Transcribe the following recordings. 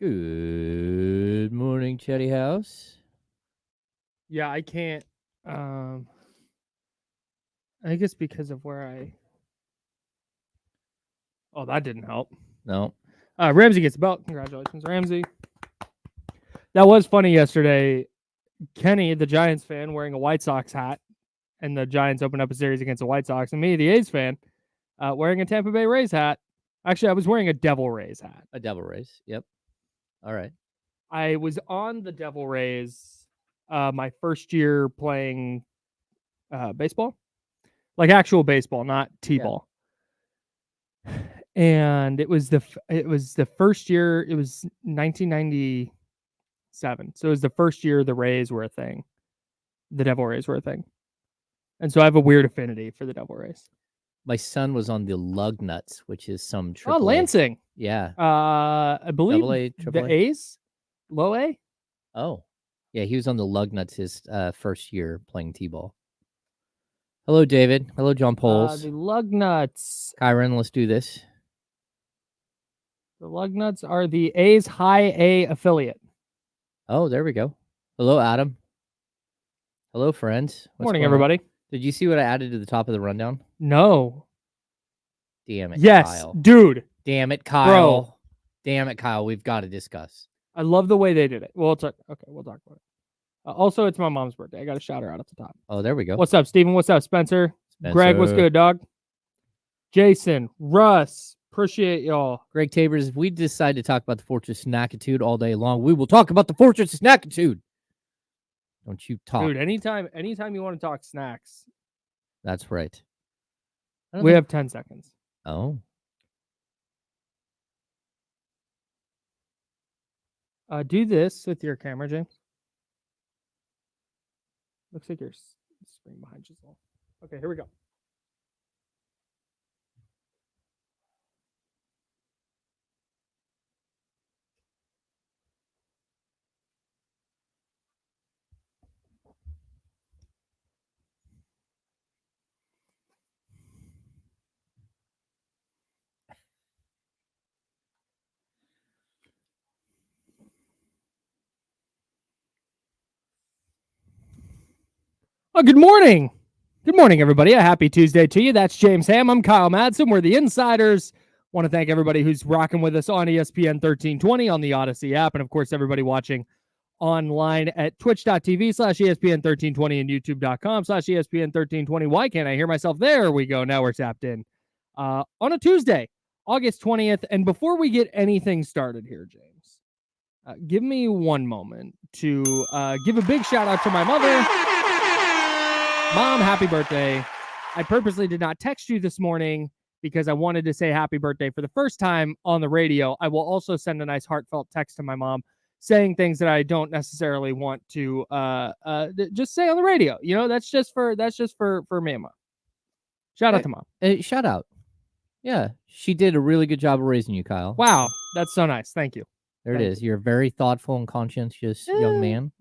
Good morning, Chetty House. Yeah, I can't. I think it's because of where I. Oh, that didn't help. No. Ramsey gets the belt. Congratulations, Ramsey. That was funny yesterday. Kenny, the Giants fan, wearing a White Sox hat, and the Giants opened up a series against the White Sox, and me, the A's fan, wearing a Tampa Bay Rays hat. Actually, I was wearing a Devil Rays hat. A Devil Rays. Yep. All right. I was on the Devil Rays my first year playing baseball, like actual baseball, not t-ball. Yeah. And it was the first year. It was 1997, so it was the first year the Rays were a thing. The Devil Rays were a thing, and so I have a weird affinity for the Devil Rays. My son was on the Lugnuts, which is some AAA. Oh, Lansing. Yeah. I believe AA, the A's, low A. Oh, yeah. He was on the Lugnuts his first year playing t-ball. Hello, David. Hello, John Poles. The Lugnuts. Kyron, let's do this. The Lugnuts are the A's High A affiliate. Oh, there we go. Hello, Adam. Hello, friends. Morning, everybody. Did you see what I added to the top of the rundown? No. Damn it, yes, Kyle. Dude. Damn it, Kyle. Bro. Damn it, Kyle. We've got to discuss. I love the way they did it. Well, we'll talk about it. Also, it's my mom's birthday. I got to shout her out at the top. Oh, there we go. What's up, Steven? What's up, Spencer? Greg, what's good, dog? Jason, Russ, appreciate y'all. Greg Tabers, if we decide to talk about the Fortress of Snackitude all day long, we will talk about the Fortress of Snackitude. Don't you talk. Dude, anytime you want to talk snacks. That's right. We have 10 seconds. Oh. Do this with your camera, James. Looks like your screen behind you. Okay, here we go. Oh, good morning. Good morning, everybody. A happy Tuesday to you. That's James Ham. I'm Kyle Madsen. We're the Insiders. Want to thank everybody who's rocking with us on ESPN 1320 on the Odyssey app. And, of course, everybody watching online at twitch.tv/ESPN 1320 and youtube.com/ESPN 1320. Why can't I hear myself? There we go. Now we're tapped in. On a Tuesday, August 20th. And before we get anything started here, James, give me one moment to give a big shout out to my mother. Mom, happy birthday. I purposely did not text you this morning because I wanted to say happy birthday for the first time on the radio. I will also send a nice heartfelt text to my mom saying things that I don't necessarily want to just say on the radio. You know, that's just for me and Mom. Shout out to Mom. Shout out. Yeah, she did a really good job of raising you, Kyle. Wow, that's so nice. Thank you. There it is. You're a very thoughtful and conscientious young man.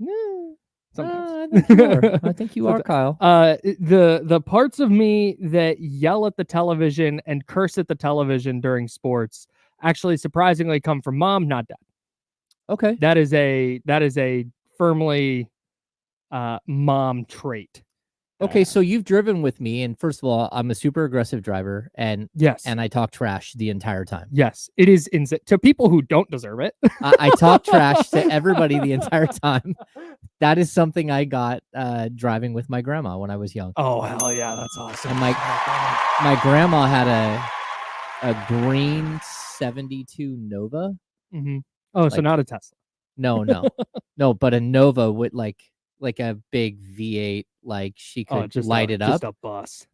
I think you are, Kyle. The parts of me that yell at the television and curse at the television during sports actually surprisingly come from Mom, not Dad. Okay. That is a firmly mom trait. Okay, so you've driven with me, and first of all, I'm a super aggressive driver, and yes, and I talk trash the entire time. Yes, it is insane to people who don't deserve it. I talk trash to everybody the entire time. That is something I got driving with my grandma when I was young. Oh, hell yeah, that's awesome. And my grandma had a green 72 Nova. Mm-hmm. Oh, so not a Tesla. No, but a Nova with like a big V8, like she could light it up. Just a bus.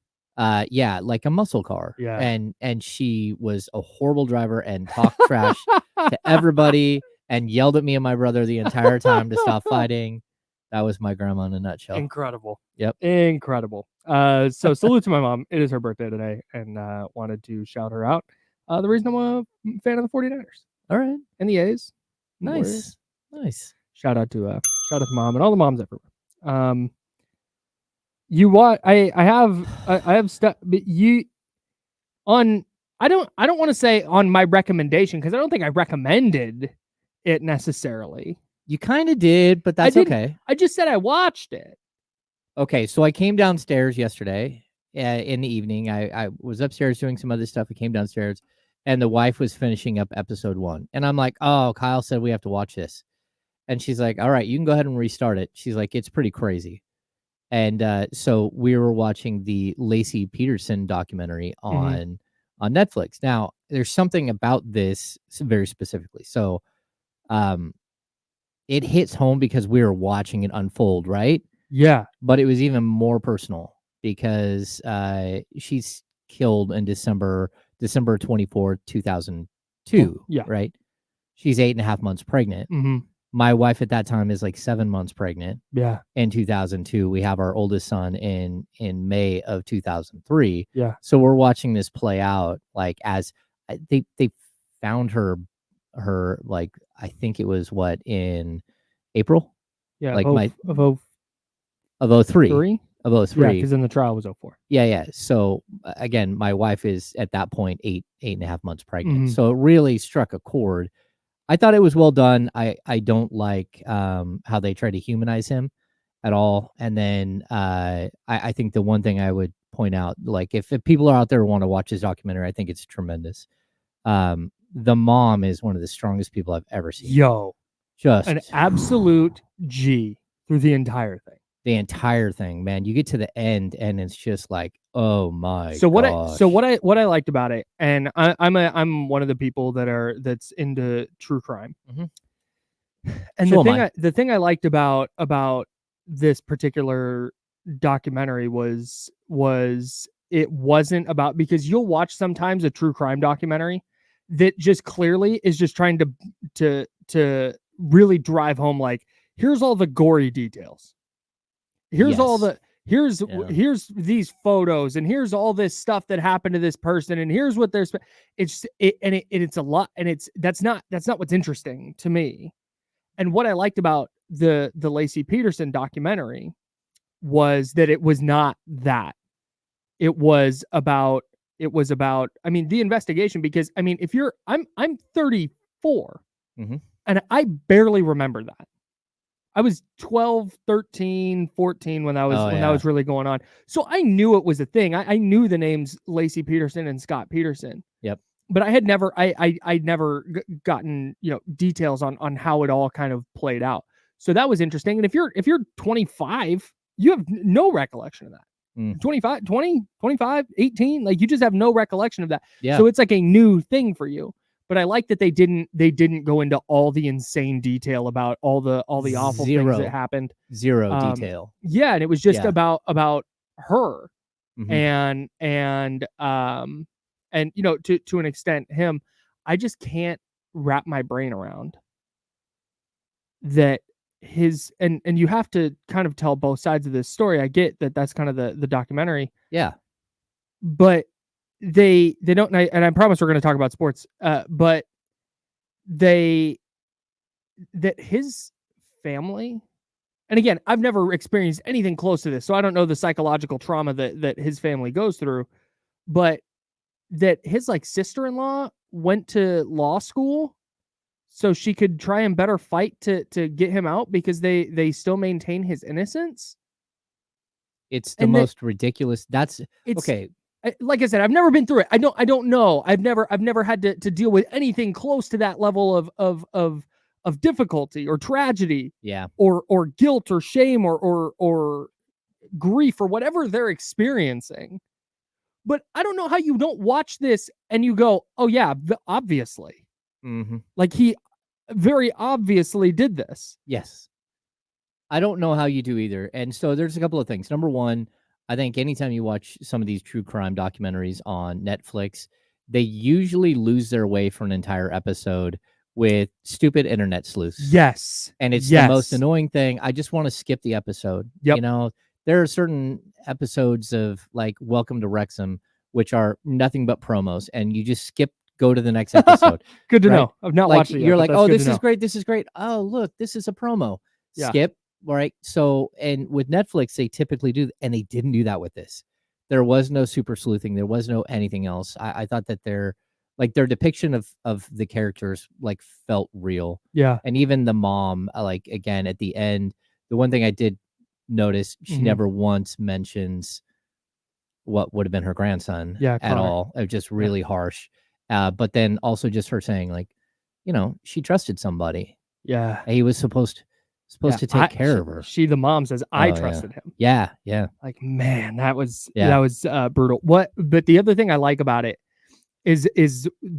Yeah, like a muscle car. Yeah. And she was a horrible driver and talked trash to everybody and yelled at me and my brother the entire time to stop fighting. That was my grandma in a nutshell. Incredible. Yep. Incredible. So salute to my mom. It is her birthday today, and wanted to shout her out. The reason I'm a fan of the 49ers. All right. And the A's. Nice. Nice. Shout out to mom and all the moms everywhere. You what? I have stuff, but you on. I don't want to say on my recommendation because I don't think I recommended it necessarily. You kind of did, but that's okay. I just said I watched it. Okay, so I came downstairs yesterday in the evening. I was upstairs doing some other stuff. I came downstairs, and the wife was finishing up episode 1. And I'm like, oh, Kyle said we have to watch this. And she's like, all right, you can go ahead and restart it. She's like, it's pretty crazy. And so we were watching the Lacey Peterson documentary on Netflix. Now, there's something about this very specifically. So it hits home because we were watching it unfold, right? Yeah. But it was even more personal because she's killed in December 24th, 2002. Yeah. Right? She's 8.5 months pregnant. Mm-hmm. My wife at that time is like 7 months pregnant. Yeah. In 2002, we have our oldest son in May of 2003. Yeah. So we're watching this play out like as they found her like I think it was in April. Yeah. Like of 03. Of 03. Yeah, because then the trial was 04. Yeah. So again, my wife is at that point 8.5 months pregnant. Mm-hmm. So it really struck a chord. I thought it was well done. I don't like how they try to humanize him at all. And then I think the one thing I would point out, like if people are out there who want to watch this documentary, I think it's tremendous. The mom is one of the strongest people I've ever seen. Yo, just an absolute G through the entire thing. The entire thing, man. You get to the end and it's just like, oh my. So what gosh. what I liked about it, and I'm one of the people that's into true crime. Mm-hmm. And so the thing I liked about this particular documentary was it wasn't about, because you'll watch sometimes a true crime documentary that just clearly is just trying to really drive home, like, here's all the gory details. Here's all the here's these photos, and here's all this stuff that happened to this person, and here's what there's it's a lot, and that's not what's interesting to me. And what I liked about the Lacey Peterson documentary was that it was not that. It was about I mean, the investigation, because I mean, if you're I'm 34 and I barely remember that. I was 12, 13, 14 when that was really going on. So I knew it was a thing. I knew the names Lacey Peterson and Scott Peterson. Yep. But I had never I'd never gotten, details on how it all kind of played out. So that was interesting. And if you're 25, you have no recollection of that. 25, 20, 25, 18, like you just have no recollection of that. Yeah. So it's like a new thing for you. But I like that they didn't go into all the insane detail about all the awful things that happened. Zero detail. Yeah, and it was just about her, mm-hmm. and to an extent him. I just can't wrap my brain around that his and you have to kind of tell both sides of this story. I get that that's kind of the documentary. Yeah. But they don't, and I promise we're going to talk about sports, but that his family, and again, I've never experienced anything close to this, so I don't know the psychological trauma that his family goes through, but that his sister-in-law went to law school so she could try and better fight to get him out because they still maintain his innocence. It's the most ridiculous. Okay. Like I said, I've never been through it. I don't know. I've never had to deal with anything close to that level of difficulty or tragedy. Yeah. Or guilt or shame or grief or whatever they're experiencing. But I don't know how you don't watch this and you go, oh yeah, obviously. Mm-hmm. Like he very obviously did this. Yes. I don't know how you do either. And so there's a couple of things. Number one, I think anytime you watch some of these true crime documentaries on Netflix, they usually lose their way for an entire episode with stupid internet sleuths. Yes. And it's the most annoying thing. I just want to skip the episode. Yep. There are certain episodes of like Welcome to Wrexham, which are nothing but promos, and you just go to the next episode. Good to know. I've not watched it yet. You're like, oh, this is great. This is great. Oh, look, this is a promo. Yeah. Skip. Right. So, and with Netflix, they typically do, and they didn't do that with this. There was no super sleuthing. There was no anything else. I thought that like their depiction of the characters like felt real. Yeah. And even the mom, like again at the end, the one thing I did notice, she never once mentions what would have been her grandson at Connor. all. It was just really harsh. But then also just her saying like, she trusted somebody. Yeah. He was supposed to take care of her. The mom says, I trusted him. Yeah. Yeah. Like, man, that was brutal. But the other thing I like about it is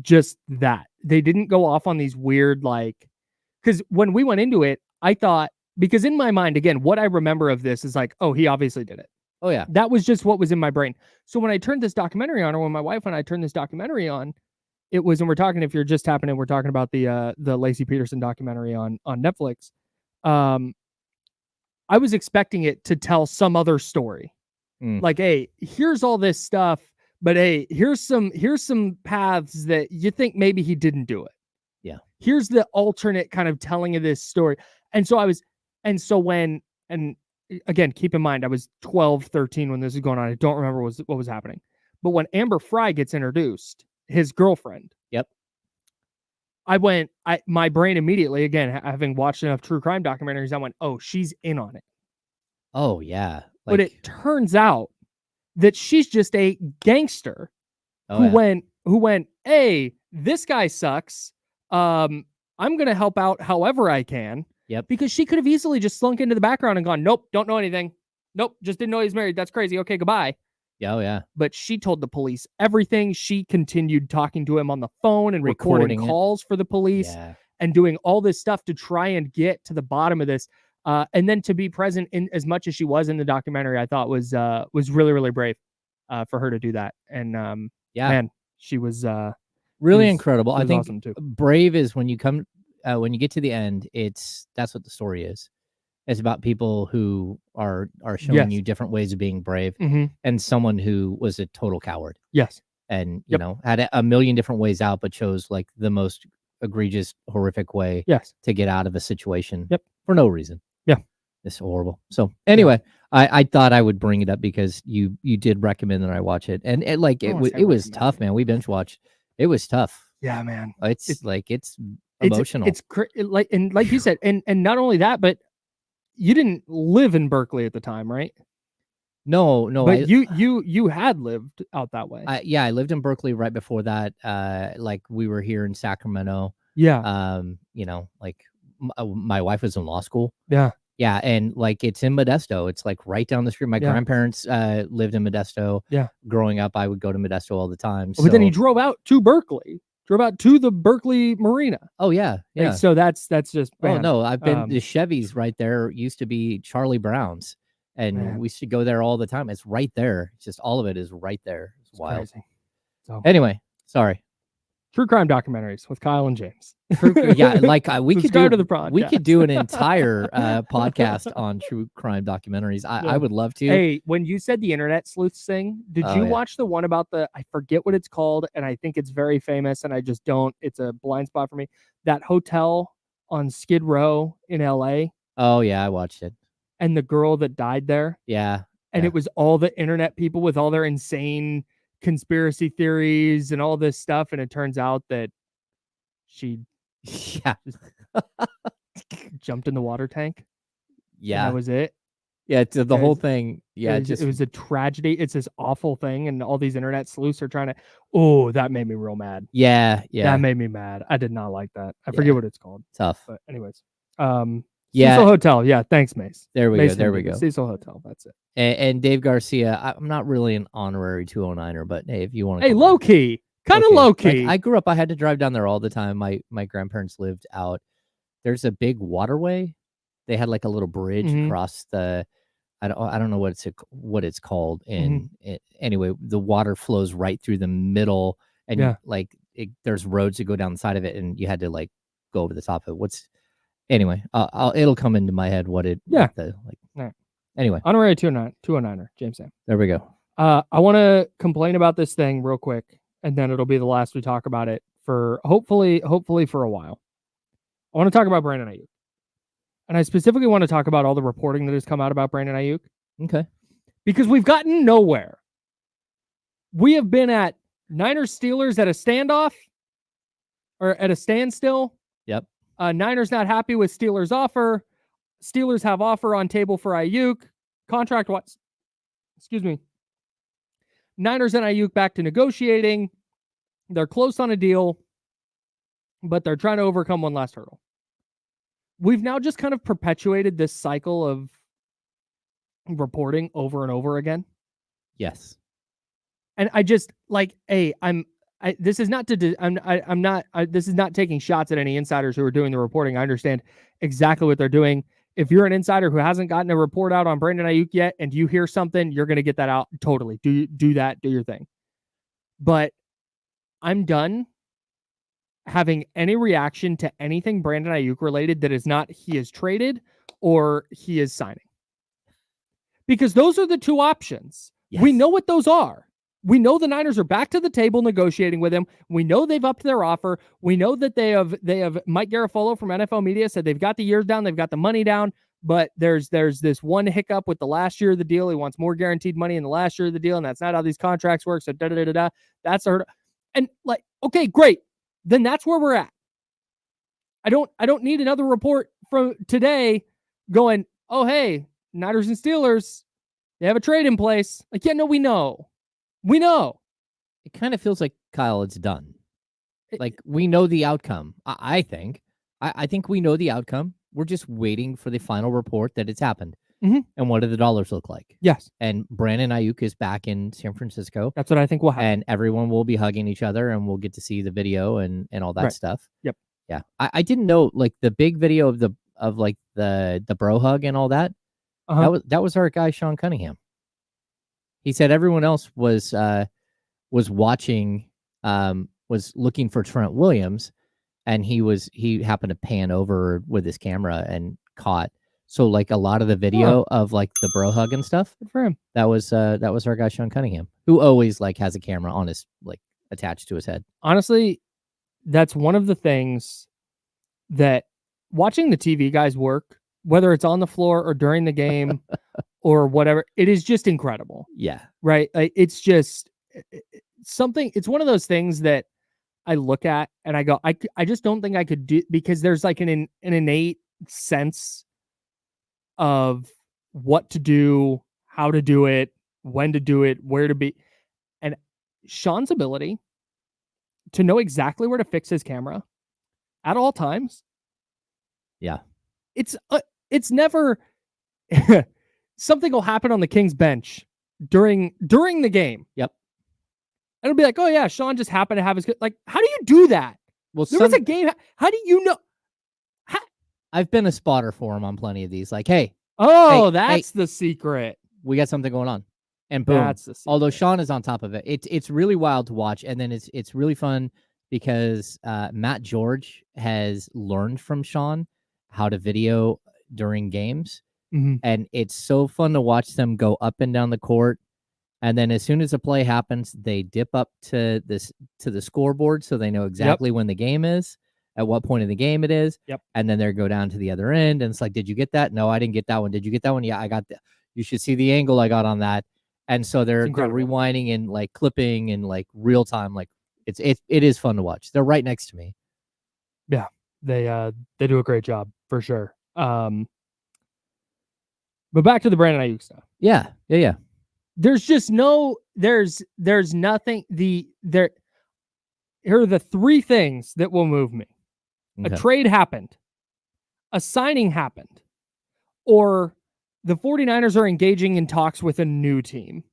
just that they didn't go off on these weird, like, because when we went into it, I thought, because in my mind, again, what I remember of this is like, oh, he obviously did it. Oh yeah. That was just what was in my brain. So when I turned this documentary on, or when my wife and I turned this documentary on, it was, and we're talking, if you're just tapping in, we're talking about the Lacey Peterson documentary on Netflix. I was expecting it to tell some other story. Like, hey, here's all this stuff, but hey, here's some paths that you think maybe he didn't do it. Yeah. Here's the alternate kind of telling of this story. And so again, keep in mind, I was 12, 13 when this was going on. I don't remember what was happening. But when Amber Fry gets introduced, his girlfriend. Yep. My brain immediately, again, having watched enough true crime documentaries, I went, oh, she's in on it. Oh, yeah. But it turns out that she's just a gangster who went, hey, this guy sucks. I'm going to help out however I can. Yep. Because she could have easily just slunk into the background and gone, nope, don't know anything. Nope, just didn't know he's married. That's crazy. Okay, goodbye. Oh, yeah. But she told the police everything. She continued talking to him on the phone and recording calls for the police and doing all this stuff to try and get to the bottom of this. And then to be present in as much as she was in the documentary, I thought was really, really brave for her to do that. And man, she was really incredible. I think awesome too. Brave is when you get to the end, that's what the story is. It's about people who are showing you different ways of being brave, and someone who was a total coward. Yes. And, had a million different ways out, but chose like the most egregious, horrific way to get out of a situation for no reason. Yeah. It's horrible. So anyway, I thought I would bring it up because you did recommend that I watch it. And it was tough, man. We binge watched. It was tough. Yeah, man. It's emotional. It's like you said, and not only that, but you didn't live in Berkeley at the time, right? No. But you had lived out that way. I lived in Berkeley right before that. Like we were here in Sacramento. Yeah. Like my wife was in law school. Yeah. Yeah, and like it's in Modesto. It's like right down the street. My grandparents lived in Modesto. Yeah. Growing up, I would go to Modesto all the time. But then he drove out to Berkeley. Drove out to the Berkeley Marina. Oh yeah, yeah. And so that's just. Man. Oh no, I've been the Chevys right there. Used to be Charlie Brown's, and we used to go there all the time. It's right there. It's just all of it is right there. It's wild. Crazy. So anyway, sorry. True crime documentaries with Kyle and James. Like we could do we could do an entire podcast on true crime documentaries. I would love to. Hey, when you said the internet sleuths thing, did you watch the one about I forget what it's called, and I think it's very famous, and I just don't. It's a blind spot for me. That hotel on Skid Row in LA. Oh yeah, I watched it. And the girl that died there. Yeah. And it was all the internet people with all their insane conspiracy theories and all this stuff, and it turns out that she jumped in the water tank. Yeah, that was it. Yeah, the whole thing. Yeah, it was a tragedy. It's this awful thing, and all these internet sleuths are trying to. Oh, that made me real mad. Yeah, that made me mad. I did not like that. I forget what it's called. Tough. But anyways, Cecil Hotel. Yeah, thanks, Mace. There we go. There we go. Cecil Hotel. That's it. And Dave Garcia. I'm not really an honorary 209er, but hey, if you want to. Hey, low key. Kind of low key. Like, I grew up. I had to drive down there all the time. My grandparents lived out. There's a big waterway. They had like a little bridge across the. I don't know what it's called. And anyway, the water flows right through the middle, and there's roads that go down the side of it, and you had to like go over the top of it. Anyway, it'll come into my head what it. Yeah. Anyway, honorary 209er, James Sam. There we go. I want to complain about this thing real quick, and then it'll be the last we talk about it for hopefully for a while. I want to talk about Brandon Aiyuk. And I specifically want to talk about all the reporting that has come out about Brandon Aiyuk. Okay. Because we've gotten nowhere. We have been at Niners Steelers at a standoff, are at a standstill. Yep. Niners not happy with Steelers' offer. Steelers have offer on table for Aiyuk. Contract-wise, excuse me. Niners and Aiyuk back to negotiating. They're close on a deal, but they're trying to overcome one last hurdle. We've now just kind of perpetuated this cycle of reporting over and over again. Yes. And I just like, hey, this is not taking shots at any insiders who are doing the reporting. I understand exactly what they're doing. If you're an insider who hasn't gotten a report out on Brandon Aiyuk yet, and you hear something, you're going to get that out. Totally. Do that. Do your thing. But I'm done having any reaction to anything Brandon Aiyuk related that is not he is traded or he is signing. Because those are the two options. Yes. We know what those are. We know the Niners are back to the table negotiating with him. We know they've upped their offer. We know that they have Mike Garafolo from NFL Media said they've got the years down, they've got the money down, but there's this one hiccup with the last year of the deal. He wants more guaranteed money in the last year of the deal, and that's not how these contracts work. So that's a hurdle. And like, okay, great. Then that's where we're at. I don't need another report from today going, oh hey, Niners and Steelers, they have a trade in place. Like, yeah, no, we know. We know. It kind of feels like, Kyle, it's done. Like, we know the outcome, I think. I think we know the outcome. We're just waiting for the final report that it's happened. Mm-hmm. And what do the dollars look like? Yes. And Brandon Aiyuk is back in San Francisco. That's what I think will happen. And everyone will be hugging each other, and we'll get to see the video and all that stuff. Yep. Yeah. I didn't know, like, the big video of the bro hug and all that. That was our guy, Sean Cunningham. He said everyone else was watching, was looking for Trent Williams, and he happened to pan over with his camera and caught. So like a lot of the video of like the bro hug and stuff. Good for him. That was our guy Sean Cunningham, who always like has a camera on his like attached to his head. Honestly, that's one of the things that watching the TV guys work, whether it's on the floor or during the game or whatever, it is just incredible. Yeah. Right. Like, it's just something. It's one of those things that I look at and I go, I just don't think I could do, because there's like an innate sense of what to do, how to do it, when to do it, where to be. And Sean's ability to know exactly where to fix his camera at all times. Yeah. It's never something will happen on the Kings bench during the game. Yep. And it'll be like, oh yeah, Sean just happened to have his, like, how do you do that? Well, there was a game. How do you know? I've been a spotter for him on plenty of these. Like, hey, that's the secret. We got something going on, and boom. That's the secret. Although Sean is on top of it, it's really wild to watch, and then it's really fun because Matt George has learned from Sean how to video during games, and it's so fun to watch them go up and down the court. And then as soon as a play happens, they dip up to the scoreboard so they know exactly when the game is, at what point in the game it is. Yep. And then they go down to the other end, and it's like, did you get that? No, I didn't get that one. Did you get that one? Yeah, I got that. You should see the angle I got on that. And so they're rewinding and like clipping and like real time. Like it is fun to watch. They're right next to me. Yeah, they do a great job for sure. But back to the Brandon Aiyuk stuff. Yeah. There's just there's nothing. Here are the three things that will move me. Okay. A trade happened, a signing happened, or the 49ers are engaging in talks with a new team.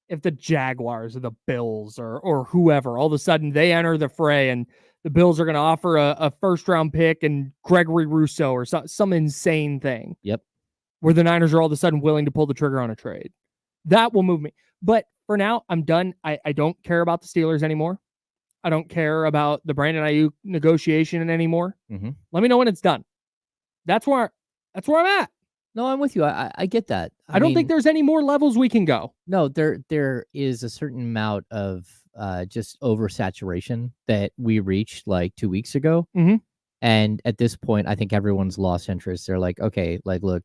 If the Jaguars or the Bills or whoever, all of a sudden they enter the fray and the Bills are going to offer a first-round pick and Gregory Rousseau or some insane thing. Yep. Where the Niners are all of a sudden willing to pull the trigger on a trade. That will move me. But for now, I'm done. I don't care about the Steelers anymore. I don't care about the Brandon Aiyuk negotiation anymore. Let me know when it's done. That's where I'm at. No, I'm with you. I get that. I don't think there's any more levels we can go. No, there is a certain amount of just oversaturation that we reached like 2 weeks ago. And at this point, I think everyone's lost interest. They're like, okay, like, look,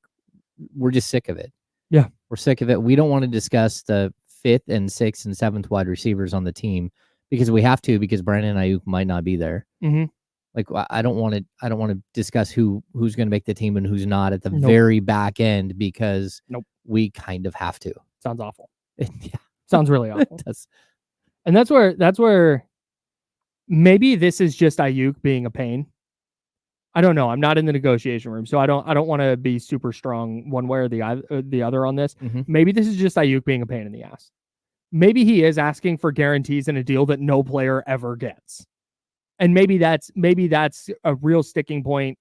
we're just sick of it. Yeah. We're sick of it. We don't want to discuss the 5th and 6th and 7th wide receivers on the team because we have to, because Brandon Aiyuk might not be there. Mm-hmm. Like, I don't want to discuss who's going to make the team and who's not at the Nope. very back end, because Nope. we kind of have to. Sounds awful. Yeah. Sounds really awful. It does. And that's where maybe this is just Aiyuk being a pain. I don't know. I'm not in the negotiation room, so I don't want to be super strong one way or the other on this. Mm-hmm. Maybe this is just Aiyuk being a pain in the ass. Maybe he is asking for guarantees in a deal that no player ever gets. And maybe that's a real sticking point.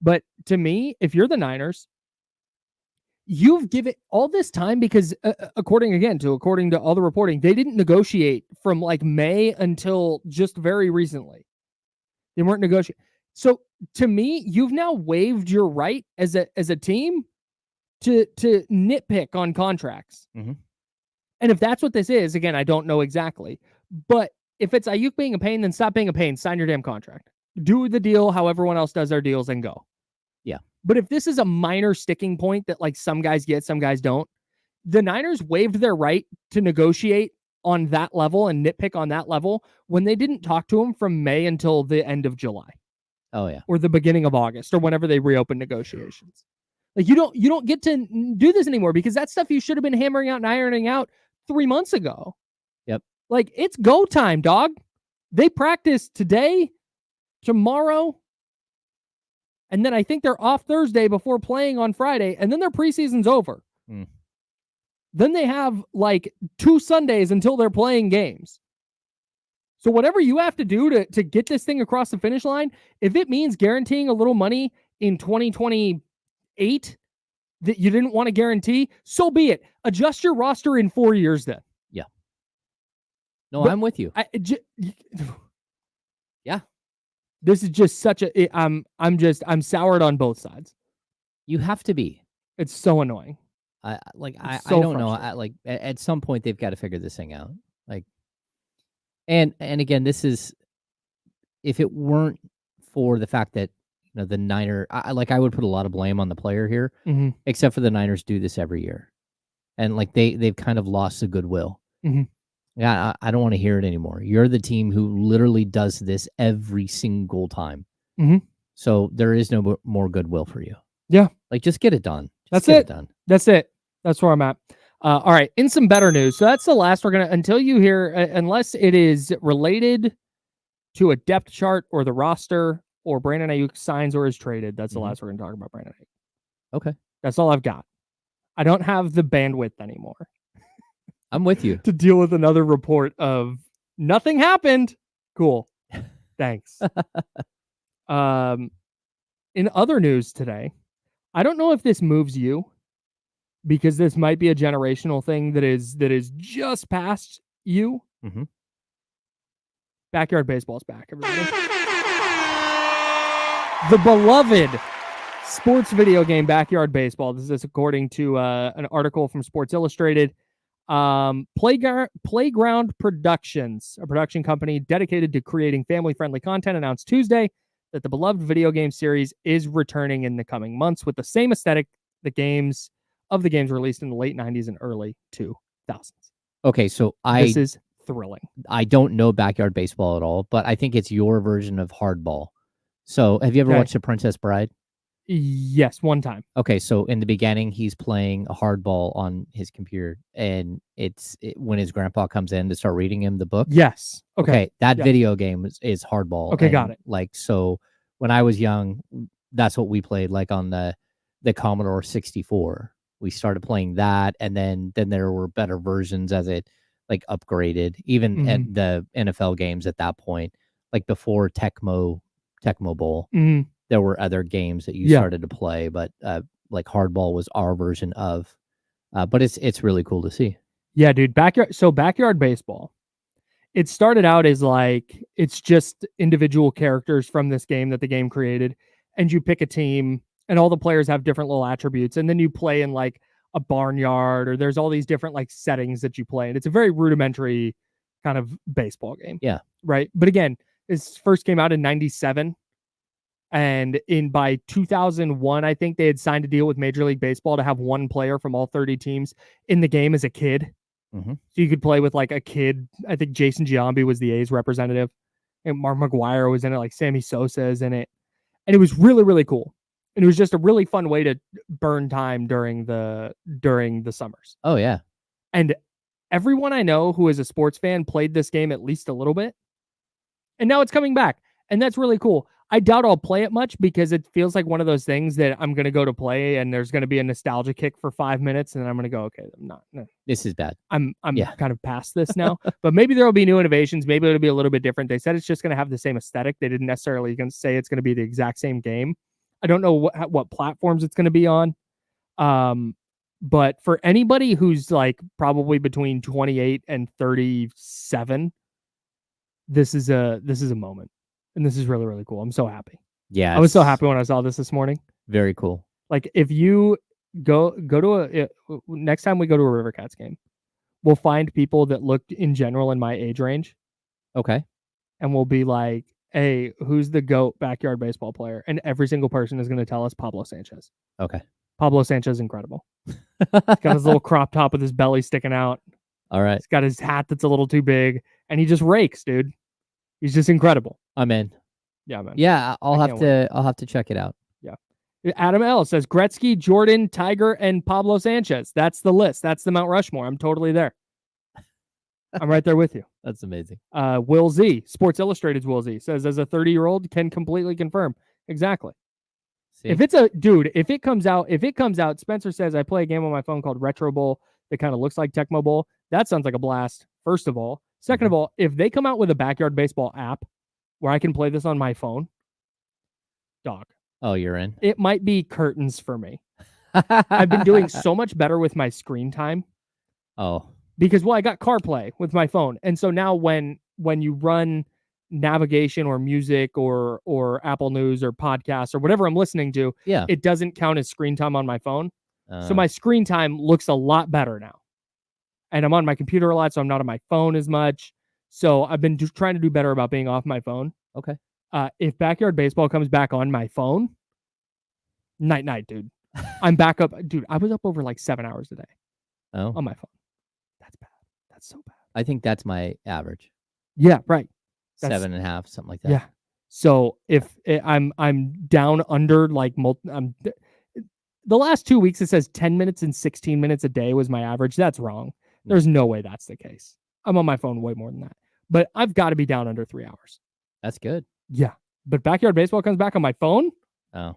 But to me, if you're the Niners, you've given all this time, because according to all the reporting, they didn't negotiate from like May until just very recently. They weren't negotiating. So to me, you've now waived your right as a team to nitpick on contracts. Mm-hmm. And if that's what this is, again, I don't know exactly. But if it's Aiyuk being a pain, then stop being a pain. Sign your damn contract. Do the deal how everyone else does their deals and go. Yeah. But if this is a minor sticking point that like some guys get, some guys don't, the Niners waived their right to negotiate on that level and nitpick on that level when they didn't talk to him from May until the end of July. Oh, yeah. Or the beginning of August, or whenever they reopen negotiations. Like you don't get to do this anymore, because that stuff you should have been hammering out and ironing out 3 months ago. Yep. Like, it's go time, dog. They practice today, tomorrow, and then I think they're off Thursday before playing on Friday, and then their preseason's over. Mm. Then they have like 2 Sundays until they're playing games. So whatever you have to do to get this thing across the finish line, if it means guaranteeing a little money in 2028 that you didn't want to guarantee, so be it. Adjust your roster in 4 years then. Yeah. No, But I'm with you. Yeah. This is just such a I'm soured on both sides. You have to be. It's so annoying. I so don't know. At some point they've got to figure this thing out. Like, and again, this is, if it weren't for the fact that, you know, the Niner, I would put a lot of blame on the player here, Mm-hmm. except for the Niners do this every year, and like they've kind of lost the goodwill. Mm-hmm. Yeah, I don't want to hear it anymore. You're the team who literally does this every single time. Mm-hmm. So there is no more goodwill for you. Yeah. Like, just get it done. That's it. That's it. That's where I'm at. All right. In some better news. So that's the last we're going to, until you hear, unless it is related to a depth chart or the roster or Brandon Aiyuk signs or is traded. That's the last we're going to talk about Brandon Aiyuk. Okay. That's all I've got. I don't have the bandwidth anymore. I'm with you. To deal with another report of nothing happened. Cool. Thanks. In other news today, I don't know if this moves you, because this might be a generational thing that is just past you. Mm-hmm. Backyard baseball's back, everybody. The beloved sports video game Backyard Baseball. This is according to an article from Sports Illustrated. Playground Productions, a production company dedicated to creating family-friendly content, announced Tuesday that the beloved video game series is returning in the coming months with the same aesthetic the games released in the late 90s and early 2000s. Okay, so this is thrilling. I don't know Backyard Baseball at all, but I think it's your version of Hardball. So have you ever watched The Princess Bride? Yes, one time. Okay, so in the beginning, he's playing a hardball on his computer, and when his grandpa comes in to start reading him the book. Yes. Okay. That video game is hardball. Okay, got it. Like, so when I was young, that's what we played, like on the Commodore 64. We started playing that, and then there were better versions as it like upgraded, even at the NFL games at that point, like before Tecmo Bowl. Mm-hmm. There were other games that you started to play, but like Hardball was our version of. But it's really cool to see. Yeah, dude. Backyard Baseball. It started out as like, it's just individual characters from this game that the game created, and you pick a team, and all the players have different little attributes, and then you play in like a barnyard, or there's all these different like settings that you play, and it's a very rudimentary kind of baseball game. Yeah. Right. But again, this first came out in 97. And by 2001, I think they had signed a deal with Major League Baseball to have one player from all 30 teams in the game as a kid. Mm-hmm. So you could play with like a kid. I think Jason Giambi was the A's representative, and Mark McGuire was in it. Like Sammy Sosa is in it, and it was really, really cool. And it was just a really fun way to burn time during the summers. Oh yeah. And everyone I know who is a sports fan played this game at least a little bit. And now it's coming back. And that's really cool. I doubt I'll play it much because it feels like one of those things that I'm going to go to play and there's going to be a nostalgia kick for 5 minutes. And then I'm going to go, okay, I'm not. No. This is bad. I'm kind of past this now. But maybe there will be new innovations. Maybe it'll be a little bit different. They said it's just going to have the same aesthetic. They didn't necessarily say it's going to be the exact same game. I don't know what platforms it's going to be on. But for anybody who's like probably between 28 and 37, this is a moment, and this is really, really cool. I'm so happy. Yeah, I was so happy when I saw this morning. Very cool. Like if you go to next time we go to a River Cats game, we'll find people that look in general in my age range. Okay. And we'll be like, hey, who's the GOAT backyard baseball player? And every single person is going to tell us Pablo Sanchez. Okay. Pablo Sanchez is incredible. He's got his little crop top with his belly sticking out. All right. He's got his hat that's a little too big, and he just rakes, dude. He's just incredible. I'm in. Yeah, man. Yeah, I'll have to check it out. Yeah. Adam L says Gretzky, Jordan, Tiger, and Pablo Sanchez. That's the list. That's the Mount Rushmore. I'm totally there. I'm right there with you. That's amazing. Will Z, Sports Illustrated's Will Z says, as a 30-year-old, can completely confirm. Exactly. See? If it comes out, Spencer says, I play a game on my phone called Retro Bowl that kind of looks like Tecmo Bowl. That sounds like a blast, first of all. Second of all, if they come out with a backyard baseball app where I can play this on my phone, dog. Oh, you're in? It might be curtains for me. I've been doing so much better with my screen time. Oh. Because, I got CarPlay with my phone. And so now when you run navigation or music or Apple News or podcasts or whatever I'm listening to, it doesn't count as screen time on my phone. So my screen time looks a lot better now. And I'm on my computer a lot, so I'm not on my phone as much. So I've been trying to do better about being off my phone. Okay. If backyard baseball comes back on my phone, night, dude. I'm back up. Dude, I was up over like 7 hours a day on my phone. That's bad. That's so bad. I think that's my average. Yeah, right. 7.5, something like that. Yeah. So if I'm down under like the last 2 weeks, it says 10 minutes and 16 minutes a day was my average. That's wrong. There's no way that's the case. I'm on my phone way more than that. But I've got to be down under 3 hours. That's good. Yeah. But backyard baseball comes back on my phone. Oh.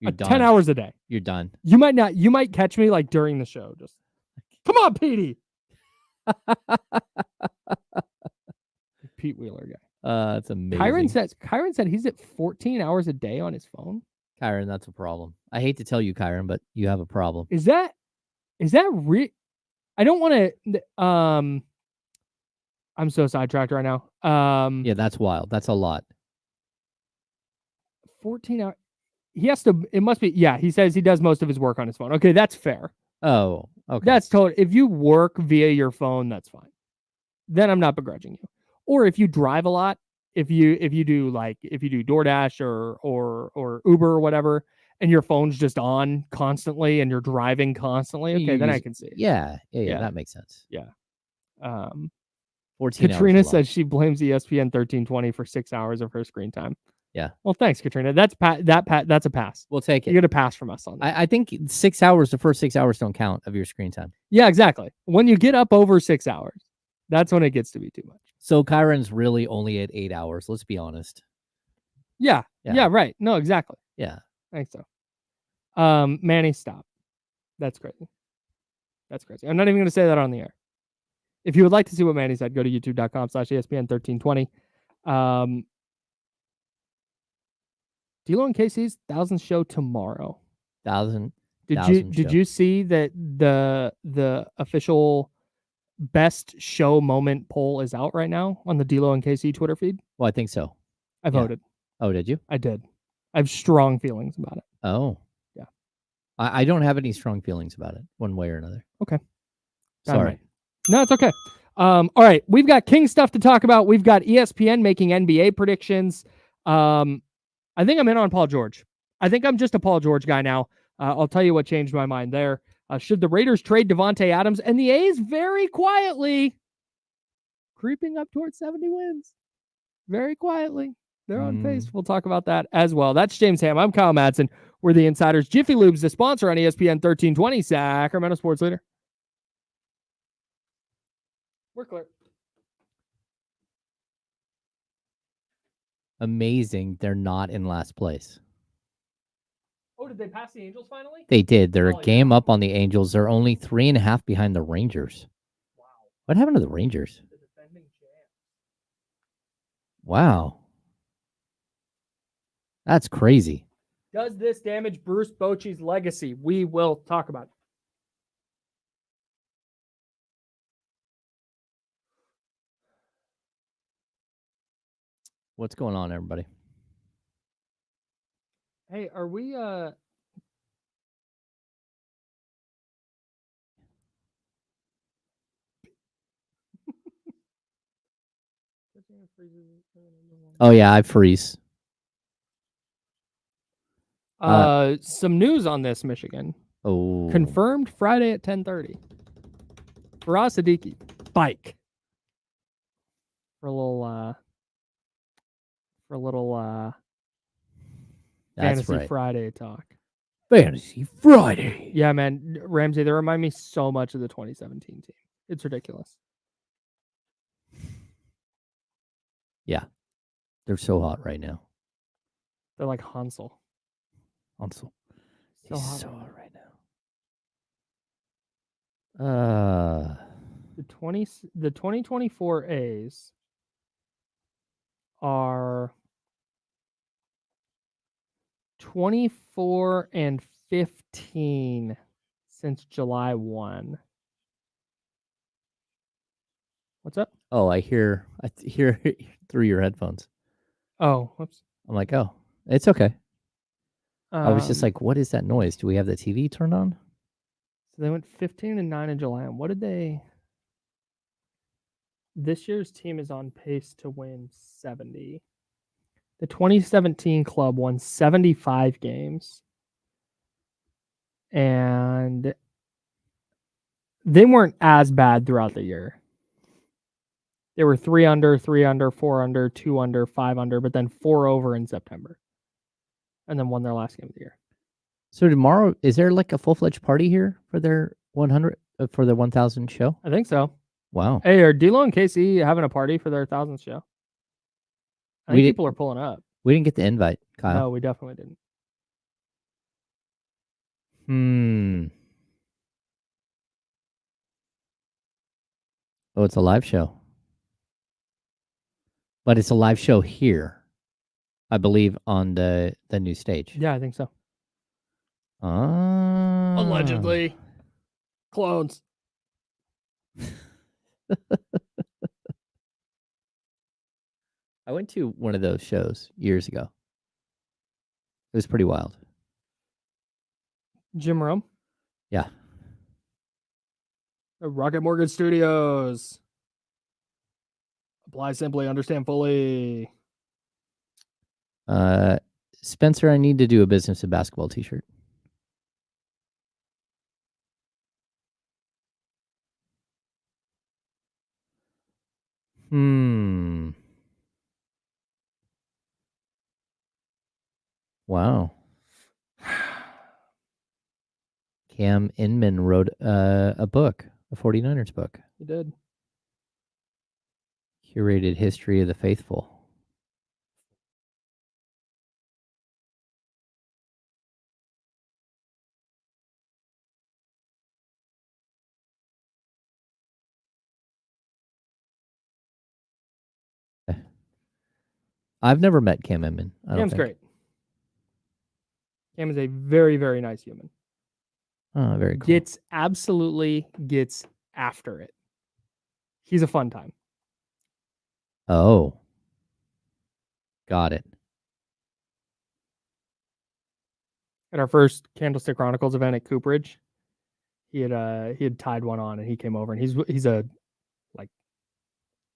You're done. 10 hours a day. You're done. You might catch me like during the show. Just come on, Petey. Pete Wheeler guy. That's amazing. Kyron said he's at 14 hours a day on his phone. Kyron, that's a problem. I hate to tell you, Kyron, but you have a problem. Is that real? I don't want to. I'm so sidetracked right now. Yeah, that's wild. That's a lot. 14 hours. He has to. It must be. Yeah, he says he does most of his work on his phone. Okay, that's fair. Oh, okay. That's total. If you work via your phone, that's fine. Then I'm not begrudging you. Or if you drive a lot, if you do DoorDash or Uber or whatever, and your phone's just on constantly and you're driving constantly, okay, then I can see it. Yeah, that makes sense. Yeah. 14 Katrina hours says she blames ESPN 1320 for 6 hours of her screen time. Yeah. Well, thanks, Katrina. That's a pass. We'll take it. You get a pass from us on that. I think 6 hours, the first 6 hours don't count of your screen time. Yeah, exactly. When you get up over 6 hours, that's when it gets to be too much. So Kyron's really only at 8 hours. Let's be honest. Yeah, right. No, exactly. Yeah. I think so. Manny, stop. That's crazy. I'm not even going to say that on the air. If you would like to see what Manny said, go to youtube.com/ESPN1320. D'Lo and KC's 1000th show tomorrow. Did you see that the official best show moment poll is out right now on the D'Lo and KC Twitter feed? Well, I think so. I voted. Oh, did you? I did. I have strong feelings about it. Oh. Yeah. I don't have any strong feelings about it, one way or another. Okay. Sorry. No, it's okay. All right. We've got King stuff to talk about. We've got ESPN making NBA predictions. I think I'm in on Paul George. I think I'm just a Paul George guy now. I'll tell you what changed my mind there. Should the Raiders trade Devontae Adams? And the A's very quietly creeping up towards 70 wins. Very quietly. They're on pace. We'll talk about that as well. That's James Ham. I'm Kyle Madsen. We're the Insiders. Jiffy Lube's the sponsor on ESPN 1320, Sacramento Sports Leader. We're clear. Amazing. They're not in last place. Oh, did they pass the Angels finally? They did. They're a game up on the Angels. They're only 3.5 behind the Rangers. Wow. What happened to the Rangers? The defending champ. Wow. That's crazy. Does this damage Bruce Bochy's legacy? We will talk about it. What's going on, everybody? Hey, are we Oh, yeah, I freeze. Some news on this, Michigan. Oh. Confirmed Friday at 10:30. Faraz Siddiqui, bike. For a little That's Fantasy right. Friday talk. Fantasy Friday. Yeah, man. Ramsey, they remind me so much of the 2017 team. It's ridiculous. Yeah. They're so hot right now. They're like Hansel. Hansel. So He's hot so right hot right now. The 2024 A's are 24-15 since July 1. What's up? Oh, I hear through your headphones. Oh, whoops. I'm like, oh, it's okay. I was just like, what is that noise? Do we have the TV turned on? So they went 15-9 in July. And what did they? This year's team is on pace to win 70. The 2017 club won 75 games. And they weren't as bad throughout the year. They were 3 under, 4 under, 2 under, 5 under, but then 4 over in September. And then won their last game of the year. So tomorrow, is there like a full-fledged party here for their 100 for the 1000 show? I think so. Wow. Hey, are D'Lo and KC having a party for their 1000th show? I think people are pulling up. We didn't get the invite, Kyle. No, we definitely didn't. Oh, it's a live show. But it's a live show here, I believe, on the new stage. Yeah, I think so. Ah. Allegedly. Clones. I went to one of those shows years ago. It was pretty wild. Jim Rome? Yeah. The Rocket Mortgage Studios. Apply simply, understand fully. Spencer, I need to do a business of basketball t-shirt. Wow. Cam Inman wrote a book, a 49ers book. He did. Curated History of the Faithful. I've never met Cam Inman. Cam's great. Cam is a very, very nice human. Oh, very cool. Gets after it. He's a fun time. Oh. Got it. At our first Candlestick Chronicles event at Cooperage, he had tied one on and he came over and he's a like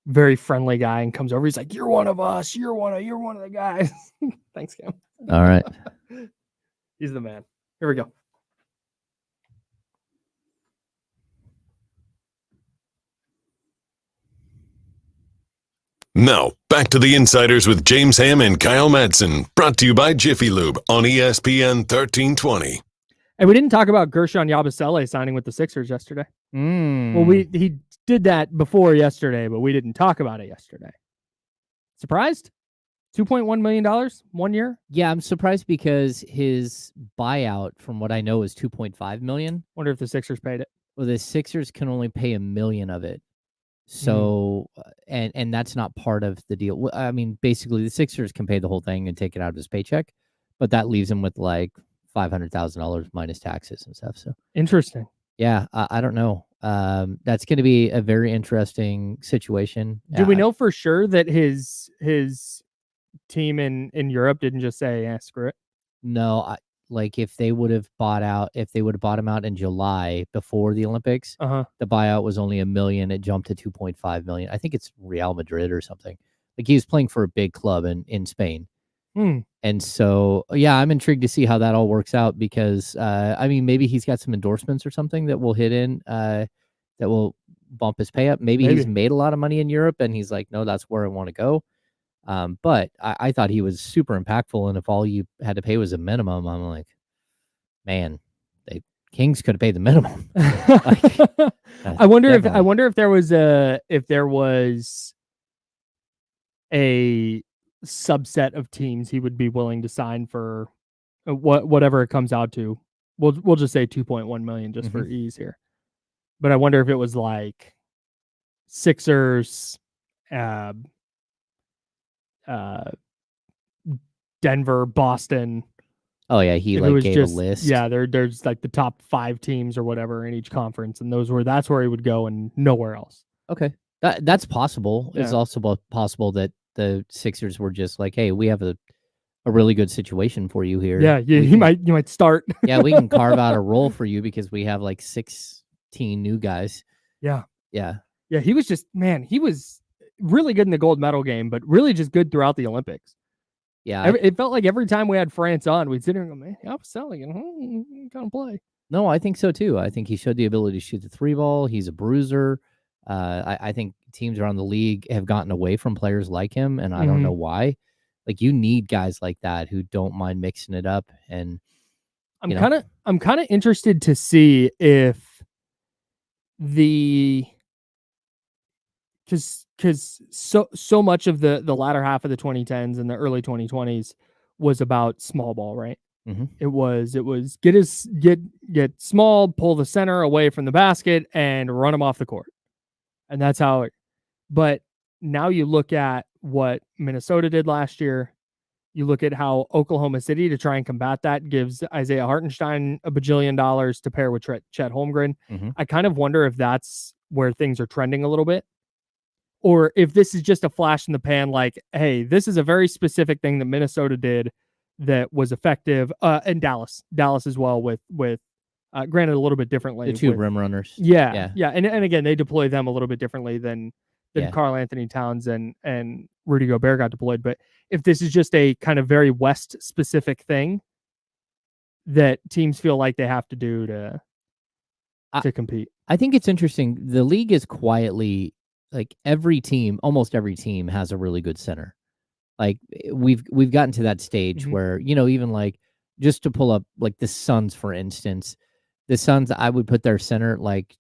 very friendly guy and comes over. He's like, "You're one of us. You're one of the guys." Thanks, Cam. All right. He's the man. Here we go. Now, back to the Insiders with James Ham and Kyle Madsen, brought to you by Jiffy Lube on ESPN 1320. And we didn't talk about Gershon Yabusele signing with the Sixers yesterday. Well, he did that before yesterday, but we didn't talk about it yesterday. Surprised? $2.1 million 1 year? Yeah, I'm surprised because his buyout, from what I know, is $2.5 million. Wonder if the Sixers paid it. Well, the Sixers can only pay $1 million of it. So, and that's not part of the deal. I mean, basically, the Sixers can pay the whole thing and take it out of his paycheck, but that leaves him with like $500,000 minus taxes and stuff. So interesting. Yeah, I don't know. That's going to be a very interesting situation. Do we know for sure that his team in Europe didn't just say, "Yeah, screw it"? No, like if they would have bought him out in July before the Olympics, the buyout was only $1 million. It jumped to $2.5 million. I think it's Real Madrid or something. Like he was playing for a big club in Spain. And so, yeah, I'm intrigued to see how that all works out because, I mean, maybe he's got some endorsements or something that will hit in, that will bump his pay up. Maybe he's made a lot of money in Europe and he's like, no, that's where I want to go. But I thought he was super impactful. And if all you had to pay was a minimum, I'm like, man, the Kings could have paid the minimum. I wonder if there was a subset of teams he would be willing to sign for whatever it comes out to. We'll just say 2.1 million just for ease here. But I wonder if it was like Sixers, Denver, Boston. Oh yeah, he like gave a list. Yeah, there's like the top 5 teams or whatever in each conference, and that's where he would go and nowhere else. Okay, that's possible. Yeah. It's also possible that the Sixers were just like, hey, we have a really good situation for you here. Yeah, you might start. Yeah, we can carve out a role for you because we have like 16 new guys. Yeah. He was really good in the gold medal game, but really just good throughout the Olympics. Yeah, it felt like every time we had France on, we'd sit there and go, man, I was selling it. Can't play. No, I think so too. I think he showed the ability to shoot the 3-ball. He's a bruiser. I think teams around the league have gotten away from players like him, and I don't know why. Like you need guys like that who don't mind mixing it up. And I'm kind of interested to see if because so much of the latter half of the 2010s and the early 2020s was about small ball, right? It was get small, pull the center away from the basket, and run them off the court. And that's how it. But now you look at what Minnesota did last year. You look at how Oklahoma City, to try and combat that, gives Isaiah Hartenstein $1 bajillion to pair with Chet Holmgren. I kind of wonder if that's where things are trending a little bit, or if this is just a flash in the pan. Like, hey, this is a very specific thing that Minnesota did that was effective, and Dallas as well with granted a little bit differently. The two rim runners. Yeah. And again, they deploy them a little bit differently than Karl Anthony Towns and Rudy Gobert got deployed. But if this is just a kind of very West specific thing that teams feel like they have to do to compete. I think it's interesting. The league is quietly, like almost every team has a really good center. Like we've gotten to that stage where, even like just to pull up like the Suns, for instance, the Suns, I would put their center like,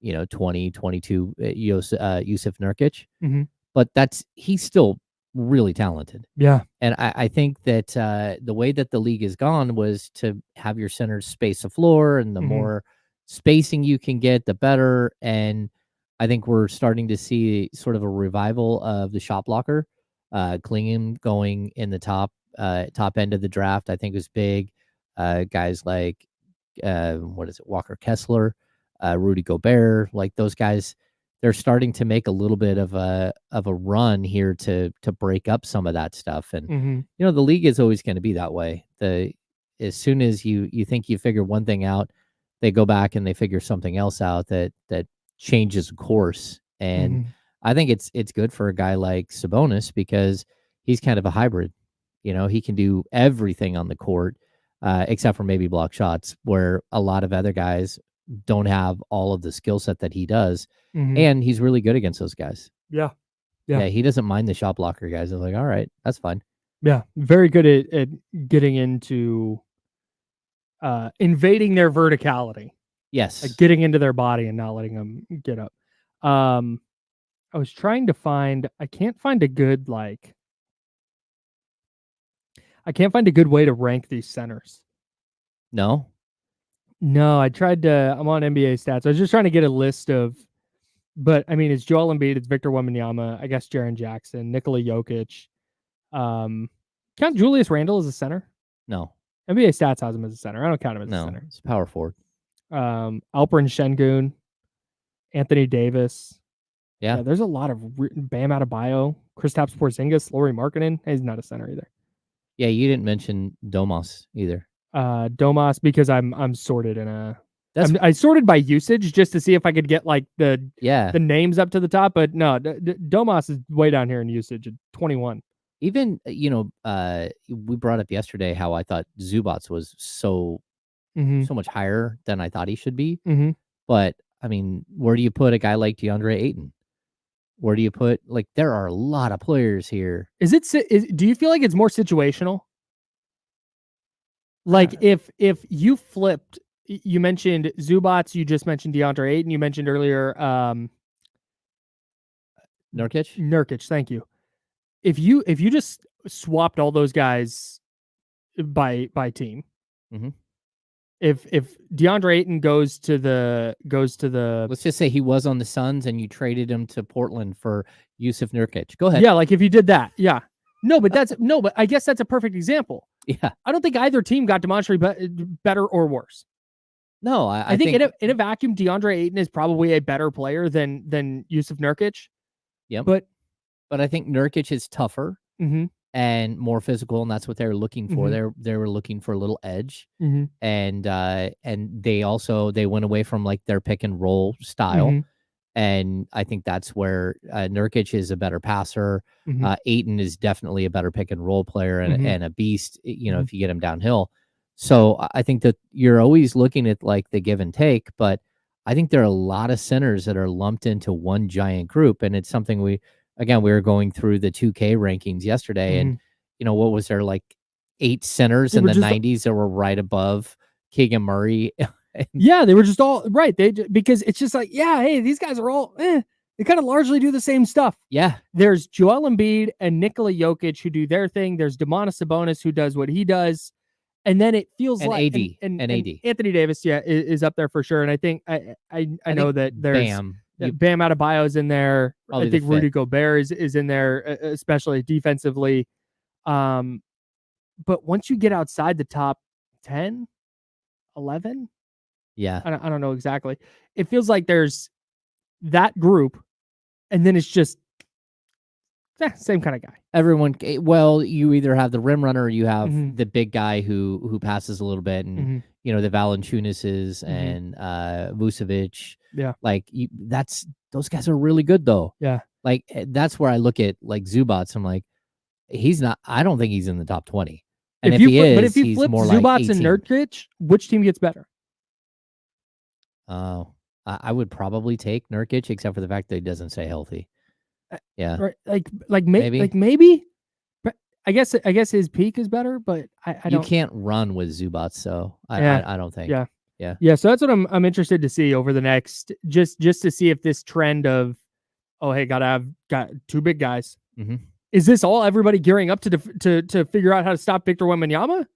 20, 22, Yusuf Nurkic, but he's still really talented. Yeah. And I think that the way that the league has gone was to have your centers space the floor, and the more spacing you can get, the better. And I think we're starting to see sort of a revival of the shot blocker. Klingham going in the top end of the draft, I think was big. Guys like Walker Kessler, Rudy Gobert, like those guys, they're starting to make a little bit of a run here to break up some of that stuff. And the league is always going to be that way. As soon as you think you figure one thing out, they go back and they figure something else out that changes course. And I think it's good for a guy like Sabonis because he's kind of a hybrid. He can do everything on the court, except for maybe block shots, where a lot of other guys don't have all of the skill set that he does. And he's really good against those guys. Yeah. Yeah, he doesn't mind the shot blocker guys. I was like, all right, that's fine. Yeah, very good at getting into invading their verticality. Yes. Like getting into their body and not letting them get up. I was trying to find, I can't find a good way to rank these centers. No? No, I tried to, I'm on NBA stats. I was just trying to get a list of, but I mean, it's Joel Embiid, it's Victor Wembanyama, I guess Jaren Jackson, Nikola Jokic. Count Julius Randle as a center? No. NBA stats has him as a center. I don't count him as a center. It's power forward. Alperen Şengün, Anthony Davis. Yeah, there's a lot of Bam Adebayo, Kristaps Porzingis, Lauri Markkanen. He's not a center either. Yeah, you didn't mention Domas either. Domas, because I'm sorted in a. I sorted by usage just to see if I could get like the names up to the top, but no, Domas is way down here in usage at 21. Even we brought up yesterday how I thought Zubats was so much higher than I thought he should be. But I mean, where do you put a guy like DeAndre Ayton? Where do you put, like, there are a lot of players here. Do you feel like it's more situational? Like if you flipped, you mentioned Zubats, you just mentioned DeAndre Ayton, you mentioned earlier Nurkic, thank you. If you just swapped all those guys by team, if DeAndre Ayton goes to the let's just say he was on the Suns and you traded him to Portland for Yusuf Nurkic. Go ahead. Yeah, like if you did that. Yeah. No, but but I guess that's a perfect example. Yeah. I don't think either team got demonstrably better or worse. No, I think in a vacuum, DeAndre Ayton is probably a better player than Yusuf Nurkic. Yeah. But I think Nurkic is tougher and more physical, and that's what they were looking for. They were looking for a little edge, and they went away from like their pick and roll style, and I think that's where Nurkic is a better passer. Ayton is definitely a better pick and roll player and a beast. If you get him downhill. So I think that you're always looking at like the give and take, but I think there are a lot of centers that are lumped into one giant group, and it's something we were going through the 2K rankings yesterday, and what was there, like 8 centers in the 90s that were right above Keegan Murray? Yeah, they were just all right. Because it's just like, hey, these guys are all they kind of largely do the same stuff. Yeah, there's Joel Embiid and Nikola Jokic who do their thing. There's Domantas Sabonis who does what he does. And then it feels like AD and Anthony Davis, is up there for sure. And I think I know that there's Bam Adebayo is in there. I think Rudy Gobert is in there, especially defensively. But once you get outside the top 10, 11, I don't know exactly. It feels like there's that group, and then it's just same kind of guy. Everyone, well, you either have the rim runner or you have the big guy who passes a little bit, and the Valanciunases and Vucevic. Yeah, like those guys are really good though. Yeah, like that's where I look at like Zubats. I'm like, he's not. I don't think he's in the top 20. And if you flip Zubats like and Nurkic, which team gets better? Oh, I would probably take Nurkic, except for the fact that he doesn't stay healthy. Yeah, right. Maybe. But I guess his peak is better, but I don't. You can't run with Zubats, so I don't think. Yeah. So that's what I'm interested to see over the next, just to see if this trend of, got 2 big guys. Is this all everybody gearing up to figure out how to stop Victor Wembanyama?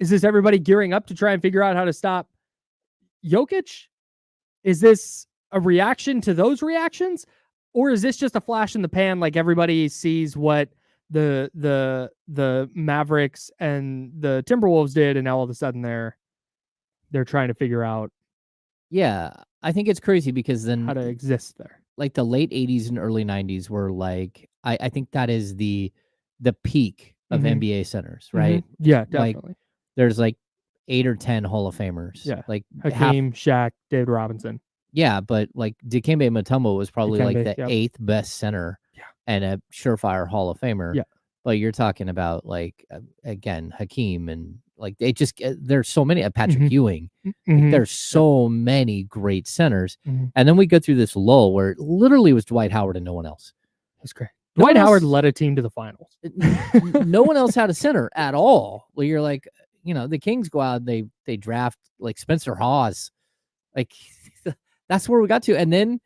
Is this everybody gearing up to try and figure out how to stop Jokic? Is this a reaction to those reactions? Or is this just a flash in the pan, like everybody sees what the Mavericks and the Timberwolves did, and now all of a sudden they're trying to figure out I think it's crazy because then how to exist there. Like the late 80s and early 90s were like, I think that is the peak of NBA centers, right? Yeah, definitely. Like, there's like 8 or 10 Hall of Famers. Yeah, like Hakeem, Shaq, David Robinson. Yeah, but like Dikembe Mutombo was probably like the 8th best center and a surefire Hall of Famer. Yeah. But you're talking about like, again, Hakeem, and like they just, there's so many, Patrick Ewing. Like, there's so many great centers. And then we go through this lull where it literally was Dwight Howard and no one else. That's great. Dwight else- Howard led a team to the finals. No one else had a center at all. Well, you're like, the Kings go out, they draft like Spencer Hawes. Like that's where we got to. And then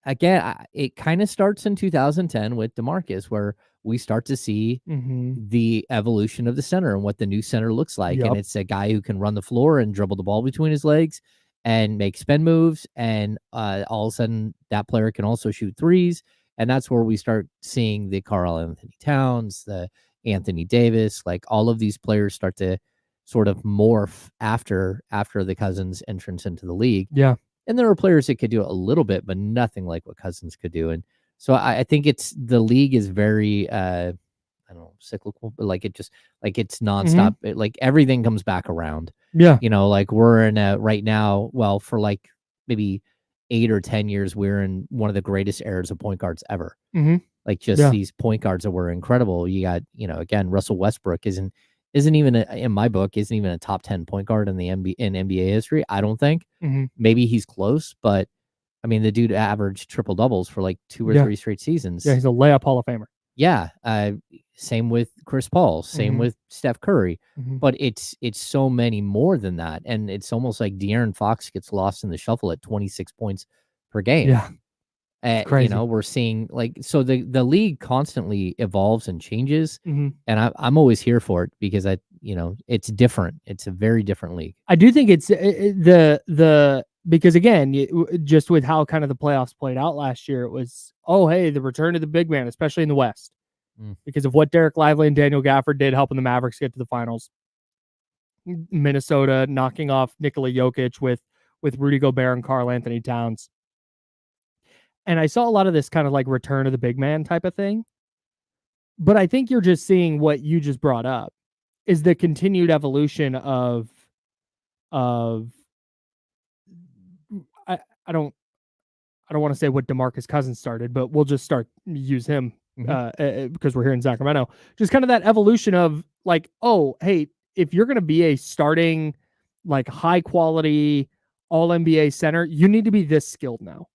again, it kind of starts in 2010 with DeMarcus, where we start to see the evolution of the center and what the new center looks like. Yep. And it's a guy who can run the floor and dribble the ball between his legs and make spin moves. And all of a sudden that player can also shoot threes. And that's where we start seeing the Karl-Anthony Towns, the Anthony Davis, like all of these players start to sort of morph after the Cousins entrance into the league. Yeah. And there were players that could do it a little bit, but nothing like what Cousins could do. And so I think the league is very, I don't know, cyclical, but like it's nonstop. Like everything comes back around. Yeah. Like we're in right now, well, for like maybe 8 or 10 years, we're in one of the greatest eras of point guards ever. Like just these point guards that were incredible. You got, again, Russell Westbrook isn't even in my book, isn't even a top 10 point guard in the NBA history. I don't think. Maybe he's close, but I mean, the dude averaged triple doubles for like 2 or 3 straight seasons. Yeah, he's a layup Hall of Famer. Yeah. Same with Chris Paul, same with Steph Curry, but it's so many more than that. And it's almost like De'Aaron Fox gets lost in the shuffle at 26 points per game. Yeah. Crazy. We're seeing so the league constantly evolves and changes, and I'm always here for it because it's different. It's a very different league. I do think it's because again, just with how kind of the playoffs played out last year, it was, the return of the big man, especially in the West, because of what Derek Lively and Daniel Gafford did helping the Mavericks get to the finals. Minnesota knocking off Nikola Jokic with Rudy Gobert and Karl-Anthony Towns. And I saw a lot of this kind of like return of the big man type of thing. But I think you're just seeing what you just brought up is the continued evolution of I don't want to say what DeMarcus Cousins started, but we'll just use him because we're here in Sacramento. Just kind of that evolution of like, if you're going to be a starting like high quality all NBA center, you need to be this skilled now.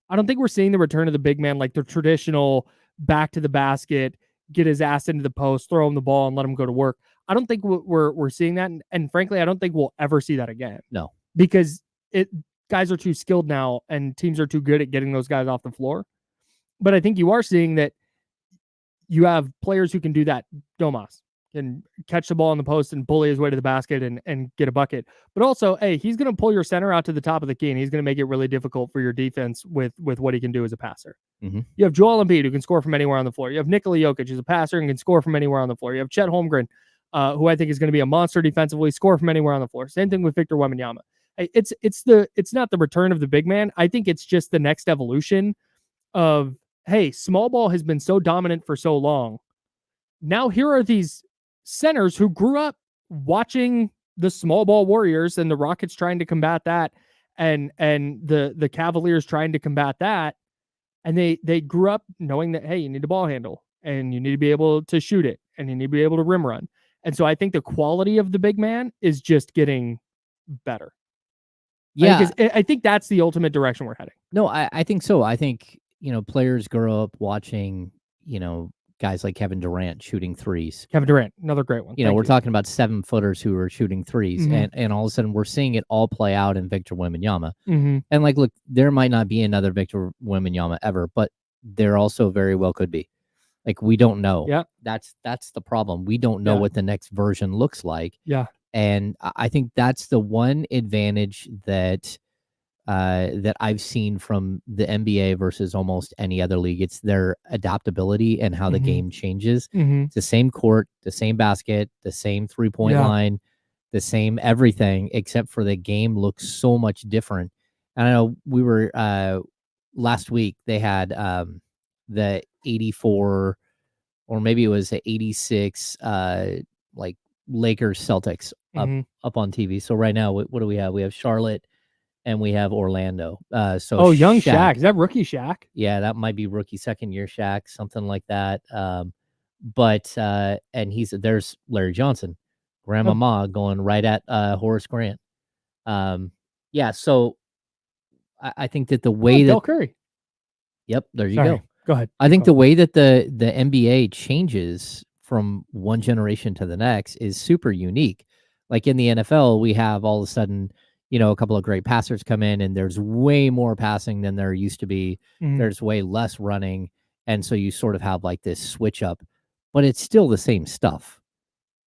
I don't think we're seeing the return of the big man, like the traditional back to the basket, get his ass into the post, throw him the ball and let him go to work. I don't think we're seeing that. And frankly, I don't think we'll ever see that again. No, because guys are too skilled now and teams are too good at getting those guys off the floor. But I think you are seeing that you have players who can do that. Domas can catch the ball in the post and bully his way to the basket and get a bucket. But also, he's going to pull your center out to the top of the key and he's going to make it really difficult for your defense with what he can do as a passer. You have Joel Embiid who can score from anywhere on the floor. You have Nikola Jokic who's a passer and can score from anywhere on the floor. You have Chet Holmgren, who I think is going to be a monster defensively, score from anywhere on the floor. Same thing with Victor Wembanyama. It's not the return of the big man. I think it's just the next evolution of, small ball has been so dominant for so long. Now here are these centers who grew up watching the small ball Warriors and the Rockets trying to combat that and the Cavaliers trying to combat that. And they grew up knowing that, you need a ball handle and you need to be able to shoot it and you need to be able to rim run. And so I think the quality of the big man is just getting better. Yeah. I think that's the ultimate direction we're heading. No, I think so. I think, players grow up watching, guys like Kevin Durant shooting threes. Kevin Durant, another great one. We're talking about 7-footers who are shooting threes, and all of a sudden we're seeing it all play out in Victor Wembanyama. And look, there might not be another Victor Wembanyama ever, but there also very well could be. Like, we don't know. Yeah, that's the problem. We don't know what the next version looks like. Yeah, and I think that's the one advantage that I've seen from the NBA versus almost any other league. It's their adaptability and how the game changes. It's the same court, the same basket, the same 3-point line, the same everything, except for the game looks so much different. And I know we were last week, they had the 84 or maybe it was 86 like Lakers Celtics up on TV. So right now, what do we have? We have Charlotte and we have Orlando. Young Shaq. Is that rookie Shaq? Yeah, that might be rookie second year Shaq, something like that. But and there's Larry Johnson, Grandmama going right at Horace Grant. So I think that the way Del Curry. Yep, there you go. Go ahead. I think the way that the NBA changes from one generation to the next is super unique. Like in the NFL, we have all of a sudden, a couple of great passers come in, and there's way more passing than there used to be. Mhm. There's way less running, and so you sort of have like this switch up, but it's still the same stuff,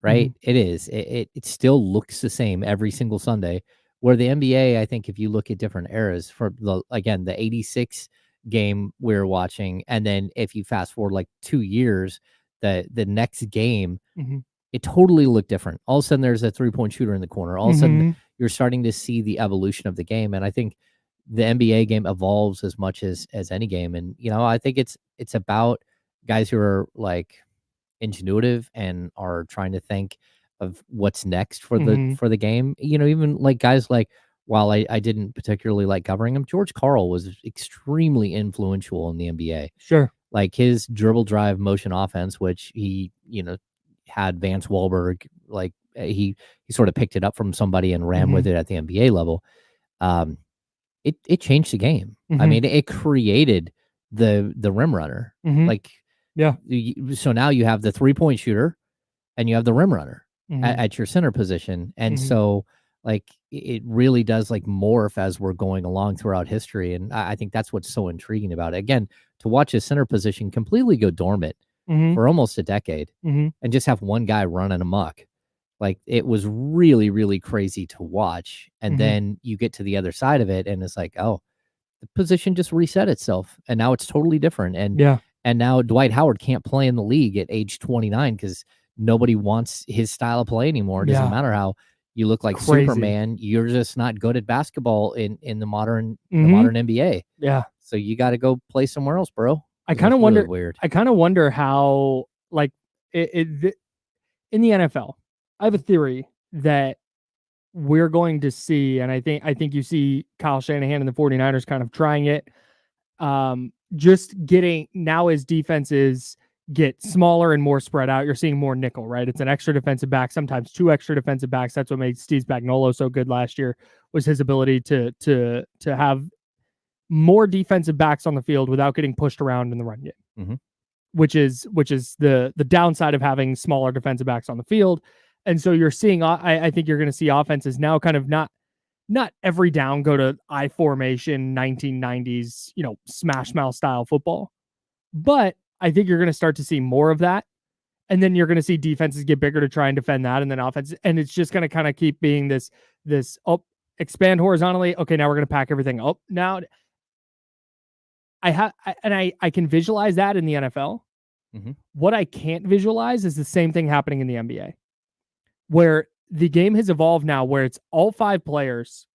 right? It is. It still looks the same every single Sunday. Where the NBA, I think, if you look at different eras, for the 86 game we were watching, and then if you fast forward like 2 years, the next game, Mhm. it totally looked different. All of a sudden, there's a 3-point shooter in the corner. All of a sudden, Mhm. you're starting to see the evolution of the game, and I think the NBA game evolves as much as any game. And I think it's about guys who are like ingenuitive and are trying to think of what's next for Mhm. the game. Even like guys like, while I didn't particularly like covering him, George Karl was extremely influential in the NBA. Sure. Like his dribble drive motion offense, which he, had Vance Wahlberg, like he sort of picked it up from somebody and ran with it at the NBA level. It changed the game. I Mhm. mean, it created the rim runner. Mhm. Like, Yeah. so now you have the 3-point shooter and you have the rim runner Mhm. at your center position. And Mhm. so like it really does like morph as we're going along throughout history. And I think that's what's so intriguing about it. Again, to watch a center position completely go dormant Mhm. for almost a decade Mhm. and just have one guy running amok. Like it was really, really crazy to watch. And Mhm. then you get to the other side of it and it's like, oh, the position just reset itself and now it's totally different. Yeah. And now Dwight Howard can't play in the league at age 29 because nobody wants his style of play anymore. It doesn't Yeah. matter how you look like Crazy. Superman. You're just not good at basketball in the modern Mhm. NBA. Yeah. So you got to go play somewhere else, bro. I It's kind of really wonder. weird. I kind of wonder how, like, in the NFL. I have a theory that we're going to see, and I think you see Kyle Shanahan and the 49ers kind of trying it. Just getting now as defenses get smaller and more spread out, you're seeing more nickel, right? It's an extra defensive back, sometimes 2 extra defensive backs. That's what made Steve Spagnuolo so good last year, was his ability to have more defensive backs on the field without getting pushed around in the run game. Mhm. Which is the downside of having smaller defensive backs on the field. And so you're seeing, I think you're going to see offenses now kind of not every down go to I formation 1990s, smash mouth style football. But I think you're going to start to see more of that. And then you're going to see defenses get bigger to try and defend that. And then offense, and it's just going to kind of keep being this expand horizontally. Okay, now we're going to pack everything up. Now I can visualize that in the NFL. Mhm. What I can't visualize is the same thing happening in the NBA, where the game has evolved now, where it's all 5 players.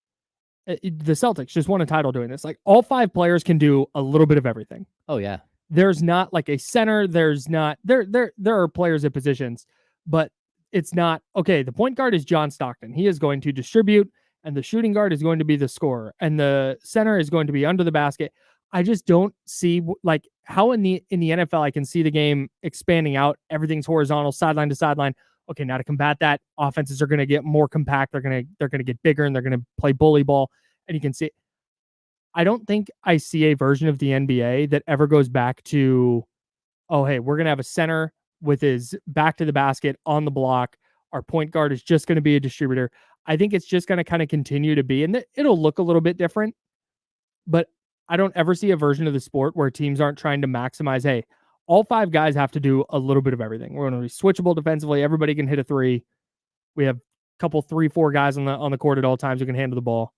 The Celtics just won a title doing this. Like all 5 players can do a little bit of everything. Oh yeah. There's not like a center. There's not there are players at positions, but it's not okay. The point guard is John Stockton. He is going to distribute, and the shooting guard is going to be the scorer, and the center is going to be under the basket. I just don't see like how in the NFL I can see the game expanding out. Everything's horizontal, sideline to sideline. Okay, now to combat that, offenses are going to get more compact. They're going to get bigger, and they're going to play bully ball. And you can see, I don't think I see a version of the NBA that ever goes back to, oh hey, we're going to have a center with his back to the basket on the block. Our point guard is just going to be a distributor. I think it's just going to kind of continue to be, and it'll look a little bit different, but I don't ever see a version of the sport where teams aren't trying to maximize, hey, all 5 guys have to do a little bit of everything. We're going to be switchable defensively. Everybody can hit a 3. We have a couple 3-4 guys on the court at all times who can handle the ball.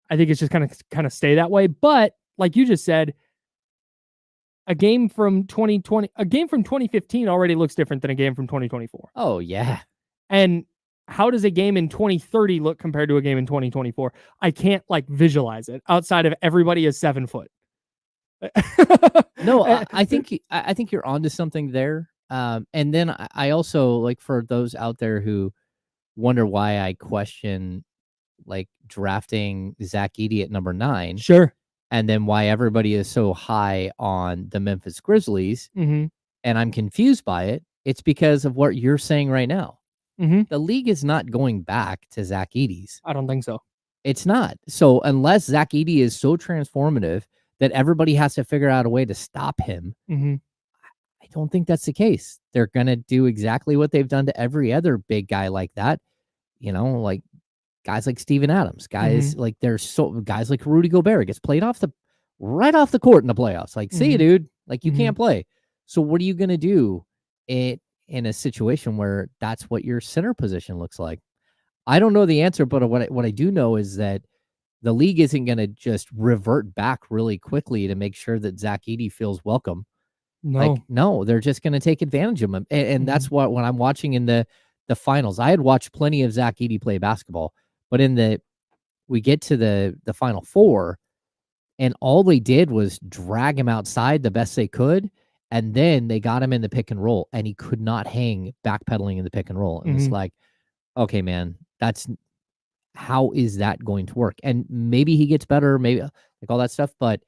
I think it's just kind of stay that way. But like you just said, a game from 2015 already looks different than a game from 2024. Oh yeah. And how does a game in 2030 look compared to a game in 2024? I can't like visualize it outside of everybody is 7 foot. No, I think you're onto something there. And then I also, like, for those out there who wonder why I question like drafting Zach Edey at number 9, Sure. and then why everybody is so high on the Memphis Grizzlies, Mm-hmm. and I'm confused by it. It's because of what you're saying right now. Mm-hmm. The league is not going back to Zach Edey's. I don't think so. It's not. So unless Zach Edey is so transformative that everybody has to figure out a way to stop him. Mhm. I don't think that's the case. They're going to do exactly what they've done to every other big guy like that. Like guys like Steven Adams, guys like guys like Rudy Gobert gets played right off the court in the playoffs. Like, see you, dude. Like, you can't play. So what are you going to do in a situation where that's what your center position looks like? I don't know the answer, but what I do know is that the league isn't going to just revert back really quickly to make sure that Zach Edey feels welcome. No, they're just going to take advantage of him. And that's what, when I'm watching in the finals, I had watched plenty of Zach Edey play basketball, but we get to the Final Four, and all they did was drag him outside the best they could. And then they got him in the pick and roll, and he could not hang backpedaling in the pick and roll. And it's like, okay, man, how is that going to work? And maybe he gets better, maybe like all that stuff, but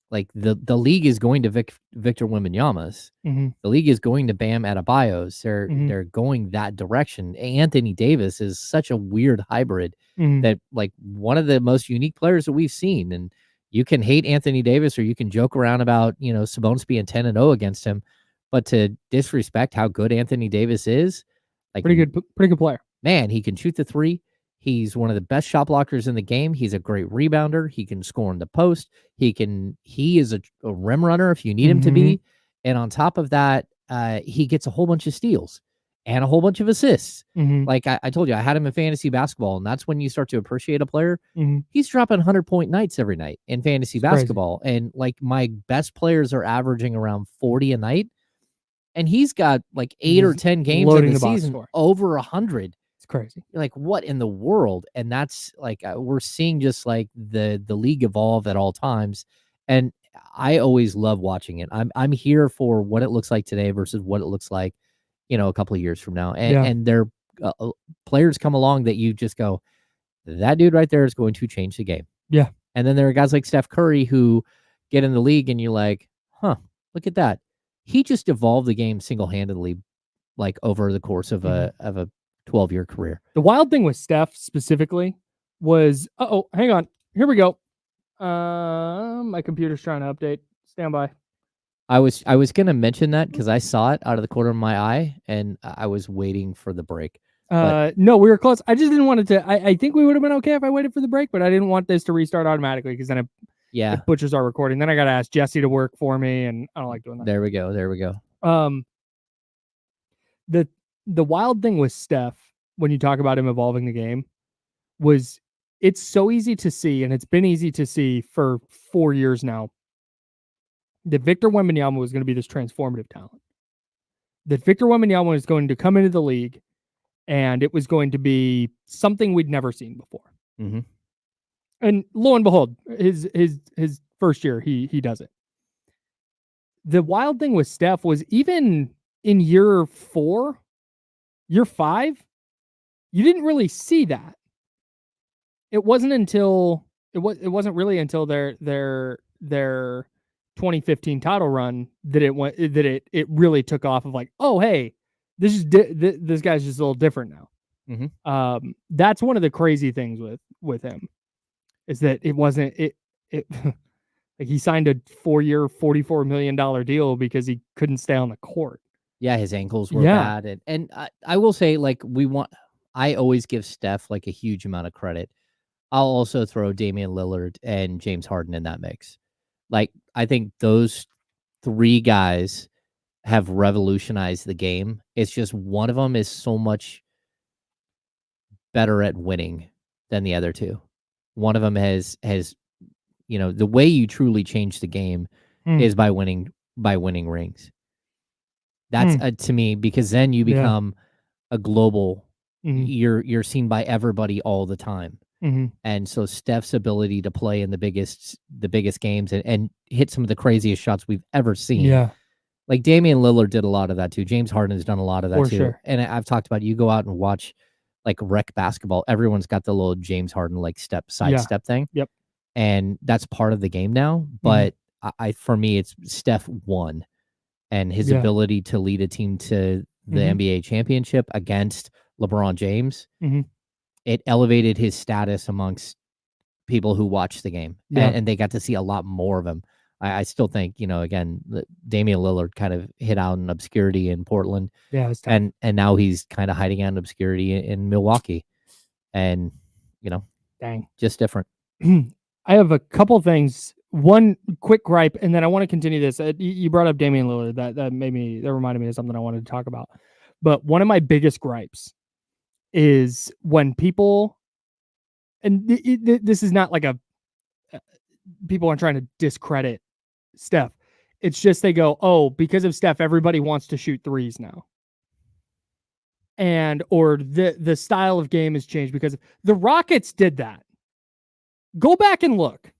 like the league is going to Victor Wembanyama's. The league is going to Bam Adebayo's. They're going that direction. Anthony Davis is such a weird hybrid that, like, one of the most unique players that we've seen. And you can hate Anthony Davis, or you can joke around about, Sabonis being 10-0 against him, but to disrespect how good Anthony Davis is, like, pretty good player. Man, he can shoot the three. He's one of the best shot blockers in the game. He's a great rebounder. He can score in the post. He is a rim runner if you need him to be. And on top of that, he gets a whole bunch of steals and a whole bunch of assists. Like I told you, I had him in fantasy basketball, and that's when you start to appreciate a player. He's dropping 100-point nights every night in fantasy basketball. Crazy. And like, my best players are averaging around 40 a night. And he's got like 8 or 10 games in the season over 100. It's crazy. You're like, what in the world? And that's like, we're seeing just like the league evolve at all times. And I always love watching it. I'm here for what it looks like today versus what it looks like, a couple of years from now. And there players come along that you just go, that dude right there is going to change the game. Yeah. And then there are guys like Steph Curry who get in the league and you're like, look at that. He just evolved the game single-handedly, like, over the course of a 12-year career. The wild thing with Steph specifically was, hang on. Here we go. My computer's trying to update. Stand by. I was going to mention that because I saw it out of the corner of my eye, and I was waiting for the break. No, we were close. I just didn't want it to. I think we would have been okay if I waited for the break, but I didn't want this to restart automatically because then it butchers our recording. Then I got to ask Jesse to work for me, and I don't like doing that. There we go. The wild thing with Steph, when you talk about him evolving the game, was it's so easy to see, and it's been easy to see for 4 years now, that Victor Wembanyama was going to be this transformative talent. That Victor Wembanyama was going to come into the league, and it was going to be something we'd never seen before. And lo and behold, his first year, he does it. The wild thing with Steph was even in year 4, year 5, you didn't really see that. It wasn't really until their 2015 title run that it really took off of like, oh, hey, this guy's just a little different now. That's one of the crazy things with him, is that it wasn't like he signed a 4-year, $44 million deal because he couldn't stay on the court. Yeah, his ankles were bad. And I will say, like, I always give Steph like a huge amount of credit. I'll also throw Damian Lillard and James Harden in that mix. Like, I think those 3 guys have revolutionized the game. It's just one of them is so much better at winning than the other 2. One of them has the way you truly change the game is by winning rings. That's to me, because then you become a global. You're seen by everybody all the time. And so Steph's ability to play in the biggest games and hit some of the craziest shots we've ever seen. Yeah. Like Damian Lillard did a lot of that too. James Harden has done a lot of that too. Sure. And I've talked about, you go out and watch like rec basketball. Everyone's got the little James Harden like step thing. Yep. And that's part of the game now. But for me, it's Steph 1, and his ability to lead a team to the NBA championship against LeBron James. It elevated his status amongst people who watched the game, Yeah. and they got to see a lot more of him. I still think, again, Damian Lillard kind of hit out in obscurity in Portland, Yeah, it's tough. and now he's kind of hiding out in obscurity in Milwaukee, and Dang. just different. I have a couple things. One quick gripe, and then I want to continue this. You brought up Damian Lillard. That reminded me of something I wanted to talk about. But one of my biggest gripes is when people, and this is not like people aren't trying to discredit Steph. It's just they go, oh, because of Steph, everybody wants to shoot threes now. Or the style of game has changed because the Rockets did that. Go back and look.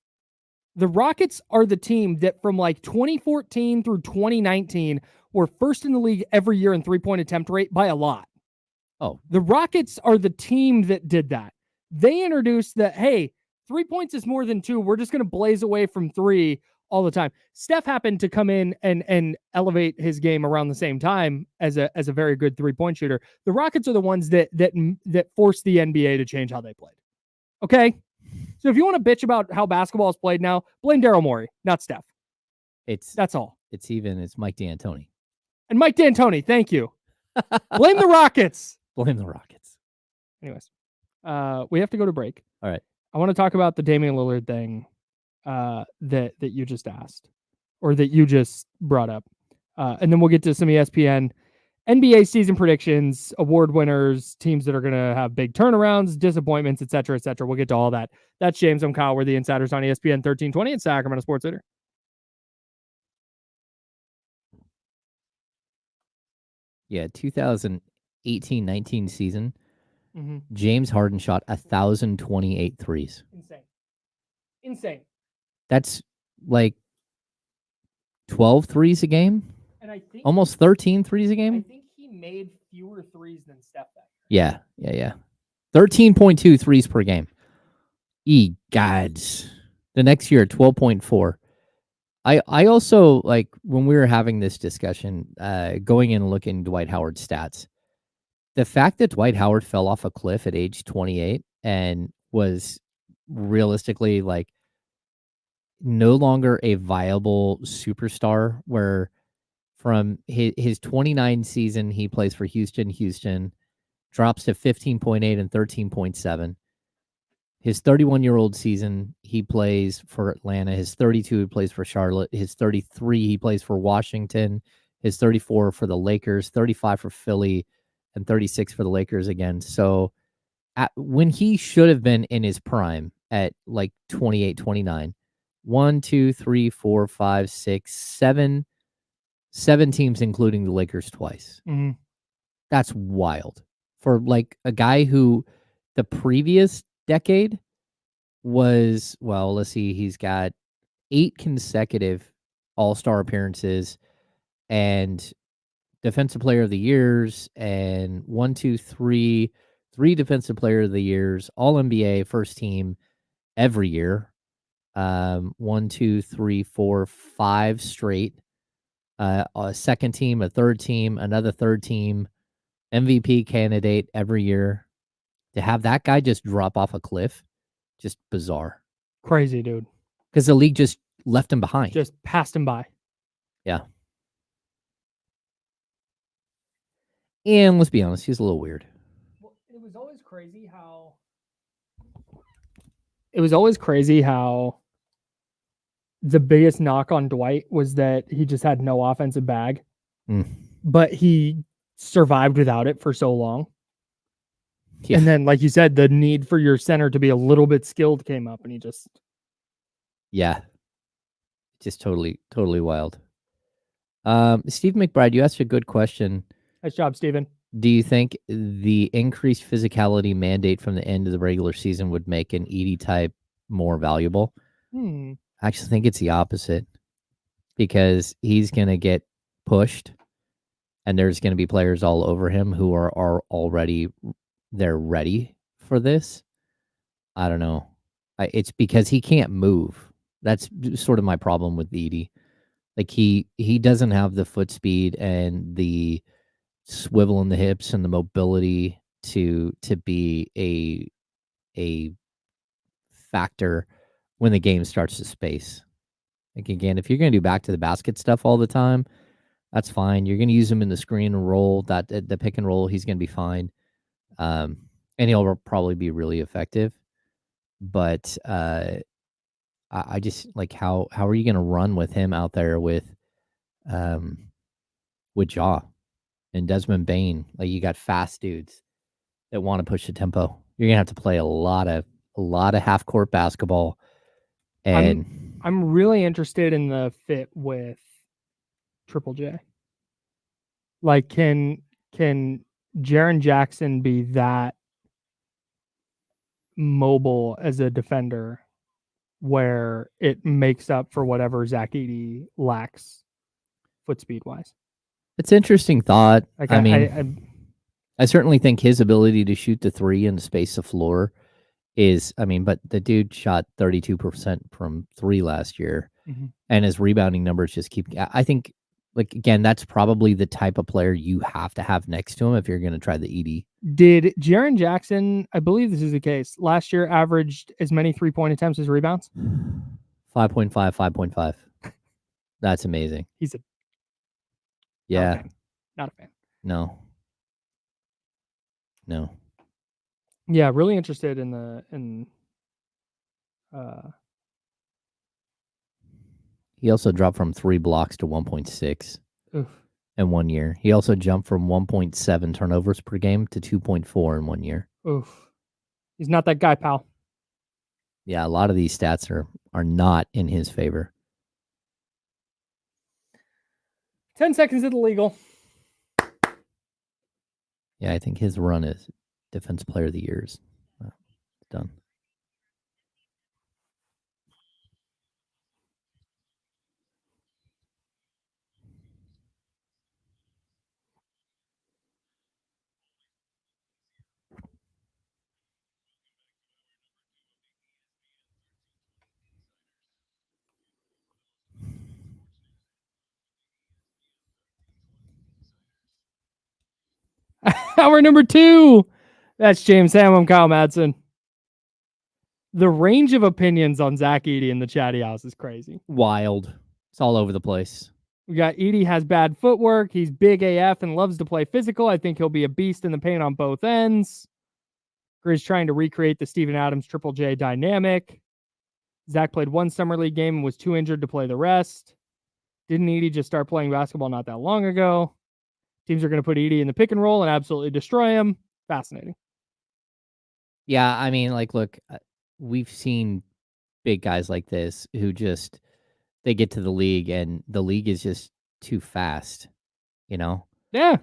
The Rockets are the team that from like 2014 through 2019 were first in the league every year in three-point attempt rate by a lot. Oh, the Rockets are the team that did that. They introduced that, hey, 3 points is more than 2. We're just going to blaze away from 3 all the time. Steph happened to come in and elevate his game around the same time as a very good 3-point shooter. The Rockets are the ones that forced the NBA to change how they played. Okay? So if you want to bitch about how basketball is played now, blame Daryl Morey, not Steph. That's all. It's Mike D'Antoni. And Mike D'Antoni, thank you. Blame the Rockets. Blame the Rockets. Anyways, we have to go to break. All right. I want to talk about the Damian Lillard thing that you just asked, or that you just brought up. And then we'll get to some ESPN NBA season predictions, award winners, teams that are going to have big turnarounds, disappointments, et cetera, et cetera. We'll get to all that. That's James. I'm Kyle. We're the Insiders on ESPN 1320 and Sacramento Sports Leader. Yeah, 2018-19 season, James Harden shot 1,028 threes. Insane. That's like 12 threes a game? And I think almost 13 threes a game? I think he made fewer threes than Steph that year. Yeah. 13.2 threes per game. Gods. The next year, 12.4. I also, like, when we were having this discussion, going in and looking at Dwight Howard's stats, the fact that Dwight Howard fell off a cliff at age 28 and was realistically, like, no longer a viable superstar, where from his 29 season, he plays for Houston, drops to 15.8 and 13.7. His 31-year-old season, he plays for Atlanta. His 32, he plays for Charlotte. His 33, he plays for Washington. His 34 for the Lakers, 35 for Philly, and 36 for the Lakers again. So when he should have been in his prime at like 28, 29, 1, 2, 3, 4, 5, 6, 7 teams, including the Lakers twice. Mm-hmm. That's wild for like a guy who the previous decade was, well, let's see, he's got 8 consecutive All-Star appearances and Defensive Player of the Years, and 3 Defensive Player of the Years, All-NBA first team every year. 1, 2, 3, 4, 5 straight. A second team, a third team, another third team, MVP candidate every year. To have that guy just drop off a cliff, just bizarre. Crazy, dude. Because the league just left him behind. Just passed him by. Yeah. And let's be honest, he's a little weird. Well, it was always crazy how the biggest knock on Dwight was that he just had no offensive bag. But he survived without it for so long. Yeah. And then, like you said, the need for your center to be a little bit skilled came up, and he just... Yeah. Just totally wild. Steve McBride, you asked a good question. Nice job, Steven. Do you think the increased physicality mandate from the end of the regular season would make an Edey type more valuable? I actually think it's the opposite, because he's going to get pushed, and there's going to be players all over him who are already... they're ready for this. I don't know. It's because he can't move. That's sort of my problem with Edey. Like he doesn't have the foot speed and the swivel in the hips and the mobility to be a factor when the game starts to space. Like, again, if you're going to do back to the basket stuff all the time, that's fine. You're going to use him in the screen and roll, the pick and roll, he's going to be fine. And he'll probably be really effective. But I just like how are you going to run with him out there with Jaw and Desmond Bain? Like, you got fast dudes that want to push the tempo. You're gonna have to play a lot of half court basketball. And I'm really interested in the fit with Triple J. Like, can Jaren Jackson be that mobile as a defender where it makes up for whatever Zach Edey lacks foot speed wise? It's an interesting thought. Like, I mean, I certainly think his ability to shoot the three and space the floor is, but the dude shot 32% from three last year, and his rebounding numbers just keep. I think, like, again, that's probably the type of player you have to have next to him if you're going to try the ED. Did Jaren Jackson, I believe this is the case, last year averaged as many 3-point attempts as rebounds? 5.5, 5.5. That's amazing. He's a yeah, not a fan. No. Yeah, really interested in he also dropped from 3 blocks to 1.6 in 1 year. He also jumped from 1.7 turnovers per game to 2.4 in 1 year. Oof. He's not that guy, pal. Yeah, a lot of these stats are not in his favor. 10 seconds is illegal. Yeah, I think his run is Defense Player of the Year. Done. Hour number 2. That's James Ham. I'm Kyle Madsen. The range of opinions on Zach Edey in the chatty house is crazy. Wild. It's all over the place. We got Edey has bad footwork. He's big AF and loves to play physical. I think he'll be a beast in the paint on both ends. Grizz trying to recreate the Steven Adams Triple J dynamic. Zach played 1 summer league game and was too injured to play the rest. Didn't Edey just start playing basketball not that long ago? Teams are going to put Edey in the pick and roll and absolutely destroy him. Fascinating. Yeah, I mean, like, look, we've seen big guys like this who just, they get to the league and the league is just too fast, you know? Yeah,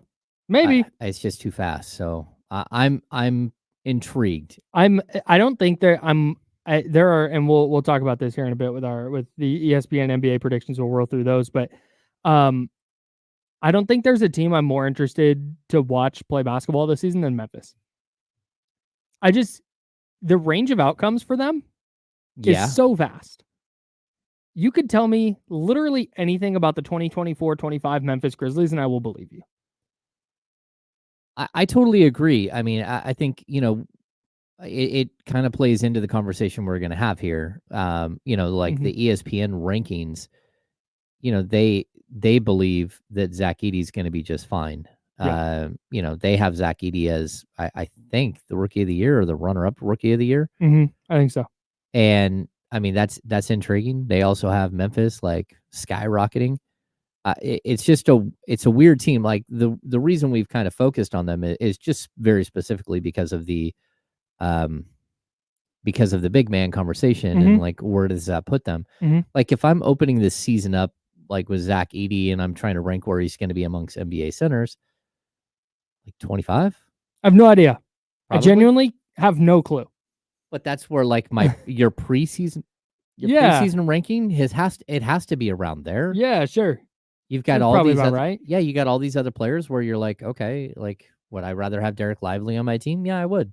maybe. It's just too fast. So I'm intrigued. I don't think there are, and we'll talk about this here in a bit with the ESPN NBA predictions. We'll roll through those, but I don't think there's a team I'm more interested to watch play basketball this season than Memphis. The range of outcomes for them is so vast. You could tell me literally anything about the 2024-25 Memphis Grizzlies, and I will believe you. I totally agree. I mean, I think, it kind of plays into the conversation we're going to have here. The ESPN rankings, they believe that Zach Edey's going to be just fine. Yeah. They have Zach Edey as, I think, the Rookie of the Year or the runner-up Rookie of the Year. I think so. And I mean, that's intriguing. They also have Memphis like skyrocketing. It's a weird team. Like the reason we've kind of focused on them is just very specifically because of the big man conversation and like where does that put them? Like if I'm opening this season up like with Zach Edey and I'm trying to rank where he's going to be amongst NBA centers, like 25. I have no idea. Probably. I genuinely have no clue. But that's where like your preseason ranking has to be around there. Yeah, sure. You've got that's all probably these about other, right. Yeah, you got all these other players where you're like, okay, like would I rather have Derek Lively on my team? Yeah, I would.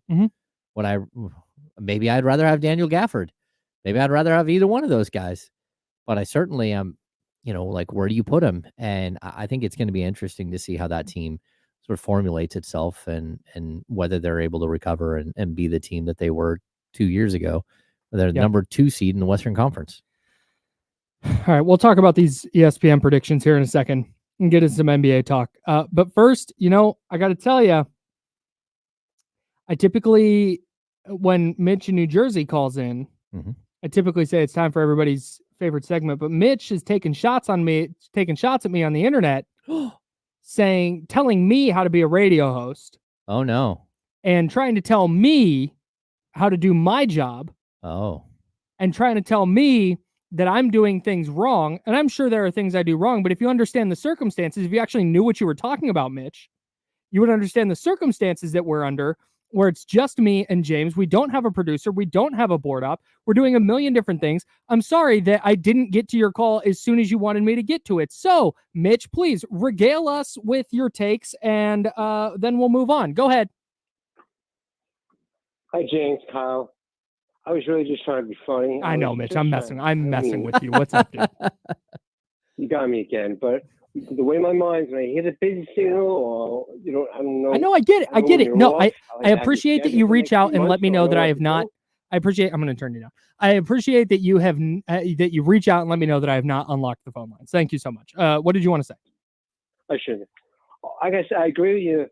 Maybe I'd rather have Daniel Gafford. Maybe I'd rather have either one of those guys. But I certainly am, like where do you put him? And I think it's going to be interesting to see how that team sort of formulates itself and whether they're able to recover and be the team that they were 2 years ago They're the number 2 seed in the Western Conference. All right, we'll talk about these ESPN predictions here in a second and get into some NBA talk. But first, I got to tell you, I typically, when Mitch in New Jersey calls in, I typically say it's time for everybody's favorite segment. But Mitch is taking shots at me on the internet, telling me how to be a radio host. Oh, no. And trying to tell me how to do my job. Oh. And trying to tell me that I'm doing things wrong. And I'm sure there are things I do wrong, but if you understand the circumstances, if you actually knew what you were talking about, Mitch, you would understand the circumstances that we're under, where it's just me and James. We don't have a producer. We don't have a board op. We're doing a million different things. I'm sorry that I didn't get to your call as soon as you wanted me to get to it. So, Mitch, please regale us with your takes, and then we'll move on. Go ahead. Hi, James, Kyle. I was really just trying to be funny. I know, Mitch. I'm messing with you. What's up, dude? You got me again. But the way my mind's when I hear the busy signal, or I don't know. I know. I get it. I get it. No, I appreciate that you reach out and let me know that I have not. I'm going to turn you down. I appreciate that you have that you reach out and let me know that I have not unlocked the phone lines. Thank you so much. What did you want to say? I should. Like I said, I agree with you.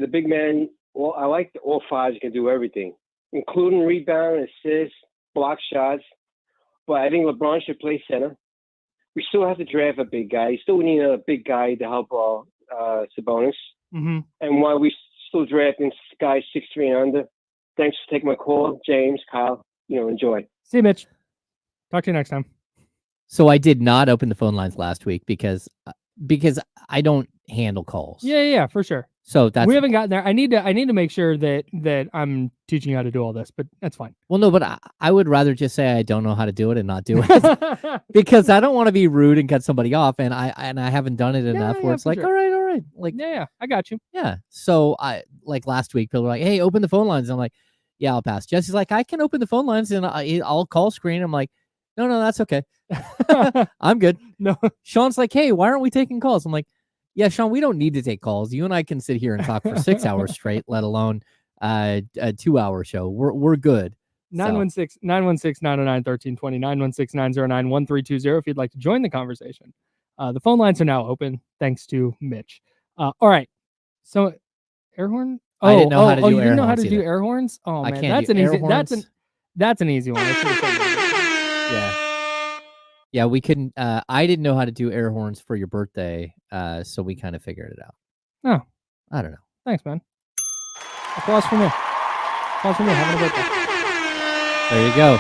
The big man. Well, I like all fives can do everything, including rebound, assists, block shots. But I think LeBron should play center. We still have to draft a big guy. You still need a big guy to help Sabonis. Mm-hmm. And while we still drafting guys 6'3" and under, thanks for taking my call, James, Kyle. Enjoy. See you, Mitch. Talk to you next time. So I did not open the phone lines last week because I don't handle calls. Yeah, for sure. So we haven't gotten there. I need to make sure that I'm teaching you how to do all this, but that's fine. Well, no, but I would rather just say I don't know how to do it and not do it because I don't want to be rude and cut somebody off, and I haven't done it enough where it's like, sure. all right, like yeah, I got you. Yeah. So I like last week, people were like, hey, open the phone lines. And I'm like, yeah, I'll pass. Jesse's like, I can open the phone lines and I'll call screen. I'm like, no, that's okay. I'm good. No. Sean's like, hey, why aren't we taking calls? I'm like, yeah, Sean, we don't need to take calls. You and I can sit here and talk for 6 hours straight, let alone a 2-hour show. We're good. 916-909-1320, 916-909-1320 if you'd like to join the conversation. The phone lines are now open, thanks to Mitch. All right. So, air horn? I didn't know how to do you air didn't know how horns to do either. air horns? Oh I man, can't that's do an air easy. horns. That's an easy one. I should have said that. Yeah. Yeah, we couldn't. I didn't know how to do air horns for your birthday, so we kind of figured it out. Oh, I don't know. Thanks, man. Applause for me. Having a birthday. There you go.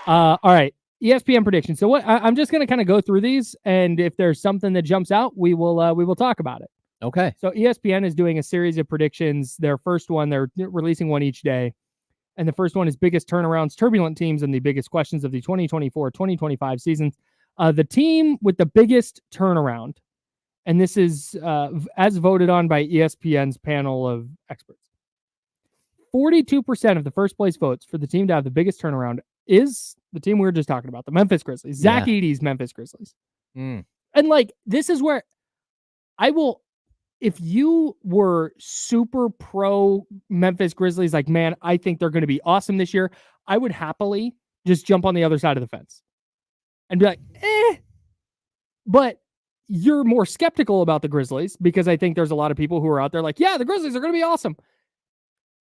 All right. ESPN predictions. So I'm just going to kind of go through these, and if there's something that jumps out, we will talk about it. Okay. So ESPN is doing a series of predictions. Their first one, they're releasing one each day. And the first one is biggest turnarounds, turbulent teams, and the biggest questions of the 2024-2025 seasons. The team with the biggest turnaround, and this is as voted on by ESPN's panel of experts. 42% of the first place votes for the team to have the biggest turnaround is the team we were just talking about, the Memphis Grizzlies. Zach Edey's Memphis Grizzlies. And this is where I will, if you were super pro Memphis Grizzlies, like, man, I think they're going to be awesome this year, I would happily just jump on the other side of the fence and be like, but you're more skeptical about the Grizzlies because I think there's a lot of people who are out there like, yeah, the Grizzlies are going to be awesome.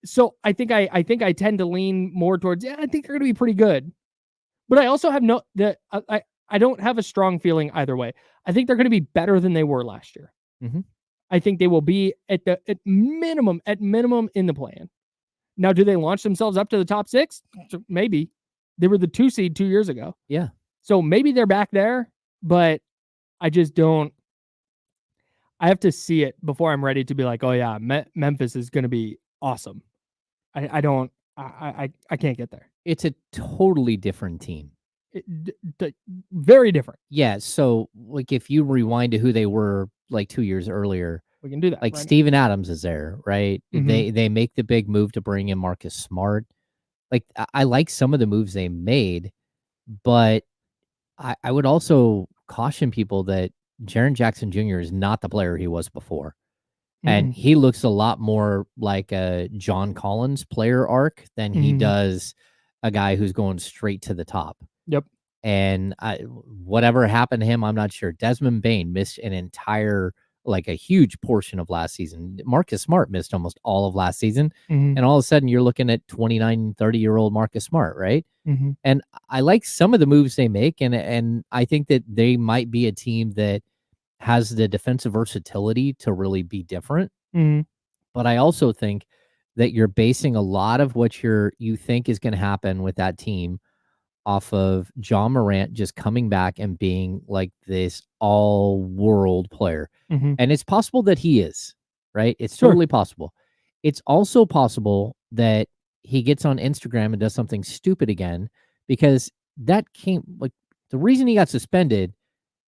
So I think I tend to lean more towards, I think they're going to be pretty good. But I also have I don't have a strong feeling either way. I think they're going to be better than they were last year. Mm-hmm. I think they will be at minimum in the play-in. Now, do they launch themselves up to the top 6? Maybe. They were the 2 seed 2 years ago. Yeah. So maybe they're back there, but I just don't. I have to see it before I'm ready to be like, oh yeah, Memphis is going to be awesome. I can't get there. It's a totally different team. Very different. Yeah. So like if you rewind to who they were like 2 years earlier, we can do that. Like right? Steven Adams is there, right? Mm-hmm. They make the big move to bring in Marcus Smart. Like I like some of the moves they made, but I would also caution people that Jaren Jackson Jr. is not the player he was before. And he looks a lot more like a John Collins player arc than he does a guy who's going straight to the top. Yep. And whatever happened to him, I'm not sure. Desmond Bane missed an entire, like a huge portion of last season. Marcus Smart missed almost all of last season. Mhm. And all of a sudden you're looking at 29, 30-year-old Marcus Smart, right? Mhm. And I like some of the moves they make. And I think that they might be a team that has the defensive versatility to really be different. Mhm. But I also think that you're basing a lot of what you think is going to happen with that team off of John Morant just coming back and being like this all-world player. Mhm. And it's possible that he is, right? It's Sure. totally possible. It's also possible that he gets on Instagram and does something stupid again, because that came, like, the reason he got suspended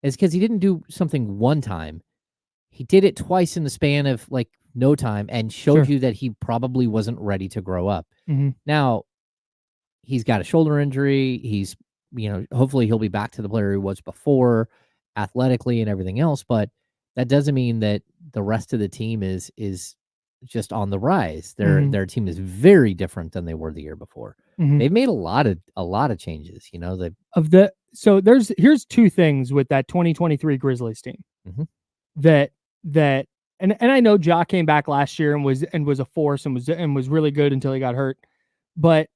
is because he didn't do something one time. He did it twice in the span of like no time and showed Sure. you that he probably wasn't ready to grow up. Mhm. Now, he's got a shoulder injury. He's, hopefully he'll be back to the player he was before, athletically and everything else. But that doesn't mean that the rest of the team is just on the rise. Mhm. Their team is very different than they were the year before. Mhm. They've made a lot of changes. So here's two things with that 2023 Grizzlies team. Mhm. And I know Ja came back last year and was a force and was really good until he got hurt. But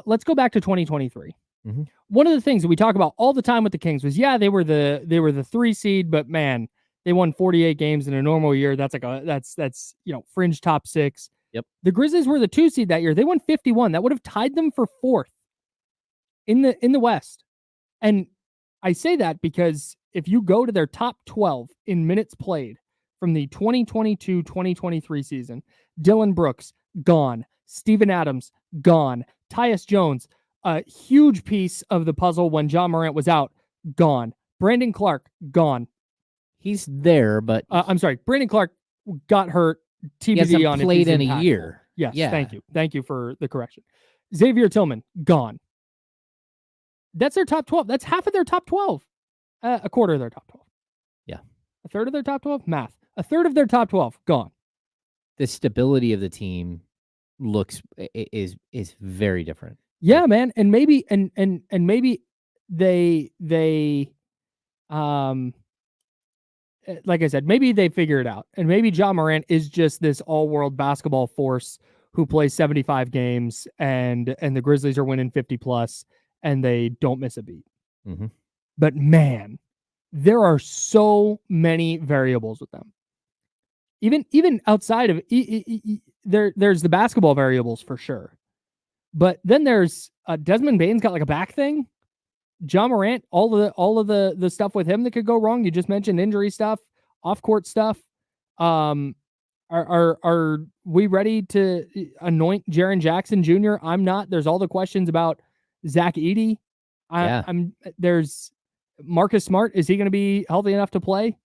let's go back to 2023. Mhm. One of the things that we talk about all the time with the Kings was, they were the 3 seed, but man, they won 48 games in a normal year. That's like that's fringe top 6. Yep. The Grizzlies were the 2 seed that year. They won 51. That would have tied them for 4th in the West. And I say that because if you go to their top 12 in minutes played from the 2022-2023 season, Dylan Brooks, gone. Steven Adams, gone. Tyus Jones, a huge piece of the puzzle when John Morant was out, gone. Brandon Clark, gone. He's there, but I'm sorry, Brandon Clark got hurt. he hasn't TBD on if played he's in a impactful. year. Yes, Yeah. Thank you for the correction. Xavier Tillman, gone. That's their top 12. That's half of their top 12. A quarter of their top 12. Yeah. A third of their top 12? Math. A third of their top 12, gone. The stability of the team is very different. Yeah, man. And maybe and maybe they like I said, maybe they figure it out. And maybe John Morant is just this all-world basketball force who plays 75 games and the Grizzlies are winning 50 plus and they don't miss a beat. Mm-hmm. But man, there are so many variables with them. Even outside of there's the basketball variables for sure. But then there's Desmond Bane's got like a back thing. John Morant, all of the stuff with him that could go wrong. You just mentioned injury stuff, off-court stuff. Are we ready to anoint Jaren Jackson Jr.? I'm not. There's all the questions about Zach Edey. There's Marcus Smart. Is he going to be healthy enough to play?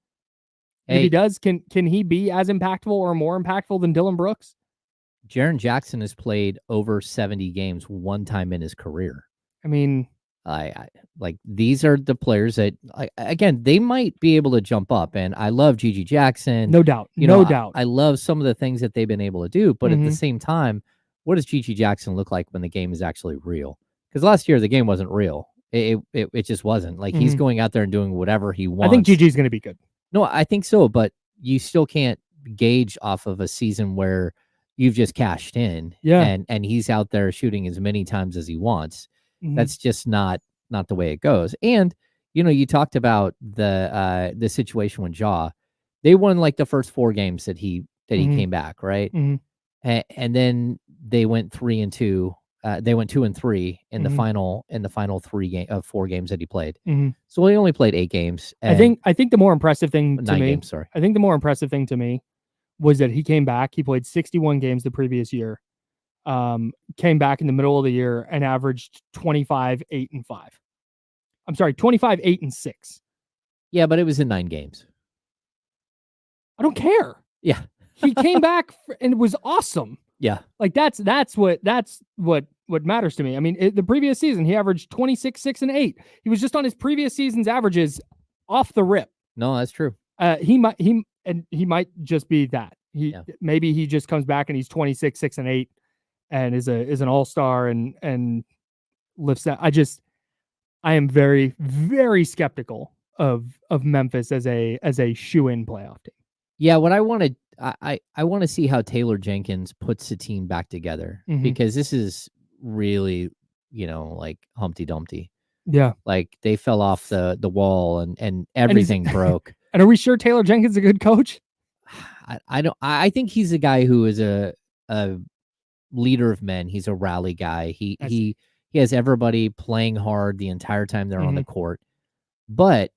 If he does, can he be as impactful or more impactful than Dylan Brooks? Jaren Jackson has played over 70 games one time in his career. I mean, I like, these are the players that, again, they might be able to jump up. And I love Gigi Jackson. No doubt. I love some of the things that they've been able to do. But Mhm. at the same time, what does Gigi Jackson look like when the game is actually real? Because last year, the game wasn't real. It just wasn't. Like, he's going out there and doing whatever he wants. I think Gigi's going to be good. No, I think so. But you still can't gauge off of a season where you've just cashed in. Yeah. And he's out there shooting as many times as he wants. Mhm. That's just not the way it goes. And, you talked about the situation with Ja. They won like the first 4 games that he came back, right? Mhm. And then they went 3-2. They went 2-3 in the final 4 games that he played. Mhm. So he only played 8 games. I think the more impressive thing to 9 me, games, sorry. I think the more impressive thing to me was that he came back. He played 61 games the previous year. Came back in the middle of the year and averaged 25, 8, and 5. I'm sorry, 25, 8, and 6. Yeah, but it was in 9 games. I don't care. Yeah. He came back and it was awesome. Yeah. Like that's what matters to me. I mean, the previous season he averaged 26, 6, and 8. He was just on his previous season's averages off the rip. No, that's true. He might just be that. Maybe he just comes back and he's 26, 6, and 8 and is an all-star and lifts that. I am very, very skeptical of Memphis as a shoe-in playoff team. Yeah, what I wanted, I want to see how Taylor Jenkins puts the team back together, because this is really, like Humpty Dumpty. Yeah. Like they fell off the wall and everything broke. And are we sure Taylor Jenkins is a good coach? I think he's a guy who is a leader of men. He's a rally guy. He has everybody playing hard the entire time they're on the court. But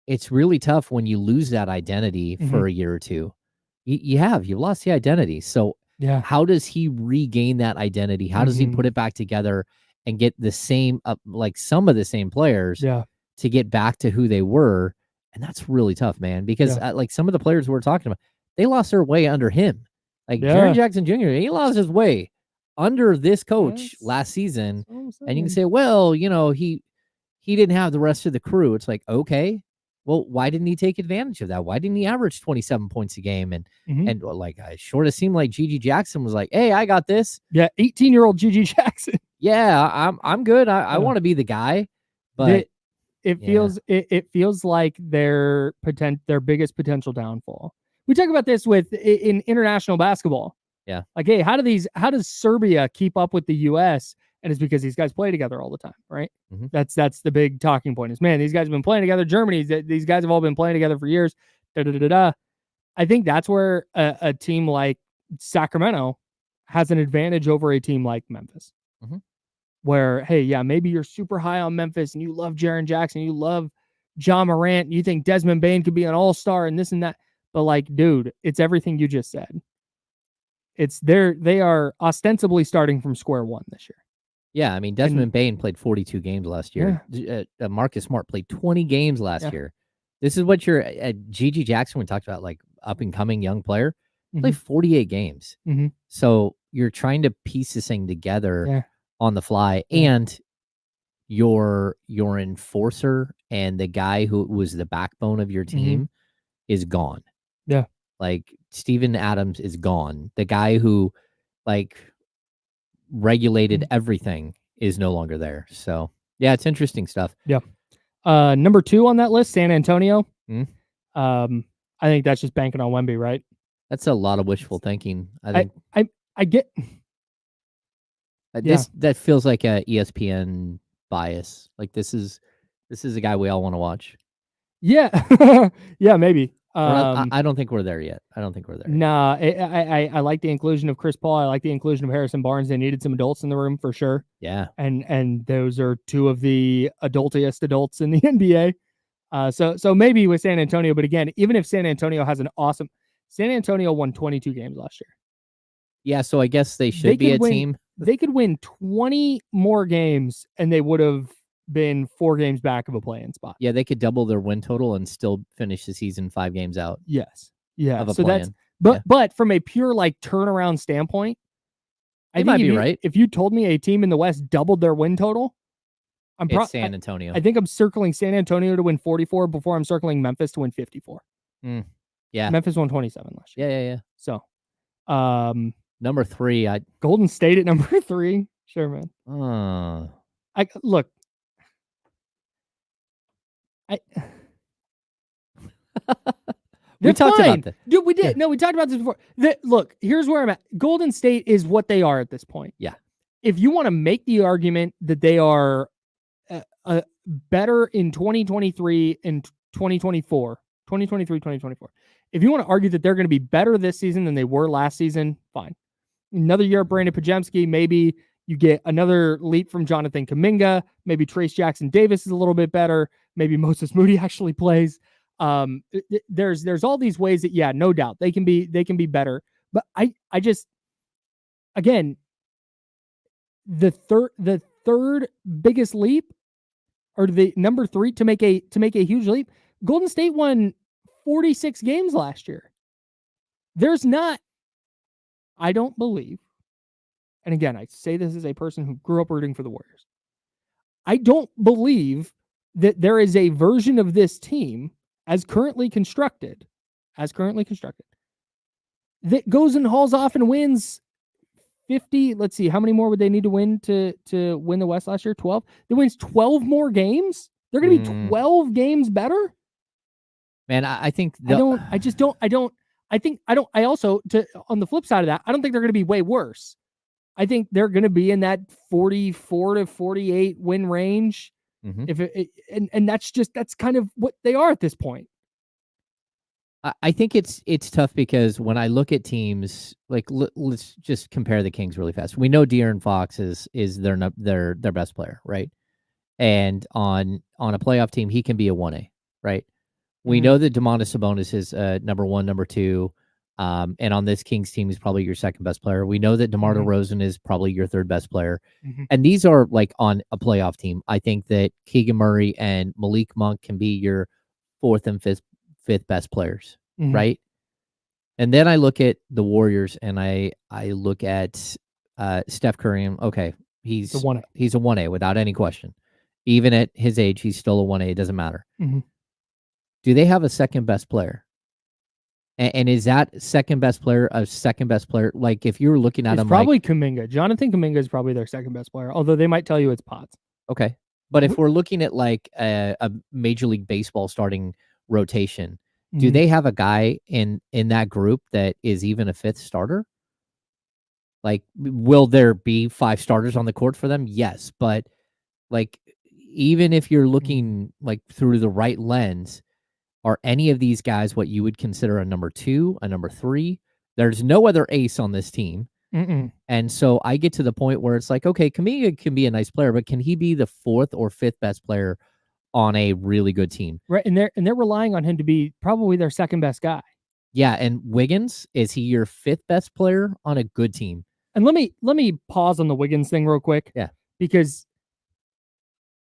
it's really tough when you lose that identity for a year or two. You've lost the identity. So yeah, how does he regain that identity? How does he put it back together and get the same, like some of the same players to get back to who they were? And that's really tough, man, because like some of the players we're talking about, they lost their way under him. Like Jaren Jackson Jr., he lost his way under this coach last season. And you can say, well, he didn't have the rest of the crew. It's like, okay, well, why didn't he take advantage of that? Why didn't he average 27 points a game? And like, I sort of seemed like Gigi Jackson was like, hey, I got this. Yeah, 18-year-old Gigi Jackson. Yeah, I'm good. I want to be the guy, but it feels like their biggest potential downfall. We talk about this in international basketball. Yeah. Like, hey, how does Serbia keep up with the US? And it's because these guys play together all the time, right? That's the big talking point is, man, these guys have been playing together. Germany, these guys have all been playing together for years. I think that's where a team like Sacramento has an advantage over a team like Memphis. Where, hey, yeah, maybe you're super high on Memphis and you love Jaren Jackson, you love John Morant, and you think Desmond Bane could be an all-star and this and that. But like, dude, it's everything you just said. They are ostensibly starting from square one this year. Yeah, I mean, Desmond Bane played 42 games last year. Yeah. Marcus Smart played 20 games last year. This is what you're Gigi Jackson, we talked about, like up-and-coming young player, played 48 games. So you're trying to piece this thing together on the fly, and your enforcer and the guy who was the backbone of your team is gone. Yeah. Like Steven Adams is gone. The guy who like regulated everything is no longer there. So yeah, it's interesting stuff. Yeah. Number 2 on that list, San Antonio. I think that's just banking on Wemby, right? That's a lot of wishful thinking. I think I get that feels like a ESPN bias. Like this is a guy we all want to watch. Yeah. Yeah, maybe. I don't think we're there yet. Nah, I like the inclusion of Chris Paul. I like the inclusion of Harrison Barnes. They needed some adults in the room for sure. Yeah. And those are 2 of the adultiest adults in the NBA. So maybe with San Antonio, but again, even if San Antonio won 22 games last year. Yeah, so I guess they should be a team. They could win 20 more games and they would have been 4 games back of a play-in spot. Yeah, they could double their win total and still finish the season 5 games out. Yes. Yeah. Of a so play-in. But from a pure like turnaround standpoint, I think might be right. If you told me a team in the West doubled their win total, it's San Antonio. I think I'm circling San Antonio to win 44 before I'm circling Memphis to win 54. Yeah. Memphis won 27 last year. Yeah. So, number 3, Golden State at number 3. Sure, man. We talked about this. Dude, we did. Yeah. No, we talked about this before. Look, here's where I'm at. Golden State is what they are at this point. Yeah. If you want to make the argument that they are better in 2023 and 2024, if you want to argue that they're going to be better this season than they were last season, fine. Another year of Brandon Pajemski, maybe you get another leap from Jonathan Kuminga. Maybe Trace Jackson Davis is a little bit better. Maybe Moses Moody actually plays. There's all these ways that, yeah, no doubt they can be better. But I just, again, the third biggest leap, or the number 3 to make a huge leap. Golden State won 46 games last year. There's not, I don't believe, and again, I say this as a person who grew up rooting for the Warriors, I don't believe that there is a version of this team as currently constructed, that goes and hauls off and wins 50. Let's see, how many more would they need to win to win the West last year? 12. They wins 12 more games. They're going to be 12 games better. Man, I think I also, on the flip side of that, I don't think they're going to be way worse. I think they're going to be in that 44 to 48 win range. And that's kind of what they are at this point. I think it's tough because when I look at teams, like let's just compare the Kings really fast. We know De'Aaron Fox is their best player, right? And on a playoff team, he can be a 1A, right? We know that Domantas Sabonis is number 1, number 2. And on this Kings team, he's probably your second best player. We know that DeMar DeRozan is probably your third best player. And these are like on a playoff team. I think that Keegan Murray and Malik Monk can be your fourth and fifth best players, right? And then I look at the Warriors and I look at Steph Curry. And, okay, he's a 1A. He's a 1A without any question. Even at his age, he's still a 1A. It doesn't matter. Do they have a second best player? And is that second best player a second best player? Like if you were looking at him, probably Kuminga. Jonathan Kuminga is probably their second best player, although they might tell you it's Potts. Okay, but if we're looking at like a Major League Baseball starting rotation, do they have a guy in that group that is even a fifth starter? Like, will there be 5 starters on the court for them? Yes, but like even if you're looking like through the right lens. Are any of these guys what you would consider a number 2, a number 3? There's no other ace on this team. And so I get to the point where it's like, okay, Kuminga can be a nice player, but can he be the 4th or 5th best player on a really good team? Right, and they're relying on him to be probably their second best guy. Yeah, and Wiggins, is he your 5th best player on a good team? And let me pause on the Wiggins thing real quick. Yeah. Because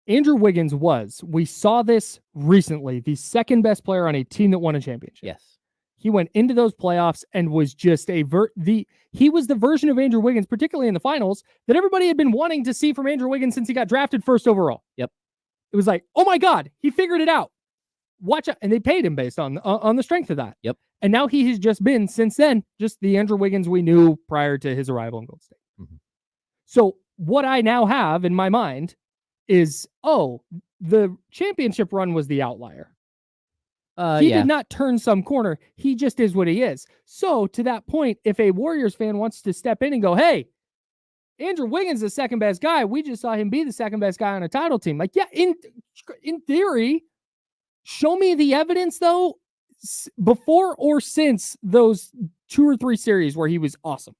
Andrew Wiggins we saw this recently, the second best player on a team that won a championship. Yes. He went into those playoffs and was just he was the version of Andrew Wiggins, particularly in the finals, that everybody had been wanting to see from Andrew Wiggins since he got drafted first overall. Yep. It was like, oh my God, he figured it out. Watch out. And they paid him based on the strength of that. Yep. And now he has just been, since then, just the Andrew Wiggins we knew prior to his arrival in Golden State. So what I now have in my mind is, the championship run was the outlier. He did not turn some corner. He just is what he is. So to that point, if a Warriors fan wants to step in and go, hey, Andrew Wiggins is the second best guy. We just saw him be the second best guy on a title team. Like, yeah, in theory, show me the evidence though, before or since those 2 or 3 series where he was awesome.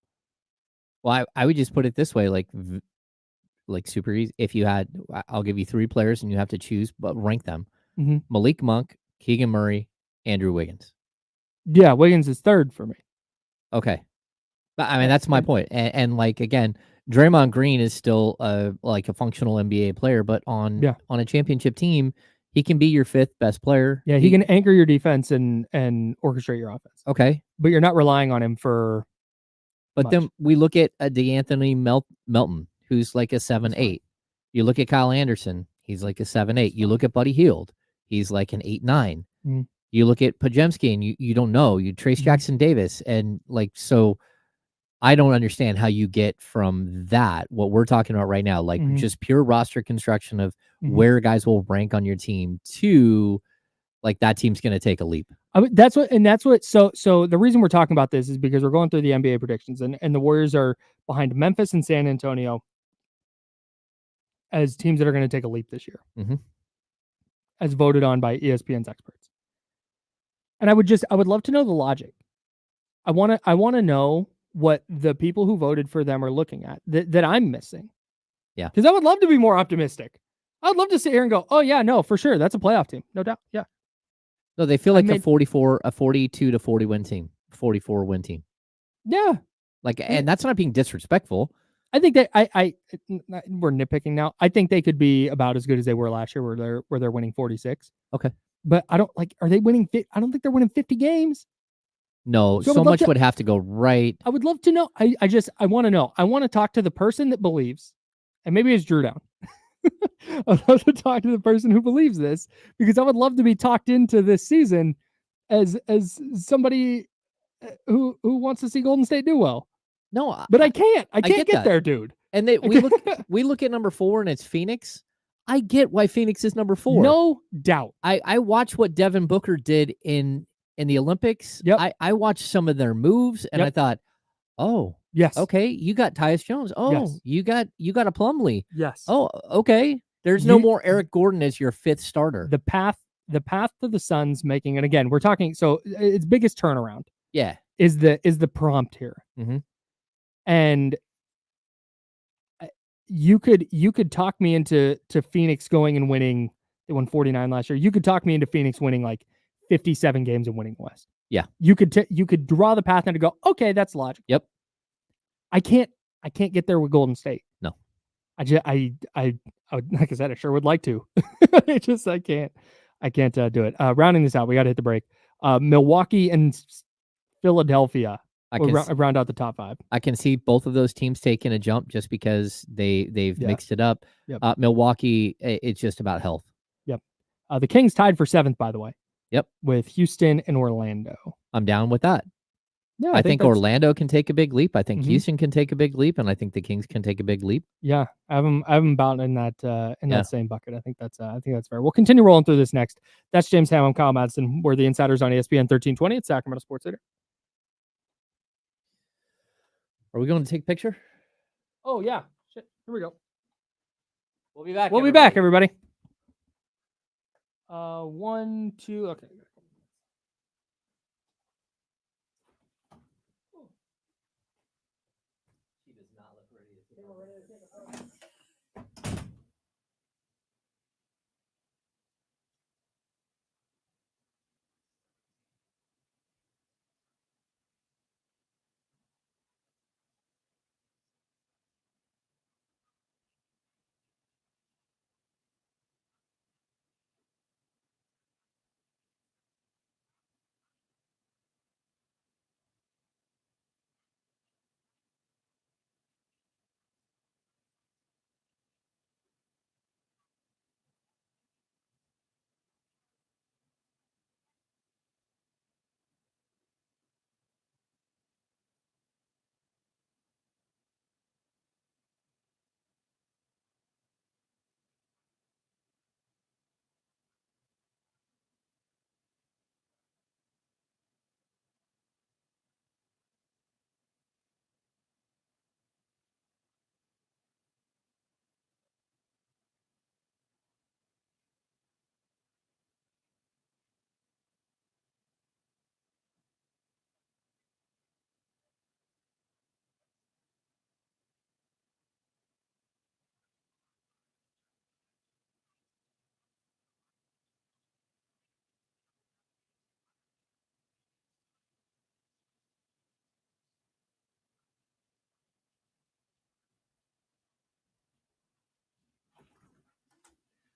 Well, I would just put it this way, like super easy. If you had, I'll give you 3 players and you have to choose, but rank them. Malik Monk, Keegan Murray, Andrew Wiggins. Yeah, Wiggins is 3rd for me. Okay. But I mean, that's my point. And like, again, Draymond Green is still like a functional NBA player, but on a championship team, he can be your 5th best player. Yeah, he can anchor your defense and orchestrate your offense. Okay. But you're not relying on him for much. Then we look at DeAnthony Melton, who's like a 7-8. You look at Kyle Anderson, he's like a 7-8. You look at Buddy Hield, he's like an 8-9. You look at Podziemski and you don't know. You Trace Jackson Davis, and like, so I don't understand how you get from that, what we're talking about right now, like just pure roster construction of where guys will rank on your team, to like that team's going to take a leap. So the reason we're talking about this is because we're going through the NBA predictions, and the Warriors are behind Memphis and San Antonio as teams that are going to take a leap this year, as voted on by ESPN's experts. And I would love to know the logic. I want to know what the people who voted for them are looking at that I'm missing. Yeah. Because I would love to be more optimistic. I'd love to sit here and go, oh yeah, no, for sure. That's a playoff team. No doubt. Yeah. No, they feel like a 42 to 40 win team, 44 win team. Yeah. Like, and that's not being disrespectful. I think that we're nitpicking now. I think they could be about as good as they were last year, where they're winning 46. Okay. But are they winning? I don't think they're winning 50 games. No, so much would have to go right. I would love to know. I want to know. I want to talk to the person that believes, and maybe it's Drew Down. I'd love to talk to the person who believes this, because I would love to be talked into this season as somebody who wants to see Golden State do well. No, But I can't get get that. there, dude. And we look at number 4 and it's Phoenix. I get why Phoenix is number 4. No doubt. I watched what Devin Booker did in the Olympics. Yep. I watched some of their moves and I thought, oh, Yes. okay, you got Tyus Jones. Oh, Yes. you got a Plumlee. Yes. Oh, okay. There's no more Eric Gordon as your 5th starter. The path to the Suns making, and again, we're talking, so its biggest turnaround Yeah. is the prompt here. Mm-hmm. And you could talk me into Phoenix going and winning. They won 49 last year. You could talk me into Phoenix winning like 57 games and winning the West. Yeah. You could draw the path and to go, okay, that's logical. Yep. I can't get there with Golden State. No. I like I said, I sure would like to. I can't do it. Rounding this out, we got to hit the break. Milwaukee and Philadelphia round out the top 5. I can see both of those teams taking a jump just because they've mixed it up. Yep. Milwaukee, it's just about health. Yep. The Kings tied for 7th, by the way. Yep. With Houston and Orlando. I'm down with that. Yeah, I think Orlando can take a big leap. I think Houston can take a big leap, and I think the Kings can take a big leap. Yeah, I have them about in that same bucket. I think that's fair. We'll continue rolling through this next. That's James Ham. I'm Kyle Madsen. We're the Insiders on ESPN 1320 at Sacramento Sports Center. Are we going to take a picture? Oh yeah, shit. Here we go. We'll be back. We'll be back, everybody. 1, 2. Okay. She does not look ready to take a photo.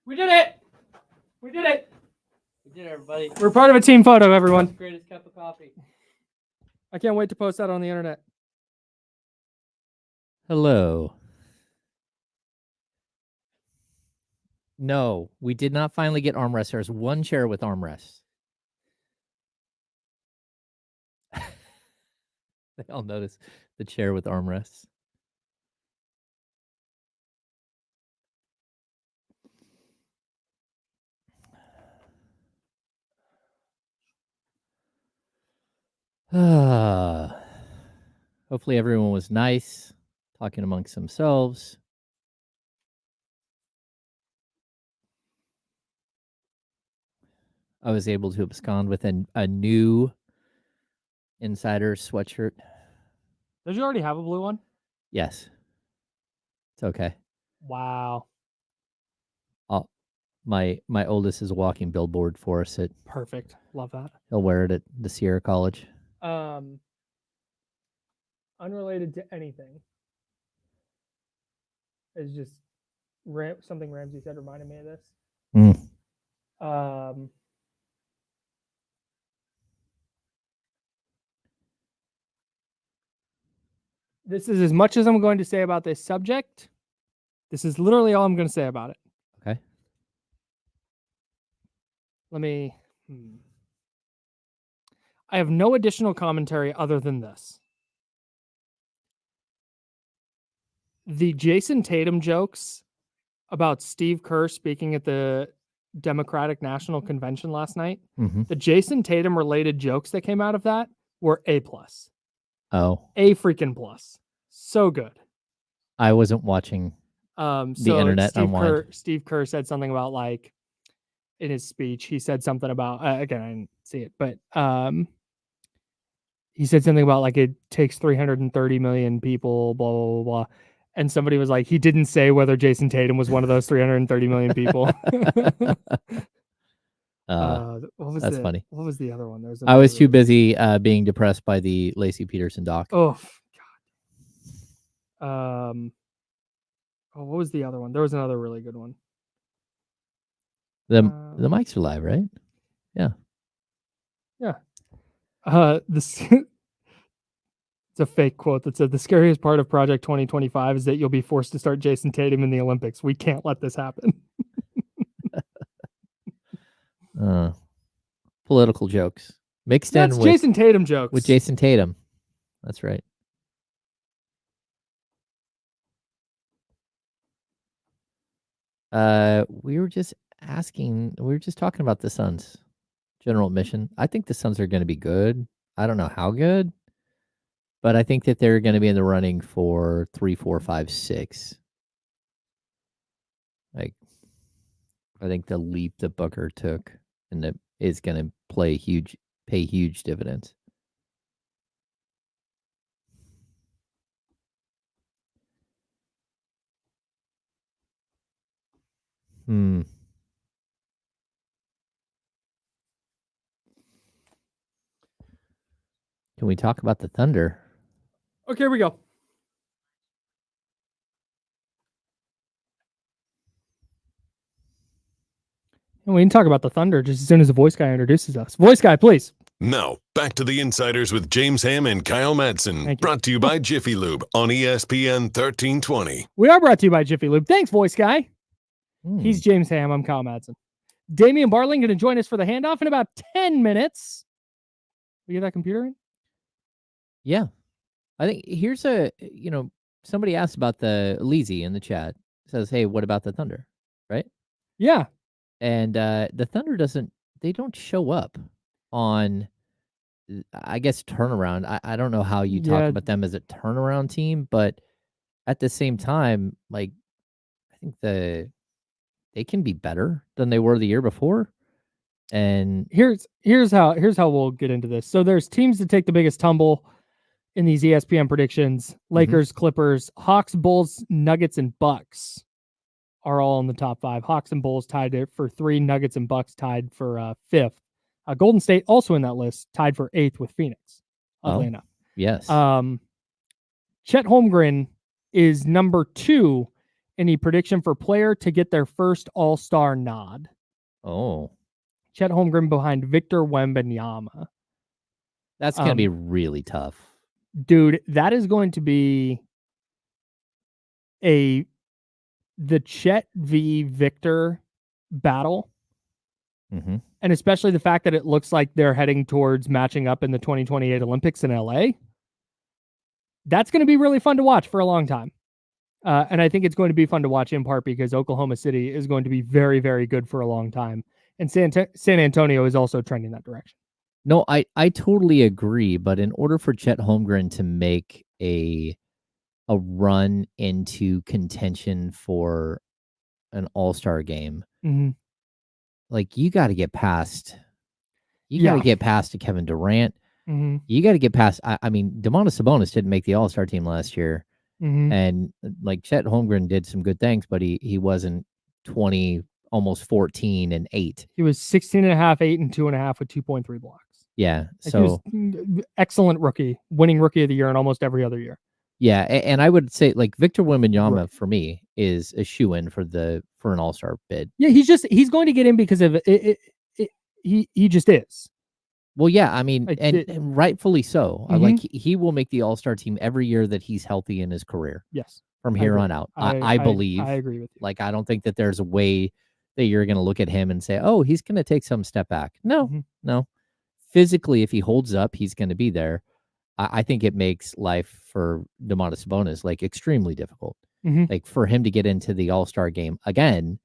We did it. We did it. We did it, everybody. We're part of a team photo, everyone. Greatest cup of coffee. I can't wait to post that on the internet. Hello. No, we did not finally get armrests. There's one chair with armrests. They all notice the chair with armrests. Hopefully everyone was nice, talking amongst themselves. I was able to abscond with a new Insider sweatshirt. Did you already have a blue one? Yes. It's okay. Wow. My oldest is a walking billboard for us. Perfect. Love that. He'll wear it at the Sierra College. Unrelated to anything. It's just something Ramsey said reminded me of this. This is as much as I'm going to say about this subject. This is literally all I'm going to say about it. Okay. Let me... I have no additional commentary other than this. The Jason Tatum jokes about Steve Kerr speaking at the Democratic National Convention last night, the Jason Tatum related jokes that came out of that were A+. Oh, A freaking plus. So good. I wasn't watching the internet unwind. Steve Kerr said something about, like, in his speech, he said something about, again, I didn't see it, but he said something about, like, it takes 330 million people, blah, blah, blah, blah. And somebody was like, he didn't say whether Jason Tatum was one of those 330 million people. That's funny. What was the other one? I was too busy being depressed by the Lacey Peterson doc. Oh, God. What was the other one? There was another really good one. The mics are live, right? Yeah. It's a fake quote that said, the scariest part of Project 2025 is that you'll be forced to start Jason Tatum in the Olympics. We can't let this happen. Political jokes mixed in with Jason Tatum jokes. With Jason Tatum. That's right. We were just talking about the Suns. General admission. I think the Suns are going to be good. I don't know how good, but I think that they're going to be in the running for 3, 4, 5, 6. Like, I think the leap that Booker took and that is going to pay huge dividends. Can we talk about the Thunder? Okay, here we go. And we can talk about the Thunder just as soon as the voice guy introduces us. Voice guy, please. Now, back to the Insiders with James Ham and Kyle Madsen. Brought to you by Jiffy Lube on ESPN 1320. We are brought to you by Jiffy Lube. Thanks, voice guy. He's James Ham. I'm Kyle Madsen. Damian Barling going to join us for the handoff in about 10 minutes. We get that computer in? Yeah. I think here's somebody asked about the Leezy in the chat. Says, hey, what about the Thunder? Right? Yeah. And the Thunder don't show up on, I guess, turnaround. I don't know how you talk about them as a turnaround team, but at the same time, like, I think they can be better than they were the year before. And here's how we'll get into this. So there's teams that take the biggest tumble in these ESPN predictions. Lakers, Clippers, Hawks, Bulls, Nuggets, and Bucks are all in the top 5. Hawks and Bulls tied it for 3. Nuggets and Bucks tied for 5th. Golden State also in that list, tied for 8th with Phoenix. Oddly enough. Yes. Chet Holmgren is number 2 in the prediction for player to get their first All-Star nod. Oh. Chet Holmgren behind Victor Wembanyama. That's going to be really tough. Dude, that is going to be the Chet v. Victor battle. And especially the fact that it looks like they're heading towards matching up in the 2028 Olympics in LA. That's going to be really fun to watch for a long time. And I think it's going to be fun to watch in part because Oklahoma City is going to be very, very good for a long time. And San Antonio is also trending that direction. No, I totally agree. But in order for Chet Holmgren to make a run into contention for an All-Star game, like, you got to get past. You got to get past to Kevin Durant. You got to get past. I mean, Domantas Sabonis didn't make the All-Star team last year, and like Chet Holmgren did some good things, but he wasn't 20, almost 14 and 8. He was 16.5, 8 and 2.5 with 2.3 blocks. Yeah, like, so excellent rookie, winning rookie of the year in almost every other year. Yeah, and I would say, like, Victor Wembanyama for me is a shoo-in for an All-Star bid. Yeah, he's going to get in because of it. He just is. Well, yeah, I mean, and rightfully so. Like, he will make the All-Star team every year that he's healthy in his career. Yes, from here on out, I believe. I agree with you. Like, I don't think that there's a way that you're going to look at him and say, "Oh, he's going to take some step back." No, no. Physically, if he holds up, he's going to be there. I think it makes life for Domantas Sabonis like extremely difficult. Like for him to get into the All-Star game again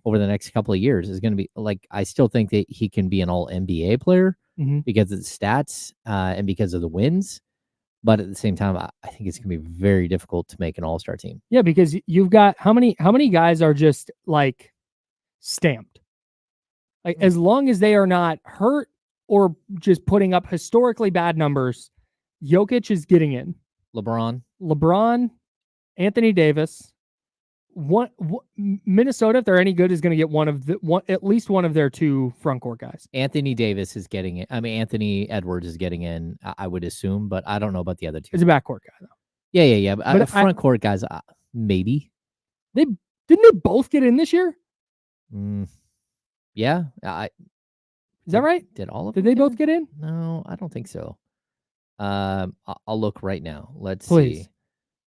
over the next couple of years is going to be like, I still think that he can be an all NBA player because of the stats and because of the wins. But at the same time, I think it's going to be very difficult to make an All-Star team. Yeah, because you've got how many guys are just like stamped? Like as long as they are not hurt or just putting up historically bad numbers, Jokic is getting in. LeBron, Anthony Davis. Minnesota, if they're any good, is going to get at least one of their two front court guys. Anthony Davis is getting it. I mean, Anthony Edwards is getting in, I would assume, but I don't know about the other two. He's a backcourt guy, though. Yeah. But front court guys, maybe. Didn't they both get in this year? Yeah. Is that right? Did all of them? Did they both get in? No, I don't think so. I'll look right now. Let's Please. see.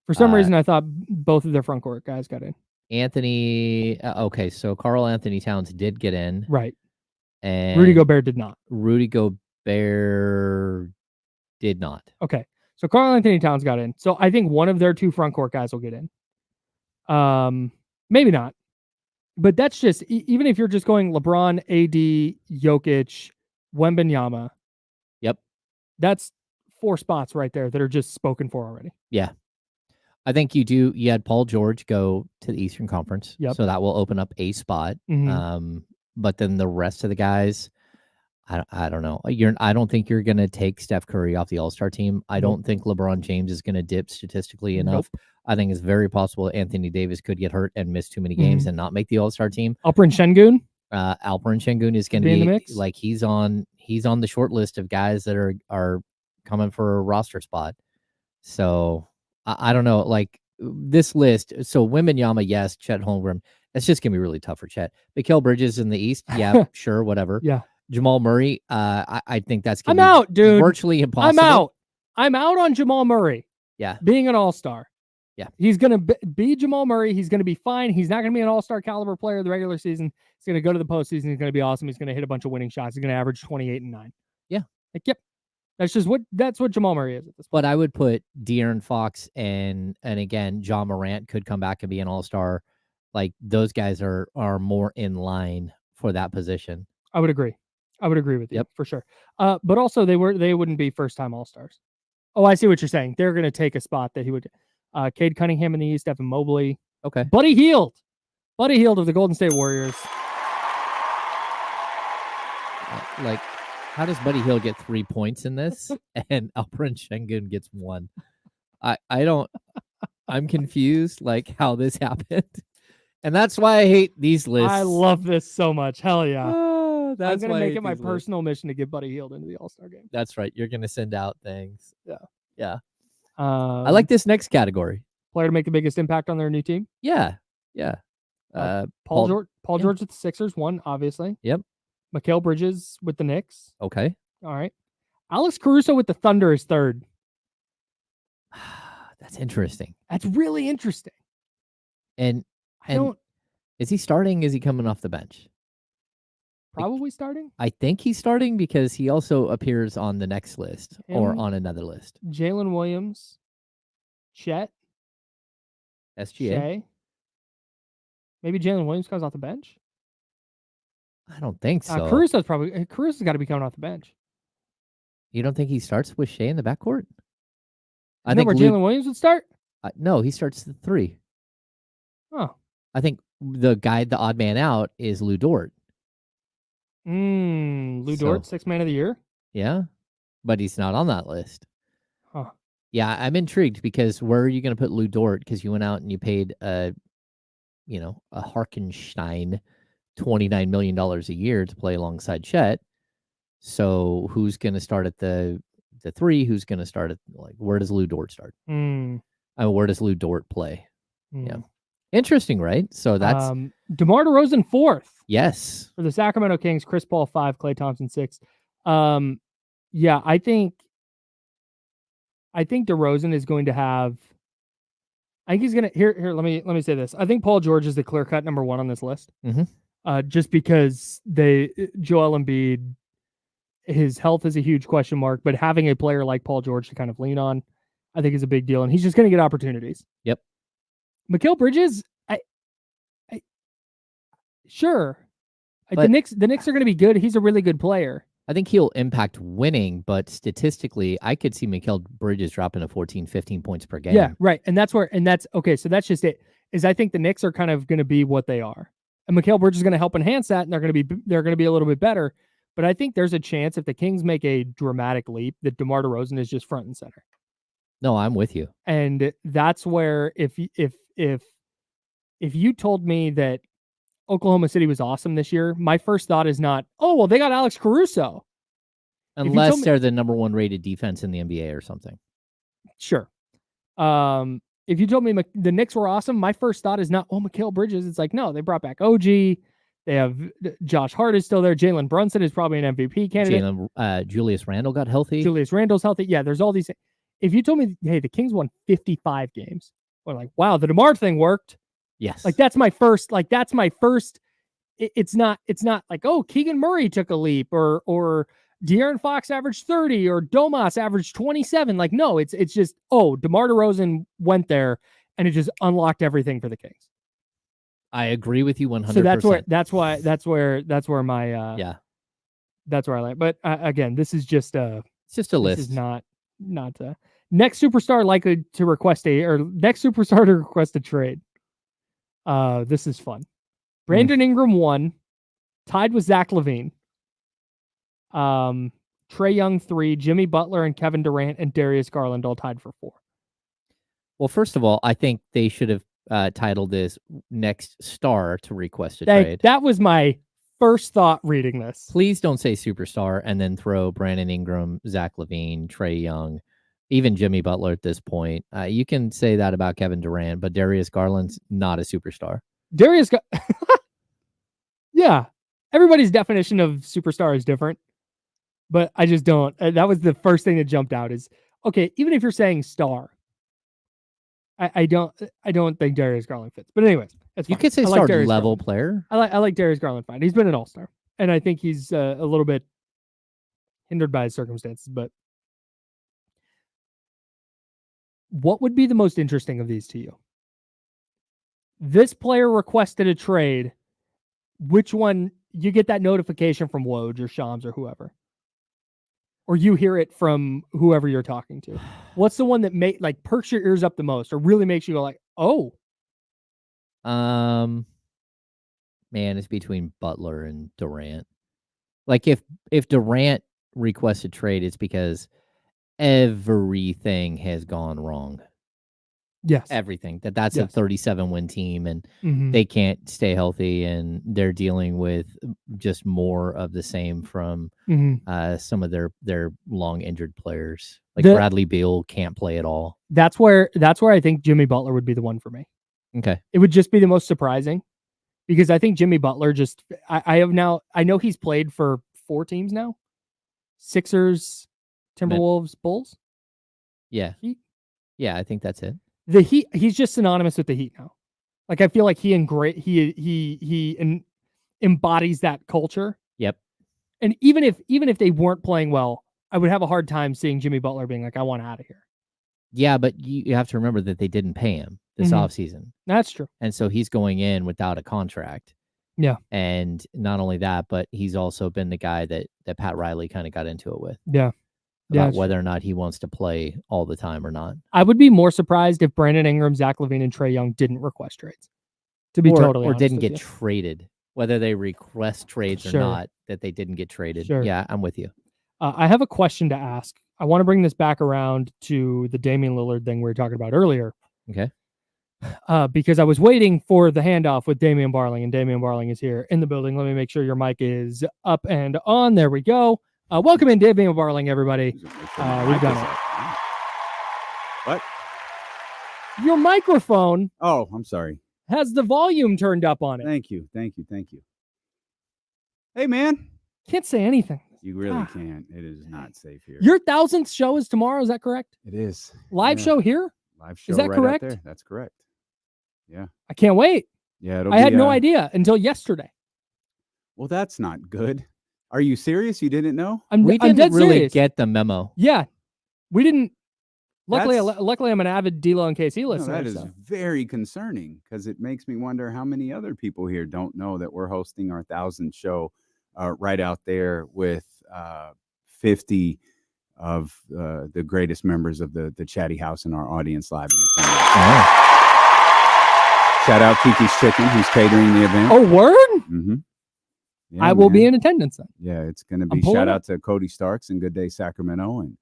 For some reason, I thought both of their front court guys got in. Anthony, okay, so Karl Anthony Towns did get in. Right. And Rudy Gobert did not. Rudy Gobert did not. Okay. So Karl Anthony Towns got in. So I think one of their two front court guys will get in. Maybe not. But that's just, even if you're just going LeBron, AD, Jokic, Wembanyama. Yep. That's 4 spots right there that are just spoken for already. Yeah. I think you had Paul George go to the Eastern Conference. Yep. So that will open up a spot. But then the rest of the guys, I don't know. I don't think you're going to take Steph Curry off the All-Star team. I don't think LeBron James is going to dip statistically enough. I think it's very possible Anthony Davis could get hurt and miss too many games and not make the All-Star team. Alperen Şengün? Alperen Şengün is going to be in the mix. Like he's on the short list of guys that are coming for a roster spot. So I don't know, like this list. So Wembanyama, yes. Chet Holmgren. That's just gonna be really tough for Chet. Mikal Bridges in the East, yeah, sure, whatever. Yeah. Jamal Murray, I think that's gonna be out, dude. Virtually impossible. I'm out on Jamal Murray. Yeah, being an all-star. Yeah, he's gonna be Jamal Murray. He's gonna be fine. He's not gonna be an all-star caliber player in the regular season. He's gonna go to the postseason. He's gonna be awesome. He's gonna hit a bunch of winning shots. He's gonna average 28 and 9. Yeah, like yep. That's what Jamal Murray is at this point. But I would put De'Aaron Fox and again, John Morant could come back and be an all-star. Like those guys are more in line for that position. I would agree with you for sure. But also they wouldn't be first-time all-stars. Oh, I see what you're saying. They're going to take a spot that he would. Cade Cunningham in the East, Evan Mobley. Okay. Buddy Hield of the Golden State Warriors. Like, how does Buddy Hield get 3 points in this and Alperen Şengün gets 1? I don't. I'm confused, like how this happened, and that's why I hate these lists. I love this so much. Hell yeah! I'm gonna make it my personal mission to get Buddy Hield into the All-Star game. That's right. You're gonna send out things. Yeah. I like this next category. Player to make the biggest impact on their new team. Yeah. Paul George with the Sixers, 1, obviously. Yep. Mikal Bridges with the Knicks. Okay. All right. Alex Caruso with the Thunder is 3rd. That's interesting. That's really interesting. And is he starting? Is he coming off the bench? Probably starting. I think he's starting because he also appears on the next list or on another list. Jalen Williams, Chet, SGA. Shea. Maybe Jalen Williams comes off the bench. I don't think so. Caruso's got to be coming off the bench. You don't think he starts with Shea in the backcourt? I think where Jalen Williams would start. No, he starts the 3. Oh, I think the odd man out is Lou Dort. Lou Dort, 6th man of the year. Yeah, but he's not on that list. Huh. Yeah, I'm intrigued because where are you going to put Lou Dort? Because you went out and you paid a Harkenstein $29 million a year to play alongside Chet. So who's going to start at the 3? Who's going to start at where does Lou Dort start? Where does Lou Dort play? Yeah. Interesting, right? So that's DeMar DeRozan 4th. Yes. For the Sacramento Kings, Chris Paul 5, Klay Thompson 6. Yeah, I think DeRozan is going to have. I think he's gonna here. Let me say this. I think Paul George is the clear-cut number 1 on this list. Just because Joel Embiid, his health is a huge question mark, but having a player like Paul George to kind of lean on, I think is a big deal, and he's just going to get opportunities. Yep. Mikal Bridges, sure. But- The Knicks are going to be good. He's a really good player. I think he'll impact winning, but statistically, I could see Mikal Bridges dropping to 14, 15 points per game. Yeah, right. And that's okay. So that's just it. Is I think the Knicks are kind of going to be what they are, and Mikal Bridges is going to help enhance that, and they're going to be a little bit better. But I think there's a chance if the Kings make a dramatic leap that DeMar DeRozan is just front and center. No, I'm with you. And that's where if you told me that Oklahoma City was awesome this year, my first thought is not, oh, well, they got Alex Caruso. Unless they're the number 1 rated defense in the NBA or something. Sure. If you told me the Knicks were awesome, my first thought is not, oh, Mikal Bridges. It's like, no, they brought back OG. They have Josh Hart is still there. Jalen Brunson is probably an MVP candidate. Julius Randle got healthy. Julius Randle's healthy. Yeah, there's all these. If you told me, hey, the Kings won 55 games, or like, wow, the DeMar thing worked. Yes. Like that's my first. It's not like, oh, Keegan Murray took a leap, or De'Aaron Fox averaged 30, or Domas averaged 27. Like, no, it's just, oh, DeMar DeRozan went there and it just unlocked everything for the Kings. I agree with you 100%. So that's where my yeah, that's where I like. But again, this is just it's just a list. This is not next superstar likely to request next superstar to request a trade. This is fun. Brandon Ingram 1, tied with Zach LaVine. Trae Young 3, Jimmy Butler and Kevin Durant and Darius Garland all tied for 4. Well, first of all, I think they should have titled this next star to request a trade. That was my first thought reading this. Please don't say superstar and then throw Brandon Ingram, Zach LaVine, Trae Young, even Jimmy Butler at this point. You can say that about Kevin Durant, but Darius Garland's not a superstar. Yeah. Everybody's definition of superstar is different, but I just don't. That was the first thing that jumped out is, okay, even if you're saying star, I don't think Darius Garland fits. But anyways, that's fine. You could say star level player. I like Darius Garland fine. He's been an all-star, and I think he's a little bit hindered by his circumstances. But what would be the most interesting of these to you? This player requested a trade. Which one you get that notification from Woj or Shams or whoever, or you hear it from whoever you're talking to? What's the one that perks your ears up the most, or really makes you go like, oh? Man, it's between Butler and Durant. Like if Durant requests a trade, it's because everything has gone wrong. Yes. Everything. That's a 37-win team, and Mm-hmm. they can't stay healthy, and they're dealing with just more of the same from some of their long injured players. Like Bradley Beal can't play at all. That's where I think Jimmy Butler would be the one for me. Okay. It would just be the most surprising, because I think Jimmy Butler I know he's played for 4 teams now. Sixers, Timberwolves, Bulls. Yeah. Heat. Yeah, I think that's it. The Heat, he's just synonymous with the Heat now. Like, I feel like he embodies that culture. Yep. And even if they weren't playing well, I would have a hard time seeing Jimmy Butler being like, I want out of here. Yeah, but you have to remember that they didn't pay him this offseason. That's true. And so he's going in without a contract. Yeah. And not only that, but he's also been the guy that Pat Riley kind of got into it with. Yeah. About whether or not he wants to play all the time or not. I would be more surprised if Brandon Ingram, Zach LaVine, and Trae Young didn't request trades. To be totally honest, didn't get traded. Whether they request trades or not, that they didn't get traded. Sure. Yeah, I'm with you. I have a question to ask. I want to bring this back around to the Damian Lillard thing we were talking about earlier. Okay. Because I was waiting for the handoff with Damian Barling, and Damian Barling is here in the building. Let me make sure your mic is up and on. There we go. Welcome in, Damian Barling, everybody. We've done it. What? Your microphone. Oh, I'm sorry. Has the volume turned up on it. Thank you. Hey, man. Can't say anything. You really can't. It is not safe here. Your 1000th show is tomorrow. Is that correct? It is. Live show here? Live show. Is that right correct? Out there. That's correct. Yeah. I can't wait. Yeah. I had no idea until yesterday. Well, that's not good. Are you serious? You didn't know? We didn't dead really serious. get the memo. Yeah. We didn't. Luckily, I'm an avid D'Lo and KC No, listener. that is so. very concerning because it makes me wonder how many other people here don't know that we're hosting our 1,000th show right out there with 50 of the greatest members of the Chatty House in our audience live in attendance. Oh. Shout out Kiki's Chicken, who's catering the event. Oh, word! Mm-hmm. Yeah, I will be in attendance then. Yeah, it's going to be pulling shout up. out to Cody Starks and Good Day Sacramento. And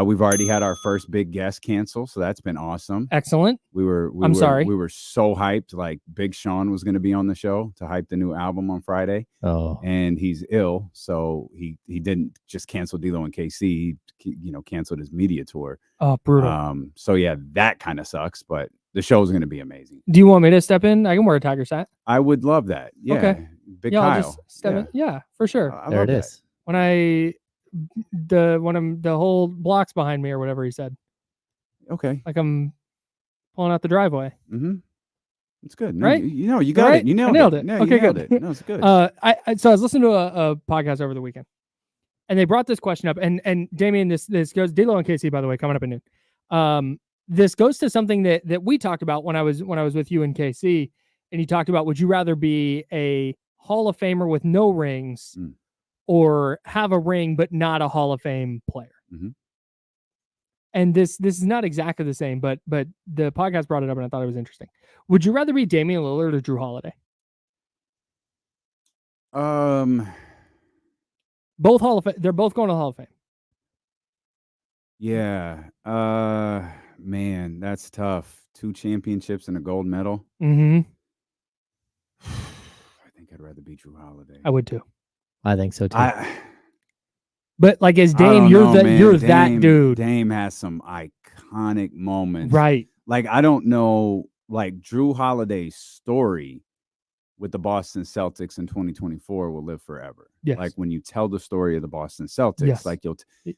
we've already had our first big guest cancel, so that's been awesome. Excellent. We were sorry. We were so hyped. Like Big Sean was going to be on the show to hype the new album on Friday. Oh. And he's ill, so he didn't just cancel D'Lo and KC. He canceled his media tour. Oh, brutal. So yeah, that kind of sucks, but the show's going to be amazing. Do you want me to step in? I can wear a Tigers hat. I would love that. Yeah. Okay. Big Yeah, Kyle. I'll just step in. Yeah, for sure. I There love it that. is. When the whole block's behind me or whatever he said. Okay. Like I'm pulling out the driveway. Mm-hmm. It's good. No, Right? you got Right? it. You nailed it. No, Okay, you nailed good. it. No, it's good. So I was listening to a podcast over the weekend, and they brought this question up. And Damien, this goes D'Lo and KC, by the way, coming up at noon. This goes to something that we talked about when I was with you and KC, and you talked about, would you rather be a Hall of Famer with no rings, or have a ring but not a Hall of Fame player? Mm-hmm. And this is not exactly the same, but the podcast brought it up, and I thought it was interesting. Would you rather be Damian Lillard or Drew Holiday? Both they're both going to the Hall of Fame. Yeah. Man, that's tough. 2 championships and a gold medal. Mm-hmm. I think I'd rather be Drew Holiday. I would too. I think so too. But like as Dame, you're that dude. Dame has some iconic moments. Right. Like I don't know, like Drew Holiday's story with the Boston Celtics in 2024 will live forever. Yes. Like when you tell the story of the Boston Celtics, like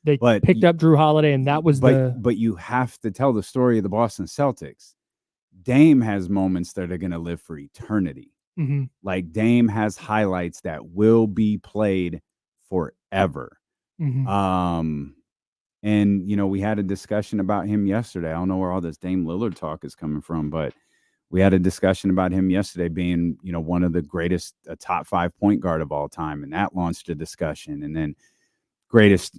they picked up Drew Holiday, and that was but you have to tell the story of the Boston Celtics. Dame has moments that are going to live for eternity. Mm-hmm. Like Dame has highlights that will be played forever. Mm-hmm. And we had a discussion about him yesterday. I don't know where all this Dame Lillard talk is coming from, but we had a discussion about him yesterday being, one of the greatest top 5 point guard of all time. And that launched a discussion. And then greatest,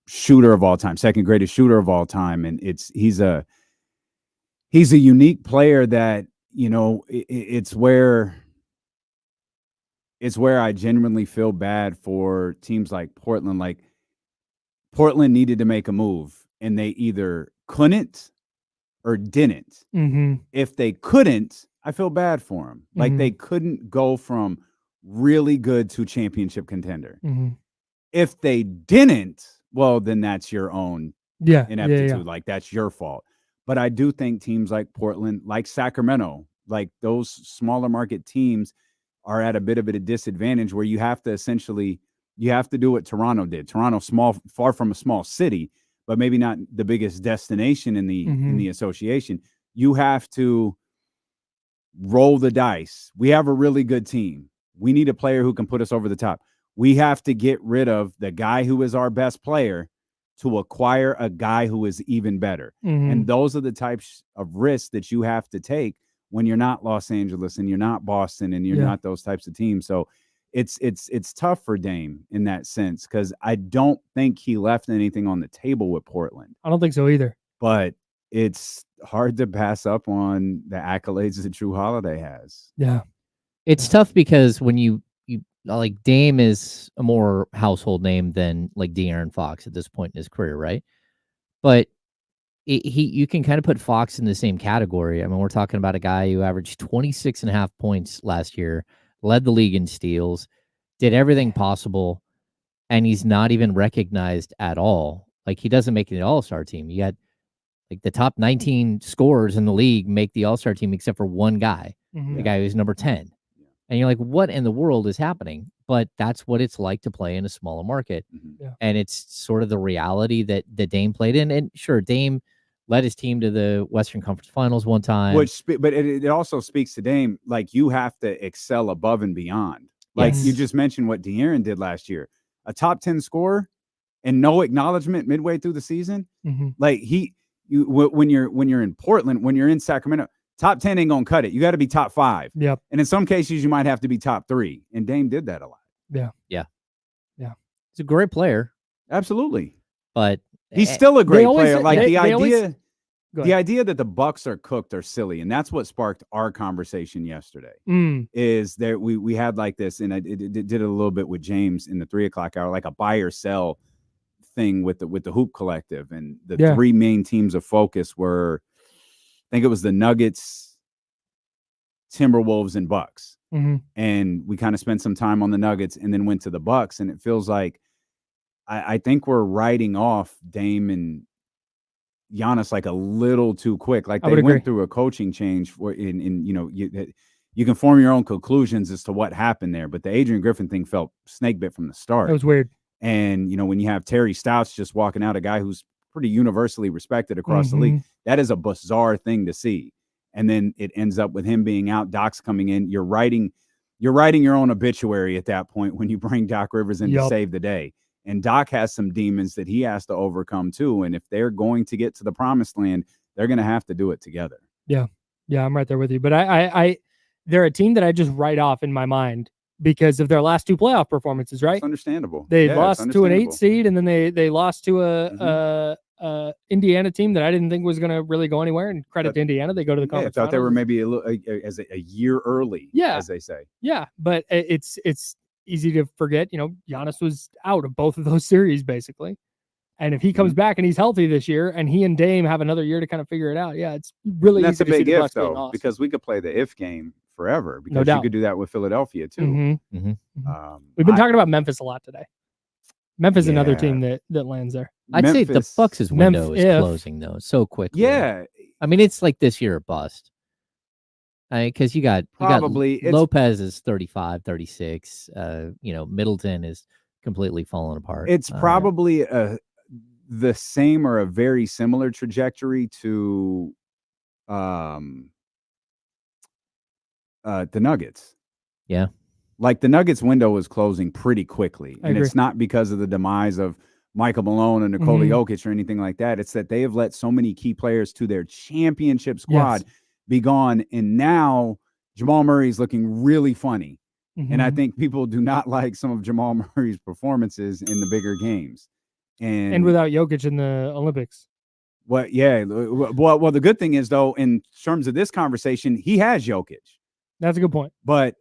shooter of all time, second greatest shooter of all time. And he's a unique player that, it's where I genuinely feel bad for teams like Portland. Like Portland needed to make a move and they either couldn't or didn't. Mm-hmm. If they couldn't, I feel bad for them. Mm-hmm. Like they couldn't go from really good to championship contender. Mm-hmm. If they didn't, well, then that's your own ineptitude. Yeah. Like that's your fault. But I do think teams like Portland, like Sacramento, like those smaller market teams are at a bit of a disadvantage where you have to do what Toronto did. Toronto, far from a small city, but maybe not the biggest destination in the association. You have to roll the dice. We have a really good team. We need a player who can put us over the top. We have to get rid of the guy who is our best player to acquire a guy who is even better. Mm-hmm. And those are the types of risks that you have to take when you're not Los Angeles and you're not Boston and you're not those types of teams. So it's tough for Dame in that sense, because I don't think he left anything on the table with Portland. I don't think so either. But it's hard to pass up on the accolades that Drew Holiday has. Yeah. It's tough because when you like Dame is a more household name than like De'Aaron Fox at this point in his career, right? But you can kind of put Fox in the same category. I mean, we're talking about a guy who averaged 26.5 points last year, led the league in steals, did everything possible, and he's not even recognized at all. Like he doesn't make an all-star team. You got like the top 19 scorers in the league make the all-star team except for one guy, the guy who's number 10. And you're like, what in the world is happening? But that's what it's like to play in a smaller market. Yeah. And it's sort of the reality that Dame played in. And sure, Dame led his team to the Western Conference Finals one time. But it also speaks to Dame, like you have to excel above and beyond. Like you just mentioned what De'Aaron did last year. A top 10 scorer and no acknowledgement midway through the season. Mm-hmm. Like when you're in Portland, when you're in Sacramento, top 10 ain't gonna cut it. You got to be top 5. Yep. And in some cases, you might have to be top 3. And Dame did that a lot. Yeah. He's a great player, Absolutely. but He's still a great always player. say- Like they the always- idea. Go The ahead. idea that the Bucks are cooked are silly, and that's what sparked our conversation yesterday. Mm. Is there we had like this, and I did it a little bit with James in the 3:00 hour, like a buy or sell thing with the Hoop Collective, and the 3 main teams of focus were, I think it was the Nuggets, Timberwolves, and Bucks. Mm-hmm. And we kind of spent some time on the Nuggets, and then went to the Bucks, and it feels like I think we're writing off Dame and Giannis like a little too quick. Like they went through a coaching change you can form your own conclusions as to what happened there. But the Adrian Griffin thing felt snake bit from the start. That was weird. And when you have Terry Stotts just walking out, a guy who's pretty universally respected across the league, that is a bizarre thing to see. And then it ends up with him being out, Doc's coming in. You're writing your own obituary at that point when you bring Doc Rivers in to save the day. And Doc has some demons that he has to overcome too. And if they're going to get to the promised land, they're going to have to do it together. Yeah. Yeah, I'm right there with you. But I they're a team that I just write off in my mind because of their last 2 playoff performances, right? It's understandable. They lost to an 8 seed, and then they lost to a Indiana team that I didn't think was going to really go anywhere. And credit to Indiana, they go to the conference. I thought they were finals. maybe a year early, as they say. Yeah, but it's easy to forget, Giannis was out of both of those series basically. And if he comes back and he's healthy this year and he and Dame have another year to kind of figure it out, it's really that's easy a big to see the if Bucks being though, awesome. because we could play the if game forever because No doubt. you could do that with Philadelphia too. We've been talking about Memphis a lot today. Memphis is another team that lands there. I'd say the Bucks' window is closing though so quickly. Yeah. I mean, it's like this year or bust. Because you got Lopez is 35, 36. Middleton is completely falling apart. It's probably the same or a very similar trajectory to the Nuggets. Yeah. Like the Nuggets window is closing pretty quickly. And agree. it's not because of the demise of Michael Malone and Nikola Jokic or anything like that. It's that they have let so many key players to their championship squad be gone. And now Jamal Murray is looking really funny. And I think people do not like some of Jamal Murray's performances in the bigger games. And without Jokic in the Olympics. Well, the good thing is, though, in terms of this conversation, he has Jokic. That's a good point. But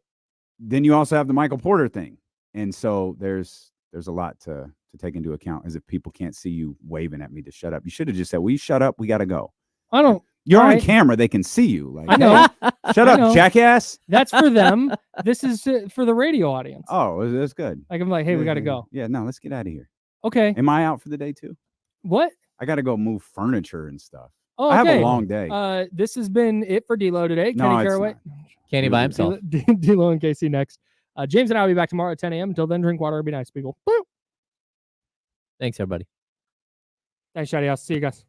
then you also have the Michael Porter thing. And so there's a lot to take into account, as if people can't see you waving at me to shut up. You should have just said, "Will you shut up? We got to go." I don't. You're on camera. They can see you. Like, I know. Hey, shut up, jackass. That's for them. This is for the radio audience. Oh, that's good. Like, I'm like, hey, we got to go. Yeah, no, let's get out of here. Okay. Am I out for the day too? What? I got to go move furniture and stuff. Oh, I have a long day. This has been it for D-Lo today. No, Kenny it's Caraway. not. Kenny by himself. D-Lo and KC next. James and I will be back tomorrow at 10 a.m. Until then, drink water. Be nice, people. Woo! Thanks, everybody. Thanks, Shadi. I'll see you guys.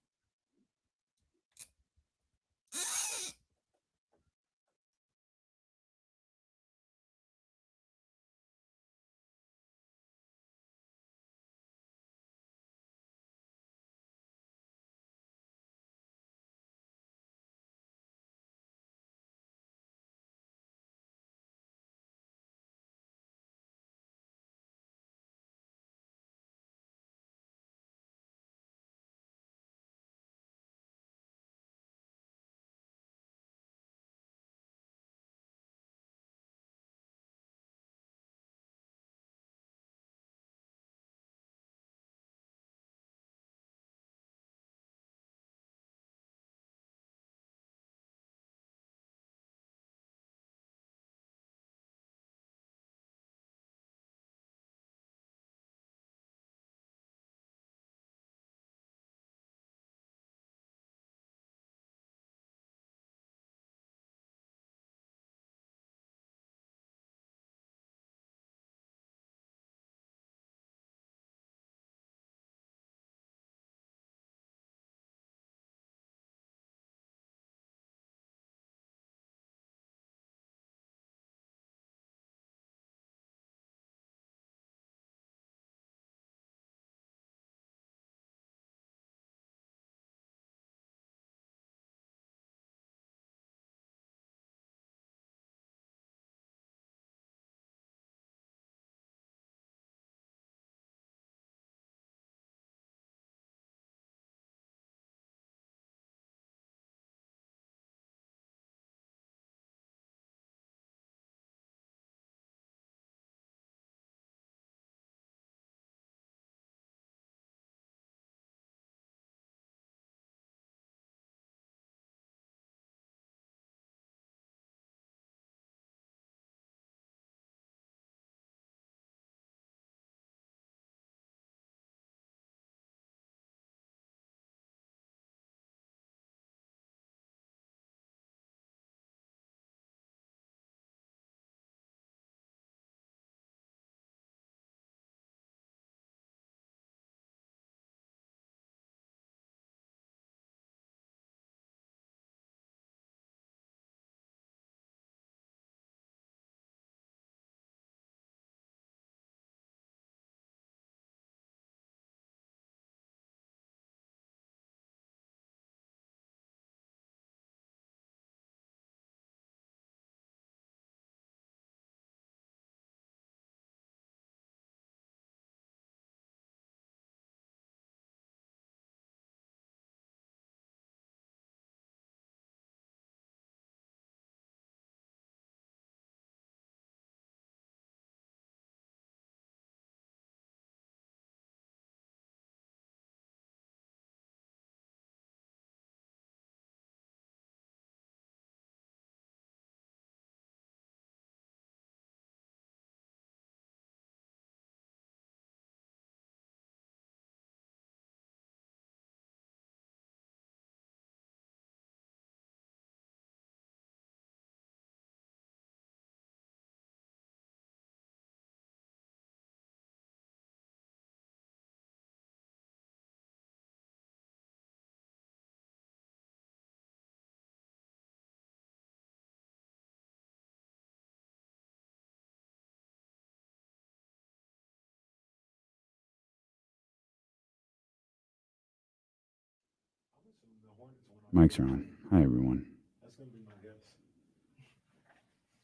Mics are on. Hi, everyone. That's going to be my guess.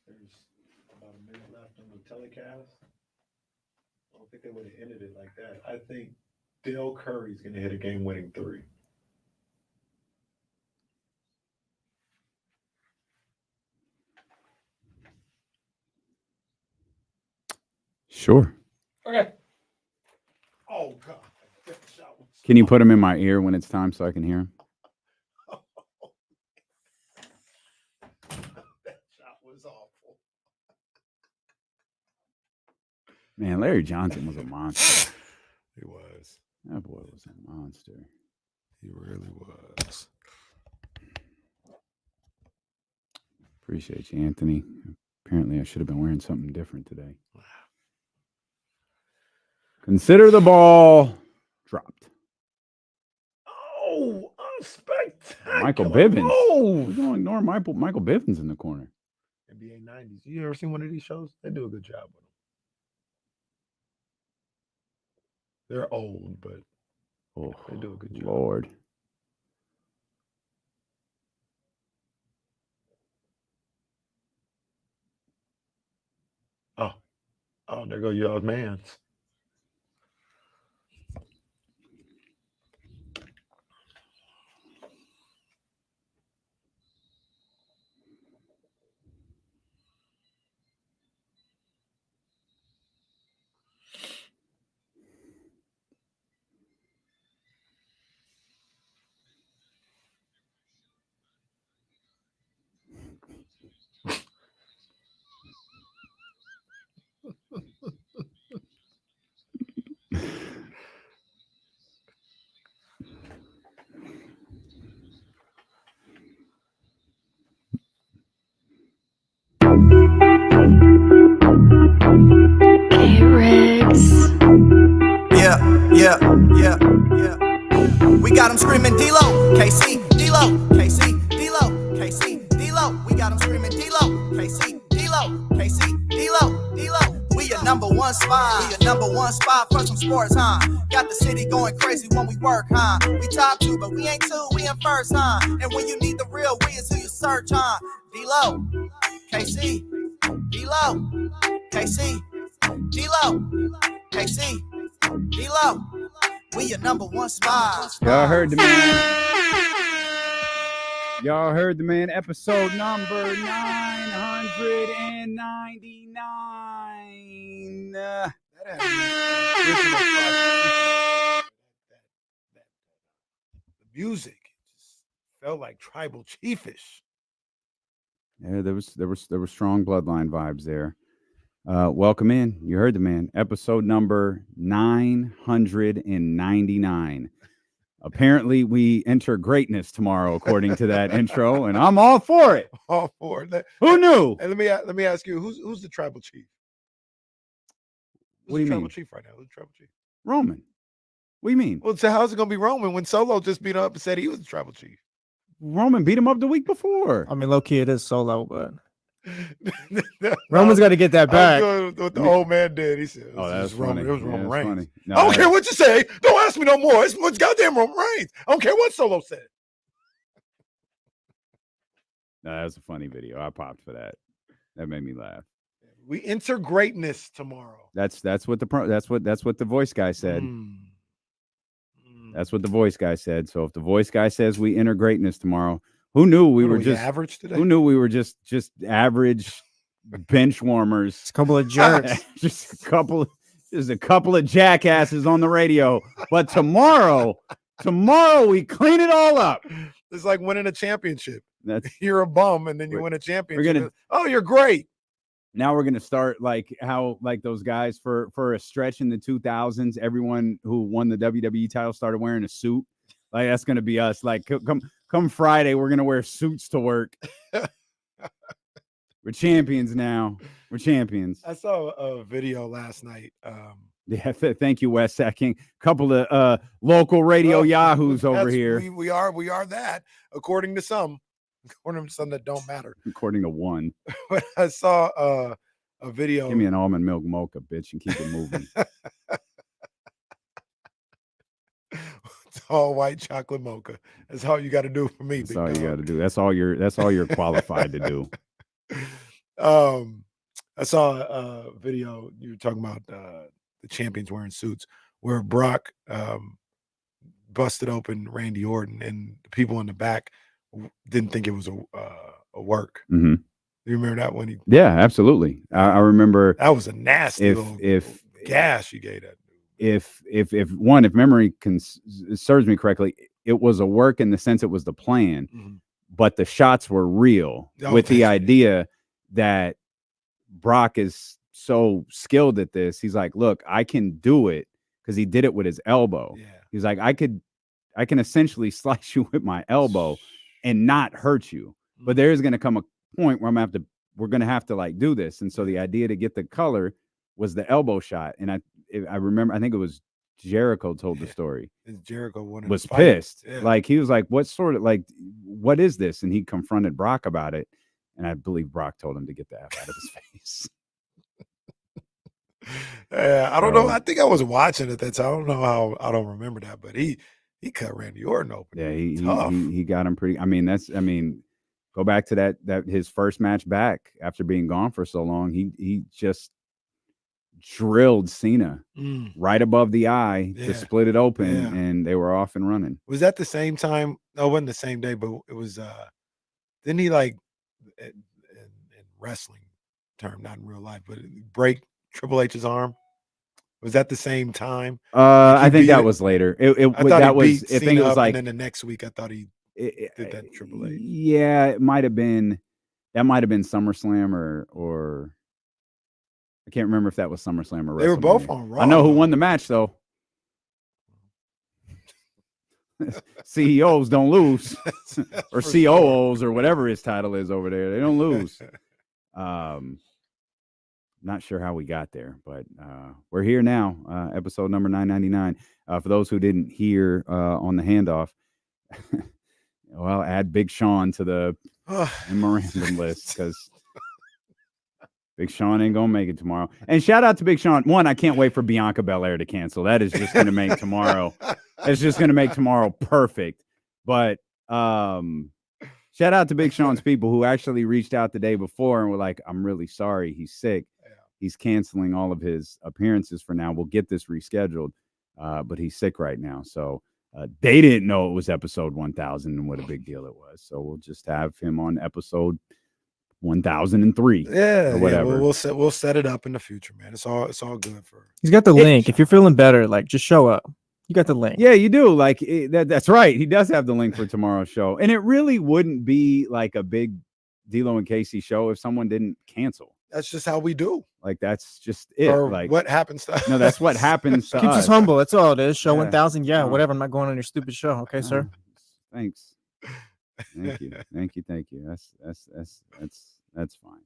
There's about a minute left on the telecast. I don't think they would have ended it like that. I think Dale Curry's going to hit a game-winning 3. Sure. Okay. Oh, God. That shot was Can you put him in my ear when it's time so I can hear him? That shot was awful. Man, Larry Johnson was a monster. He was. That boy was a monster. He really was. Appreciate you, Anthony. Apparently, I should have been wearing something different today. Consider the ball dropped. Oh, unspectacular. Michael Bivins. Oh, We're going to ignore Michael Bivins in the corner. NBA 90s. You ever seen one of these shows? They do a good job with them. They're old, but Oh, they do a good job. Lord. Oh, there go y'all's mans. We got them screaming D-Lo, KC, D-Lo, KC, D-Lo, KC, D-Lo. We got them screaming D-Lo, KC, D-Lo, KC, D-Lo, D-Lo. We your number one spot. We your number one spot for some sports, huh? Got the city going crazy when we work, huh? We top 2, but we ain't 2, we in first, huh? And when you need the real, we is who you search, huh? D-Lo, KC, D-Lo, KC, D-Lo, KC, D-Lo. We your number one spot. Y'all heard the man. Y'all heard the man. Episode number 999. That had original the music just felt like tribal chiefish. Yeah, there was strong bloodline vibes there. Welcome in. You heard the man. Episode number 999. Apparently, we enter greatness tomorrow, according to that intro, and I'm all for it. All for it. Who knew? And let me ask you, who's the tribal chief? Who's What do you the tribal mean? chief right now? Who's the tribal chief? Roman. What do you mean? Well, so how's it gonna be Roman when Solo just beat up and said he was the tribal chief? Roman beat him up the week before. I mean, low key, it is Solo, but No, Roman's got to get that back. what the old man did. He said, Oh, that's funny. Roman. It was Yeah, Roman that's Reigns. funny. No, I don't care what you say. Don't ask me no more. It's goddamn Roman Reigns. I don't care what Solo said. No, that was a funny video. I popped for that. That made me laugh. We enter greatness tomorrow. That's what the voice guy said. That's what the voice guy said. So if the voice guy says we enter greatness tomorrow, who knew we were just average today? Who knew we were just average bench warmers? It's a couple of jerks. just a couple of jackasses on the radio. But tomorrow we clean it all up. It's like winning a championship. You're a bum, and then you win a championship. You're great. Now we're gonna start like those guys for a stretch in the 2000s. Everyone who won the WWE title started wearing a suit. Like that's gonna be us. Like come Friday, we're gonna wear suits to work. We're champions now. We're champions. I saw a video last night. Yeah, thank you, West Sacking. Couple of local radio yahoos over here. We are that, according to some that don't matter. According to one. But I saw a video. Give me an almond milk mocha, bitch, and keep it moving. all white chocolate mocha. That's all you got to do for me. That's all you got to do. That's all you're qualified to do. I saw a video. You were talking about the champions wearing suits, where Brock busted open Randy Orton, and the people in the back didn't think it was a work. Mm-hmm. You remember that when he? Yeah, absolutely. I remember that was a nasty if gas you gave that. If memory serves me correctly, it was a work in the sense it was the plan, but the shots were real with the idea that Brock is so skilled at this. He's like, look, I can do it because he did it with his elbow. Yeah. He's like, I can essentially slice you with my elbow and not hurt you. But there is going to come a point where we're going to have to like do this. And so the idea to get the color was the elbow shot. And I remember, I think it was Jericho told the story. Jericho was pissed. Yeah. Like he was like, what is this? And he confronted Brock about it. And I believe Brock told him to get the F out of his face. Yeah, I don't know. I think I was watching it that time. I don't know how. I don't remember that, but he cut Randy Orton open. Yeah, he got him pretty. Go back to that his first match back after being gone for so long. He just drilled Cena right above the eye to split it open, and they were off and running. Was that the same time? No, it wasn't the same day, but it was. Didn't he like in wrestling term, not in real life, but break Triple H's arm? Was that the same time? I think that was later. I think it was like, and then the next week I thought he did that Triple H. Yeah, it might have been. That might have been SummerSlam or I can't remember if that was SummerSlam or WrestleMania. They were both on Raw. I know who won the match though. CEOs don't lose, or COOs, or whatever his title is over there. They don't lose. Not sure how we got there, but we're here now. Episode number 999. For those who didn't hear on the handoff, well, add Big Sean to the memorandum list because Big Sean ain't gonna make it tomorrow. And shout out to Big Sean. One, I can't wait for Bianca Belair to cancel. That is just gonna make tomorrow. It's just gonna make tomorrow perfect. But shout out to Big Sean's people who actually reached out the day before and were like, "I'm really sorry, he's sick. He's canceling all of his appearances for now. We'll get this rescheduled, but he's sick right now." So they didn't know it was episode 1000 and what a big deal it was. So we'll just have him on episode 1003. Yeah, or whatever. Yeah, we'll set it up in the future, man. It's all good for. He's got the link. If you're feeling better, like just show up. You got the link. Yeah, you do. Like that's right. He does have the link for tomorrow's show, and it really wouldn't be like a big D'Lo and Casey show if someone didn't cancel. That's just how we do. Like that's just it. Or like what happens to us. No, that's what happens to Keeps us. us humble. That's all it is. Show Yeah. 1000. Yeah, whatever. I'm not going on your stupid show. Okay, sir. Thanks. Thank you. That's fine.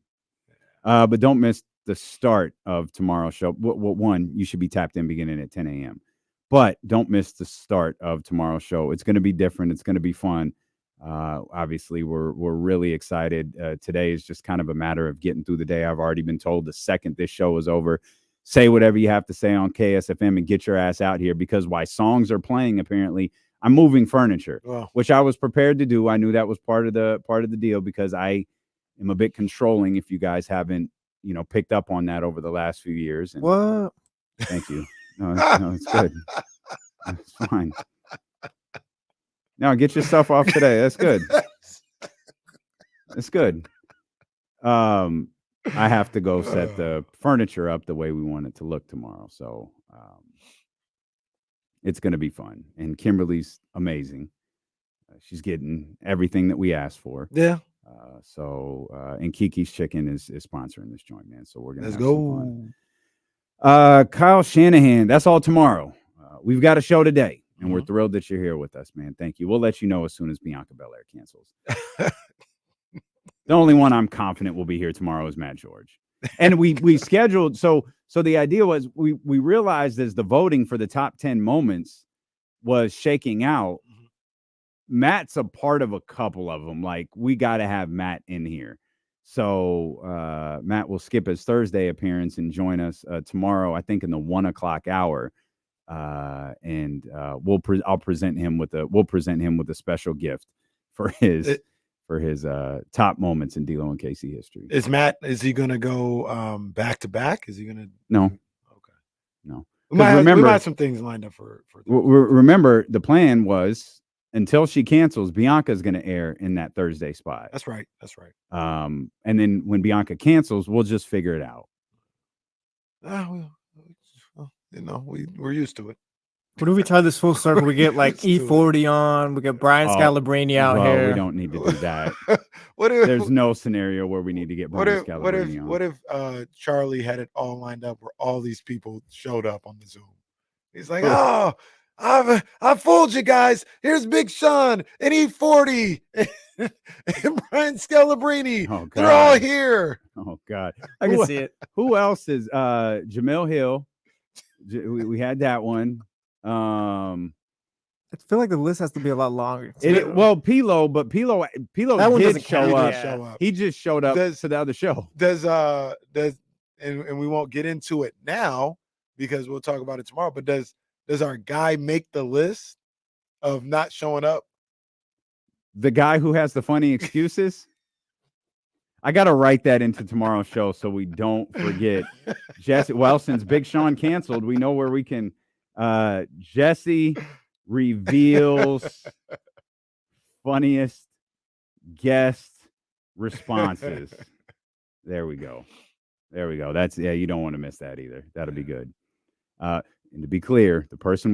But don't miss the start of tomorrow's show. One, you should be tapped in beginning at 10 a.m. But don't miss the start of tomorrow's show. It's going to be different. It's going to be fun. Obviously, we're really excited. Today is just kind of a matter of getting through the day. I've already been told the second this show is over, say whatever you have to say on KSFM and get your ass out here, because while songs are playing, apparently I'm moving furniture, which I was prepared to do. I knew that was part of the deal because I am a bit controlling. If you guys haven't, picked up on that over the last few years. And, what? Thank you. No, it's good. It's fine. Now get your stuff off today. That's good. It's good. I have to go set the furniture up the way we want it to look tomorrow. So it's going to be fun. And Kimberly's amazing. She's getting everything that we asked for. Yeah. And Kiki's Chicken is sponsoring this joint, man. So we're going to go. Kyle Shanahan. That's all tomorrow. We've got a show today. And we're thrilled that you're here with us, man. Thank you. We'll let you know as soon as Bianca Belair cancels. The only one I'm confident will be here tomorrow is Matt George. And we scheduled. So the idea was we realized as the voting for the top 10 moments was shaking out, Matt's a part of a couple of them. Like, we got to have Matt in here. So Matt will skip his Thursday appearance and join us tomorrow, I think in the 1 o'clock hour. and I'll present him with a special gift for his top moments in D'Lo and Casey history. Is he gonna go back to back? Is he gonna? No. Okay. No. We might have some things lined up for remember, the plan was until she cancels, Bianca's going to air in that Thursday spot. That's right. And then when Bianca cancels, we'll just figure it out. We're used to it. What if we try this full circle? We get like E40 on. We get Brian Scalabrine out here. We don't need to do that. There's no scenario where we need to get Brian Scalabrine on. What if Charlie had it all lined up where all these people showed up on the Zoom? He's like, oh, I fooled you guys. Here's Big Sean and E40 and Brian Scalabrine. Oh, they're all here. Oh God, I can see it. Who else is Jamel Hill? We had that one. I feel like the list has to be a lot longer. Pilo that one did doesn't show up. He just showed up to the other show. And we won't get into it now because we'll talk about it tomorrow. But does our guy make the list of not showing up? The guy who has the funny excuses? I got to write that into tomorrow's show so we don't forget. Jesse, well, since Big Sean canceled, we know where we can. Jesse reveals funniest guest responses. There we go. That's you don't want to miss that either. That'll be good. And to be clear, the person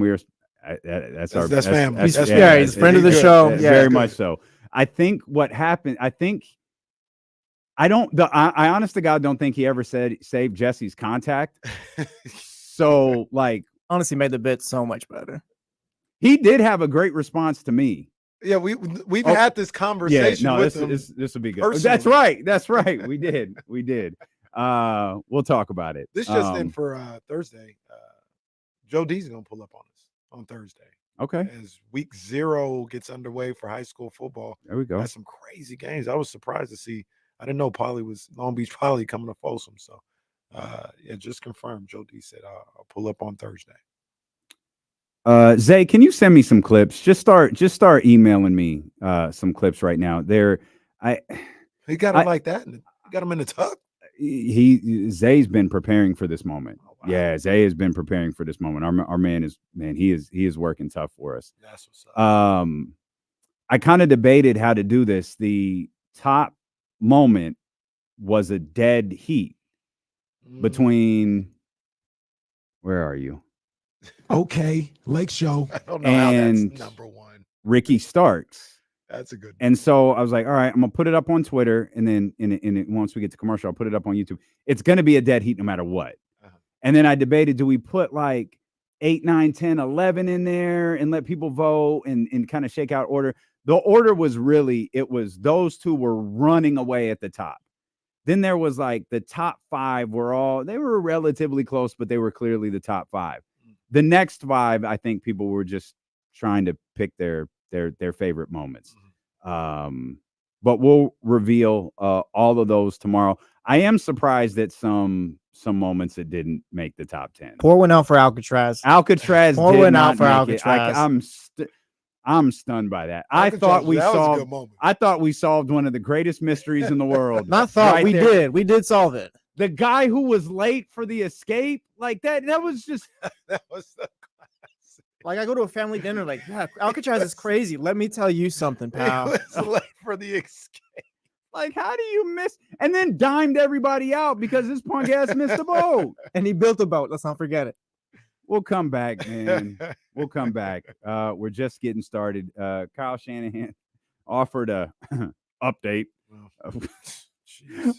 that's family. He's a friend of the show. Very much so. I think what happened. I honest to God don't think he ever saved Jesse's contact. So honestly made the bit so much better. He did have a great response to me. Yeah, we've had this conversation with him. This will be good. Personally. That's right. We did. We'll talk about it. This just in for Thursday. Joe D's gonna pull up on us on Thursday. Okay. As week 0 gets underway for high school football. There we go. That's some crazy games. I was surprised to see. I didn't know Long Beach Poly coming to Folsom. So just confirmed. Joe D said I'll pull up on Thursday. Zay, can you send me some clips? Just start emailing me some clips right now. He got him like that. And got him in the tuck. Zay's been preparing for this moment. Oh, wow. Yeah, Zay has been preparing for this moment. Our man he is working tough for us. That's what's up. I kind of debated how to do this. The top moment was a dead heat between where are you? Okay, Lake Show. I don't know how that's number one. Ricky Starks. That's a good one. And so I was like, all right, I'm gonna put it up on Twitter, and then once we get to commercial, I'll put it up on YouTube. It's gonna be a dead heat no matter what. And then I debated, do we put like 8, 9, 10, 11 in there and let people vote and kind of shake out order? The order was those two were running away at the top. Then there was like the top 5 they were relatively close, but they were clearly the top 5. The next 5, I think people were just trying to pick their favorite moments. But we'll reveal all of those tomorrow. I am surprised at some moments that didn't make the top 10. Pour one out for Alcatraz. Pour one out for Alcatraz. I'm stunned by that. I thought we solved one of the greatest mysteries in the world. Not thought, we did. We did solve it. The guy who was late for the escape, like that was just that was so classic. Like I go to a family dinner, like, yeah, Alcatraz is crazy. Let me tell you something, pal. He was late for the escape. Like, how do you miss? And then dimed everybody out because this punk ass missed the boat. And he built a boat. Let's not forget it. We'll come back, man. We'll come back. We're just getting started. Kyle Shanahan offered a update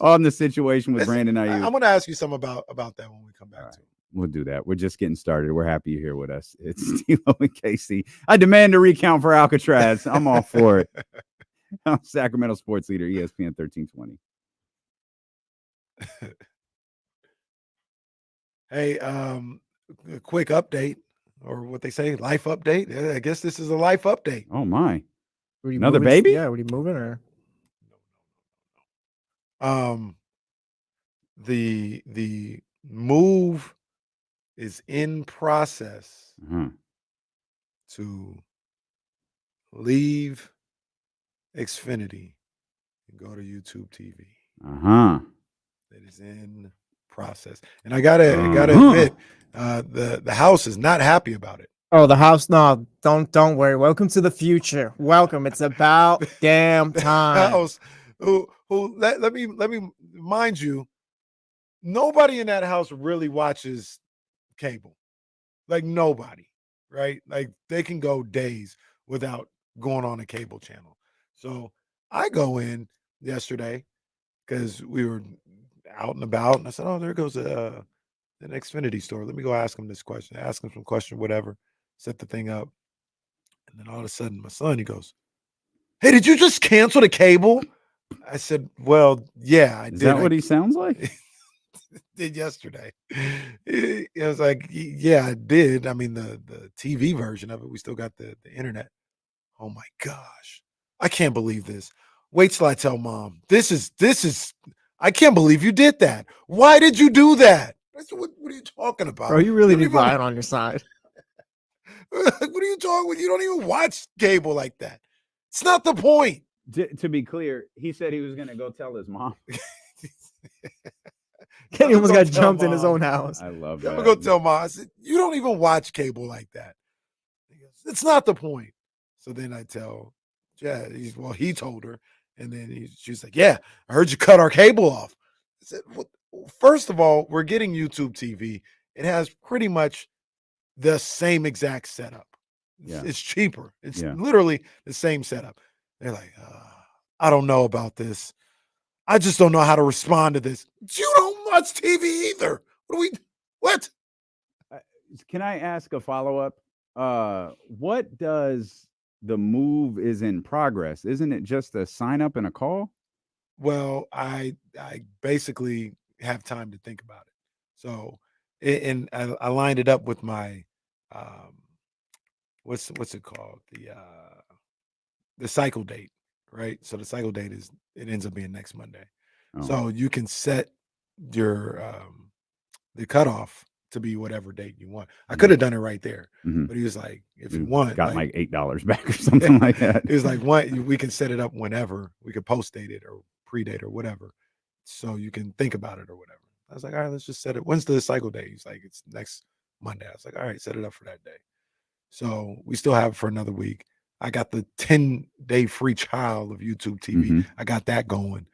on the situation with Brandon Aiyuk. I'm going to ask you something about that when we come back to it. We'll do that. We're just getting started. We're happy you're here with us. It's D'Lo and Casey. I demand a recount for Alcatraz. I'm all for it. I'm Sacramento sports leader, ESPN 1320. Hey, a quick update, or what they say, life update. I guess this is a life update. Oh my! Another baby? Yeah, were you moving or? The move is in process Uh-huh. to leave Xfinity and go to YouTube TV. Uh-huh. It is in process. And I gotta admit, the house is not happy about it. Oh, the house. No, don't worry. Welcome to the future. Welcome. It's about damn The time. house let me mind you, nobody in that house really watches cable. Like nobody, right? Like they can go days without going on a cable channel. So I go in yesterday because we were out and about, and I said, "Oh, there goes an Xfinity store. Let me go ask him this question. Ask him some question, whatever. Set the thing up, and then all of a sudden, my son, he goes, "Hey, did you just cancel the cable?" I said, "Well, yeah, I Is did." that what he sounds like? Did yesterday. It was like, yeah, I did. I mean, the TV version of it, we still got the internet. Oh my gosh. I can't believe this. Wait till I tell mom. This is I can't believe you did that. Why did you do that? I said, what are you talking about? Bro, you really don't need even- Ryan on your side. What are you talking about? You don't even watch cable like that. It's not the point. To be clear, he said he was going to go tell his mom. Kenny almost Go got tell jumped in his Mom. own house. I love I'm that. gonna go tell mom. I said, you don't even watch cable like that. He goes, it's not the point. So then I tell, yeah, he told her, and then she's like, yeah, I heard you cut our cable off. I said, well, first of all, we're getting YouTube TV. It has pretty much the same exact setup. Yeah. It's cheaper. It's Yeah. literally the same setup. They're like, I don't know about this. I just don't know how to respond to this. You don't watch TV either. What? Can I ask a follow-up? What does the move is in progress? Isn't it just a sign up and a call? Well, I basically have time to think about it. So, and I lined it up with my what's it called? The cycle date, right? So the cycle date it ends up being next Monday. Oh. So you can set your the cutoff to be whatever date you want. I could have done it right there, but he was like, if you want, got like $8 back or something like that. He was like, we can set it up whenever. We could post date it or pre-date or whatever. So you can think about it or whatever. I was like, all right, let's just set it. When's the cycle day? He's like, it's next Monday. I was like, all right, set it up for that day. So we still have it for another week. I got the 10-day free trial of YouTube TV. I got that going.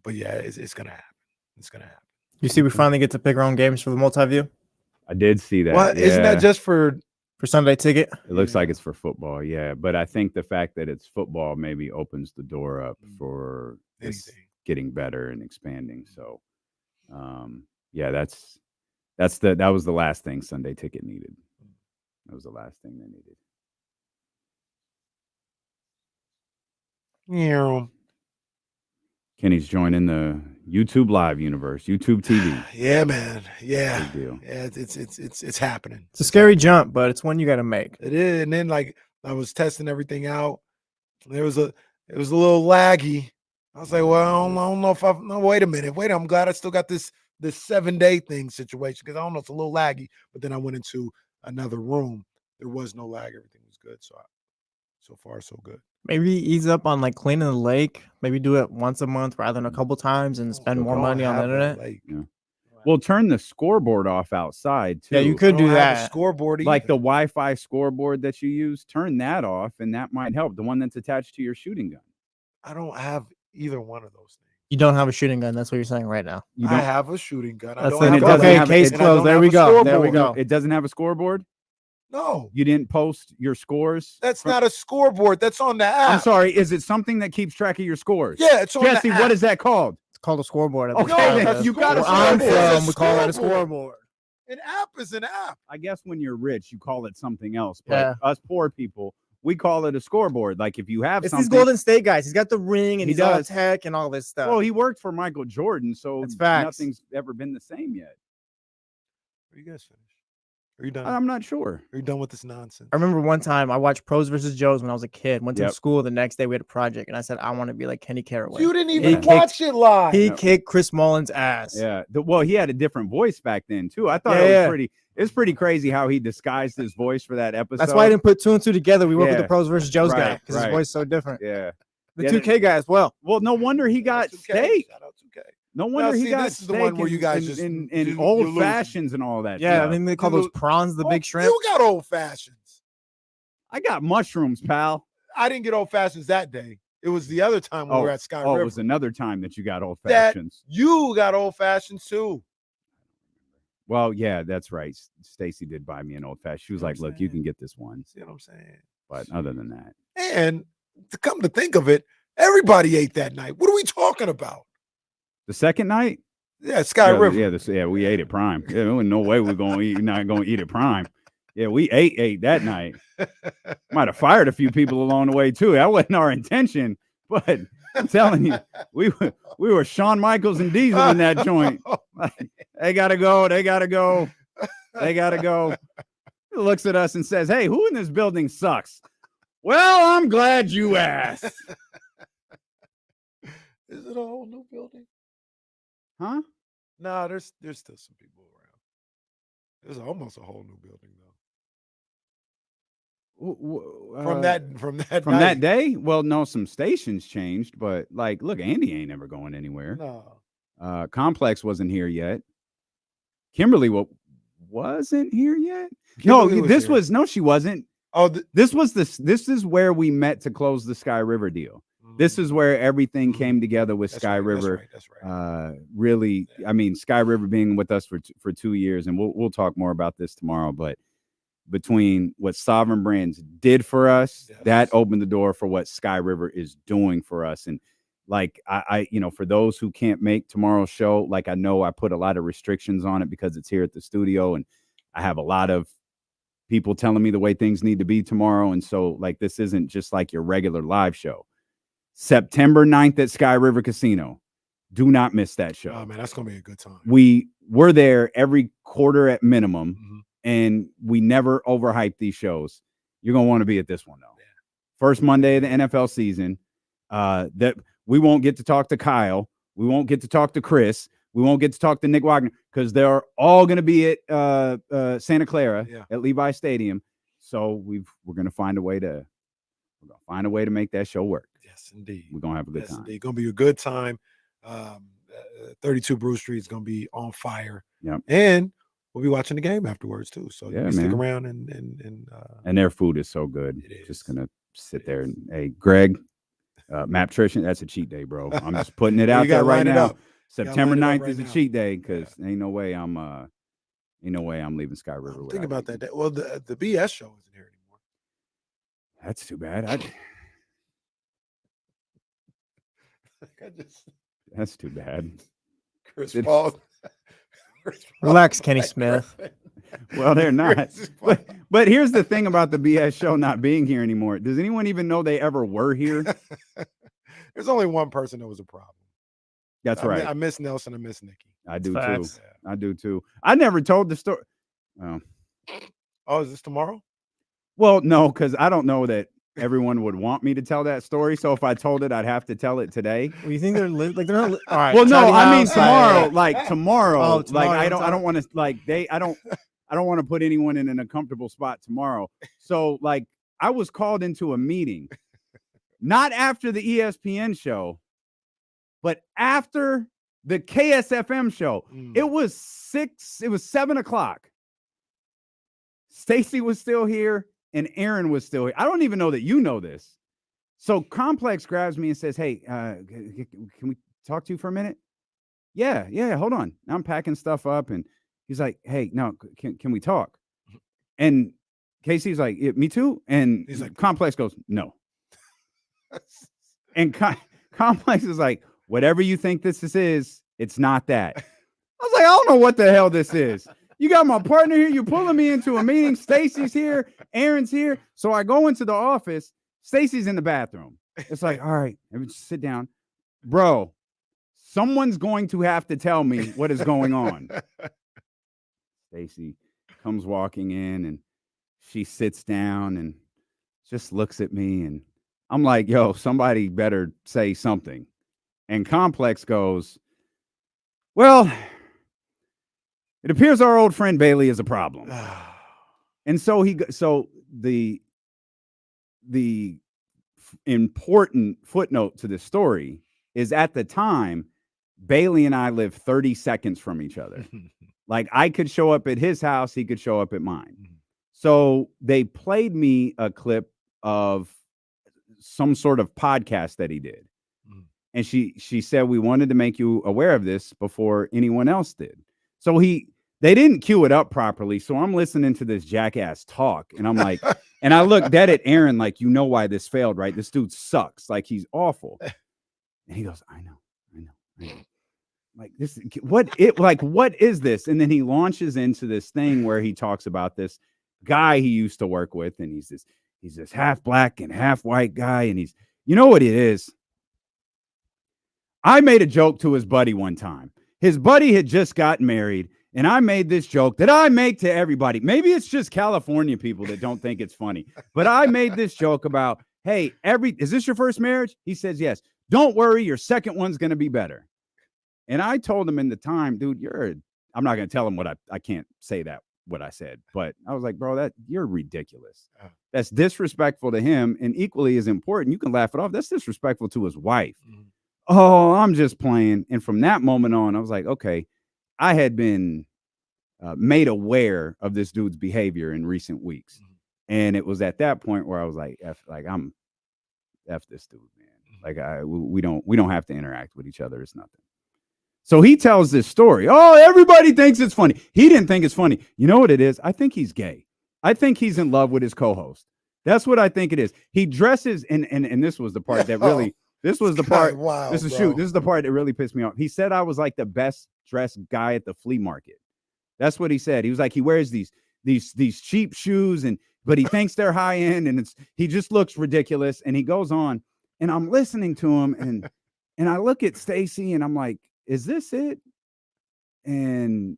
But yeah, it's gonna happen. It's gonna happen. You see, we finally get to pick our own games for the multi-view I did see that. What? Isn't that just for Sunday ticket? It looks like it's for football, yeah. But I think the fact that it's football maybe opens the door up for this getting better and expanding. So, yeah, that was the last thing Sunday Ticket needed. That was the last thing they needed. Yeah. Kenny's joining the YouTube Live universe, YouTube TV. Yeah, man. Yeah. Big deal. Yeah, it's happening. It's a scary jump, but it's one you got to make. It is. And then like I was testing everything out. It was a little laggy. I was like, well, I don't know if no, wait a minute. I'm glad I still got this 7-day thing situation because I don't know, it's a little laggy. But then I went into another room. There was no lag. Everything was good. So far, so good. Maybe ease up on like cleaning the lake. Maybe do it once a month rather than a couple times and spend more money on the internet. Yeah. Well, turn the scoreboard off outside too. Yeah, you could do that. Scoreboard, like the Wi-Fi scoreboard that you use. Turn that off, and that might help. The one that's attached to your shooting gun. I don't have either one of those things. You don't have a shooting gun. That's what you're saying right now. I have a shooting gun. I That's don't then have it a doesn't gun. have case And I closed. don't There have we a go. There we scoreboard. go. It doesn't have a scoreboard. No, You didn't post your scores. that's not a scoreboard. That's on the app. I'm sorry. Is it something that keeps track of your scores? Yeah, it's on Jesse, the app. what is that called? It's called a scoreboard. Okay, then you got a Where I'm scoreboard. from, we call it a Scoreboard. scoreboard. An app is an app. I guess when you're rich, you call it something else. But Yeah. us poor people, we call it a scoreboard. Like if you have It's something. these Golden State guys. He's got the ring and He he's all does. tech and all this stuff. Well, he worked for Michael Jordan, so That's facts. nothing's ever been the same yet. Are you guys finished? Are you done? I'm not sure. Are you done with this nonsense? I remember one time I watched Pros versus Joes when I was a kid. Went to Yep. school the next day. We had a project, and I said I want to be like Kenny Caraway. You didn't He even kicked- watch it live. He kicked Chris Mullins' ass. Yeah. Well, he had a different voice back then too. I thought Yeah, it was yeah. pretty. It's pretty crazy how he disguised his voice for that episode. That's why I didn't put 2 and 2 together. We work with Yeah. the Pros versus Joe's guy Right, because his voice is so different. Yeah. The Yeah, 2K guy as well. Well, no wonder he got 2K. steak. Shout out 2K. No wonder Now, he see, got this is the one where you guys just in you old lose. fashions and all that. Yeah, stuff. I think they call those prawns the big shrimp. You got old fashions. I got mushrooms, pal. I didn't get old fashions that day. It was the other time we were at Sky River. It was another time that you got old That fashions. you got old fashions too. Well, yeah, that's right. Stacy did buy me an old fashioned. She was like, "Look, you can get this one." See what I'm saying? But other than that, And to come to think of it, everybody ate that night. What are we talking about? the second night, Yeah, Sky River. Yeah, we ate at Prime. Yeah, there was no way we're gonna eat. Not gonna eat at Prime. Yeah, we ate that night. Might have fired a few people along the way too. That wasn't our intention, but I'm telling you, we were Shawn Michaels and Diesel in that joint. Like, they gotta go. They gotta go. They gotta go. He looks at us and says, "Hey, who in this building sucks?" Well, I'm glad you asked. Is it a whole new building? Huh? No, there's still some people around. There's almost a whole new building though. From that that day? Well, no, some stations changed, but like, look, Andy ain't ever going anywhere. No. Complex wasn't here yet. Kimberly wasn't here yet. Kimberly was here. No, she wasn't. Oh, this is where we met to close the Sky River deal. This is where everything came together with Sky River. That's right. Really, I mean, Sky River being with us for 2 years, and we'll talk more about this tomorrow. But between what Sovereign Brands did for us, that opened the door for what Sky River is doing for us. And like I for those who can't make tomorrow's show, like I know I put a lot of restrictions on it because it's here at the studio, and I have a lot of people telling me the way things need to be tomorrow. And so like this isn't just like your regular live show. September 9th at Sky River Casino. Do not miss that show. Oh man, that's gonna be a good time. We're there every quarter at minimum, and we never overhype these shows. You're gonna want to be at this one though. Yeah. First Monday of the NFL season. That we won't get to talk to Kyle. We won't get to talk to Chris. We won't get to talk to Nick Wagner because they're all going to be at Santa Clara at Levi Stadium. So we're going to find a way to make that show work. Yes, indeed. We're going to have a good time. Indeed. Going to be a good time. 32 Bruce Street is going to be on fire. Yep. And we'll be watching the game afterwards too. So you can stick around and their food is so good. Just going to sit there and hey, Greg, Map Trition, that's a cheat day, bro. I'm just putting it out there right now. September 9th is a cheat day because ain't no way I'm leaving Sky River. Think about that. Well, the BS show isn't here anymore. That's too bad. That's too bad. Chris Paul. Relax, Kenny Smith. Well, they're not. But here's the thing about the BS show not being here anymore. Does anyone even know they ever were here? There's only one person that was a problem. That's right. I miss Nelson. I miss Nikki. I do too. I do too. I never told the story. Oh, is this tomorrow? Well, no, because I don't know that everyone would want me to tell that story. So if I told it, I'd have to tell it today. Well, you think they're like they're not? All right. Well, no, I mean tomorrow. Right. Like tomorrow. Oh, tomorrow. Like I don't want to. Like I don't want to put anyone in an uncomfortable spot tomorrow. So like I was called into a meeting, not after the ESPN show, but after the KSFM show. It was 7 o'clock. Stacy was still here and Aaron was still here. I don't even know that you know this. So Complex grabs me and says, hey, can we talk to you for a minute? Yeah, hold on. Now I'm packing stuff up and he's like, hey, no, can we talk? And Casey's like, yeah, me too. And he's like, Complex goes, no. And Complex is like, whatever you think this is, it's not that. I was like, I don't know what the hell this is. You got my partner here. You're pulling me into a meeting. Stacy's here. Aaron's here. So I go into the office. Stacy's in the bathroom. It's like, all right, let me just sit down. Bro, someone's going to have to tell me what is going on. Stacy comes walking in and she sits down and just looks at me. And I'm like, yo, somebody better say something. And Complex goes, well, It appears our old friend Bailey is a problem. And so the important footnote to this story is at the time, Bailey and I lived 30 seconds from each other. Like I could show up at his house, he could show up at mine. So they played me a clip of some sort of podcast that he did. And she said, we wanted to make you aware of this before anyone else did. So they didn't cue it up properly. So I'm listening to this jackass talk and I'm like, and I looked dead at Aaron, like, you know why this failed, right? This dude sucks. Like he's awful. And he goes, I know. Like what is this? And then he launches into this thing where he talks about this guy he used to work with. And he's this half black and half white guy. And you know what it is? I made a joke to his buddy one time. His buddy had just gotten married. And I made this joke that I make to everybody. Maybe it's just California people that don't think it's funny. But I made this joke about, hey, is this your first marriage? He says, yes. Don't worry, your second one's going to be better. And I told him in the time, dude, I'm not going to tell him I can't say what I said. But I was like, bro, you're ridiculous. That's disrespectful to him. And equally as important, you can laugh it off. That's disrespectful to his wife. Oh, I'm just playing. And from that moment on, I was like, okay, I had been made aware of this dude's behavior in recent weeks. And it was at that point where I was like, F this dude, man. Like we don't have to interact with each other. It's nothing. So he tells this story. Oh, everybody thinks it's funny. He didn't think it's funny. You know what it is? I think he's gay. I think he's in love with his co-host. That's what I think it is. He dresses and this was the part that really this was the part. Wow, this is the part that really pissed me off. He said I was like the best dressed guy at the flea market. That's what he said. He was like, he wears these cheap shoes but he thinks they're high end and he just looks ridiculous. And he goes on and I'm listening to him and I look at Stacy and I'm like, is this it? And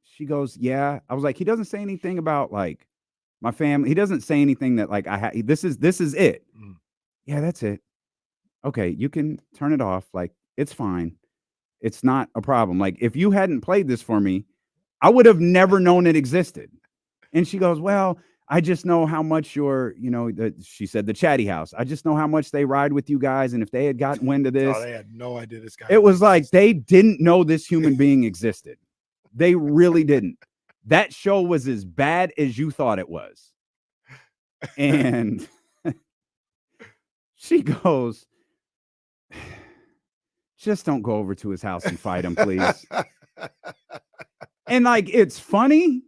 she goes, yeah. I was like, he doesn't say anything about like my family. He doesn't say anything that like this is it. Yeah, that's it. Okay, you can turn it off. Like, it's fine. It's not a problem. Like, if you hadn't played this for me, I would have never known it existed. And she goes, well, I just know how much she said the chatty house. I just know how much they ride with you guys. And if they had gotten wind of this, they had no idea this guy. It was like they didn't know this human being existed. They really didn't. That show was as bad as you thought it was. And she goes, just don't go over to his house and fight him, please. And like, it's funny,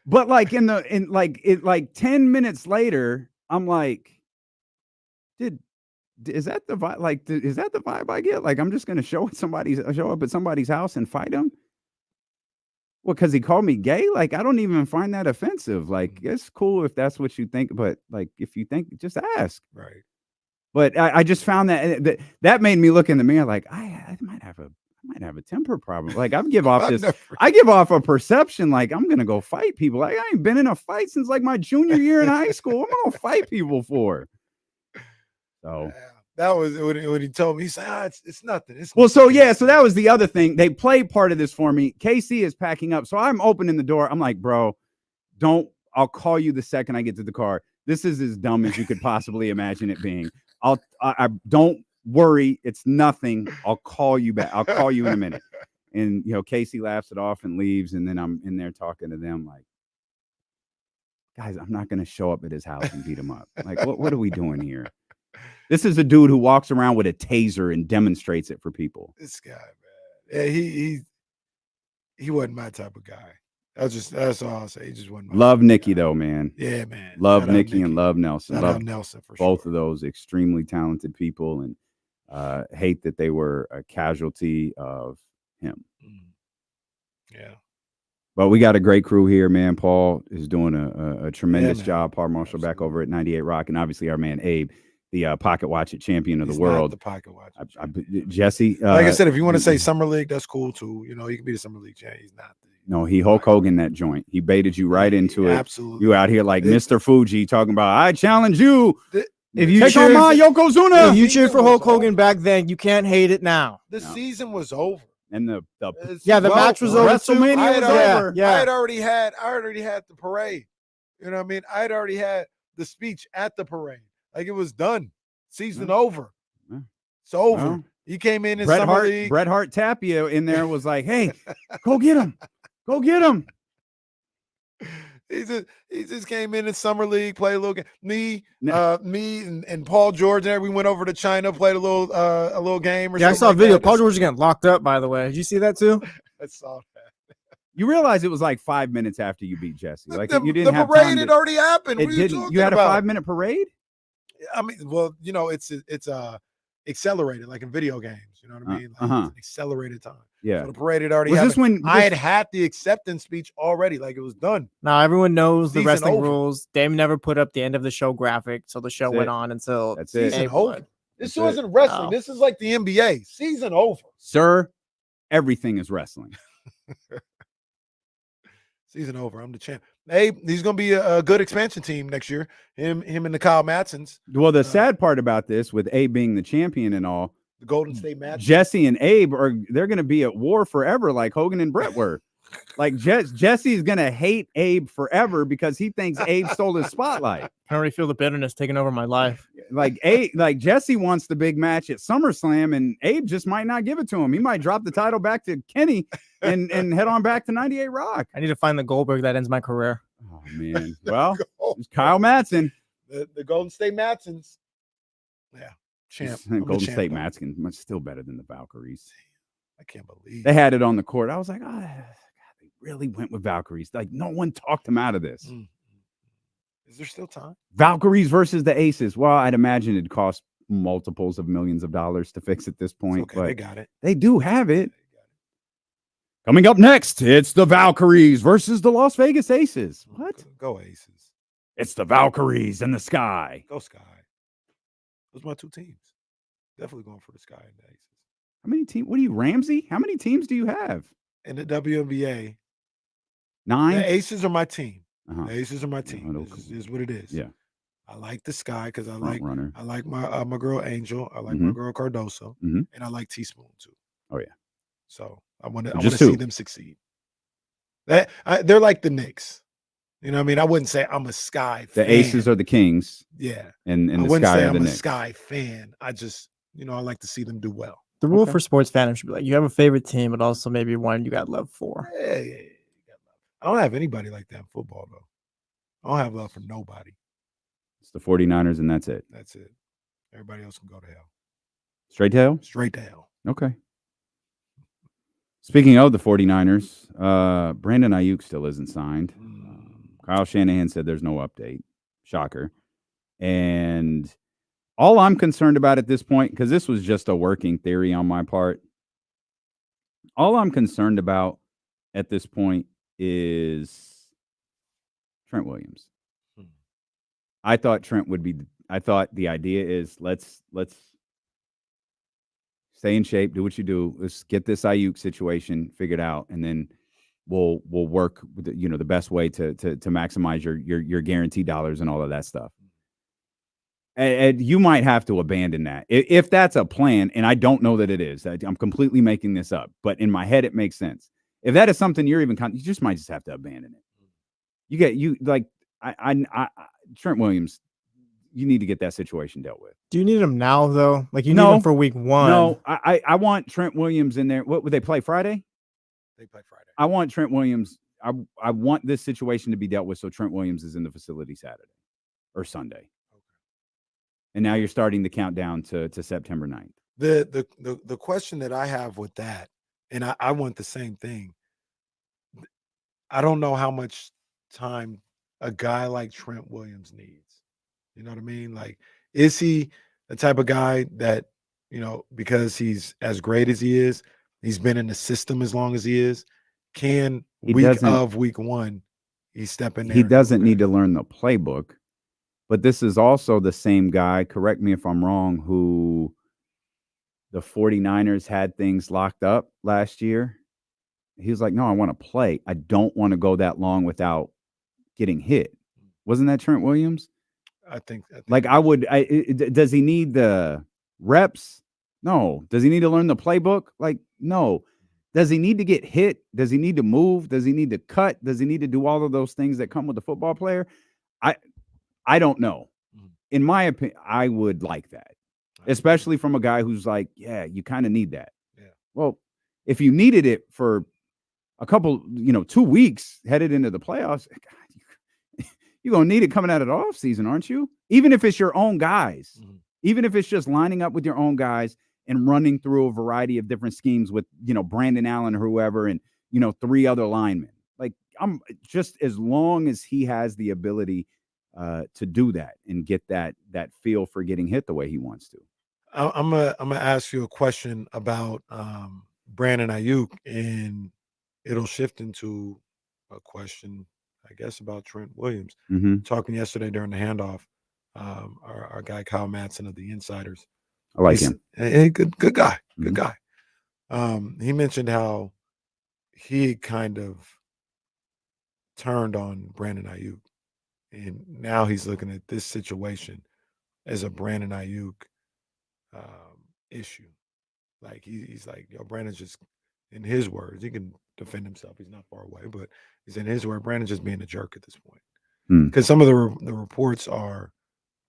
but like 10 minutes later, I'm like, is that the vibe? Like, is that the vibe I get? Like, I'm just going to show up at somebody's house and fight him. Well, because he called me gay. Like, I don't even find that offensive. Like, it's cool if that's what you think, but like, if you think, just ask. Right. But I just found that made me look in the mirror like I might have a temper problem. Like I give off a perception like I'm gonna go fight people. Like I ain't been in a fight since like my junior year in high school. What am I gonna fight people for? So that was when he told me. He said, "It's nothing." So that was the other thing. They played part of this for me. KC is packing up, so I'm opening the door. I'm like, bro, I'll call you the second I get to the car. This is as dumb as you could possibly imagine it being. I don't worry. It's nothing. I'll call you back. I'll call you in a minute. And, Casey laughs it off and leaves. And then I'm in there talking to them like, guys, I'm not going to show up at his house and beat him up. Like, what are we doing here? This is a dude who walks around with a taser and demonstrates it for people. This guy, man. Yeah, he wasn't my type of guy. That's all I'll say. He just wasn't. Love Nikki though, man. Yeah, man. Love Nikki and love Nelson. Love Nelson for both sure. of those extremely talented people, and hate that they were a casualty of him. Yeah. But we got a great crew here, man. Paul is doing a tremendous job. Paul Marshall back over at 98 Rock, and obviously our man Abe, the pocket watch it champion of the world. The pocket watch. Jesse. Like I said, if you want to say Summer League, that's cool too. You can be the Summer League champ. He's not. No, he Hulk Hogan that joint. He baited you right into it. Absolutely. You out here like Mr. Fuji talking about, I challenge you. If you take on my Yokozuna. If you cheered for Hulk Hogan back then, you can't hate it now. The season was over. And the match was over. WrestleMania was over. I had already had the parade. You know what I mean? I had already had the speech at the parade. Like, it was done. Season over. It's over. Well, he came in Bret Summer Hart, League. Bret Hart Tapia in there was like, "Hey, go get him. Go get him." He just came in Summer League, played a little game. Me and Paul George and we went over to China, played a little game. I saw a video. Paul George getting locked up, by the way. Did you see that too? I saw that. You realize it was like 5 minutes after you beat Jesse. Like, you didn't have parade time had already happened. It didn't. You had a 5-minute parade? I mean, well, it's accelerated, like in video games. You know what I mean? Like, it's an accelerated time. Yeah. So the parade had already Was happened. this when I had the acceptance speech already? Like, it was done. Now everyone knows the Season wrestling over. rules. Dame never put up the end of the show graphic, so the show That's went it. on until That's it. Season April. over. This That's wasn't wrestling. Oh. This is like the NBA. Season over. Sir, everything is wrestling. Season over. I'm the champ. Hey, he's going to be a good expansion team next year. Him and the Kyle Matsons. Well, the sad part about this, with Abe being the champion and all, The Golden State Matsons. Jesse and Abe they're going to be at war forever, like Hogan and Brett were. Like, Jesse's going to hate Abe forever because he thinks Abe stole his spotlight. I already feel the bitterness taking over my life. Like, Jesse wants the big match at SummerSlam, and Abe just might not give it to him. He might drop the title back to Kenny and head on back to 98 Rock. I need to find the Goldberg that ends my career. Oh, man. Well, it's Kyle Matson. The Golden State Matsons. Yeah. Champ. I'm the Golden champ, State though. Matson, much still better than the Valkyries. I can't believe They had it on the court. I was like, God, they really went with Valkyries. Like, no one talked him out of this. Is there still time? Valkyries versus the Aces. Well, I'd imagine it'd cost multiples of millions of dollars to fix at this point. Okay, but they got it. they do have it. Coming up next, it's the Valkyries versus the Las Vegas Aces. What? Go Aces. It's the Valkyries in the sky. Go Sky. Those are my two teams. Definitely going for the Sky and the Aces. How many teams? What are you, Ramsey? How many teams do you have? In the WNBA, 9? the Aces are my team. Uh-huh. The Aces are my team. Okay. This is what it is. Yeah. I like the Sky because I Front runner. like my girl Angel. I like my girl Cardoso, Mhm. and I like Teaspoon too. Oh, yeah. So I want to Just see who? them succeed. They're like the Knicks. You know what I mean? I wouldn't say I'm a Sky fan. The Aces are the Kings. Yeah. And I the wouldn't Sky say are the I'm a Knicks. Sky fan. I just, I like to see them do well. The rule Okay. for sports fandom should be like you have a favorite team, but also maybe one you got love for. Yeah. I don't have anybody like that in football, though. I don't have love for nobody. It's the 49ers, and that's it. That's it. Everybody else can go to hell. Straight to hell? Straight to hell. Okay. Speaking of the 49ers, Brandon Aiyuk still isn't signed. Kyle Shanahan said there's no update. Shocker. And all I'm concerned about at this point, because this was just a working theory on my part, all I'm concerned about at this point is Trent Williams. I thought Trent would be. I thought the idea is let's stay in shape, do what you do. Let's get this Aiyuk situation figured out, and then we'll work with the best way to maximize your guarantee dollars and all of that stuff. And you might have to abandon that if that's a plan, and I don't know that it is. I'm completely making this up, but in my head it makes sense. If that is something you just might just have to abandon it. Trent Williams, you need to get that situation dealt with. Do you need him now though? Like you need him for week 1? No, I want Trent Williams in there. What would they play Friday? They play Friday. I want Trent Williams. I want this situation to be dealt with so Trent Williams is in the facility Saturday or Sunday. Okay. And now you're starting to count down to September 9th. The question that I have with that, and I want the same thing. I don't know how much time a guy like Trent Williams needs. You know what I mean? Like, is he the type of guy that, because he's as great as he is, he's been in the system as long as he is, week 1, he's stepping there? He doesn't need to learn the playbook, but this is also the same guy, correct me if I'm wrong, who the 49ers had things locked up last year. He was like, no, I want to play. I don't want to go that long without getting hit. Wasn't that Trent Williams? I think does he need the reps? No. Does he need to learn the playbook? Like, no. Does he need to get hit? Does he need to move? Does he need to cut? Does he need to do all of those things that come with a football player? I don't know. In my opinion, I would like that, especially from a guy who's like, yeah, you kind of need that. Yeah. Well, if you needed it for a couple, 2 weeks headed into the playoffs, you're going to need it coming out of the offseason, aren't you? Even if it's your own guys, even if it's just lining up with your own guys and running through a variety of different schemes with, Brandon Allen or whoever and, 3 other linemen. Like, I'm just as long as he has the ability to do that and get that feel for getting hit the way he wants to. I'm gonna ask you a question about Brandon Aiyuk, and it'll shift into a question, I guess, about Trent Williams. Talking yesterday during the handoff, our guy Kyle Madsen of the Insiders. I like him. Hey, good guy, good guy. He mentioned how he kind of turned on Brandon Aiyuk, and now he's looking at this situation as a Brandon Aiyuk issue. Like he's like, Brandon's just, in his words, he can defend himself. He's not far away, but he's in his word, Brandon's just being a jerk at this point. Because some of the reports are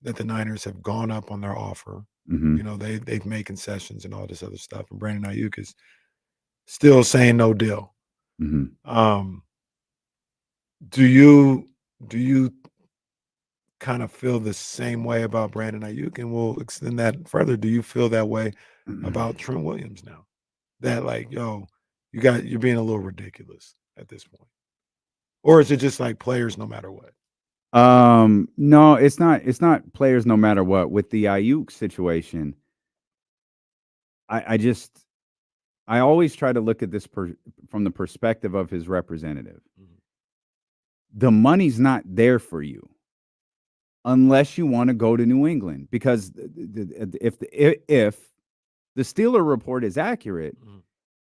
that the Niners have gone up on their offer. They've made concessions and all this other stuff, and Brandon Aiyuk is still saying no deal. Do you kind of feel the same way about Brandon Aiyuk? And we'll extend that further. Do you feel that way about Trent Williams now? That like, you're being a little ridiculous at this point, or is it just like players no matter what? No, it's not players no matter what. With the Aiyuk situation, I always try to look at this from the perspective of his representative. The money's not there for you unless you want to go to New England, because if the Steeler report is accurate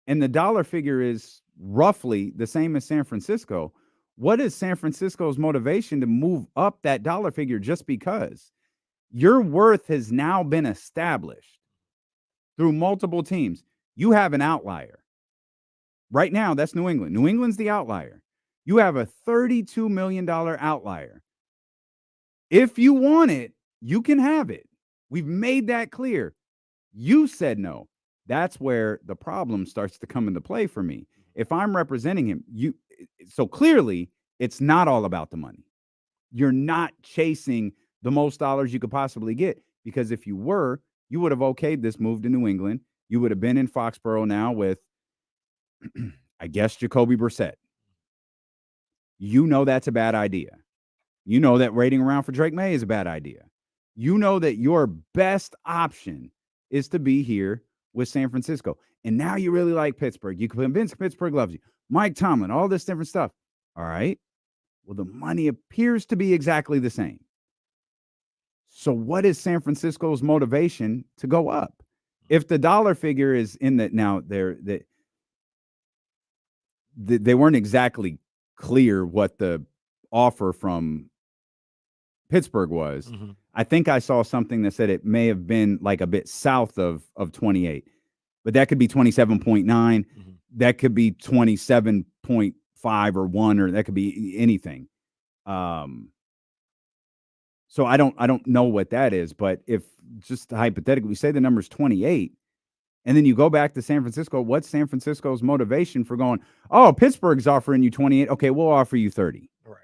and the dollar figure is roughly the same as San Francisco, what is San Francisco's motivation to move up that dollar figure just because? Your worth has now been established through multiple teams. You have an outlier. Right now, that's New England. New England's the outlier. You have a $32 million outlier. If you want it, you can have it. We've made that clear. You said no. That's where the problem starts to come into play for me. If I'm representing him, so clearly it's not all about the money. You're not chasing the most dollars you could possibly get, because if you were, you would have okayed this move to New England. You would have been in Foxborough now with, I guess, Jacoby Brissett. That's a bad idea. That waiting around for Drake May is a bad idea. That your best option is to be here with San Francisco. And now you really like Pittsburgh. You can convince Pittsburgh loves you. Mike Tomlin, all this different stuff. All right. Well, the money appears to be exactly the same. So what is San Francisco's motivation to go up? If the dollar figure is in that, now they weren't exactly clear what the offer from Pittsburgh was. I think I saw something that said it may have been like a bit south of 28, but that could be 27.9. That could be 27.5 or 1, or that could be anything. So I don't know what that is, but if just hypothetically we say the number's 28, and then you go back to San Francisco, what's San Francisco's motivation for going, oh, Pittsburgh's offering you 28. Okay, we'll offer you 30. Right.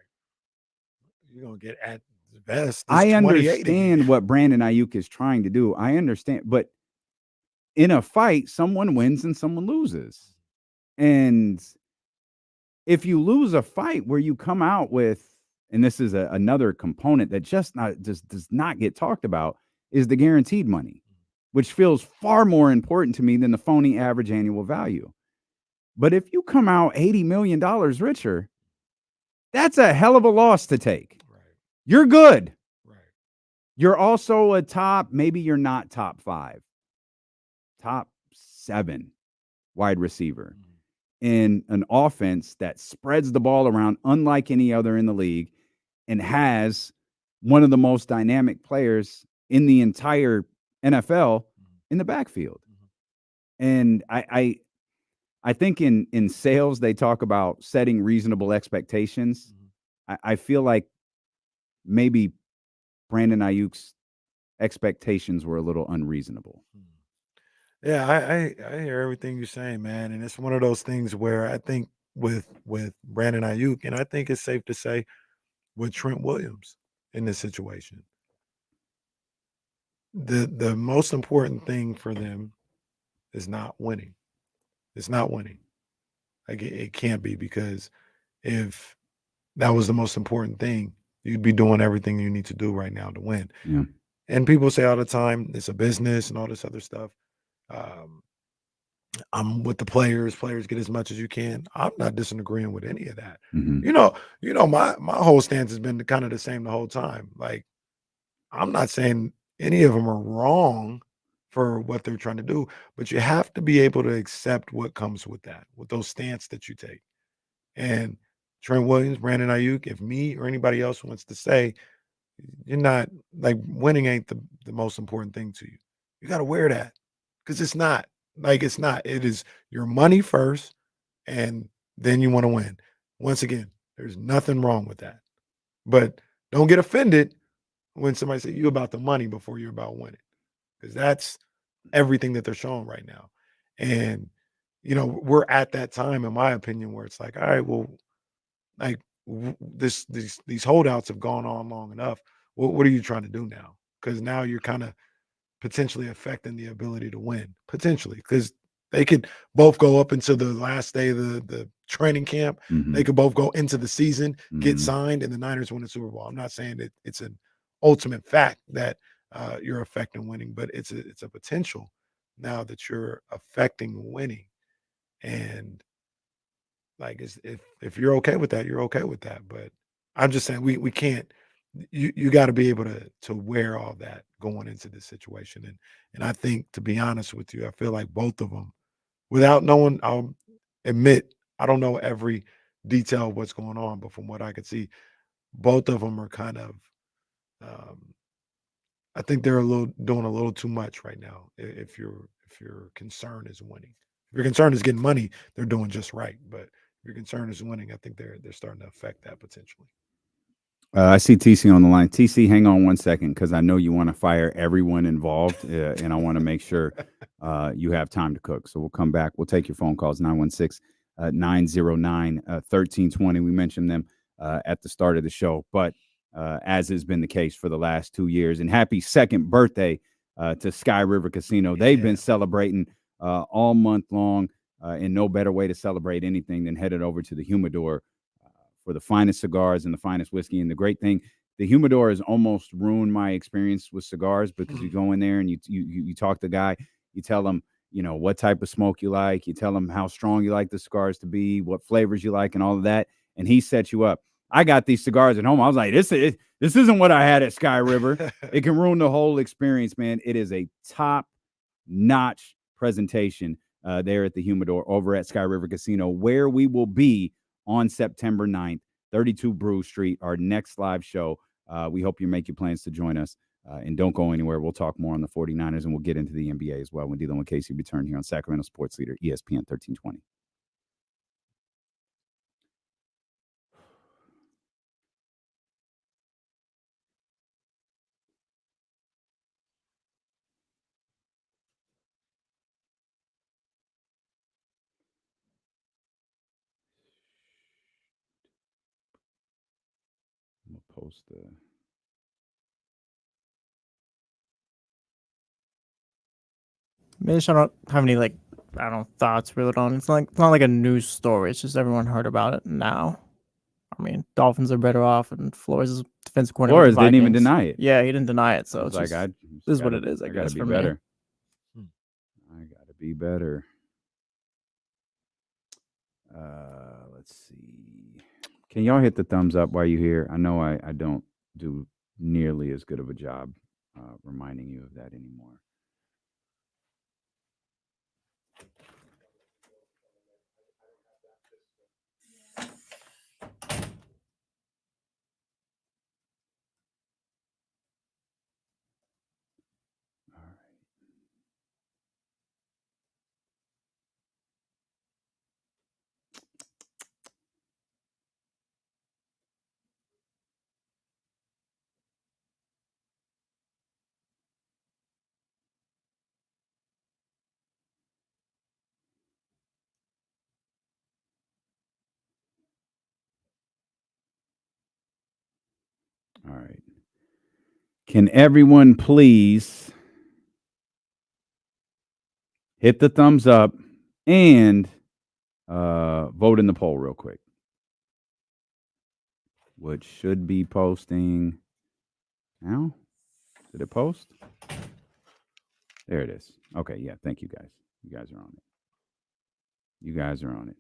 You're going to get at the best. I understand what Brandon Aiyuk is trying to do. I understand. But in a fight, someone wins and someone loses. And if you lose a fight where you come out with, and this is another component that just does not get talked about, is the guaranteed money, which feels far more important to me than the phony average annual value. But if you come out $80 million richer, that's a hell of a loss to take. Right. You're good. Right. You're also a top, maybe you're not top 5, top 7 wide receiver in an offense that spreads the ball around unlike any other in the league and has one of the most dynamic players in the entire NFL in the backfield. And I think in sales they talk about setting reasonable expectations. I feel like maybe Brandon Ayuk's expectations were a little unreasonable. Yeah, I hear everything you're saying, man, and it's one of those things where I think with Brandon Aiyuk, and I think it's safe to say with Trent Williams in this situation, the most important thing for them is not winning. It's not winning. Like it can't be, because if that was the most important thing, you'd be doing everything you need to do right now to win. Yeah. And people say all the time, it's a business and all this other stuff. I'm with the players. Players get as much as you can. I'm not disagreeing with any of that. Mhm. My whole stance has been kind of the same the whole time. Like, I'm not saying any of them are wrong for what they're trying to do, but you have to be able to accept what comes with that, with those stance that you take. And Trent Williams, Brandon Ayuk, if me or anybody else wants to say, you're not like winning ain't the most important thing to you, you got to wear that, because it's not. Like, it's not. It is your money first, and then you want to win. Once again, there's nothing wrong with that. But don't get offended when somebody say you about the money before you're about winning, because that's everything that they're showing right now. And we're at that time, in my opinion, where it's like, all right, well, like these holdouts have gone on long enough. What are you trying to do now? Because now you're kind of potentially affecting the ability to win, potentially, because they could both go up into the last day of the training camp. Mhm. They could both go into the season, get Mhm. signed, and the Niners win the Super Bowl. I'm not saying that it's an ultimate fact that you're affecting winning, but it's a potential now that you're affecting winning. And like, if you're okay with that, you're okay with that. But I'm just saying we can't. You got to be able to wear all that going into this situation. And I think, to be honest with you, I feel like both of them, without knowing, I'll admit I don't know every detail of what's going on, but from what I could see, both of them are kind of. I think they're doing a little too much right now. If your concern is winning, if your concern is getting money, they're doing just right. But if your concern is winning, I think they're starting to affect that potentially. I see TC on the line. TC, hang on one second, because I know you want to fire everyone involved, and I want to make sure you have time to cook. So we'll come back. We'll take your phone calls, 916-909-1320. We mentioned them at the start of the show, but as has been the case for the last 2 years. And happy second birthday to Sky River Casino. They've been celebrating all month long, and no better way to celebrate anything than headed over to the Humidor for the finest cigars and the finest whiskey. And the great thing, the Humidor has almost ruined my experience with cigars, because you go in there and you talk to the guy, you tell him, what type of smoke you like, you tell him how strong you like the cigars to be, what flavors you like, and all of that, and he sets you up. I got these cigars at home. I was like, this isn't what I had at Sky River. It can ruin the whole experience, man. It is a top-notch presentation there at the Humidor over at Sky River Casino, where we will be on September 9th, 32 Brew Street, our next live show. We hope you make your plans to join us, and don't go anywhere. We'll talk more on the 49ers, and we'll get into the NBA as well when Dylan and Casey return here on Sacramento Sports Leader, ESPN 1320. I'm gonna post the. Maybe I don't have any thoughts really on. It's not like a news story. It's just everyone heard about it now. I mean, Dolphins are better off, and Flores' defensive coordinator. Flores didn't even deny it. Yeah, he didn't deny it. So I it's was like, just, this is what it is. I gotta guess be for better. me. I gotta be better. Let's see. Can y'all hit the thumbs up while you're here? I know I don't do nearly as good of a job reminding you of that anymore. All right. Can everyone please hit the thumbs up and vote in the poll real quick? Which should be posting now. Did it post? There it is. Okay, yeah. Thank you guys. You guys are on it. You guys are on it.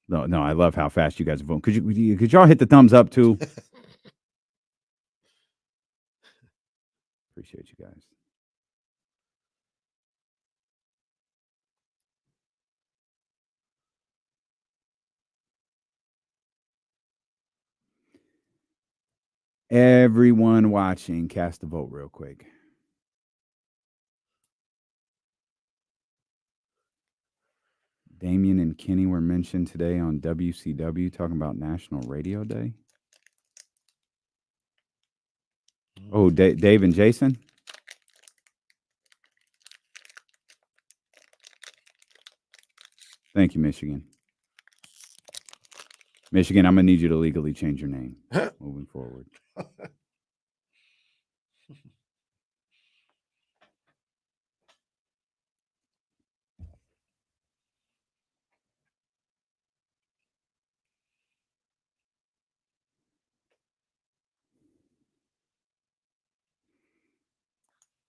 No, I love how fast you guys are voting. Could y'all hit the thumbs up too? Appreciate you guys. Everyone watching, cast a vote real quick. Damian and Kenny were mentioned today on WCW talking about National Radio Day. Oh, Dave and Jason? Thank you, Michigan. Michigan, I'm going to need you to legally change your name moving forward.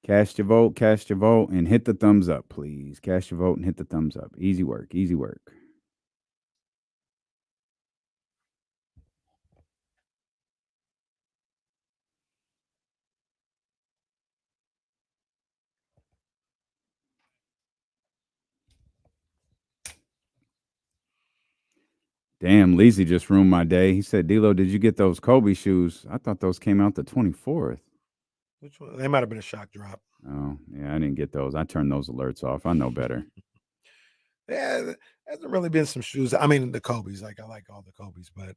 Cast your vote, and hit the thumbs up, please. Cast your vote and hit the thumbs up. Easy work, easy work. Damn, Leezy just ruined my day. He said, D-Lo, did you get those Kobe shoes? I thought those came out the 24th. Which one? They might have been a shock drop. Oh, yeah, I didn't get those. I turned those alerts off. I know better. Yeah, there hasn't really been some shoes. I mean, the Kobe's, like I like all the Kobe's, but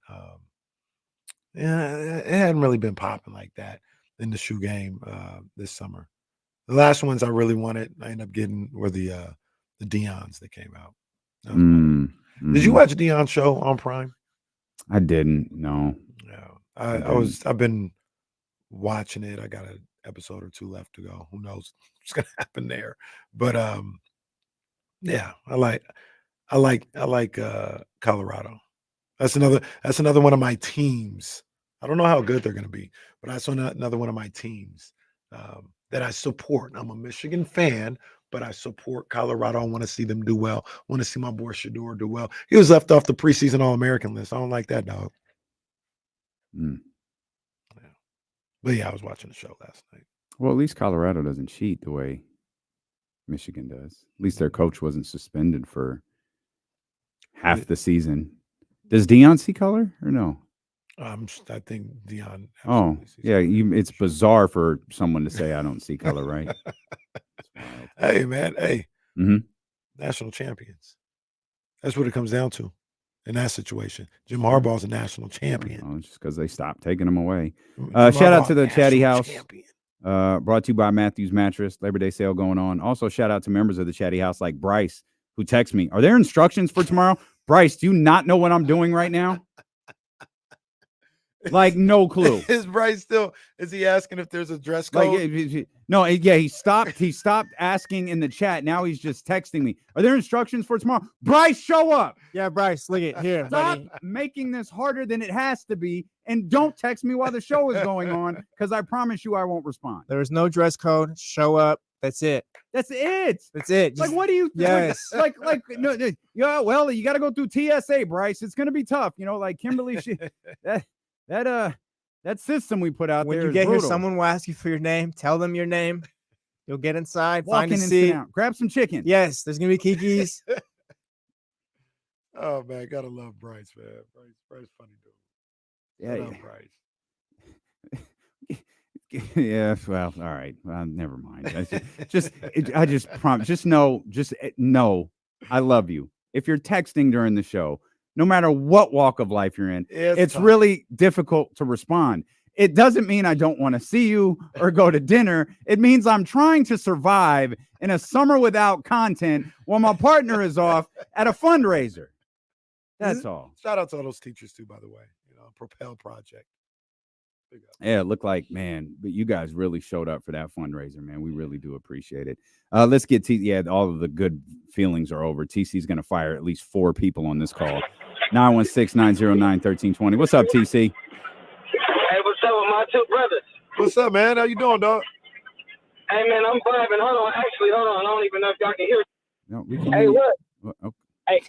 yeah, it hadn't really been popping like that in the shoe game this summer. The last ones I really wanted, I ended up getting were the Deons that came out. Did you watch Deon's show on Prime? I didn't. No. Yeah, I've been watching it. I got an episode or two left to go. Who knows what's gonna happen there? But yeah, I like Colorado. That's another one of my teams. I don't know how good they're gonna be, but that's another one of my teams that I support. I'm a Michigan fan, but I support Colorado. I want to see them do well. I want to see my boy Shador do well. He was left off the preseason All-American list. I don't like that, dog. Yeah. But yeah, I was watching the show last night. Well, at least Colorado doesn't cheat the way Michigan does. At least their coach wasn't suspended for half the season. Does Deion see color or no? I think Deion. Oh, yeah. It's bizarre for someone to say I don't see color, right? Hey, man. Hey, national champions. That's what it comes down to in that situation. Jim Harbaugh's a national champion. Oh, just because they stopped taking them away. Shout out to the Chatty House. Brought to you by Matthews Mattress. Labor Day sale going on. Also, shout out to members of the Chatty House like Bryce, who texts me. Are there instructions for tomorrow? Bryce, do you not know what I'm doing right now? Like, no clue. Is Bryce still? Is he asking if there's a dress code? No, yeah, he stopped asking in the chat. Now he's just texting me. Are there instructions for tomorrow? Bryce, show up. Yeah, Bryce, look at here. Stop buddy. making this harder than it has to be, and don't text me while the show is going on, because I promise you I won't respond. There is no dress code. Show up. That's it. That's it. That's it. Like, what do you? Yes. No. Yeah. Well, you got to go through TSA, Bryce. It's gonna be tough. You know, like Kimberly. That system we put out when there. You get brutal. here, someone will ask you for your name. Tell them your name. You'll get inside. Walk find in a and seat. sit down. Grab some chicken. Yes, there's gonna be Kiki's. Oh man, gotta love Bryce, man. Bryce, funny dude. Yeah. I love Bryce. Yeah. Well, all right. Well, never mind. I just promise. Just know. I love you. If you're texting during the show, no matter what walk of life you're in, it's really difficult to respond. It doesn't mean I don't want to see you or go to dinner. It means I'm trying to survive in a summer without content while my partner is off at a fundraiser. That's all. Shout out to all those teachers too, by the way. Propel Project. Yeah, it looked like, man, but you guys really showed up for that fundraiser, man. We really do appreciate it. Let's get all of the good feelings are over. TC's going to fire at least 4 people on this call. 916-909-1320. What's up, TC? Hey, what's up with my 2 brothers? What's up, man? How you doing, dog? Hey, man, I'm vibing. Hold on. Actually, hold on. I don't even know if y'all can hear me. No, we can Hey, hear you. look. Okay. Hey,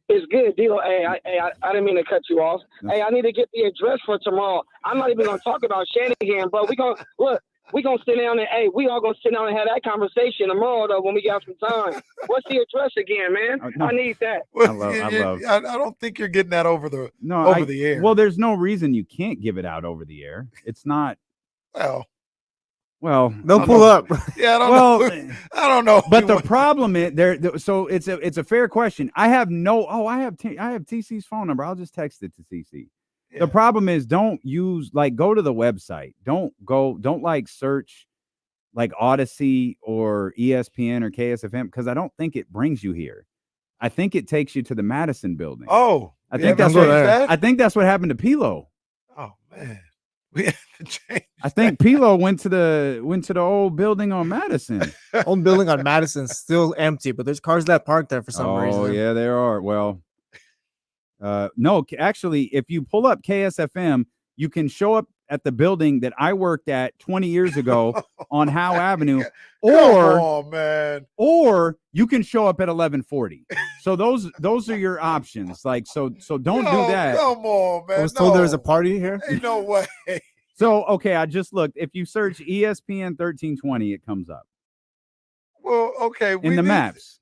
it's good, D'Lo. Hey, I didn't mean to cut you off. No. Hey, I need to get the address for tomorrow. I'm not even going to talk about Shanahan, but we're going to sit down and, we all going to sit down and have that conversation tomorrow, though, when we got some time. What's the address again, man? No. I need that. I don't think you're getting that over the air. Well, there's no reason you can't give it out over the air. It's not. Well, they'll pull up. Yeah, I don't know. But the problem is so it's a fair question. I have TC's phone number. I'll just text it to TC. Yeah. The problem is don't go to the website. Don't search like Odyssey or ESPN or KSFM because I don't think it brings you here. I think it takes you to the Madison building. Oh, I think that's what happened to Pilo. Oh man. We have to change. I think Pilo went to the old building on Madison. Old building on Madison's still empty, but there's cars that park there for some reason. Oh yeah, there are. Well, no, actually, if you pull up KSFM, you can show up at the building that I worked at 20 years ago on Howe Avenue, or you can show up at 1140. So those are your options. Like so don't do that. Come on, man. I was told there was a party here. Ain't no way. So okay, I just looked. If you search ESPN 1320, it comes up. Well, okay. In the maps.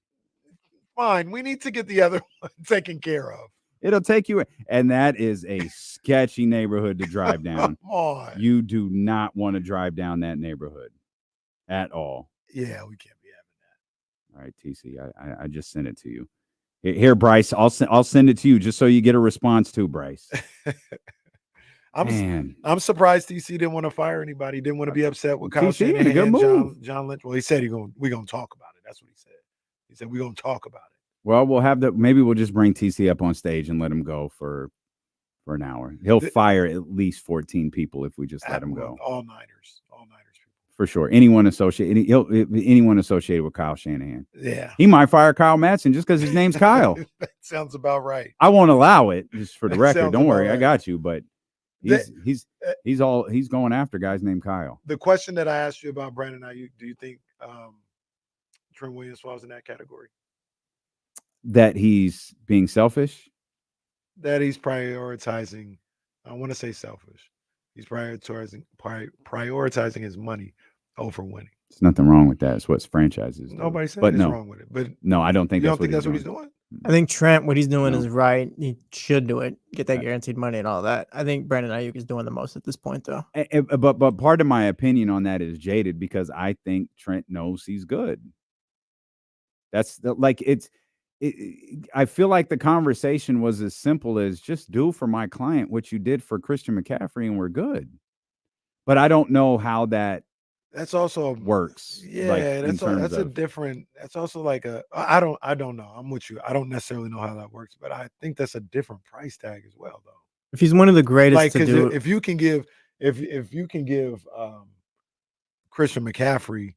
Fine. We need to get the other one taken care of. It'll take you, and that is a sketchy neighborhood to drive down. Come on. You do not want to drive down that neighborhood at all. Yeah, we can't be having that. All right, TC, I just sent it to you. Here, Bryce, I'll send it to you just so you get a response too, Bryce. I'm surprised TC didn't want to fire anybody. Didn't want to be upset with Kyle TC, a good move. John Lynch. Well, he said we're gonna talk about it. That's what he said. He said we're gonna talk about it. Well, maybe we'll just bring TC up on stage and let him go for an hour. He'll fire at least 14 people if we just let him go. All Niners people. For sure. Anyone associated with Kyle Shanahan. Yeah. He might fire Kyle Madsen just because his name's Kyle. That sounds about right. I won't allow it, just for the record. Don't worry, right. I got you. But he's going after guys named Kyle. The question that I asked you about Brandon Aiyuk, do you think Trent Williams falls in that category? That he's being selfish? That he's prioritizing, I want to say selfish. He's prioritizing his money over winning. There's nothing wrong with that. It's what franchises do. Nobody said there's wrong with it. But no, I don't think you don't think that's what he's doing? I think Trent, what he's doing is right. He should do it, get that guaranteed money and all that. I think Brandon Aiyuk is doing the most at this point, though. But part of my opinion on that is jaded because I think Trent knows he's good. I feel like the conversation was as simple as just do for my client what you did for Christian McCaffrey and we're good. But I don't know how that's also works. Yeah, that's also like I don't know. I'm with you. I don't necessarily know how that works, but I think that's a different price tag as well, though. If he's one of the greatest to do, if you can give Christian McCaffrey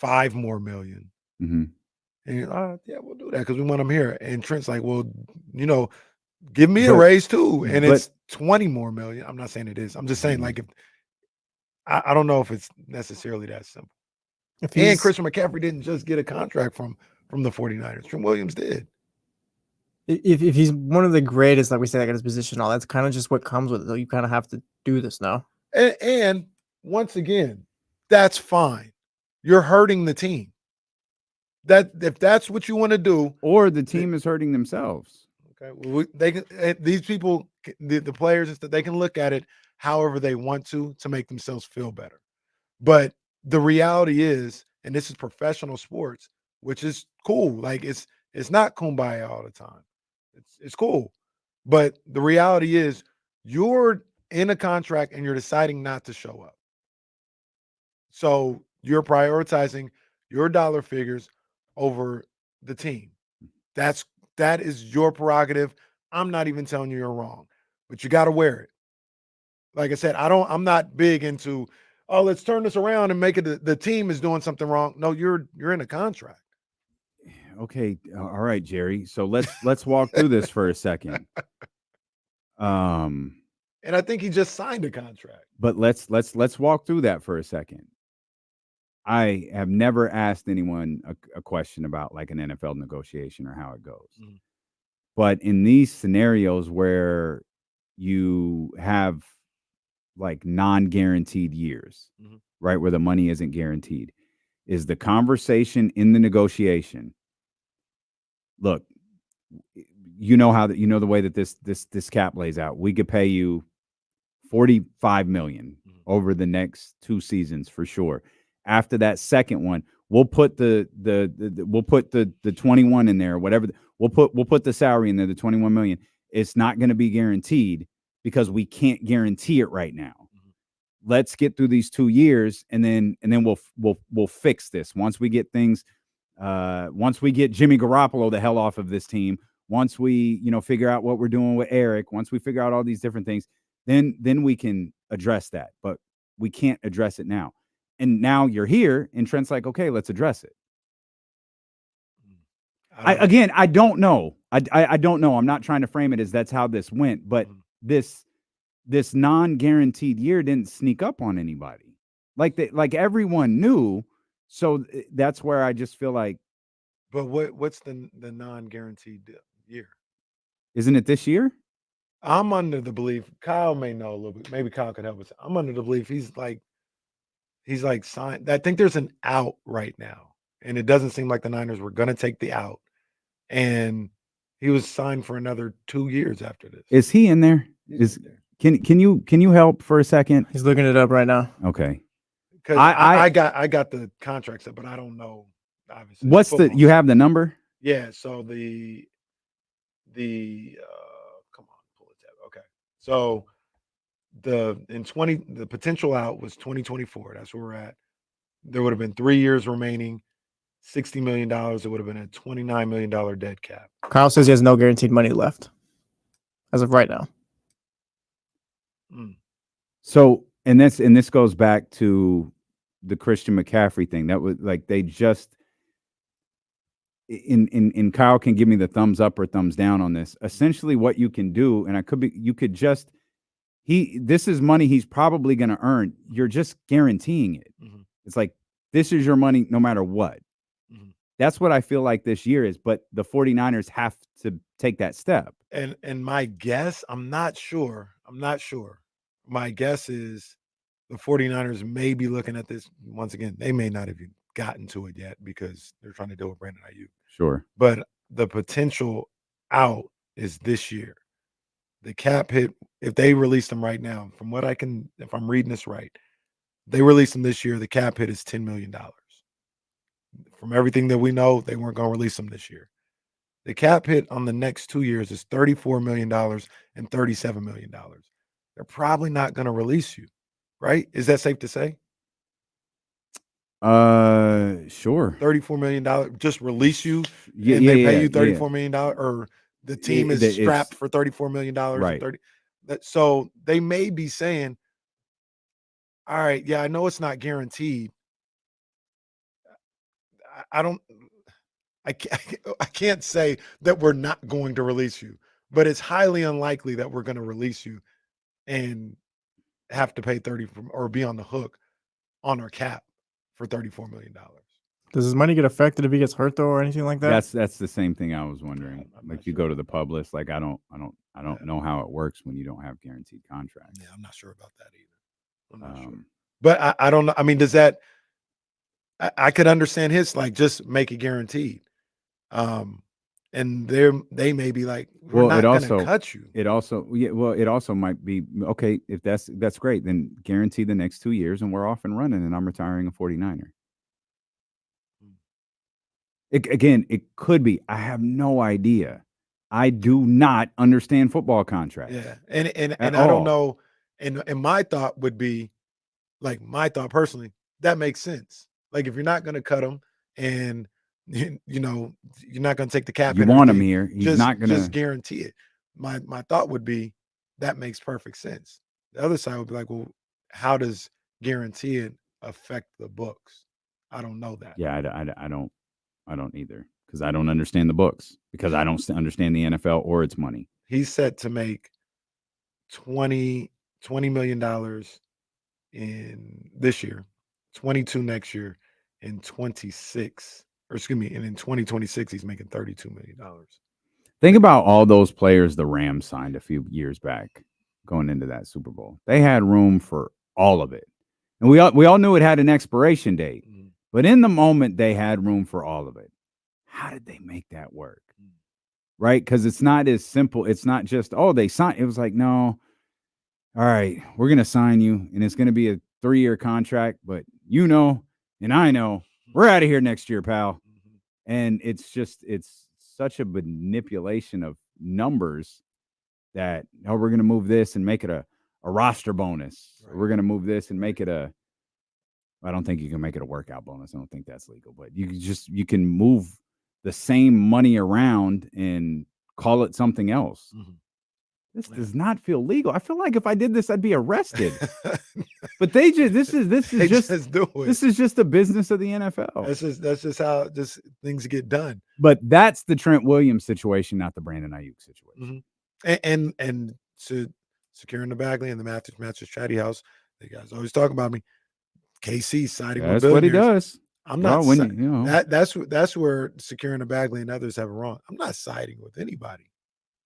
$5 more million. Mm-hmm. And yeah, we'll do that because we want him here. And Trent's like, well, give me a raise too. And it's 20 more million. I'm not saying it is. I'm just saying, like, if I don't know if it's necessarily that simple. And Christian McCaffrey didn't just get a contract from the 49ers. Trent Williams did. If he's one of the greatest, like we say, like at his position, all that's kind of just what comes with it. So you kind of have to do this now. And once again, that's fine. You're hurting the team. That if that's what you want to do, or the team is hurting themselves. Okay, well, they can. These people, the players, they can look at it however they want to make themselves feel better. But the reality is, and this is professional sports, which is cool. Like it's not kumbaya all the time. It's cool, but the reality is, you're in a contract and you're deciding not to show up. So you're prioritizing your dollar figures over the team. That is your prerogative. I'm not even telling you you're wrong, but you got to wear it. Like I said, I'm not big into, oh, let's turn this around and make it the team is doing something wrong. No, you're in a contract. Okay, all right, Jerry. So let's walk through this for a second. And I think he just signed a contract. But let's walk through that for a second. I have never asked anyone a question about like an NFL negotiation or how it goes. Mm-hmm. But in these scenarios where you have like non-guaranteed years, Mm-hmm. right, where the money isn't guaranteed, is the conversation in the negotiation, look, you know the way that this cap lays out. We could pay you $45 million over the next 2 seasons for sure. After that second one, we'll put the 21 in there, whatever. We'll put the salary in there, the 21 million. It's not going to be guaranteed because we can't guarantee it right now. Let's get through these 2 years, and then we'll fix this once we get things. Once we get Jimmy Garoppolo the hell off of this team, once we figure out what we're doing with Eric, once we figure out all these different things, then we can address that. But we can't address it now. And now you're here, and Trent's like, okay, let's address it. I don't know. I don't know. I'm not trying to frame it as that's how this went, but this non-guaranteed year didn't sneak up on anybody. Like everyone knew. So that's where I just feel like. But what's the non-guaranteed year? Isn't it this year? I'm under the belief, Kyle may know a little bit. Maybe Kyle could help us. I'm under the belief he's like signed. I think there's an out right now, and it doesn't seem like the Niners were going to take the out. And he was signed for another 2 years after this. Is he in there? Can you help for a second? He's looking it up right now. Okay. Because I got the contracts up, but I don't know. Obviously, what's you have the number? Yeah. So the come on, pull it up. Okay. So the potential out was 2024. That's where we're at. There would have been 3 years remaining, $60 million. It would have been a $29 million dead cap. Kyle says he has no guaranteed money left as of right now. So, and this goes back to the Christian McCaffrey thing. That was like they just in Kyle can give me the thumbs up or thumbs down on this. Essentially, what you can do, and this is money he's probably going to earn. You're just guaranteeing it. Mm-hmm. It's like, this is your money no matter what. Mm-hmm. That's what I feel like this year is, but the 49ers have to take that step. And my guess, I'm not sure. My guess is the 49ers may be looking at this once again. They may not have gotten to it yet because they're trying to deal with Brandon Aiyuk. Sure. But the potential out is this year. The cap hit, if they release them right now, from what if I'm reading this right, they release them this year, the cap hit is $10 million. From everything that we know, they weren't going to release them this year. The cap hit on the next 2 years is $34 million and $37 million. They're probably not going to release you, right? Is that safe to say? Sure. $34 million, just release you, and they pay you $34 million, or the team is strapped for $34 million. Right. So they may be saying, all right, yeah, I know it's not guaranteed. I can't say that we're not going to release you, but it's highly unlikely that we're going to release you and have to pay 30 or be on the hook on our cap for $34 million. Does his money get affected if he gets hurt though, or anything like that? That's the same thing I was wondering. Like you go to the pub list, like I don't know how it works when you don't have guaranteed contracts. Yeah, I'm not sure about that either. I'm not sure. But I don't know. I mean, does that? I could understand his like just make it guaranteed. And they may be like, we're not going to cut you. It also might be okay if that's great. Then guarantee the next 2 years, and we're off and running, and I'm retiring a 49er. It could be. I have no idea. I do not understand football contracts. Yeah, and I don't know. And my thought would be, like my thought personally, that makes sense. Like if you're not going to cut them, and you're not going to take the cap. You want him here. He's not going to just guarantee it. My thought would be that makes perfect sense. The other side would be like, well, how does guaranteeing affect the books? I don't know that. Yeah, I don't either, because I don't understand the books, because I don't understand the NFL or its money. He's set to make $20 million in this year, 22 next year, and 26, or excuse me, and in 2026 he's making $32 million. Think about all those players the Rams signed a few years back going into that Super Bowl. They had room for all of it. And we all knew it had an expiration date. But in the moment, they had room for all of it. How did they make that work? Right? Because it's not as simple. It's not just, they signed. It was like, no, all right, we're going to sign you, and it's going to be a 3-year contract. But and I know, we're out of here next year, pal. And it's such a manipulation of numbers that, we're going to move this and make it a roster bonus. Right. We're going to move this and make it I don't think you can make it a workout bonus. I don't think that's legal, but you can move the same money around and call it something else. This does not feel legal. I feel like if I did this, I'd be arrested. But this is just a business of the NFL. That's just how things get done. But that's the Trent Williams situation, not the Brandon Aiyuk situation. And to securing the Bagley and the Mattress Chatty House, you guys always talk about me. KC siding with billionaires. That's what he does. I'm not. That's where securing the Bagley and others have it wrong. I'm not siding with anybody.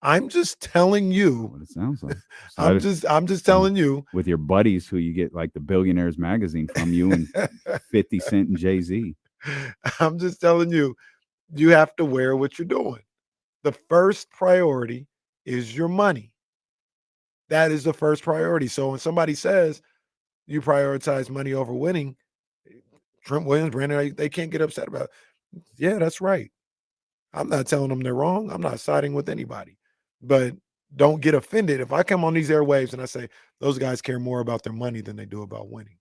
I'm just telling you what it sounds like. I'm just telling you, with your buddies who you get like the Billionaires magazine from, you and 50 Cent and Jay-Z. I'm just telling you, you have to wear what you're doing. The first priority is your money. That is the first priority. So when somebody says you prioritize money over winning, Trent Williams, Brandon, they can't get upset about it. Yeah, that's right. I'm not telling them they're wrong. I'm not siding with anybody. But don't get offended if I come on these airwaves and I say those guys care more about their money than they do about winning.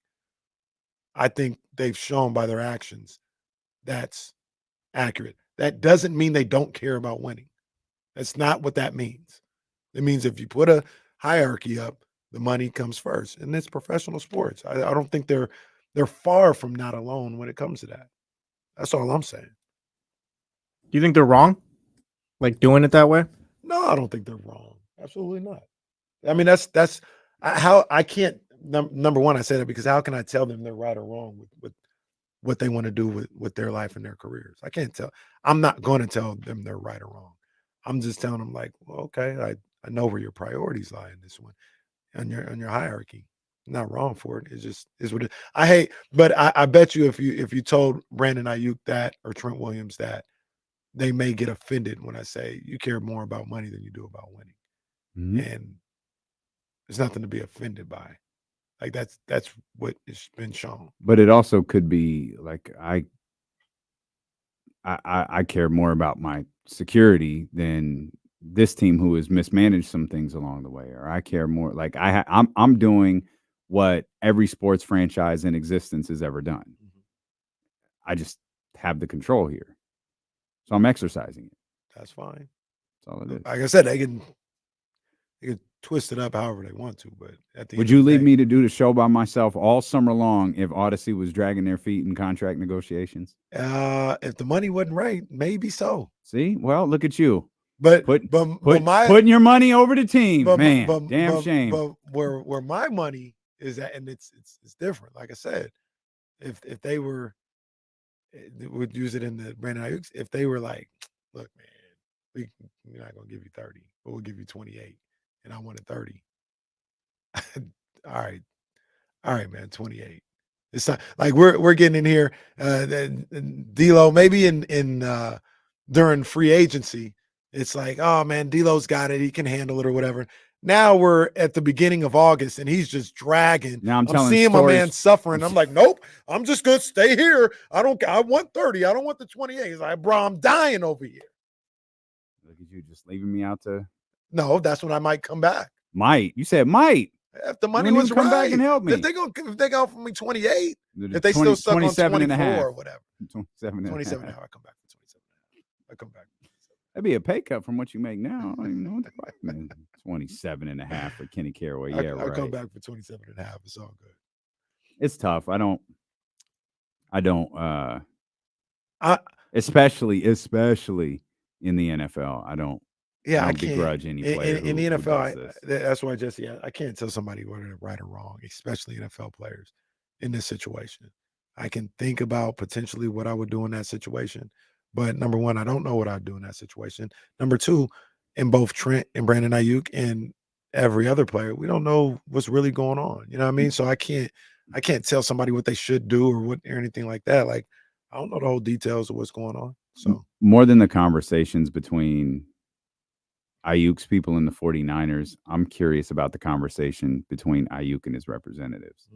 I think they've shown by their actions that's accurate. That doesn't mean they don't care about winning. That's not what that means. It means if you put a hierarchy up, the money comes first. And it's professional sports. I don't think they're far from not alone when it comes to that. That's all I'm saying. Do you think they're wrong? Like doing it that way? No, I don't think they're wrong. Absolutely not. I mean, that's how I can't. Number one, I say that because how can I tell them they're right or wrong with what they want to do with their life and their careers? I can't tell. I'm not going to tell them they're right or wrong. I'm just telling them like, well, okay, I know where your priorities lie in this one, on your hierarchy. I'm not wrong for it. It's just is what it. I hate, but I bet you if you told Brandon Aiyuk that or Trent Williams that, they may get offended when I say you care more about money than you do about winning. And there's nothing to be offended by. Like that's what has been shown. But it also could be like I care more about my security than this team who has mismanaged some things along the way, or I care more. Like I'm doing what every sports franchise in existence has ever done. I just have the control here. So I'm exercising it. That's fine. That's all it is. Like I said, they can twist it up however they want to, but at the would you leave me to do the show by myself all summer long if Odyssey was dragging their feet in contract negotiations? If the money wasn't right, maybe so. See, well, look at you. But putting your money over the team, damn shame. But where my money is at, and it's different. Like I said, if they were. Would use it in the Brandon Aiyuk. If they were like, look, man, we're not gonna give you 30, but we'll give you 28, and I wanted 30. all right, man, 28. It's not like we're getting in here. D'Lo, maybe in during free agency, it's like, oh man, D'Lo's got it, he can handle it or whatever. Now we're at the beginning of August and he's just dragging. Now I'm seeing my man suffering. I'm like, nope, I'm just going to stay here. I want 30. I don't want the 28. He's like, bro, I'm dying over here. Look at you just leaving me out to. No, that's when I might come back. Might. You said might. If the money was come right. back and help me. If they go offer me 28, if they still stuck on 24 or whatever. 27 and a half, I come back for 27 and a half. I come back. That'd be a pay cut from what you make now. I don't even know what the fuck, man. 27.5 for Kenny Caraway. Yeah, I'll right. come back for 27.5. It's all good. It's tough. I don't especially in the NFL. I don't begrudge any player in the who NFL. does this. That's why, Jesse, I can't tell somebody whether they're right or wrong, especially NFL players in this situation. I can think about potentially what I would do in that situation, but number one, I don't know what I'd do in that situation. Number two, in both Trent and Brandon Aiyuk and every other player, we don't know what's really going on. You know what I mean? So I can't tell somebody what they should do or anything like that. Like, I don't know the whole details of what's going on. So more than the conversations between Aiyuk's people and the 49ers, I'm curious about the conversation between Aiyuk and his representatives.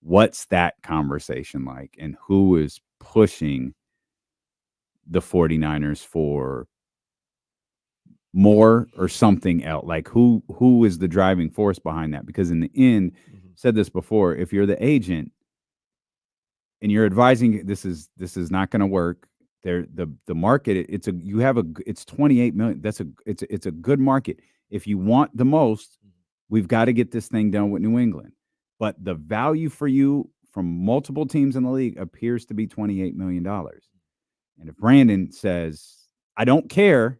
What's that conversation like, and who is pushing the 49ers for more or something else? Like, who is the driving force behind that? Because in the end, said this before, if you're the agent and you're advising this is not going to work, the market, it's 28 million. It's a good market. If you want the most, we've got to get this thing done with New England. But the value for you from multiple teams in the league appears to be $28 million. And if Brandon says, I don't care,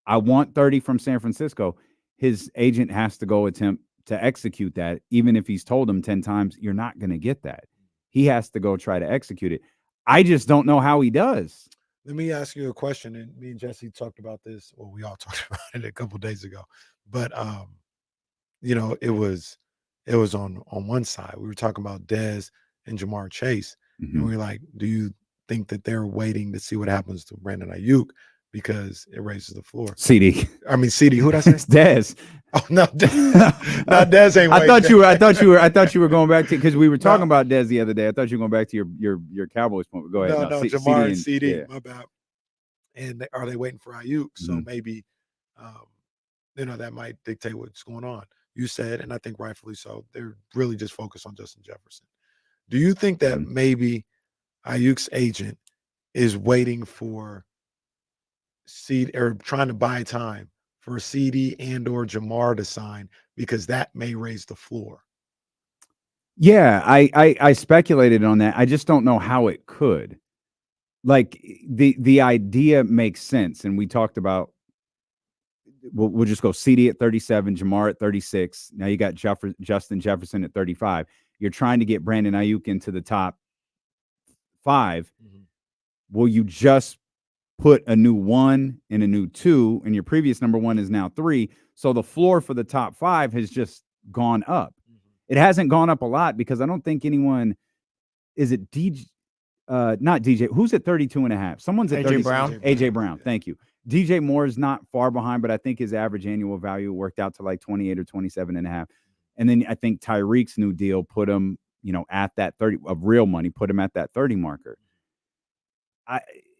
I want 30 from San Francisco, his agent has to go attempt to execute that. Even if he's told him 10 times, you're not going to get that. He has to go try to execute it. I just don't know how he does. Let me ask you a question. And me and Jesse talked about this. Well, we all talked about it a couple of days ago. But it was on one side. We were talking about Dez and Jamar Chase. And we were like, do you think that they're waiting to see what happens to Brandon Aiyuk because it raises the floor? CD. Who'd I say? It's Dez. Oh no, Dez ain't. I thought you were going back to, because we were talking about Dez the other day. I thought you were going back to your Cowboys point. Go ahead. No, Jamar and CD. Yeah. My bad. And are they waiting for Aiyuk? So maybe, that might dictate what's going on. You said, and I think rightfully so, they're really just focused on Justin Jefferson. Do you think that maybe Aiyuk's agent is waiting for CD, or trying to buy time for CD and or Jamar to sign, because that may raise the floor? Yeah, I speculated on that. I just don't know how it could. Like, the idea makes sense, and we talked about. We'll just go CD at 37, Jamar at 36. Now you got Justin Jefferson at 35. You're trying to get Brandon Aiyuk into the top 5. Will you just put a new 1 and a new 2, and your previous number 1 is now 3? So the floor for the top 5 has just gone up. It hasn't gone up a lot, because I don't think anyone is it DJ. Not DJ. Who's at 32.5? Someone's at AJ Brown. AJ Brown. Thank you. DJ Moore is not far behind, but I think his average annual value worked out to like 28 or 27.5. And then I think Tyreek's new deal put him, at that 30 of real money, put him at that 30 marker.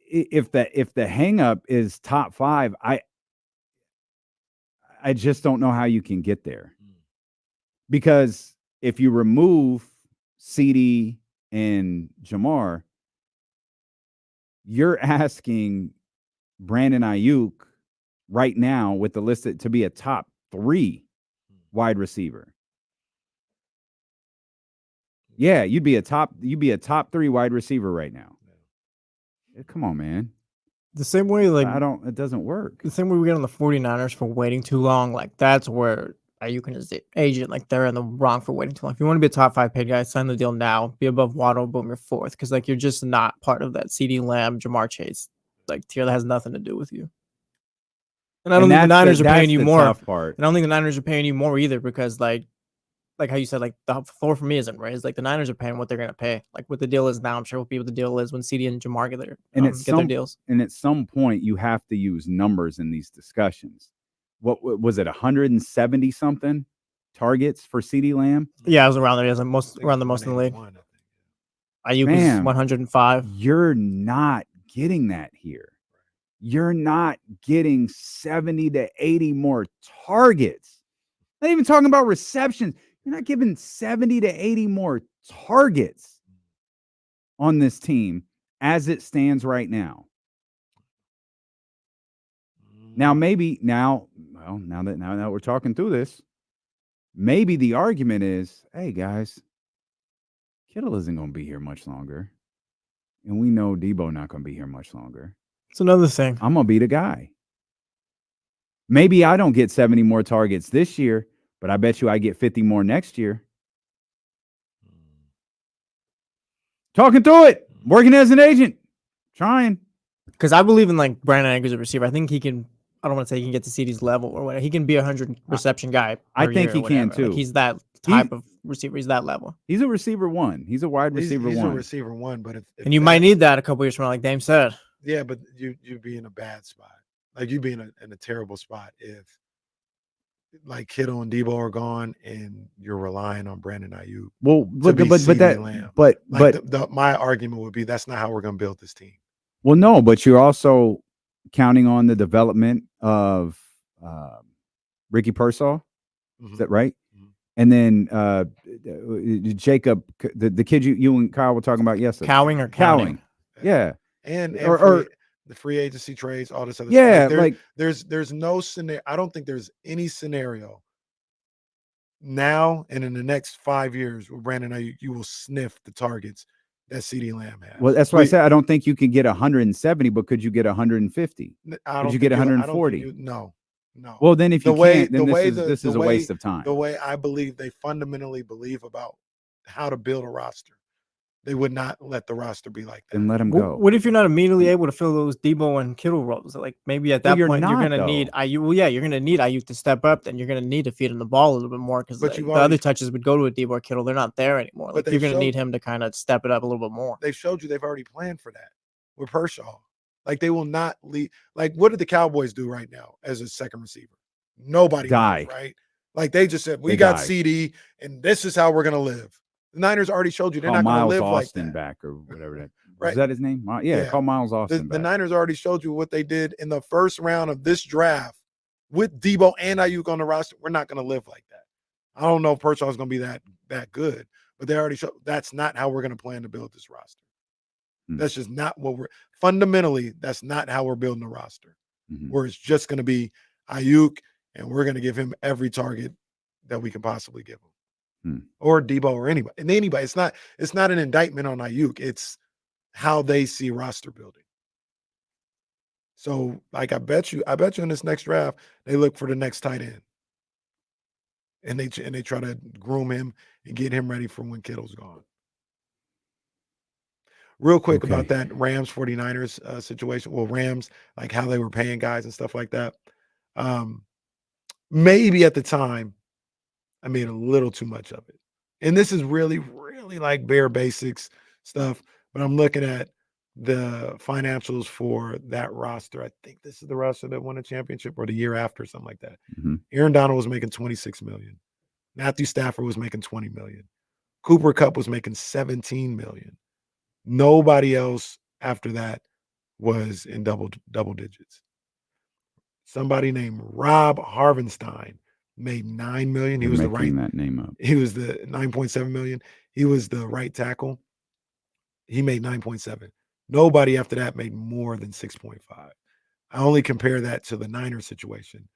If the hang up is top 5, I just don't know how you can get there. Because if you remove CD and Jamar, you're asking Brandon Aiyuk right now with the list to be a top 3 wide receiver. Yeah, you'd be a top 3 wide receiver right now. Come on, man. The same way, it doesn't work. The same way we get on the 49ers for waiting too long, like that's where Aiyuk and his agent, like they're in the wrong for waiting too long. If you want to be a top 5 paid guy, sign the deal now. Be above Waddle, boom, you're 4th, because like you're just not part of that CD Lamb, Jamar Chase tier that has nothing to do with you. And I don't think the Niners are paying you more. And I don't think the Niners are paying you more either, because like how you said, like the floor for me isn't raised. Like the Niners are paying what they're gonna pay. Like what the deal is now, I'm sure will be what the deal is when CD and Jamar get their deals. And at some point, you have to use numbers in these discussions. What was it? 170 something targets for CD Lamb? Yeah, it was around there. It was around the most in the league. Aiyuk was 105. You're not getting that here. You're not getting 70 to 80 more targets. Not even talking about receptions. You're not giving 70 to 80 more targets on this team as it stands right now. Now that we're talking through this, maybe the argument is, hey guys, Kittle isn't going to be here much longer, and we know Debo not going to be here much longer. It's another thing. I'm going to be the guy. Maybe I don't get 70 more targets this year, but I bet you I get 50 more next year. Talking through it, working as an agent, trying. Because I believe in like Brandon Aiyuk as a receiver. I think he can. I don't want to say he can get to CD's level or whatever. He can be a 100 reception guy. I think he can too. Like he's that type of receiver. He's that level. He's a receiver one. He's a wide receiver he's one. a receiver one, but if and you might need that a couple years from now, like Dame said. Yeah, but you'd be in a bad spot. Like you'd be in a terrible spot if like Kittle and Debo are gone and you're relying on Brandon Aiyuk. Well, my argument would be that's not how we're going to build this team. Well, no, but you're also counting on the development of Ricky Pearsall. Is that right? Mm-hmm. And then Jacob, the kid you and Kyle were talking about yesterday. Cowing. Yeah. And the free agency trades, all this other stuff. Yeah, there's no scenario. I don't think there's any scenario now and in the next 5 years where Brandon Aiyuk, you will sniff the targets that CeeDee Lamb has. Well, that's why I said I don't think you can get 170, but could you get 150? Could you get 140? No. Well, then if you can't, then this is a waste of time. The way I believe they fundamentally believe about how to build a roster, they would not let the roster be like that. Then let them go. What if you're not immediately able to fill those Debo and Kittle roles? Like maybe at that point you're going to need Aiyuk. Well, yeah, you're going to need Aiyuk to step up. Then you're going to need to feed him the ball a little bit more because the other touches would go to a Debo or Kittle. They're not there anymore. Like you're going to need him to kind of step it up a little bit more. They've showed you they've already planned for that with Pearsall. Like they will not lead. Like what did the Cowboys do right now as a second receiver? Nobody knows, right? Like they just said we got CD and this is how we're going to live. The Niners already showed you they're not going to live like that. Back or whatever that. Right. Is that his name? Yeah, call Miles Austin back. The Niners already showed you what they did in the first round of this draft with Debo and Aiyuk on the roster. We're not going to live like that. I don't know if Pearsall is going to be that good, but they already showed that's not how we're going to plan to build this roster. That's just not what fundamentally, that's not how we're building a roster. Where it's just going to be Aiyuk and we're going to give him every target that we can possibly give him. Or Debo or anybody. And anybody. It's not an indictment on Aiyuk. It's how they see roster building. So, like I bet you in this next draft, they look for the next tight end. And they try to groom him and get him ready for when Kittle's gone. Real quick about that Rams 49ers situation. Well, Rams, like how they were paying guys and stuff like that. Maybe at the time, I made a little too much of it. And this is really, really like bare basics stuff. But I'm looking at the financials for that roster. I think this is the roster that won a championship or the year after, something like that. Aaron Donald was making $26 million. Matthew Stafford was making $20 million. Cooper Kupp was making $17 million. Nobody else after that was in double digits. Somebody named Rob Harvenstein made $9 million. He was the right that name up. He was the $9.7 million. He was the right tackle. He made 9.7. Nobody after that made more than 6.5. I only compare that to the Niners situation.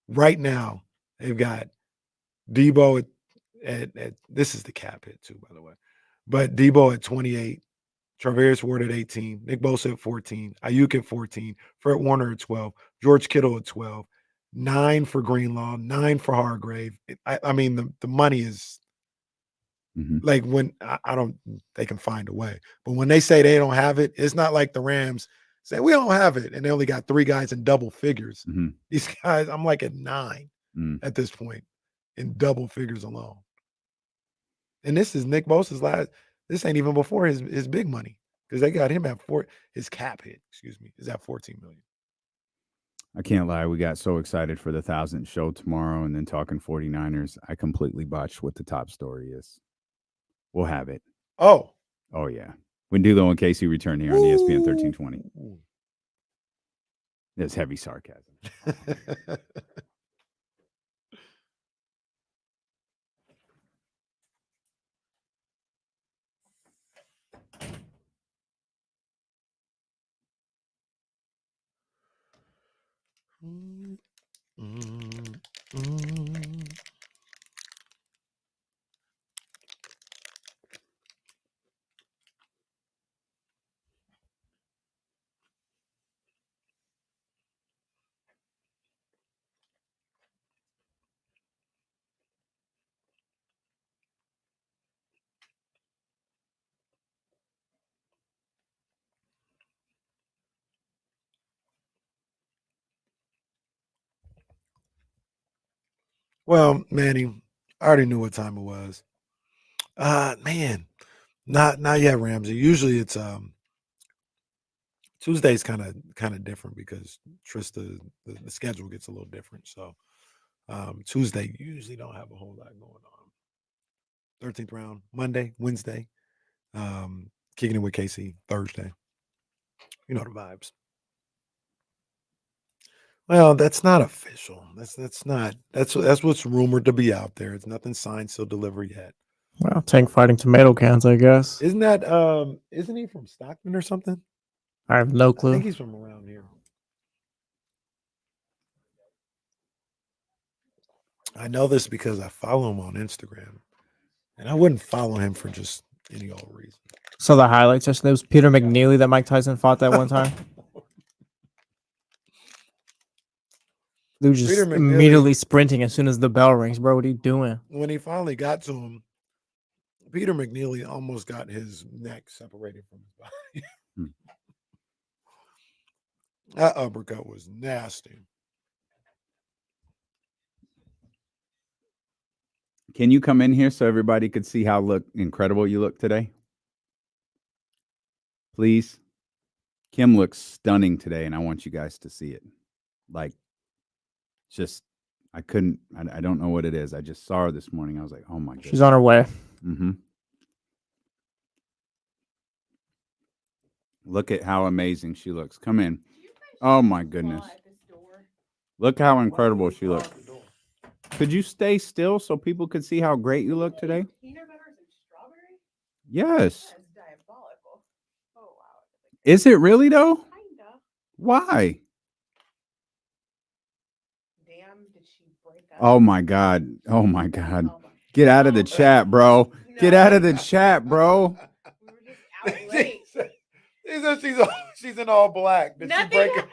Right now, they've got Debo at this is the cap hit too, by the way. But Debo at 28, Travis Ward at 18, Nick Bosa at 14, Aiyuk at 14, Fred Warner at 12, George Kittle at 12, 9 for Greenlaw, 9 for Hargrave. I mean, the money is like when I don't, they can find a way. But when they say they don't have it, it's not like the Rams say we don't have it and they only got 3 guys in double figures. These guys, I'm like at 9 at this point in double figures alone. And this is Nick Bosa's last. This ain't even before his big money because they got him at his cap hit. Is at $14 million. I can't lie. We got so excited for the 1,000th show tomorrow and then talking 49ers. I completely botched what the top story is. We'll have it. Oh, yeah. When D'Lo and Casey return here on ESPN 1320. There's heavy sarcasm. Well, Manny, I already knew what time it was. Man, not yet, Ramsey. Usually it's Tuesday's kind of different because Trysta the schedule gets a little different. So Tuesday usually don't have a whole lot going on. 13th round, Monday, Wednesday, kicking it with KC Thursday. You know the vibes. Well, that's not official. That's what's rumored to be out there. It's nothing signed, still delivered yet. Well, Tank fighting tomato cans, I guess. Isn't he from Stockton or something? I have no I clue. think he's from around here. I know this because I follow him on Instagram, and I wouldn't follow him for just any old reason. So the highlights yesterday was Peter McNeely that Mike Tyson fought that one time. Dude just Peter McNeely- immediately sprinting as soon as the bell rings, bro. What are you doing? When he finally got to him, Peter McNeely almost got his neck separated from his body. That uppercut was nasty. Can you come in here so everybody could see how incredible you look today? Please. Kim looks stunning today, and I want you guys to see it. Like, just, I don't know what it is. I just saw her this morning. I was like, oh my goodness. She's on her way. Mm-hmm. Look at how amazing she looks. Come in. Oh my goodness. Look how incredible she looks. Could you stay still so people could see how great you look today? Peanut butter and strawberry? Yes. That's diabolical. Oh, wow. Is it really though? Kinda. Why? Damn, did she break up? Oh my God. Oh my God. Get out of the chat, bro. Get out of the chat, bro. We were just out late. She's in all black. Did Nothing she break it?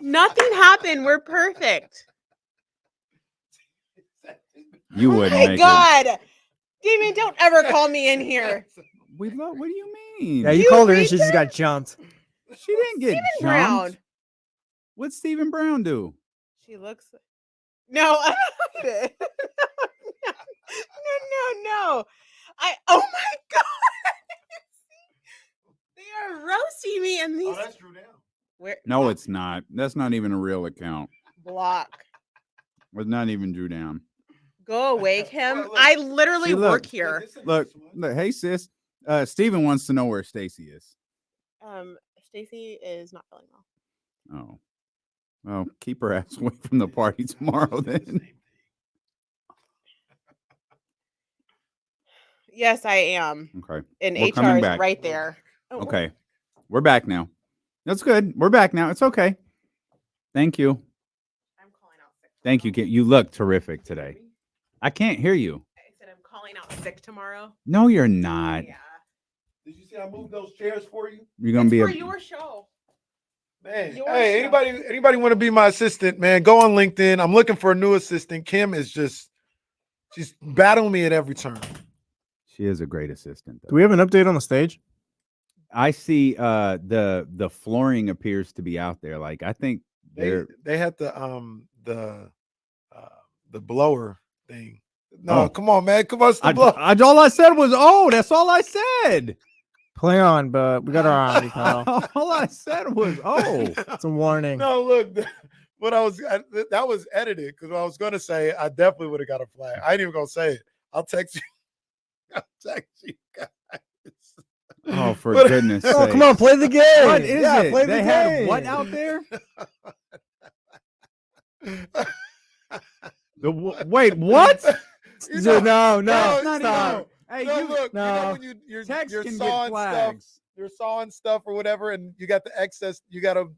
Nothing happened. We're perfect. You wouldn't Oh my make God. Damien, don't ever call me in here. What do you mean? Yeah, you called her and she just got jumped. She didn't get Steven jumped. Brown. What'd Stephen Brown do? She looks. No, I don't get it. No. Oh my God. They are roasting me in these. Oh, that's Drew Down. Where? No, it's not. That's not even a real account. Block. It's not even Drew Down. Go away, Kim. Well, look, I literally see, look, work here. Look, hey sis. Steven wants to know where Stacy is. Stacy is not feeling well. Oh. Well, keep her ass away from the party tomorrow then. Yes, I am. Okay. And We're HR coming is back. right there. Oh, Okay. We're back now. That's good. We're back now. It's okay. Thank you. I'm calling out sick. Thank you. You look terrific today. I can't hear you. I said I'm calling out sick tomorrow. No, you're not. Yeah. Did you see I moved those chairs for you? You're gonna It's be for a your show. Man, Your hey, show. anybody want to be my assistant, man? Go on LinkedIn. I'm looking for a new assistant. Kim is she's battling me at every turn. She is a great assistant. Do Though. we have an update on the stage? I see the flooring appears to be out there. Like I think they're They had the blower thing. No, come on, man. Come on, it's the blower. all I said was, oh, that's all I said. Play on, but we got our eye on you, Kyle. All I said was, oh. It's a warning. No, look, that was edited because I was gonna say I definitely would have got a flag. I ain't even gonna say it. I'll text you. I'll text you guys. Oh, for But- goodness Oh, sake. come on, play the game. What is yeah, it? Play They the had game. what out there? Wait, what? You Dude, no, no, stop. no. Hey, No, you look, no. you know when you're text you're can get sawing stuff, flags. you're sawing stuff or whatever, and you got the excess. You got to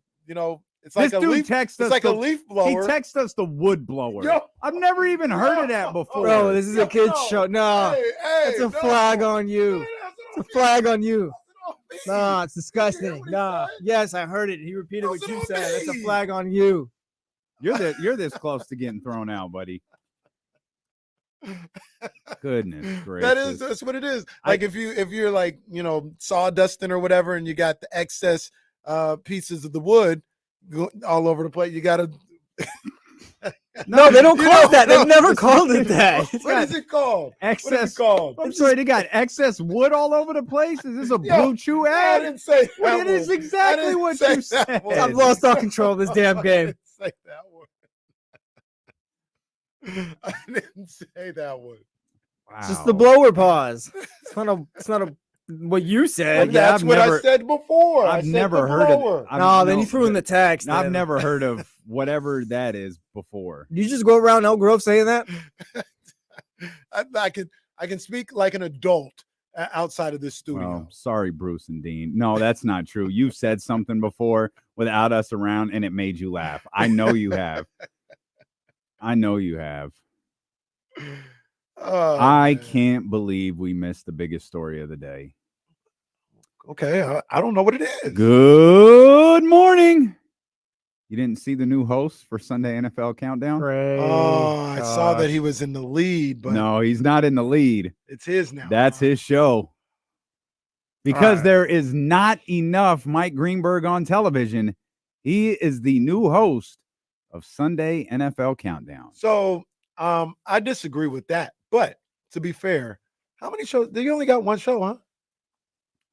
It's like This a dude leaf. texts It's us like a the- leaf blower. He texts us the wood blower. Yo. I've never even heard of that before. Bro, this is a kid's No. show. No, Hey, that's a no. flag on you. Hey, that's It's what a flag on you. on me. Nah, it's disgusting. what he Nah. said? Yes, I heard it. He repeated That's what you what said. I That's a mean. flag on you. You're this close to getting thrown out, buddy. Goodness gracious. That's what it is. Like if you're like, sawdusting or whatever, and you got the excess pieces of the wood all over the place, you gotta No, they don't call it that. They've never called it that. What is it called? Excess. What is it called? I'm sorry, they got excess wood all over the place. Is this a Yo, Blue Chew I ad? didn't say that Well, it is word. exactly I didn't what say you that said. word. I've lost all control of this damn I game. didn't say that word. I didn't say that word. Wow. It's just the blower pause. It's not a what you said. Well, that's I've what never- I said before. I I've said never the heard of blower. it. No, then you threw in the text. I've then. never heard of whatever that is before. You just go around Elk Grove saying that? I can speak like an adult outside of this studio. Well, sorry, Bruce and Dean. No, that's not true. You've said something before without us around, and it made you laugh. I know you have. I know you have. Oh, I man. can't believe we missed the biggest story of the day. Okay, I don't know what it is. Good morning. You didn't see the new host for Sunday NFL Countdown? Oh, I saw that he was in the lead, but No, he's not in the lead. it's his now. That's his show. Because right. there is not enough Mike Greenberg on television. He is the new host of Sunday NFL Countdown. So I disagree with that. But to be fair, how many shows? You only got one show, huh?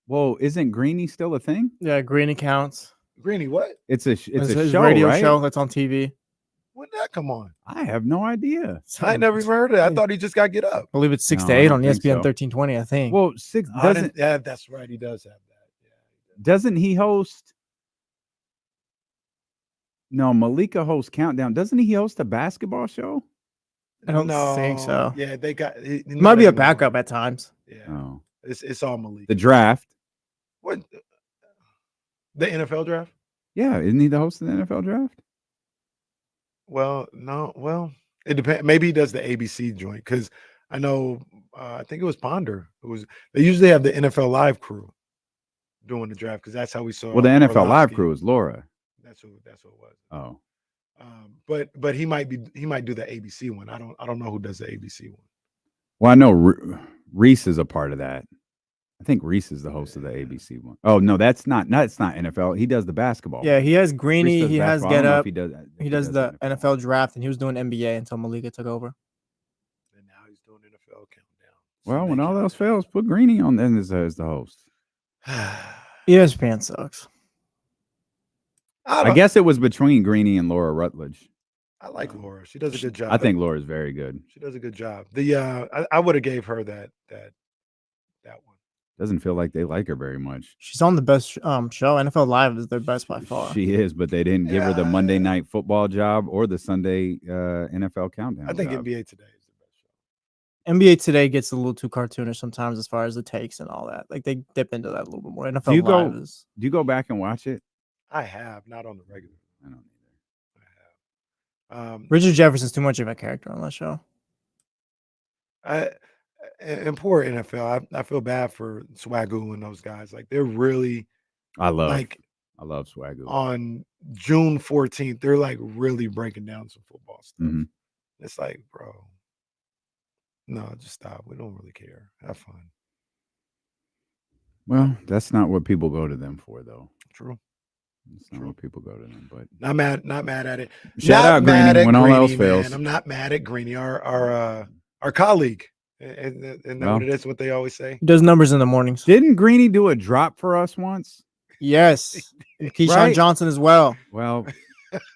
Whoa, isn't Greeny still a thing? Yeah, Greeny counts. Greeny, what? It's a His show, radio right? show that's on TV. When did that come on? I have no idea. I never even heard of it. I thought he just got Get Up. I believe it's 6 No, to I 8 don't on think ESPN so. 1320, I think. Well, six I doesn't didn't- yeah, that's right. He does have that. doesn't he host? No, Malika hosts Countdown. Doesn't he host a basketball show? I don't think so. Yeah, they got. It might be a backup at times. Yeah, Oh, it's all Malik. the draft. What? The NFL draft? Yeah, isn't he the host of the NFL draft? Well, no. Well, it depends. Maybe he does the ABC joint because I know. I think it was Ponder. It was. They usually have the NFL Live crew doing the draft because that's how we saw. Well, the NFL Live Orlovsky. crew is Laura. That's what it was. Oh, But he might do the ABC one. I don't know who does the ABC one. well, I know Reese is a part of that. I think Reese is the host of the ABC one. Oh no, that's not NFL. He does the basketball. Yeah, one. he has Reese Greeny. does He has basketball. I don't Get know if Up. He does. if He does the NFL. NFL draft, and he was doing NBA until Malika took over. And now he's doing NFL countdown. Well, when all else fails, put Greeny on then as the host. ESPN sucks. I guess it was between Greeny and Laura Rutledge. I like Laura. She does a good job. I think Laura's very good. she does a good job. The I would have gave her that one. Doesn't feel like they like her very much. She's on the best show. NFL Live is their best by far. She is, but they didn't give her the Yeah. Monday Night Football job or the Sunday NFL Countdown. I think job. NBA Today is the best show. NBA Today gets a little too cartoonish sometimes as far as the takes and all that. Like they dip into that a little bit more. NFL you go- Live is. Do you go back and watch it? I have not on the regular. I don't I have. Richard Jefferson's too much of a character on that show. And poor NFL. I feel bad for Swagoo and those guys. Like they're really I love like Swagoo. on June 14th. They're like really breaking down some football stuff. Mhm. It's like, bro, no, just stop. We don't really care. Have fun. Well, that's not what people go to them for, though. True. That's not what people go to them. But Not mad at it. shout Not out mad Greeny at when all Greeny, else man. fails. I'm not mad at Greeny, our colleague. And that Well. what it is, what they always say? He does numbers in the mornings. Didn't Greeny do a drop for us once? Yes. And Keyshawn Right? Johnson as well. Well,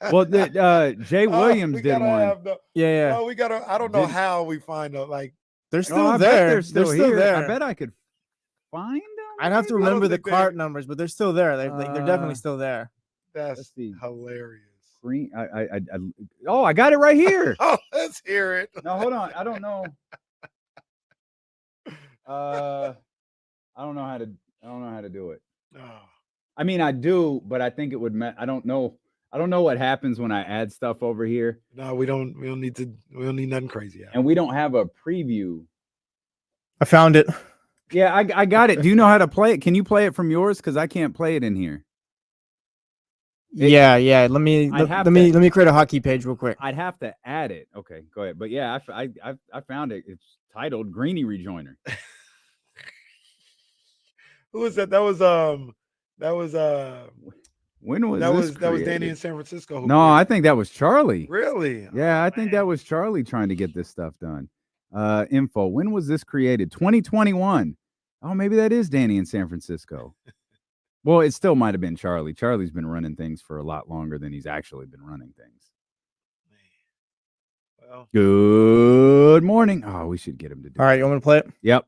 Jay Williams we did gotta one. have the- Yeah. Oh, we gotta. I don't know Did- how we find out. Like, They're Oh, still I bet there. they're still here. there. I bet I could find them. I'd have to I don't remember the think they- cart numbers, but they're still there. They're definitely still there. that's Let's see. hilarious. Green. Oh, I got it right here. Oh, let's hear it. No, hold on. I don't know. I don't know how to do it. Oh. I mean, I do, but I think it would. I don't know. I don't know what happens when I add stuff over here. No, we don't need nothing crazy. And we don't have a preview. I found it. Yeah, I got it. Do you know how to play it? Can you play it from yours? Because I can't play it in here. Yeah. Let me create a hockey page real quick. I'd have to add it. Okay, go ahead. But yeah, I found it. It's titled Greeny Rejoiner. Who was that? That was when was that was Danny in San Francisco. No, I think that was Charlie. Really? Yeah, I think that was Charlie trying to get this stuff done. Info. When was this created? 2021. Oh, maybe that is Danny in San Francisco. Well, it still might have been Charlie. Charlie's been running things for a lot longer than he's actually been running things. Well, good morning. Oh, we should get him to do All right, you want me to play it? Yep.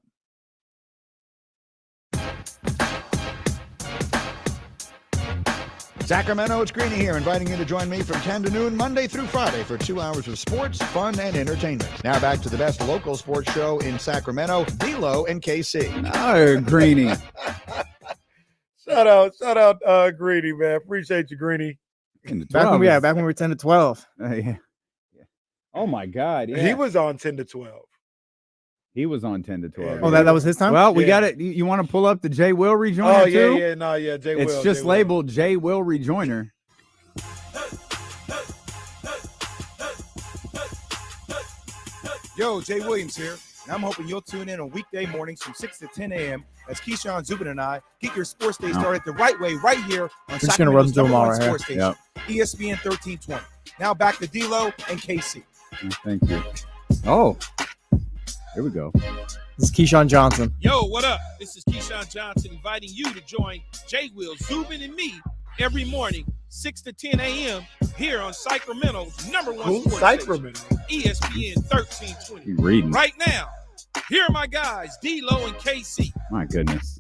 Sacramento, it's Greeny here, inviting you to join me from 10 to noon, Monday through Friday, for 2 hours of sports, fun, and entertainment. Now back to the best local sports show in Sacramento, D-Lo and KC. Oh, Greeny. Shout out, Greeny, man. Appreciate you, Greeny. Back when we were 10 to 12. Yeah. Oh my God. Yeah. He was on 10 to 12. He was on 10 to 12. Oh, that was his time? Well, we got it. You want to pull up the J. Will rejoiner? Oh, too? J. Will. It's just labeled J. Will rejoiner. Yo, Jay Williams here, and I'm hoping you'll tune in on weekday mornings from 6 to 10 a.m. as Keyshawn Zubin and I get your sports day started the right way right here on Sacramento's #1 sports station, ESPN 1320. Now back to D-Lo and KC. Thank you. Oh, here we go. This is Keyshawn Johnson. Yo, what up? This is Keyshawn Johnson inviting you to join J. Will, Zubin, and me every morning, 6 to 10 a.m. here on Sacramento's #1 sports Sacramento. station, ESPN 1320. You reading? Right now, here are my guys, D-Lo and KC. My goodness.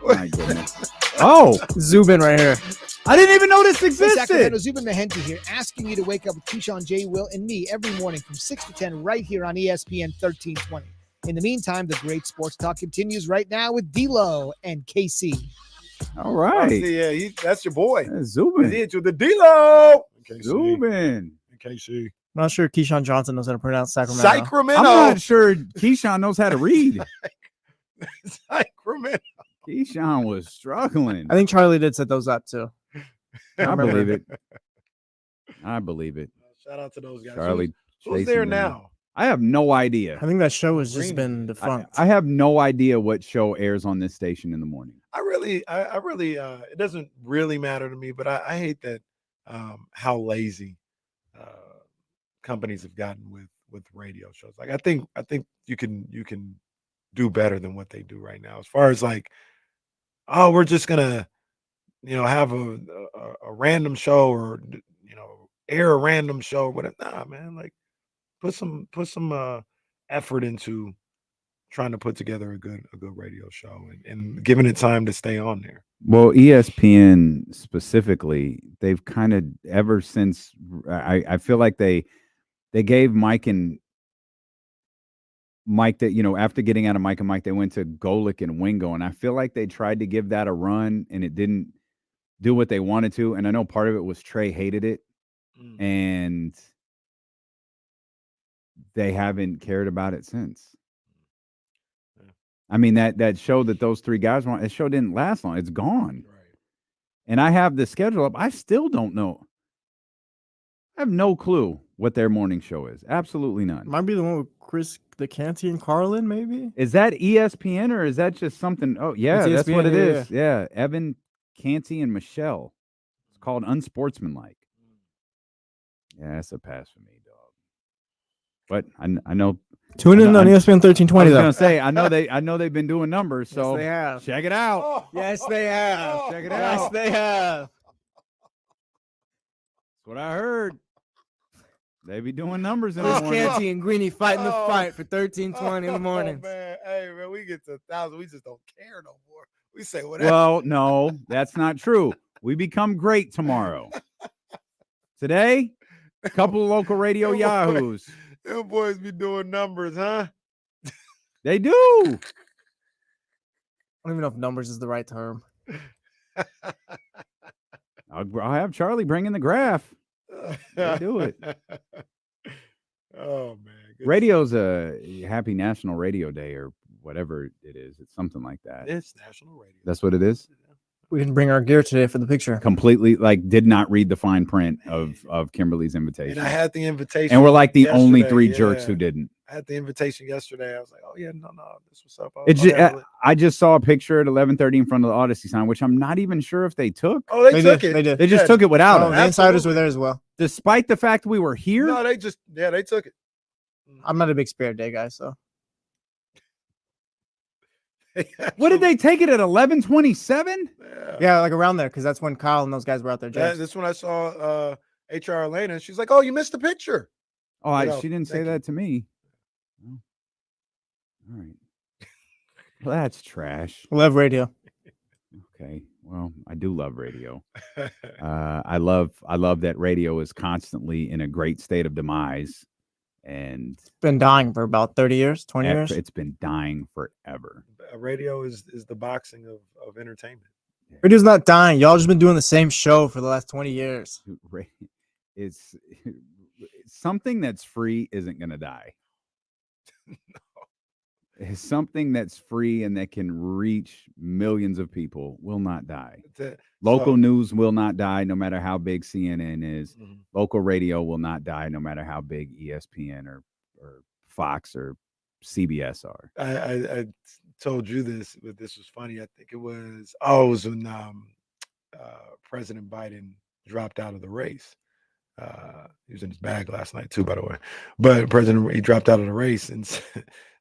My goodness. Oh, Zubin right here. I didn't even know this existed. Hey, Sacramento, Zubin Mehenti here, asking you to wake up with Keyshawn, J. Will, and me every morning from 6 to 10 right here on ESPN 1320. In the meantime, the great sports talk continues right now with D-Lo and KC. All right. Yeah, that's your boy. Zubin. He hit you with the D-Lo. Zubin. KC. I'm not sure Keyshawn Johnson knows how to pronounce Sacramento. Sacramento. I'm not sure Keyshawn knows how to read. Sacramento. Keyshawn was struggling. I think Charlie did set those up too. I believe it. I believe it. Shout out to those guys. Charlie, who's there now? I have no idea. I think that show has just been defunct. I have no idea what show airs on this station in the morning. I really, it doesn't really matter to me, but I hate that how lazy companies have gotten with radio shows. Like I think you can do better than what they do right now. As far as like, oh, we're just gonna, have a random show or air a random show or whatever. Nah, man, like put some effort into trying to put together a good radio show and giving it time to stay on there. Well, ESPN specifically, they've kind of ever since I feel like they gave Mike that, after getting out of Mike and Mike, they went to Golick and Wingo. And I feel like they tried to give that a run and it didn't do what they wanted to. And I know part of it was Trey hated it. And they haven't cared about it since. I mean, that show that those three guys were on, that show didn't last long. It's gone. Right. And I have the schedule up. I still don't know. I have no clue what their morning show is. Absolutely none. Might be the one with Chris Canty and Carlin, maybe? Is that ESPN or is that just something? Oh, yeah, that's what it is. Yeah. Evan, Canty, and Michelle. It's called Unsportsmanlike. Yeah, that's a pass for me, dog. But I know. Tune in on ESPN 1320. I was gonna say I know they've been doing numbers, so yes, they have. Check it out. Yes, they have. Check it out. Yes, they have. That's what I heard. They be doing numbers in the morning. Canty and Greeny fighting the fight for 1320 in the morning. Man, hey man, we get to 1,000, we just don't care no more. We say whatever. Well, no, that's not true. We become great tomorrow. Today, a couple of local radio yahoos. Them boys be doing numbers, huh? They do. I don't even know if numbers is the right term. I'll have Charlie bring in the graph. We'll do it. Oh man, radio's a happy National Radio Day or whatever it is. It's something like that. It's National Radio. That's what it is. We didn't bring our gear today for the picture. Completely, did not read the fine print of Kimberly's invitation. And I had the invitation, and we're like the only 3 jerks who didn't. I had the invitation yesterday. I was like, oh yeah, no, this was up. I just saw a picture at 11:30 in front of the Odyssey sign, which I'm not even sure if they took. Oh, they took it. They did. They just took it without us. The insiders were there as well. Despite the fact we were here. No, they took it. I'm not a big Spirit Day guy, so. What did they take it at 11:27? Yeah, like around there, because that's when Kyle and those guys were out there. That's when I saw HR Elena, and she's like, "Oh, you missed the picture." Oh, she didn't say that to me. Oh. All right. Well, that's trash. Love radio. Okay. Well, I do love radio. I love that radio is constantly in a great state of demise. And it's been dying for about 30 years, 20 years. It's been dying forever. Radio is the boxing of entertainment. Radio's not dying. Y'all just been doing the same show for the last 20 years. It's something that's free isn't going to die. No. It's something that's free and that can reach millions of people will not die. Local news will not die, no matter how big CNN is. Mm-hmm. Local radio will not die, no matter how big ESPN or Fox or CBS are. I told you this, but this was funny. I think it was when President Biden dropped out of the race. He was in his bag last night too, by the way. But he dropped out of the race, and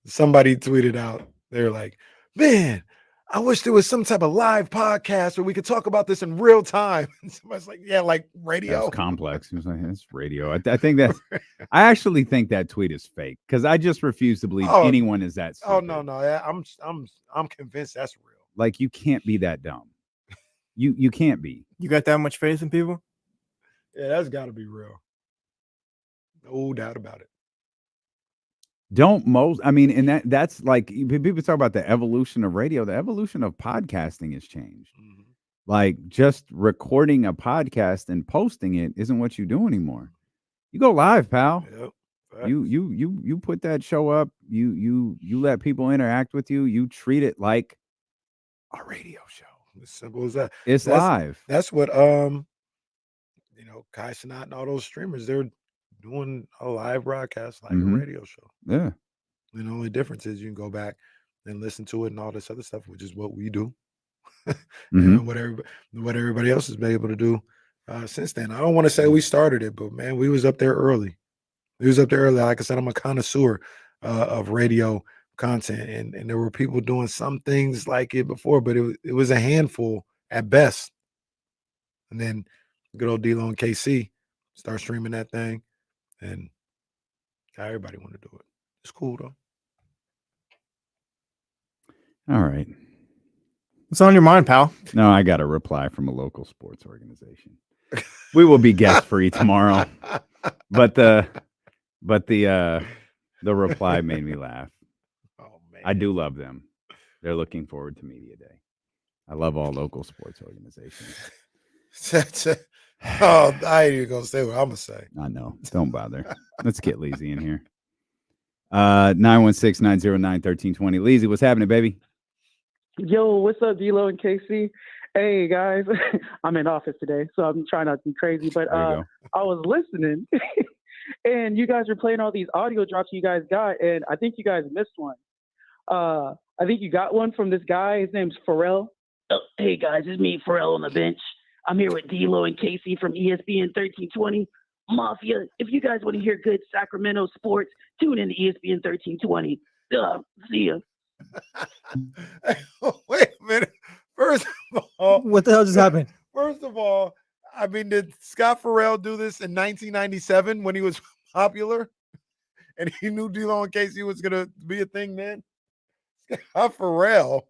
somebody tweeted out, they're like, "Man, I wish there was some type of live podcast where we could talk about this in real time." And somebody's like, "Yeah, like radio." That's complex. He was like, "It's radio." I think that I actually think that tweet is fake because I just refuse to believe anyone is that stupid. Oh no, I'm convinced that's real. Like, you can't be that dumb. You can't be. You got that much faith in people? Yeah, that's got to be real. No doubt about it. And that's like, people talk about the evolution of radio. The evolution of podcasting has changed. Mm-hmm. Like, just recording a podcast and posting it isn't what you do anymore. You go live, pal. Yep. You put that show up. You let people interact with you. You treat it like a radio show. As simple as that. That's live. That's what Kai Cenat and all those streamers, they're doing a live broadcast like a radio show. Yeah. And the only difference is you can go back and listen to it and all this other stuff, which is what we do. And what everybody else has been able to do since then. I don't want to say we started it, but man, we was up there early. Like I said, I'm a connoisseur of radio content, and there were people doing some things like it before, but it was a handful at best. And then good old D-Lo and KC start streaming that thing, and everybody want to do it. It's cool though. All right. What's on your mind, pal? No, I got a reply from a local sports organization. We will be guest free tomorrow, but the reply made me laugh. Oh man, I do love them. They're looking forward to media day. I love all local sports organizations. I ain't even gonna say what I'm gonna say. I know. Don't bother. Let's get Leezy in here. 916-909-1320. Leezy, what's happening, baby? Yo, what's up, D-Lo and KC? Hey guys, I'm in office today, so I'm trying not to be crazy. But I was listening, and you guys were playing all these audio drops you guys got, and I think you guys missed one. I think you got one from this guy. His name's Pharrell. Oh, hey guys, it's me, Pharrell, on the bench. I'm here with D-Lo and Casey from ESPN 1320. Mafia, if you guys want to hear good Sacramento sports, tune in to ESPN 1320. See ya. Wait a minute. First of all, what the hell just happened? First of all, I mean, did Scott Farrell do this in 1997 when he was popular? And he knew D-Lo and Casey was going to be a thing then? Scott Farrell.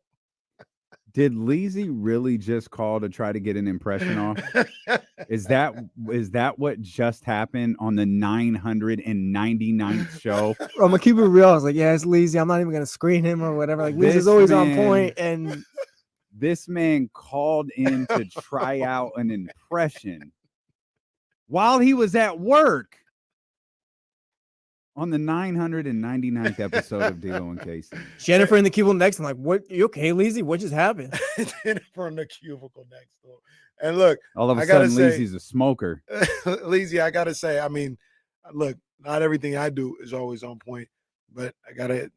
Did Leezy really just call to try to get an impression off? Is that what just happened on the 999th show? I'm gonna keep it real. I was like, yeah, it's Leezy. I'm not even gonna screen him or whatever. Like, Leezy's always on point. And This man called in to try out an impression while he was at work on the 999th episode of D'Lo and Casey. Jennifer in the cubicle next. I'm like, what? You okay, Lizzie? What just happened? Jennifer in the cubicle next door. And look, All of a I gotta sudden, say, Lizzy's a smoker. Lizzie, I gotta say, I mean, look, not everything I do is always on point, but I gotta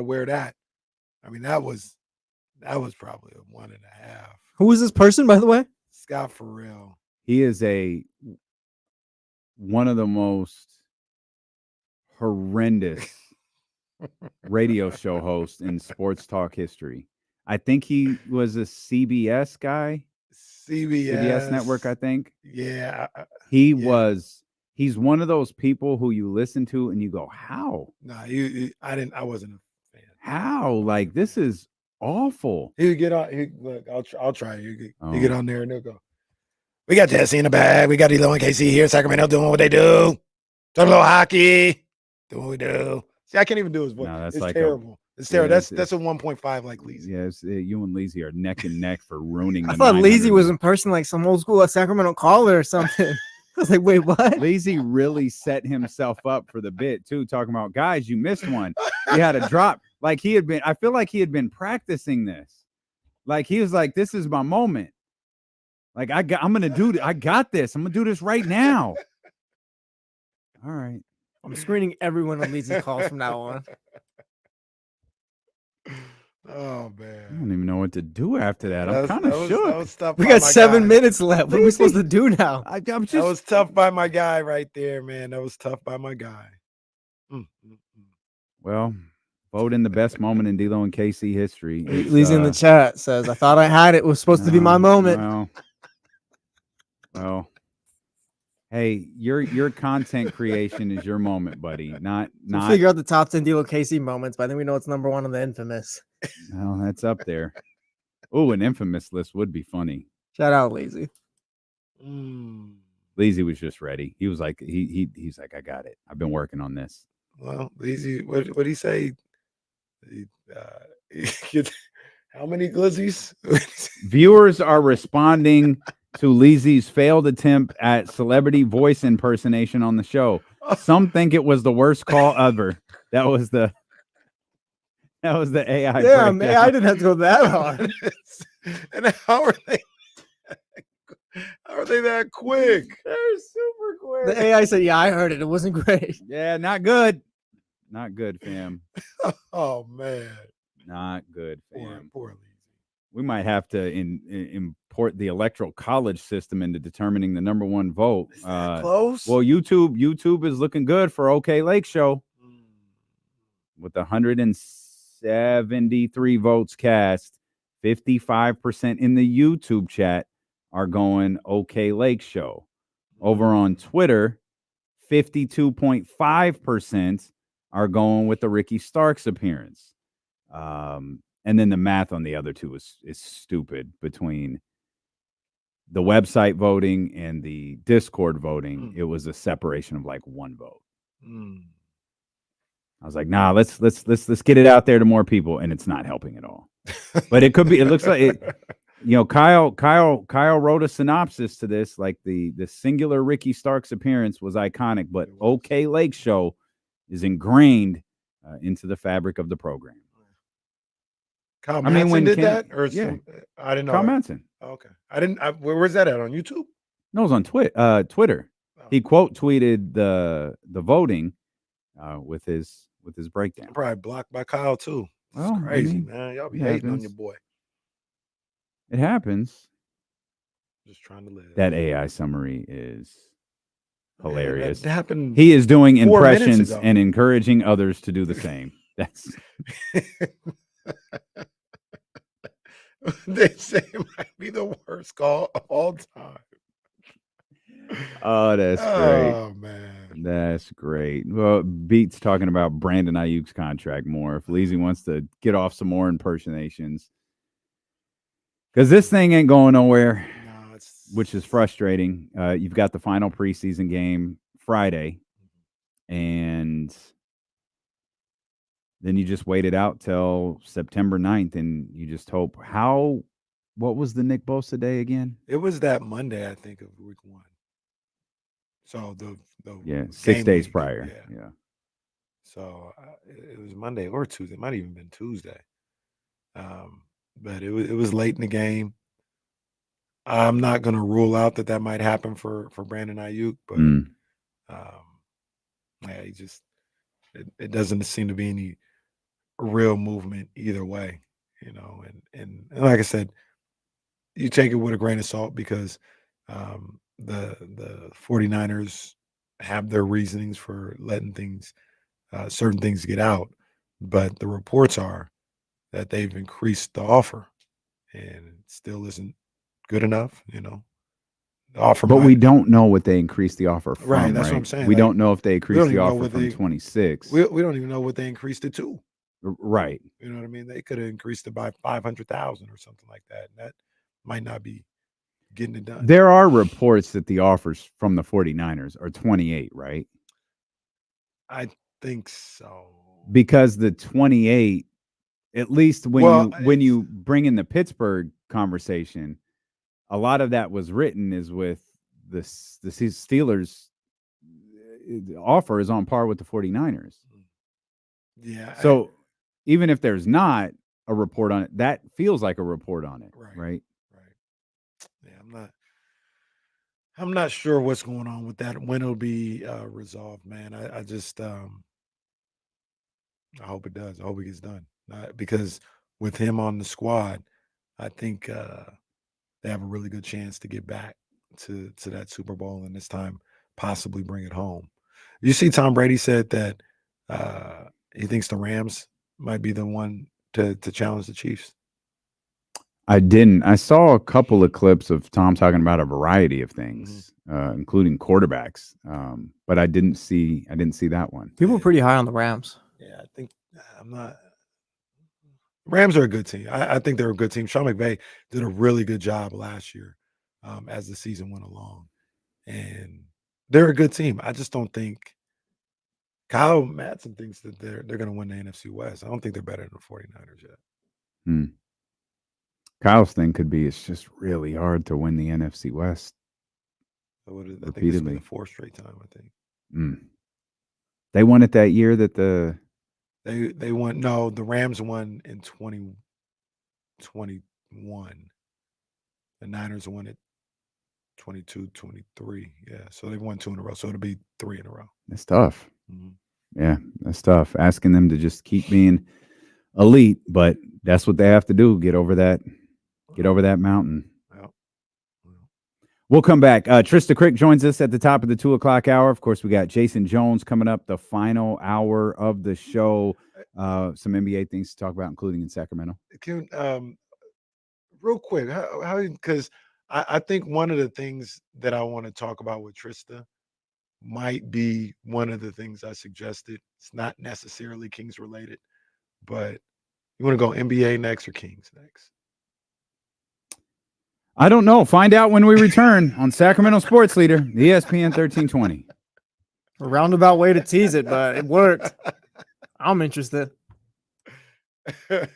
wear that. I mean, that was probably a 1.5. Who is this person, by the way? Scott Farrell. He is one of the most horrendous radio show hosts in sports talk history. I think he was a CBS guy. CBS network, I think. Yeah. He's one of those people who you listen to and you go, how? No, I wasn't a fan. How? Like, this is awful. He would get on. Look, I'll try. You get on there and they'll go, we got Jesse in the bag. We got D'Lo and KC here in Sacramento doing what they do. Talking a little hockey. Doing what we do. See, I can't even do his voice. No, that's it's like terrible. It's terrible. That's a 1.5 like Lizzie. Yes, you and Lizzie are neck and neck for ruining. I thought Lizzie was in person like some old school Sacramento caller or something. I was like, wait, what? Lizzie really set himself up for the bit too, talking about, guys, you missed one. You had a drop. Like I feel like he had been practicing this. Like he was like, this is my moment. Like I got this. I'm gonna do this right now. All right. I'm screening everyone on Lizzie's calls from now on. Oh man. I don't even know what to do after that. I'm kind of shook. We got 7 minutes left. What are we supposed to do now? That was tough by my guy right there, man. That was tough by my guy. Well, vote in the best moment in D'Lo and KC history. Lizzie in the chat says, I thought I had it. It was supposed to be my moment. Well, hey, your content creation is your moment, buddy. Not figure out the top 10 D'Lo KC moments, but I think we know it's number 1 on the infamous. No, that's up there. Oh, an infamous list would be funny. Shout out Lizzie. Lizzie was just ready. He was like, he's like, I got it. I've been working on this. Well, Lizzie, what did he say? How many glizzies? Viewers are responding to Lizzie's failed attempt at celebrity voice impersonation on the show. Some think it was the worst call ever. That was the AI. Yeah, man, I didn't have to go that hard. And how are they that quick? They're super quick. The AI said, yeah, I heard it. It wasn't great. Yeah, not good. Not good, fam. Oh man. Not good, fam. Poor Lizzie. We might have to import the electoral college system into determining the number 1 vote. Close. Well, YouTube is looking good for OK Lake Show with 173 votes cast. 55% in the YouTube chat are going OK Lake Show. Over on Twitter, 52.5% are going with the Ricky Starks appearance. And then the math on the other two is stupid between the website voting and the Discord voting. It was a separation of like 1 vote. I was like, nah, let's get it out there to more people, and it's not helping at all. But it could be. It looks like it. You know, Kyle wrote a synopsis to this. Like the singular Ricky Starks appearance was iconic, but OK Lake Show is ingrained into the fabric of the program. Kyle Manson did that, or yeah, I didn't know. Kyle Manson. Okay, I didn't. Where's that at, on YouTube? No, it was on Twitter. Oh. He quote tweeted the voting with his breakdown. Probably blocked by Kyle too. That's crazy, man. Y'all be hating on your boy. It happens. Just trying to live. That AI summary is hilarious. That happened. He is doing impressions and encouraging others to do the same. That's. They say it might be the worst call of all time. Oh, that's great. Oh, man. That's great. Well, Beat's talking about Brandon Aiyuk's contract more. If Lizzie wants to get off some more impersonations. Because this thing ain't going nowhere, which is frustrating. You've got the final preseason game Friday, and then you just wait it out till September 9th, and you just hope. How what was the Nick Bosa day again? It was that Monday, I think, of week 1. So the 6 days week, prior. Yeah. So it was Monday or Tuesday. It might have even been Tuesday. But it was late in the game. I'm not going to rule out that might happen for Brandon Aiyuk, but yeah, he just it doesn't seem to be any real movement either way, you know. And like I said, you take it with a grain of salt because the 49ers have their reasonings for letting certain things get out, but the reports are that they've increased the offer, and it still isn't good enough, you know. The offer, but we don't know what they increased the offer from. Right, that's what I'm saying. We Like, don't know if they increased the even know offer what from 26. We don't even know what they increased it to. Right. You know what I mean? They could have increased it by 500,000 or something like that. And that might not be getting it done. There are reports that the offers from the 49ers are 28, right? I think so. Because the 28, at least when you bring in the Pittsburgh conversation, a lot of that was written is with the Steelers. The offer is on par with the 49ers. Yeah. So even if there's not a report on it, that feels like a report on it, right? Yeah, I'm not sure what's going on with that, when it'll be resolved, man. I just I hope it does. I hope it gets done. Because with him on the squad, I think they have a really good chance to get back to that Super Bowl, and this time possibly bring it home. You see, Tom Brady said that he thinks the Rams might be the one to challenge the Chiefs. I didn't. I saw a couple of clips of Tom talking about a variety of things, including quarterbacks. But I didn't see that one. People are pretty high on the Rams. Yeah, I think I'm not. Rams are a good team. I think they're a good team. Sean McVay did a really good job last year as the season went along. And they're a good team. I just don't think Kyle Madsen thinks that they're going to win the NFC West. I don't think they're better than the 49ers yet. Kyle's thing could be it's just really hard to win the NFC West. I think this repeatedly. will be the 4th straight time, I think. They won it that year that they won. No, the Rams won in 2021. The Niners won it 22, 23. Yeah, so they've won 2 in a row. So it'll be 3 in a row. It's tough. Yeah, that's tough. Asking them to just keep being elite, but that's what they have to do. Get over that mountain. We'll come back. Trysta Krick joins us at the top of the 2:00 hour. Of course, we got Jason Jones coming up, the final hour of the show. Some NBA things to talk about, including in Sacramento. Real quick, how because I think one of the things that I want to talk about with Trysta might be one of the things I suggested. It's not necessarily Kings related, but you want to go NBA next or Kings next? I don't know. Find out when we return on Sacramento Sports Leader, ESPN 1320. A roundabout way to tease it, but it worked. I'm interested. Well,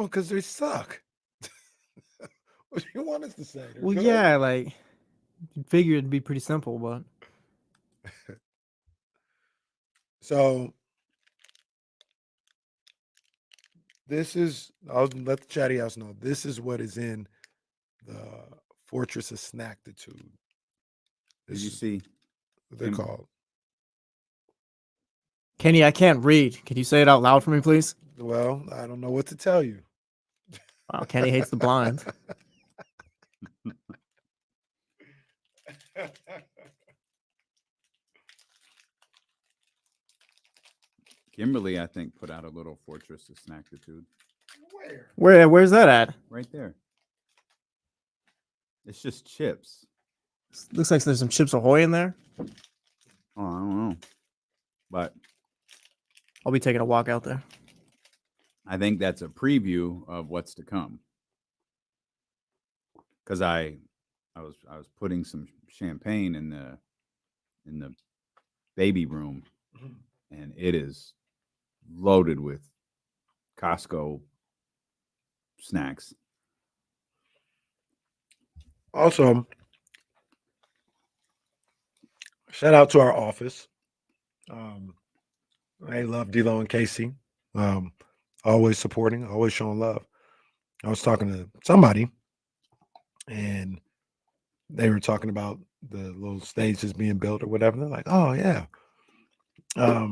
because they suck. What do you want us to say? They're Well, good. yeah, like you figure it'd be pretty simple, but so this is, I'll let the chatty house know, this is what is in the Fortress of Snackitude. Did you see what they're called? Kenny, I can't read. Can you say it out loud for me, please? Well, I don't know what to tell you. Wow, Kenny hates the blind. Kimberly, I think, put out a little Fortress of Snackitude. Where's that at? Right there. It's just chips. Looks like there's some Chips Ahoy in there. Oh, I don't know. But I'll be taking a walk out there. I think that's a preview of what's to come. Because I was putting some champagne in the baby room, and it is loaded with Costco snacks. Also, shout out to our office. I love D-Lo and Casey. Always supporting, always showing love. I was talking to somebody, and they were talking about the little stages being built or whatever. They're like, "Oh yeah, yeah,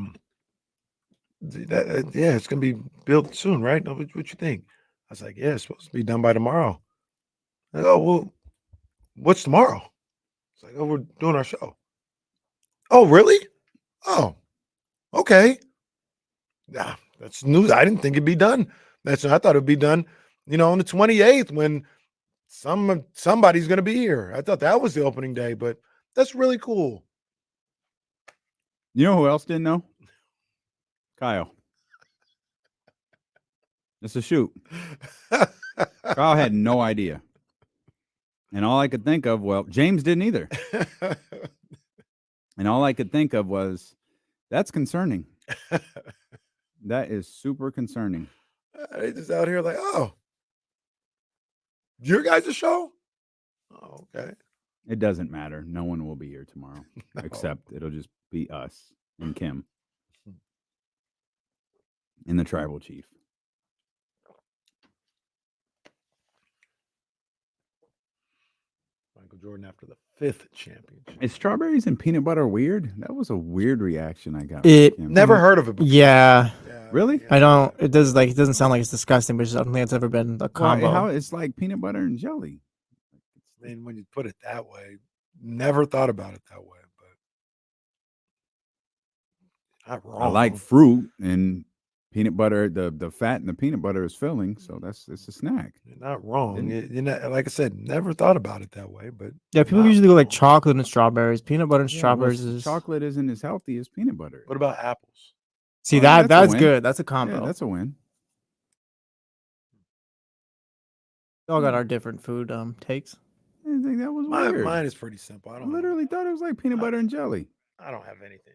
it's gonna be built soon, right? What you think?" I was like, "Yeah, it's supposed to be done by tomorrow." Like, "Oh well, what's tomorrow?" It's like, "Oh, we're doing our show." "Oh really? Oh, okay." Yeah, that's news. I didn't think it'd be done. I thought it'd be done, on the 28th when somebody's gonna be here. I thought that was the opening day, but that's really cool. You know who else didn't know? Kyle. It's a shoot. Kyle had no idea. And all I could think of, James didn't either. And all I could think of was, that's concerning. That is super concerning. They just out here like, "Oh, your guys' show?" Oh, okay. It doesn't matter. No one will be here tomorrow, except it'll just be us and Kim and the tribal chief. Michael Jordan after the 5th championship. Is strawberries and peanut butter weird? That was a weird reaction I got. Never heard of it before. Yeah. Really? I don't. It doesn't sound like it's disgusting, but I don't think it's ever been a combo. How it's like peanut butter and jelly. And when you put it that way, never thought about it that way, but not wrong. I like fruit and peanut butter. The fat in the peanut butter is filling, so it's a snack. You're not wrong. Like I said, never thought about it that way, but Yeah, people usually go like chocolate and strawberries. Peanut butter and strawberries is chocolate isn't as healthy as peanut butter. What about apples? See that's good. That's a combo. Yeah, that's a win. We all got our different food takes. I didn't think that was weird. Mine is pretty simple. I literally thought it was like peanut butter and jelly. I don't have anything.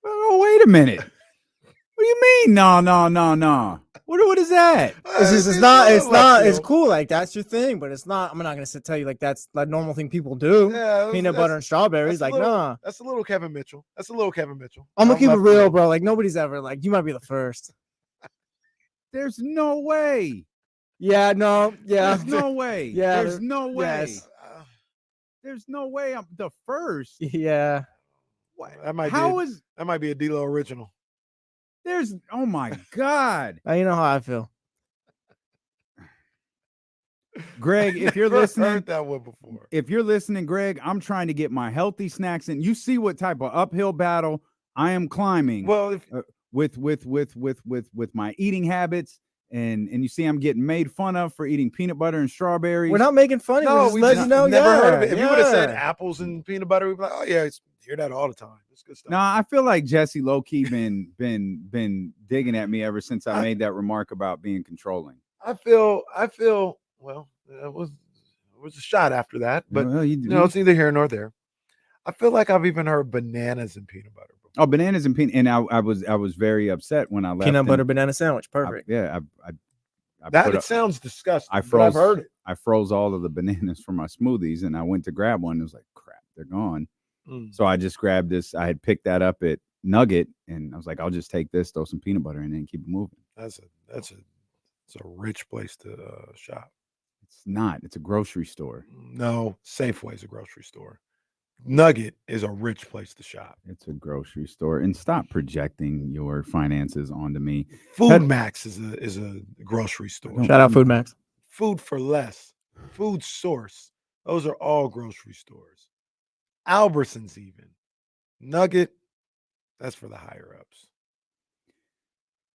Oh, wait a minute. What do you mean? No. What is that? It's cool. Like that's your thing, but it's not. I'm not gonna tell you like that's like normal thing people do. Yeah, peanut butter and strawberries. Like nah. That's a little Kevin Mitchell. I'm gonna keep it real, bro. Like nobody's ever like you might be the first. There's no way. Yeah, no, yeah. There's no way. Yeah, there's no way. Yes. There's no way I'm the first. Yeah. That might be a D-Lo original. Oh my God. You know how I feel. Greg, if you're listening, heard that one before. If you're listening, Greg, I'm trying to get my healthy snacks in. You see what type of uphill battle I am climbing. Well, with my eating habits. And you see, I'm getting made fun of for eating peanut butter and strawberries. We're not making fun of you. We Just let you know. Never heard of it. If you would have said apples and peanut butter, we'd be like, "Oh yeah, hear that all the time." It's good stuff. Nah, I feel like Jesse low key been digging at me ever since I made that remark about being controlling. I feel. Well, it was a shot after that, but it's neither here nor there. I feel like I've even heard bananas and peanut butter. Oh, bananas and peanut, and I was very upset when I left. Peanut butter banana sandwich, perfect. It sounds disgusting. I froze. I've heard it. I froze all of the bananas for my smoothies, and I went to grab one. And it was like, crap, they're gone. So I just grabbed this. I had picked that up at Nugget, and I was like, I'll just take this, throw some peanut butter in it, and keep it moving. It's a rich place to shop. It's not. It's a grocery store. No, Safeway is a grocery store. Nugget is a rich place to shop. It's a grocery store, and stop projecting your finances onto me. Food Max is a grocery store. Shout out Food Max. Food for Less, Food Source. Those are all grocery stores. Albertsons even. Nugget, that's for the higher ups.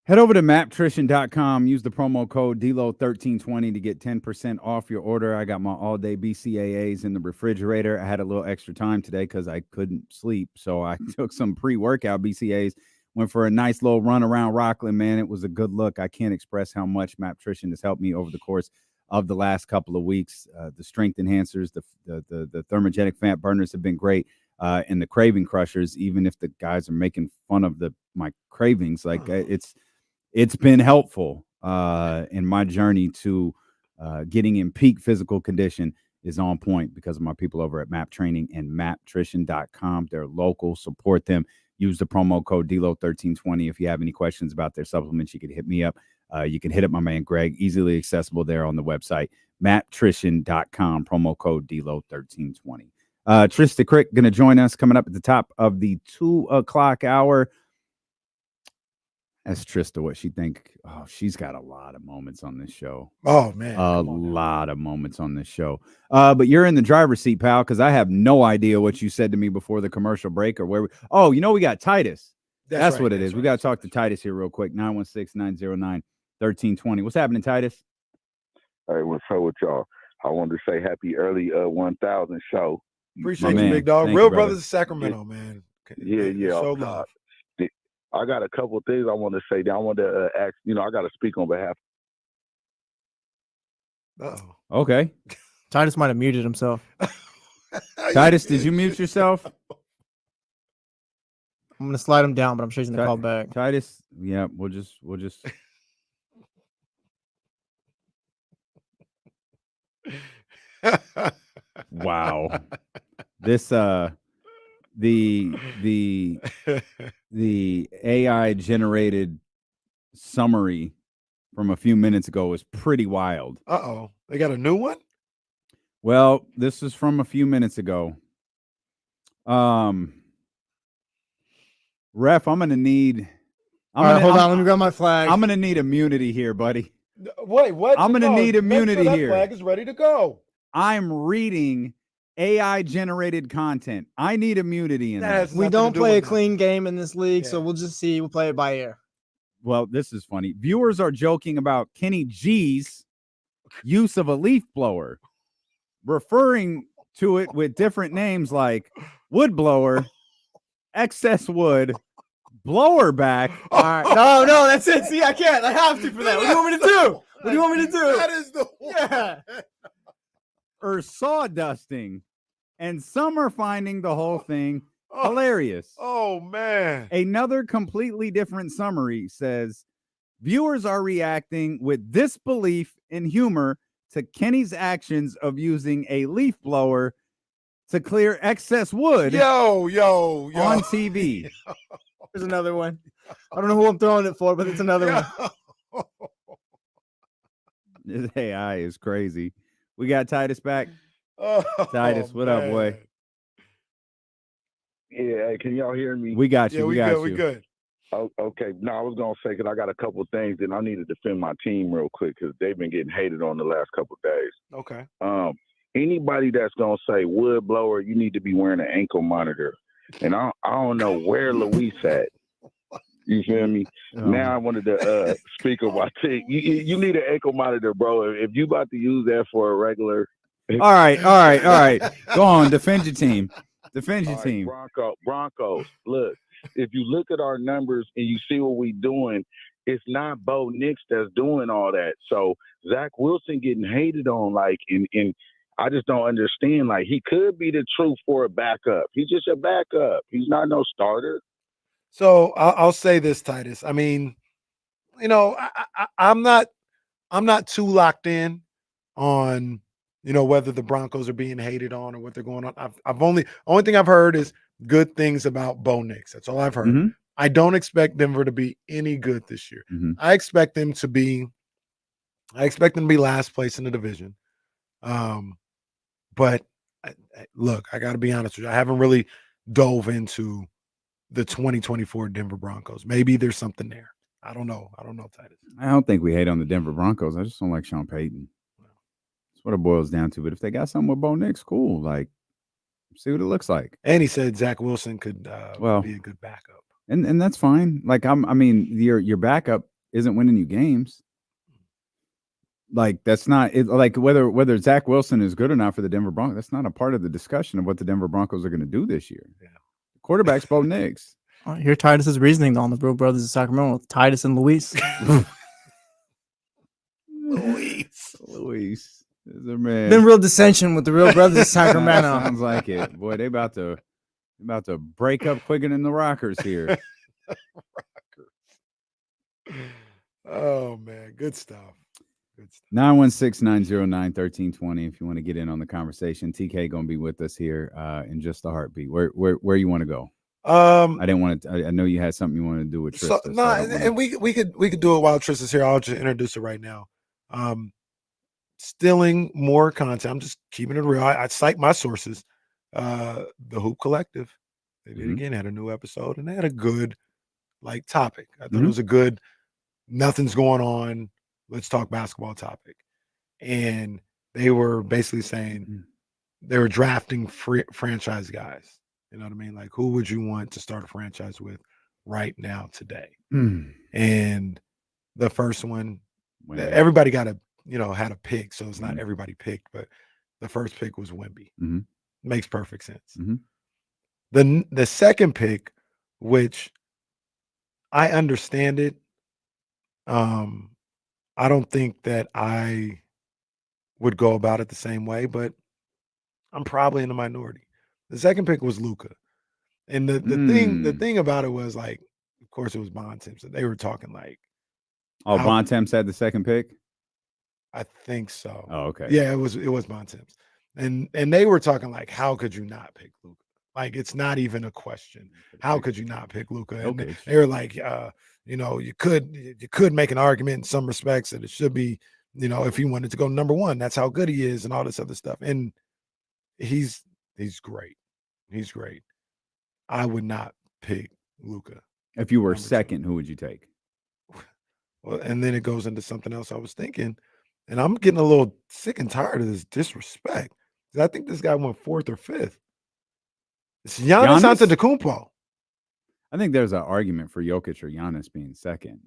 Head over to maptrition.com. Use the promo code DLO1320 to get 10% off your order. I got my all-day BCAAs in the refrigerator. I had a little extra time today because I couldn't sleep, so I took some pre-workout BCAAs, went for a nice little run around Rockland, man. It was a good look. I can't express how much Maptrition has helped me over the course of the last couple of weeks. The strength enhancers, the thermogenic fat burners have been great. And the craving crushers, even if the guys are making fun of my cravings, like it's been helpful in my journey to getting in peak physical condition is on point because of my people over at MAP Training and maptrition.com. They're local. Support them. Use the promo code DLO1320. If you have any questions about their supplements, you can hit me up. You can hit up my man Greg. Easily accessible there on the website, maptrition.com, promo code DLO1320. Trysta Krick going to join us coming up at the top of the 2 o'clock hour. Ask Trysta what she think. Oh, she's got a lot of moments on this show. Oh, man. A lot of moments on this show. But you're in the driver's seat, pal, because I have no idea what you said to me before the commercial break or where we. Oh, we got Titus. That's right, what it is. Right. We got to talk to Titus here real quick. 916-909-1320. What's happening, Titus? Hey, what's up with y'all? I wanted to say happy early 1000 show. Appreciate you, big dog. Real brothers of Sacramento, man. Yeah. So love. I got a couple of things I want to say. I want to ask, I got to speak on behalf. Uh-oh. Okay. Titus might have muted himself. Titus, did you mute yourself? I'm going to slide him down, but I'm sure he's going to call back. Titus, yeah, we'll just. Wow. This, the AI generated summary from a few minutes ago was pretty wild. Uh-oh. They got a new one? Well, this is from a few minutes ago. Ref, I'm gonna need. Hold on. Let me grab my flag. I'm gonna need immunity here, buddy. Wait, what? I'm gonna need immunity here. Flag is ready to go. I'm reading AI generated content. I need immunity in this. We don't play a clean game in this league, so we'll just see. We'll play it by ear. Well, this is funny. Viewers are joking about Kenny G's use of a leaf blower, referring to it with different names like wood blower, excess wood, blower back. All right. No, that's it. See, I can't. I have to for that. What do you want me to do? What do you want me to do? That is the one. Yeah. Or sawdusting. And some are finding the whole thing hilarious. Oh, man. Another completely different summary says, viewers are reacting with disbelief and humor to Kenny's actions of using a leaf blower to clear excess wood yo. on TV. There's another one. I don't know who I'm throwing it for, but it's another one. This AI is crazy. We got Titus back. Oh, Titus, what up, boy? Yeah, hey, can y'all hear me? We got you. Yeah, we good. Oh, okay. No, I was gonna say because I got a couple of things and I need to defend my team real quick because they've been getting hated on the last couple of days. Okay. Anybody that's gonna say wood blower, you need to be wearing an ankle monitor, and I don't know where Luis at. You feel me? Now I wanted to speak on my team. You need an ankle monitor, bro. If you about to use that for a regular. All right. Go on, defend your team. Defend your team. Broncos. Look, if you look at our numbers and you see what we doing, it's not Bo Nix that's doing all that. So Zach Wilson getting hated on, like, and I just don't understand. Like, he could be the truth for a backup. He's just a backup. He's not no starter. So I'll say this, Titus. I mean, I'm not too locked in on, whether the Broncos are being hated on or what they're going on. Only thing I've heard is good things about Bo Nix. That's all I've heard. Mm-hmm. I don't expect Denver to be any good this year. Mm-hmm. I expect them to be last place in the division. But look, I got to be honest with you. I haven't really dove into the 2024 Denver Broncos. Maybe there's something there. I don't know, Titus. I don't think we hate on the Denver Broncos. I just don't like Sean Payton. That's what it boils down to. But if they got something with Bo Nix, cool. Like, see what it looks like. And he said Zach Wilson could be a good backup. And that's fine. Like, your backup isn't winning you games. Like, that's not it. Like, whether Zach Wilson is good or not for the Denver Broncos, that's not a part of the discussion of what the Denver Broncos are going to do this year. Yeah. Quarterback's Bo Nix. Hear Titus's reasoning on the Real Brothers of Sacramento with Titus and Luis. Luis is a man. Been real dissension with the Real Brothers of Sacramento. Sounds like it. Boy, they about to break up quicker than the Rockers here. Oh man, good stuff. 916-909-1320 if you want to get in on the conversation. TK gonna be with us here in just a heartbeat. Where you want to go? I didn't want to. I know you had something you wanted to do with Trysta. And we could do it while Trista's here. I'll just introduce it right now. Stealing more content. I'm just keeping it real. I cite my sources. The Hoop Collective. They did again, had a new episode, and they had a good topic. I thought it was a good, nothing's going on, let's talk basketball topic. And they were basically saying they were drafting franchise guys. You know what I mean? Like, who would you want to start a franchise with right now today? And the first one, everybody got had a pick, so it's not everybody picked, but the first pick was Wemby. Makes perfect sense. The second pick, which I understand it, I don't think that I would go about it the same way, but I'm probably in the minority. The second pick was Luka. And the thing about it was, like, of course it was Bontemps. So they were talking like, oh, Bontemps had the second pick? I think so. Oh, okay. Yeah, it was Bontemps. And they were talking like, how could you not pick Luka? Like, it's not even a question. How could you not pick Luka? And they were like, you could make an argument in some respects that it should be, if he wanted to go number one, that's how good he is and all this other stuff. And he's great. He's great. I would not pick Luka. If you were second, who would you take? Well, and then it goes into something else I was thinking, and I'm getting a little sick and tired of this disrespect. I think this guy went fourth or fifth. It's Giannis Antetokounmpo. I think there's an argument for Jokic or Giannis being second.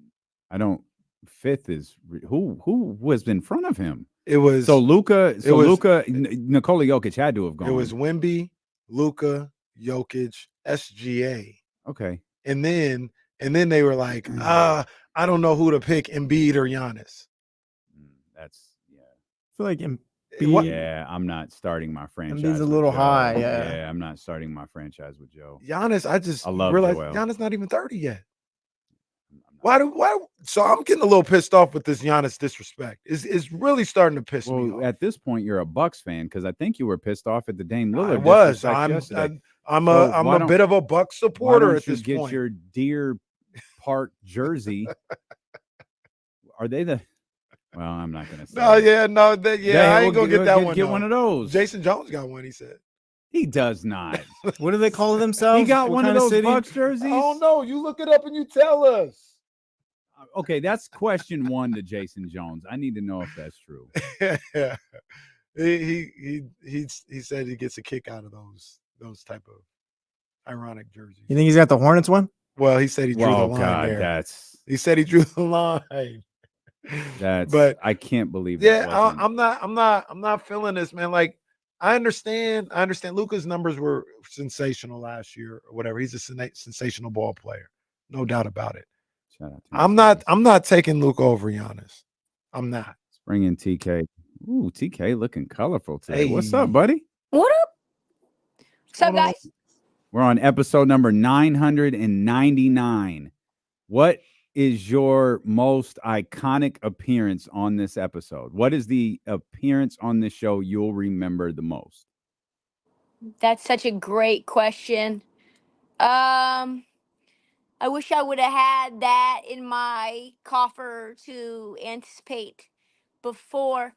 Fifth is who was in front of him? It was Luka. Nikola Jokic had to have gone. It was Wemby, Luka, Jokic, SGA. Okay. And then they were like, I don't know who to pick, Embiid or Giannis. That's I feel like yeah, I'm not starting my franchise. Embiid's a little high. Yeah, I'm not starting my franchise with Joe. Giannis, I love realized Joel. Giannis not even 30 yet. Why? So I'm getting a little pissed off with this Giannis disrespect. It's really starting to piss me off. At this point, you're a Bucks fan because I think you were pissed off at the Dame Lillard. I was. Yesterday. I'm a bit of a Bucks supporter at this point. Get your Deer Park jersey. Are they the? Well, I'm not gonna say. I ain't gonna get that one. Get one of those. Jason Jones got one. He said he does not. What do they call themselves? He got one of those Bucks jerseys. I don't know. You look it up and you tell us. Okay, that's question one to Jason Jones. I need to know if that's true. Yeah, he said he gets a kick out of those type of ironic jerseys. You think he's got the Hornets one? Well, he said he drew the line there. He said he drew the line. But I can't believe. Yeah, I'm not feeling this, man. Like, I understand. Luka's numbers were sensational last year or whatever. He's a sensational ball player, no doubt about it. I'm not taking Luka over Giannis. I'm not. Let's bring in TK. Ooh, TK looking colorful today. Hey. What's up, buddy? What up? What's up, guys? We're on episode number 999. What is your most iconic appearance on this episode? What is the appearance on this show you'll remember the most? That's such a great question. I wish I would have had that in my coffer to anticipate before.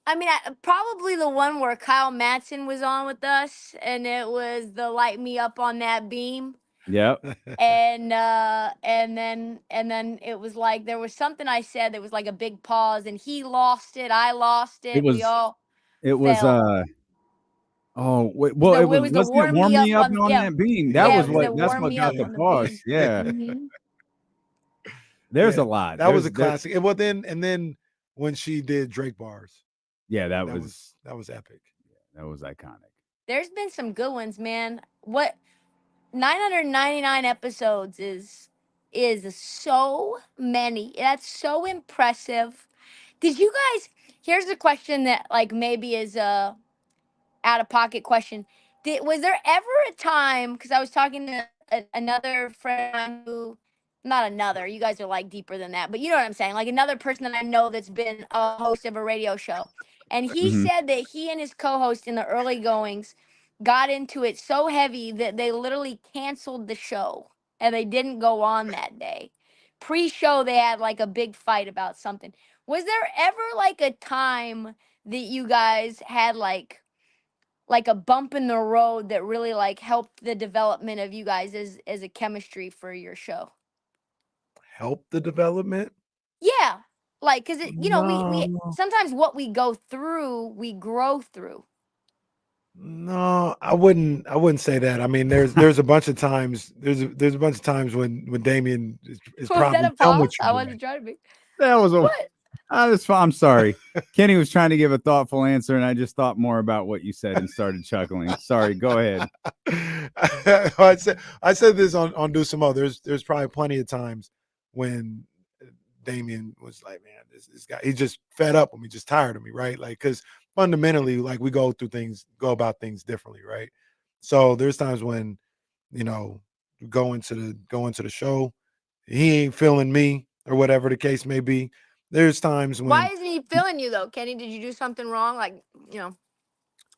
I mean, probably the one where Kyle Madsen was on with us, and it was the light me up on that beam. Yep. And then it was like there was something I said that was like a big pause, and he lost it, I lost it. We all. It was fell. Oh, wait, well, So it was the warm me up on that beam. That's what got the pause. Yeah. Mm-hmm. There's a lot. That was a classic. And then when she did Drake bars. Yeah, that was epic. Yeah, that was iconic. There's been some good ones, man. What 999 episodes is so many. That's so impressive. Did you guys? Here's a question that like maybe is a out of pocket question. Was there ever a time? Because I was talking to another friend who not another. You guys are like deeper than that, but you know what I'm saying. Like another person that I know that's been a host of a radio show, and he said that he and his co-host in the early goings got into it so heavy that they literally canceled the show and they didn't go on that day. Pre-show, they had like a big fight about something. Was there ever like a time that you guys had like a bump in the road that really like helped the development of you guys as a chemistry for your show? Help the development? Yeah. Like, cause it, we No. sometimes what we go through, we grow through. No, I wouldn't say that. I mean, there's a bunch of times there's a bunch of times when Damian is Was that probably a done pause? with I you. wasn't trying to be. That was a. What? I'm sorry. Kenny was trying to give a thoughtful answer, and I just thought more about what you said and started chuckling. Sorry, go ahead. I said this on Do Some Mo. There's probably plenty of times when Damian was like, man, this guy, he's just fed up with me, just tired of me, right? Like, because fundamentally, like, we go about things differently, right? So there's times when, go into the show, he ain't feeling me or whatever the case may be. There's times when, Why isn't he feeling you though, Kenny? Did you do something wrong? Like,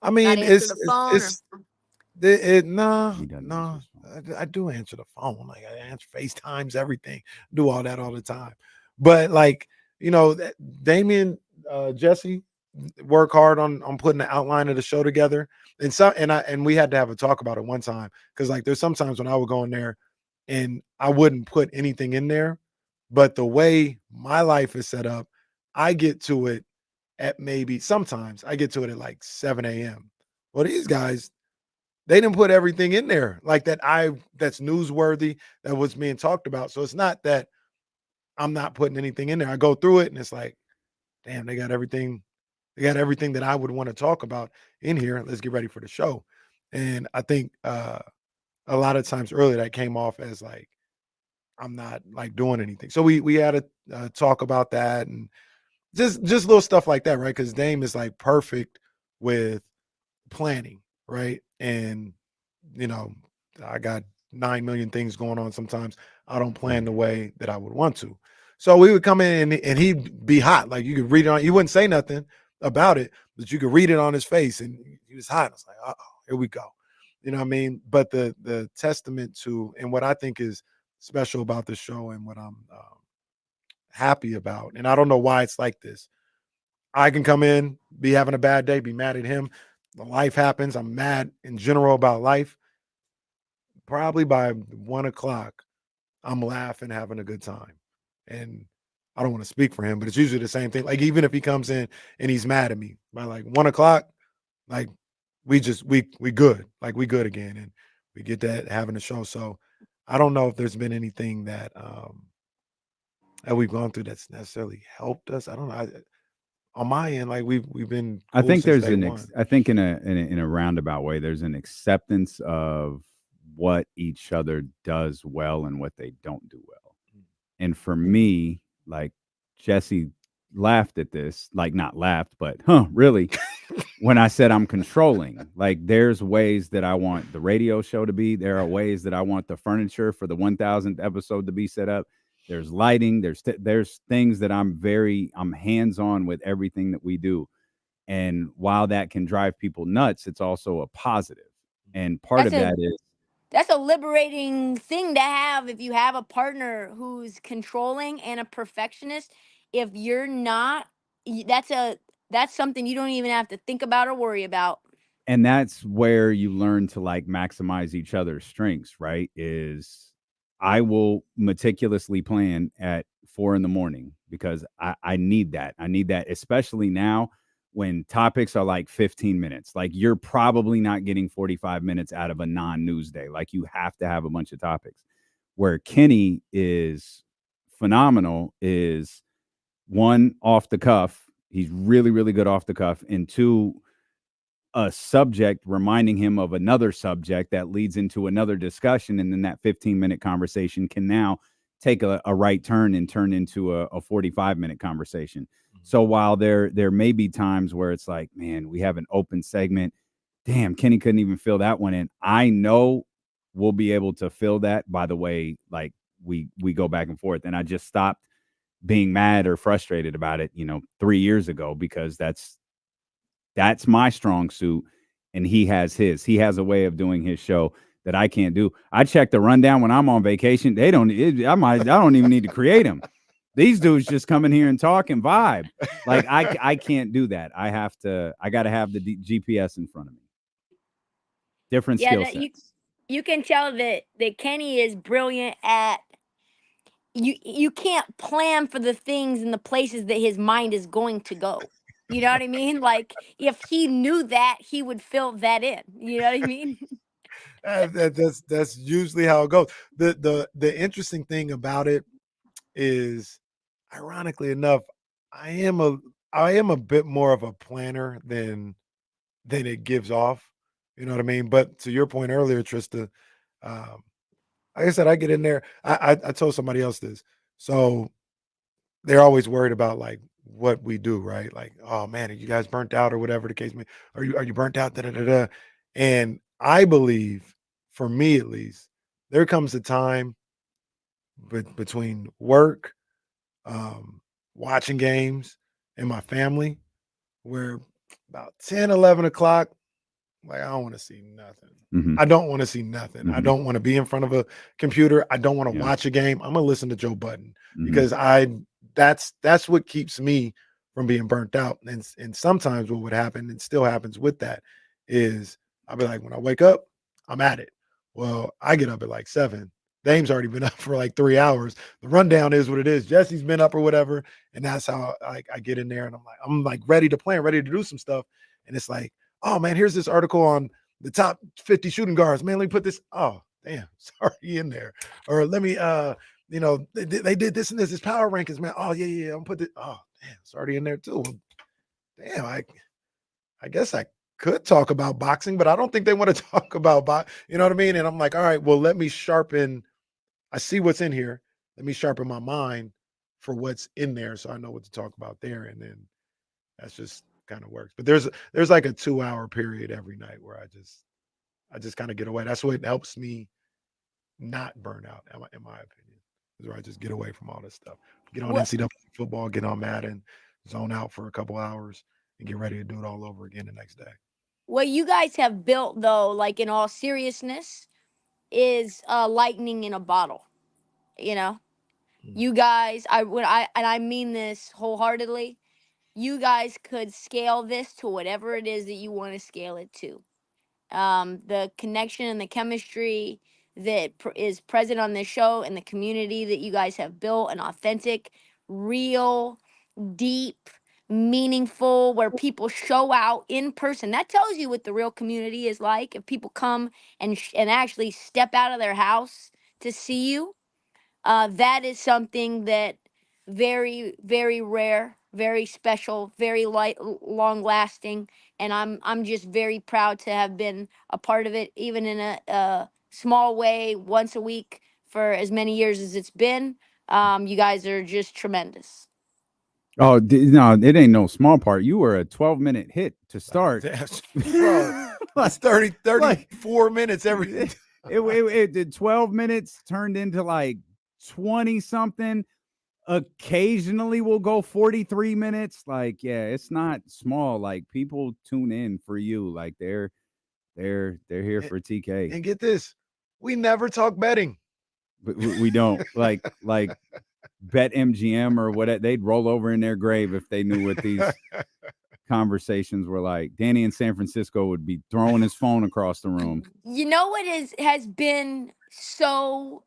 I mean, not answer the phone? no. I do answer the phone. Like, I answer FaceTimes, everything, do all that all the time. But like, Damian, Jesse work hard on putting the outline of the show together. And we had to have a talk about it one time. Cause like, there's sometimes when I would go in there and I wouldn't put anything in there, but the way my life is set up, I get to it sometimes I get to it at like 7 a.m. Well, these guys, they didn't put everything in there like that. That's newsworthy, that was being talked about. So it's not that I'm not putting anything in there. I go through it and it's like, damn, they got everything that I would want to talk about in here. Let's get ready for the show. And I think a lot of times earlier that came off as like, I'm not like doing anything. So we had a talk about that and just little stuff like that, right? Because Dame is like perfect with planning, right? And I got 9 million things going on. Sometimes I don't plan the way that I would want to. So we would come in and he'd be hot. Like, you could read it on, he wouldn't say nothing about it, but you could read it on his face and he was hot. I was like, uh-oh, here we go. You know what I mean? But the testament to, and what I think is special about the show and what I'm happy about, and I don't know why it's like this. I can come in, be having a bad day, be mad at him. Life happens. I'm mad in general about life. Probably by 1 o'clock, I'm laughing, having a good time. And I don't want to speak for him, but it's usually the same thing. Like, even if he comes in and he's mad at me by like 1 o'clock, like we good. Like, we good again. And we get that having a show. So I don't know if there's been anything that we've gone through that's necessarily helped us. I don't know. On my end, like we've been. Cool, I think there's I think in a roundabout way, there's an acceptance of what each other does well and what they don't do well. And for me, like, Jesse laughed at this, like, not laughed, but really, when I said I'm controlling. Like, there's ways that I want the radio show to be. There are ways that I want the furniture for the 1000th episode to be set up. There's lighting. There's things that I'm hands-on with everything that we do. And while that can drive people nuts, it's also a positive. And part of that is, that's a liberating thing to have if you have a partner who's controlling and a perfectionist. If you're not, that's something you don't even have to think about or worry about. and that's where you learn to like maximize each other's strengths, right? Is I will meticulously plan at 4 a.m. because I need that. I need that, especially now when topics are like 15 minutes. Like, you're probably not getting 45 minutes out of a non-news day. Like, you have to have a bunch of topics. Where Kenny is phenomenal is, one, off the cuff. He's really, really good off the cuff. And two, a subject reminding him of another subject that leads into another discussion. And then that 15-minute conversation can now take a right turn and turn into a 45-minute conversation. So while there may be times where it's like, man, we have an open segment. Damn, Kenny couldn't even fill that one in. I know we'll be able to fill that by the way, like, we go back and forth. And I just stopped being mad or frustrated about it, 3 years ago, because that's my strong suit, and he has his. He has a way of doing his show that I can't do. I check the rundown when I'm on vacation. I don't even need to create them. These dudes just come in here and talk and vibe. Like I can't do that. I got to have the GPS in front of me. Different skill sets. You can tell that Kenny is brilliant at you can't plan for the things and the places that his mind is going to go. You know what I mean? Like if he knew that, he would fill that in. You know what I mean? That's usually how it goes. The interesting thing about it is, ironically enough, I am a bit more of a planner than it gives off. You know what I mean? But to your point earlier, Trysta, like I said, I get in there. I told somebody else this. So they're always worried about like what we do, right? Like, oh man, are you guys burnt out or whatever the case may be? Are you burnt out? Da, da, da, da. And I believe, for me at least, there comes a time between work, watching games, and my family where about 10, 11 o'clock, like I don't want to see nothing. Mhm. I don't want to see nothing. I Mhm. don't want to be in front of a computer. I don't want to Yeah. watch a game. I'm gonna listen to Joe Budden Mhm. because that's what keeps me from being burnt out. And sometimes what would happen, and still happens with that, is I'll be like, when I wake up, I'm at it. Well, I get up at like 7. Dame's already been up for like 3 hours. The rundown is what it is. Jesse's been up or whatever, and that's how I get in there and I'm like ready to plan, ready to do some stuff. And it's like, oh man, here's this article on the top 50 shooting guards. Man, let me put this. Oh, damn, sorry, in there. Or let me they did this and this power rankings, man. Oh, yeah. I'm put this. Oh, damn, it's already in there too. Well, damn, I guess I could talk about boxing, but I don't think they want to talk about you know what I mean? And I'm like, all right, well, let me sharpen. I see what's in here. Let me sharpen my mind for what's in there so I know what to talk about there. And then that's just kind of works. But there's like a 2-hour period every night where I just kind of get away. That's what helps me not burn out, in my opinion. Is where I just get away from all this stuff. Get on What NCAA football, get on Madden, zone out for a couple hours, and get ready to do it all over again the next day. what you guys have built though, like in all seriousness, is lightning in a bottle. You know? You guys, I mean this wholeheartedly. You guys could scale this to whatever it is that you want to scale it to. The connection and the chemistry that is present on this show and the community that you guys have built, an authentic, real, deep, meaningful, where people show out in person. That tells you what the real community is like. If people come and actually step out of their house to see you, that is something that very, very rare, very special, very long lasting, and I'm just very proud to have been a part of it, even in a small way, once a week for as many years as it's been. You guys are just tremendous. Oh, no, it ain't no small part. You were a 12-minute hit to start. Bro, that's 34 minutes every. It did 12 minutes turned into like 20 something. Occasionally we'll go 43 minutes. Like, yeah, it's not small. Like, people tune in for you. Like, they're here for TK. And get this, we never talk betting. But we don't like Bet MGM or what. They'd roll over in their grave if they knew what these conversations were like. Danny in San Francisco would be throwing his phone across the room. You know what has been so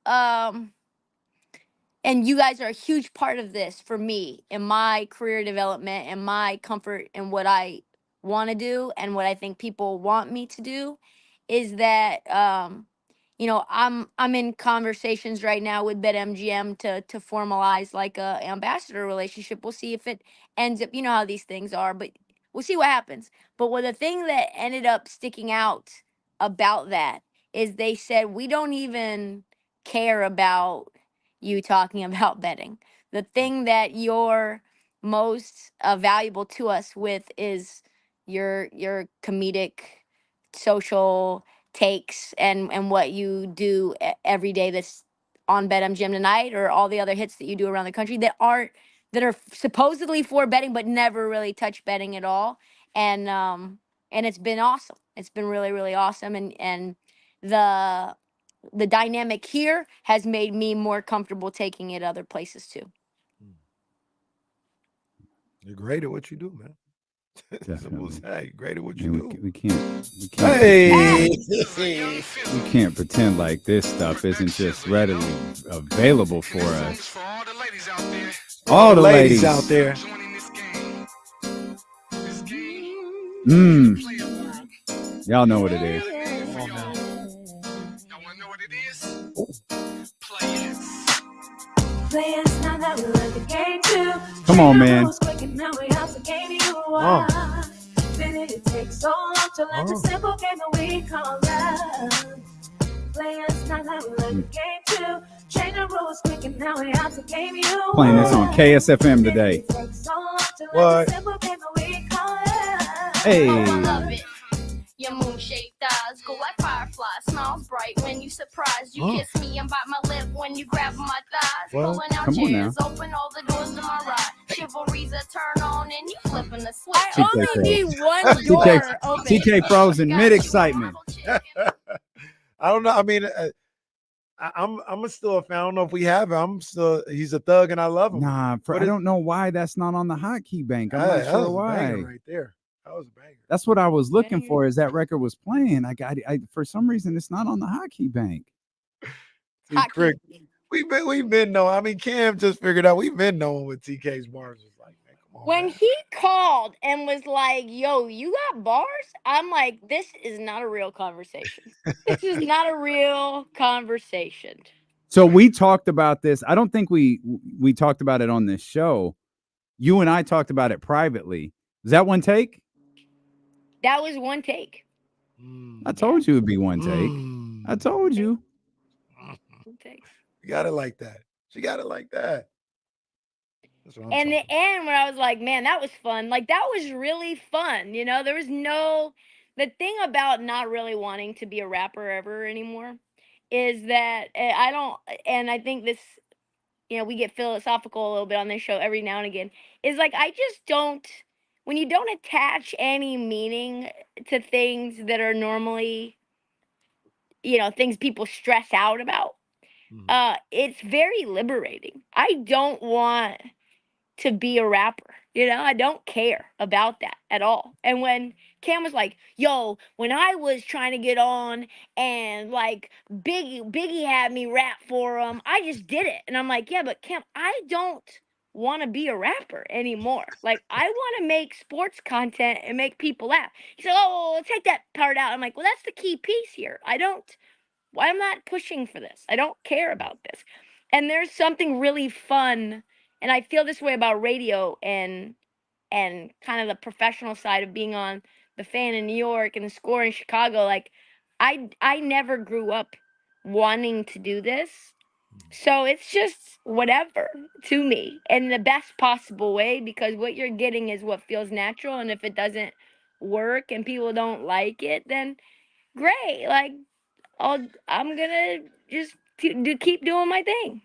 and you guys are a huge part of this for me in my career development and my comfort and what I want to do and what I think people want me to do, is that I'm in conversations right now with BetMGM to formalize like a ambassador relationship. We'll see if it ends up, you know how these things are, but we'll see what happens. But the thing that ended up sticking out about that is they said we don't even care about you talking about betting. The thing that you're most valuable to us with is your comedic social takes and what you do every day that's on BetMGM tonight or all the other hits that you do around the country that are supposedly for betting but never really touch betting at all. And it's been awesome. It's been really, really awesome. And the dynamic here has made me more comfortable taking it other places too. You're great at what you do, man. Simple as that. You're great at what you do. We can't. Hey! We can't pretend like this stuff isn't just readily available for us. All the ladies out there. Y'all know what it is. Come on, man. It takes so long to learn the simple game that we call love. Players not how we learn the game too. Change the rules quick and now we have to game you. Playing this on KSFM today. It takes so long to learn the simple game that we call love. Hey. I love it. Your moon-shaped eyes go like fireflies. Smiles bright when you surprise. You kiss me and bite my lip when you grab my thighs. Pulling out Come on chairs, now. open all the doors to my ride. Chivalry's a turn on and you flipping the switch. I only need one door open. TK frozen mid excitement. I don't know. I mean, I'm still a fan. I don't know if we have him. He's a thug and I love him. Nah, I don't know why that's not on the hotkey bank. I'm not sure why. Right there. That was a banger. That's what I was looking for. Is that record was playing? I for some reason it's not on the hotkey bank. See, Krick, we've been knowing. I mean, Cam just figured out we've been knowing what TK's bars was like. Man, come on, When he called and was like, yo, you got bars? I'm like, this is not a real conversation. This is not a real conversation. So we talked about this. I don't think we talked about it on this show. You and I talked about it privately. Is that one take? That was one take. I told you it would be one take. I told you. You got it like that. She got it like that. That's what I'm And the end, when I was like, man, that was fun. Like, that was really fun. You know, there was the thing about not really wanting to be a rapper ever anymore is that I think this, you know, we get philosophical a little bit on this show every now and again, is like, I just don't, when you don't attach any meaning to things that are normally, you know, things people stress out about, it's very liberating. I don't want to be a rapper, you know, I don't care about that at all. And when Cam was like, yo, when I was trying to get on and like Biggie had me rap for him, I just did it. And I'm like, yeah, but Cam, I don't want to be a rapper anymore. Like, I want to make sports content and make people laugh. He said, oh, take that part out. I'm like, well, that's the key piece here. I'm not pushing for this. I don't care about this. And there's something really fun, and I feel this way about radio and kind of the professional side of being on the Fan in New York and the Score in Chicago. Like, I never grew up wanting to do this. So it's just whatever to me in the best possible way, because what you're getting is what feels natural. And if it doesn't work and people don't like it, then great. Like, I'm gonna just keep doing my thing.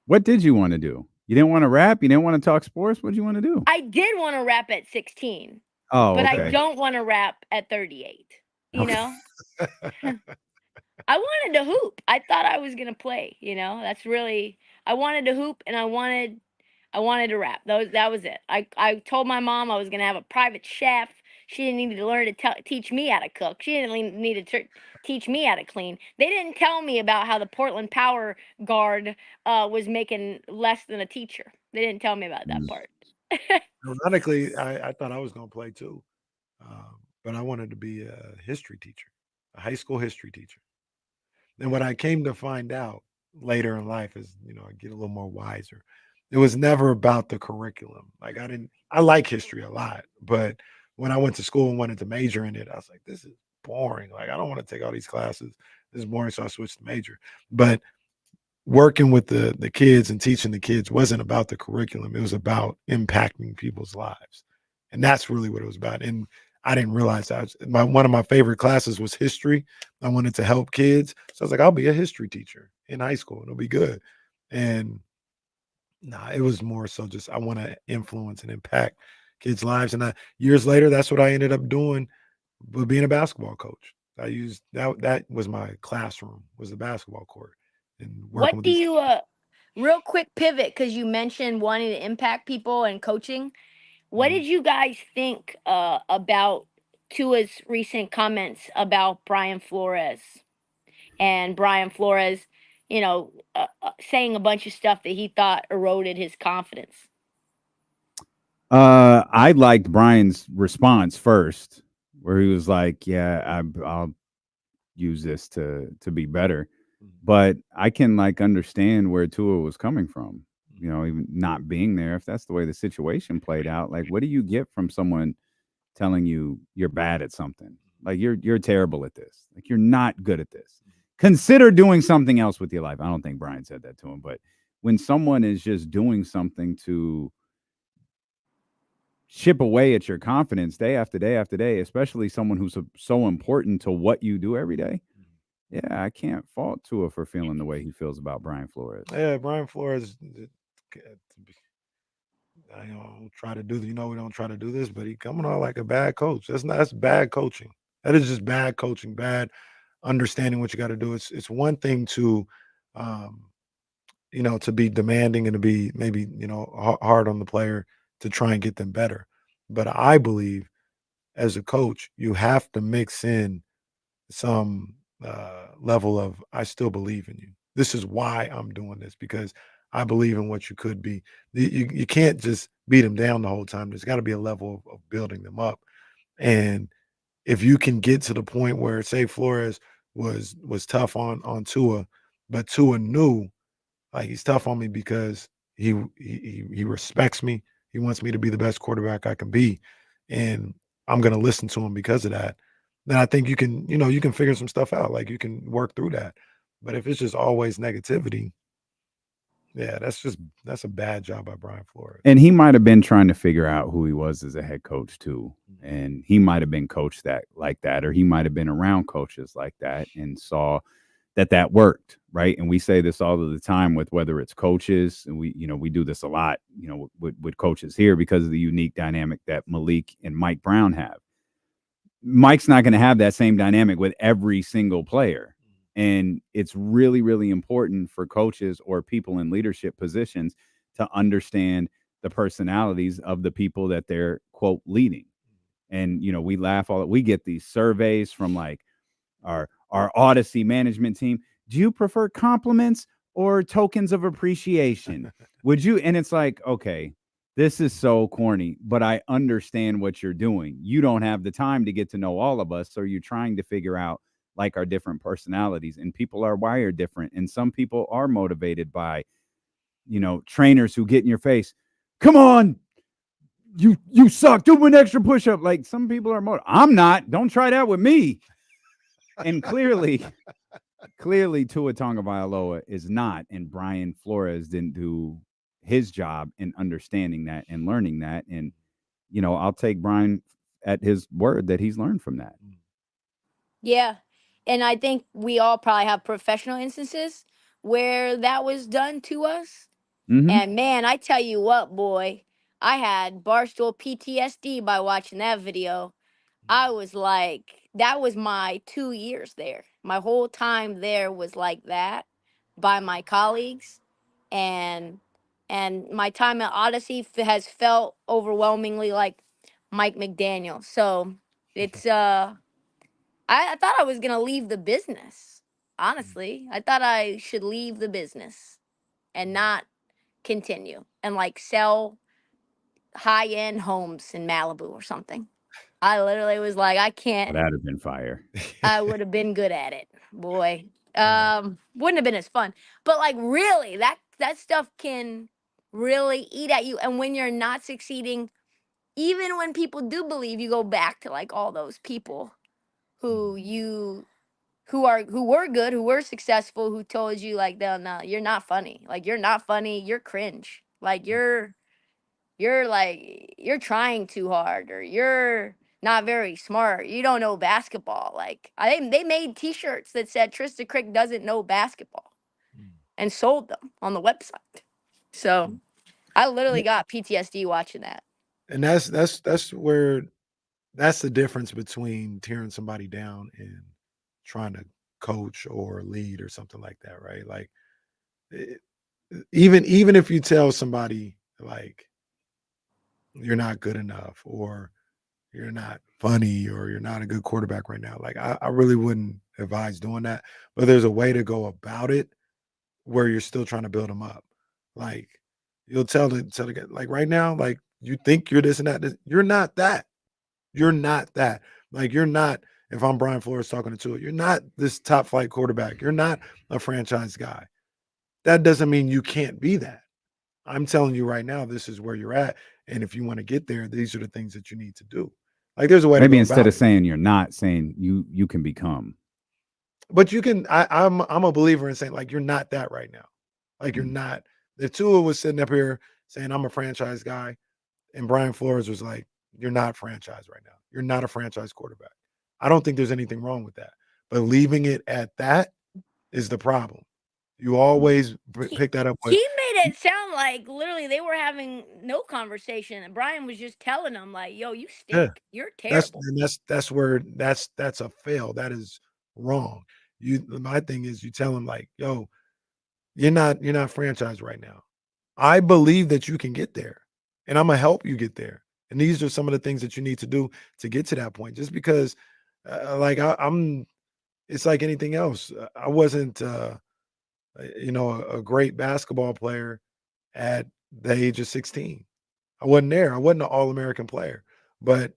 What did you want to do? You didn't want to rap? You didn't want to talk sports? What did you want to do? I did want to rap at 16. Oh, but okay. I don't want to rap at 38. You know? I wanted to hoop. I thought I was gonna play, you know. I wanted to hoop and I wanted to rap. That was it. I told my mom I was gonna have a private chef. She didn't need to learn to teach me how to cook. She didn't need to teach me how to clean. They didn't tell me about how the Portland Power guard was making less than a teacher. They didn't tell me about that part. Ironically, I thought I was going to play too, but I wanted to be a history teacher, a high school history teacher. And what I came to find out later in life is, you know, I get a little more wiser. It was never about the curriculum. Like, I like history a lot, but when I went to school and wanted to major in it, I was like, this is boring. Like, I don't want to take all these classes. This is boring. So I switched to major. But working with the kids and teaching the kids wasn't about the curriculum. It was about impacting people's lives. And that's really what it was about. And I didn't realize that. One of my favorite classes was history. I wanted to help kids. So I was like, I'll be a history teacher in high school. It'll be good. And nah, it was more so just I want to influence and impact kids' lives. And years later, that's what I ended up doing with being a basketball coach. I used that was my classroom, was the basketball court, and working What with do these. you real quick pivot because you mentioned wanting to impact people and coaching. What did you guys think about Tua's recent comments about Brian Flores and Brian Flores, saying a bunch of stuff that he thought eroded his confidence? I liked Brian's response first, where he was like, "Yeah, I'll use this to be better," but I can understand where Tua was coming from. Even not being there, if that's the way the situation played out, what do you get from someone telling you you're bad at something? Like you're terrible at this. Like you're not good at this. Consider doing something else with your life. I don't think Brian said that to him, but when someone is just doing something to chip away at your confidence day after day after day, especially someone who's so important to what you do every day. Yeah, I can't fault Tua for feeling the way he feels about Brian Flores. Yeah, Brian Flores. I don't try to do we don't try to do this, but he coming on like a bad coach. That's bad coaching. That is just bad coaching, bad understanding what you got to do. It's one thing to, to be demanding and to be maybe hard on the player to try and get them better. But I believe as a coach, you have to mix in some level of I still believe in you. This is why I'm doing this because I believe in what you could be. You can't just beat them down the whole time. There's got to be a level of building them up. And if you can get to the point where, say, Flores was tough on Tua, but Tua knew he's tough on me because he respects me. He wants me to be the best quarterback I can be, and I'm going to listen to him because of that. Then I think you can figure some stuff out. Like you can work through that. But if it's just always negativity, yeah, that's a bad job by Brian Flores. And he might have been trying to figure out who he was as a head coach too. And he might have been coached like that, or he might have been around coaches like that and saw that worked, right? And we say this all of the time with whether it's coaches, and we do this a lot, with coaches here because of the unique dynamic that Malik and Mike Brown have. Mike's not going to have that same dynamic with every single player. And it's really, really important for coaches or people in leadership positions to understand the personalities of the people that they're, quote, leading. And, we laugh we get these surveys from our Odyssey management team. Do you prefer compliments or tokens of appreciation? Would you? And it's like, okay, this is so corny, but I understand what you're doing. You don't have the time to get to know all of us. So you're trying to figure out our different personalities, and people are wired different. And some people are motivated by, trainers who get in your face. Come on, you suck. Do an extra push-up. Like some people are I'm not. Don't try that with me. And clearly Tua Tagovailoa is not, and Brian Flores didn't do his job in understanding that and learning that. And, I'll take Brian at his word that he's learned from that. Yeah. And I think we all probably have professional instances where that was done to us. Mm-hmm. And man, I tell you what, boy, I had Barstool PTSD by watching that video. I was like, that was my 2 years there. My whole time there was like that by my colleagues. And my time at Odyssey has felt overwhelmingly like Mike McDaniel. So it's I thought I was gonna leave the business. Honestly, I thought I should leave the business and not continue and sell high end homes in Malibu or something. I literally was like, I can't. That'd have been fire. I would have been good at it, boy. Wouldn't have been as fun, but really, that stuff can really eat at you. And when you're not succeeding, even when people do believe, you go back to all those people who were good, who were successful, who told you no, you're not funny. You're not funny. You're cringe. You're trying too hard, or you're not very smart. You don't know basketball. Like they made T-shirts that said Trysta Krick doesn't know basketball, and sold them on the website. So I literally got PTSD watching that. And that's the difference between tearing somebody down and trying to coach or lead or something like that, right? Like even if you tell somebody like you're not good enough or you're not funny or you're not a good quarterback right now, like I really wouldn't advise doing that. But there's a way to go about it where you're still trying to build them up. Like you'll tell the guy, like right now, like you think you're this and that. You're not that. You're not that. Like you're not. If I'm Brian Flores talking to Tua, you're not this top flight quarterback. You're not a franchise guy. That doesn't mean you can't be that. I'm telling you right now, this is where you're at. And if you want to get there, these are the things that you need to do. Like there's a way maybe to go instead about of saying you're not, saying you can become. But you can. I'm a believer in saying like you're not that right now. Like you're not. If Tua was sitting up here saying I'm a franchise guy, and Brian Flores was like, you're not franchise right now. You're not a franchise quarterback. I don't think there's anything wrong with that. But leaving it at that is the problem. You always pick that up with. He made it sound like literally they were having no conversation, and Brian was just telling them like, "Yo, you Yeah, stink. You're terrible." that's where that's a fail. That is wrong. My thing is you tell them like, yo, you're not franchise right now. I believe that you can get there, and I'm gonna help you get there. And these are some of the things that you need to do to get to that point. Just because, like I'm, it's like anything else. I wasn't, a great basketball player at the age of 16. I wasn't there. I wasn't an All-American player. But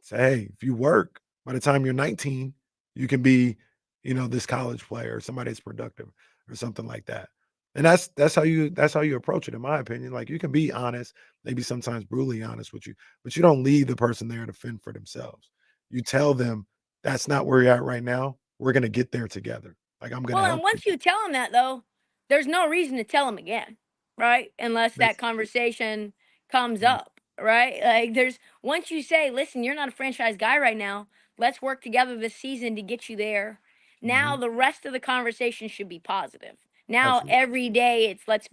say, hey, if you work, by the time you're 19, you can be, this college player or somebody that's productive or something like that. And that's how you approach it, in my opinion. Like you can be honest, maybe sometimes brutally honest with you, but you don't leave the person there to fend for themselves. You tell them that's not where you're at right now. We're gonna get there together. Like I'm gonna Well, help and once you tell them that though, there's no reason to tell them again, right? Unless that conversation comes up, right? Like once you say, "Listen, you're not a franchise guy right now. Let's work together this season to get you there." Now the rest of the conversation should be positive. Now every day it's let's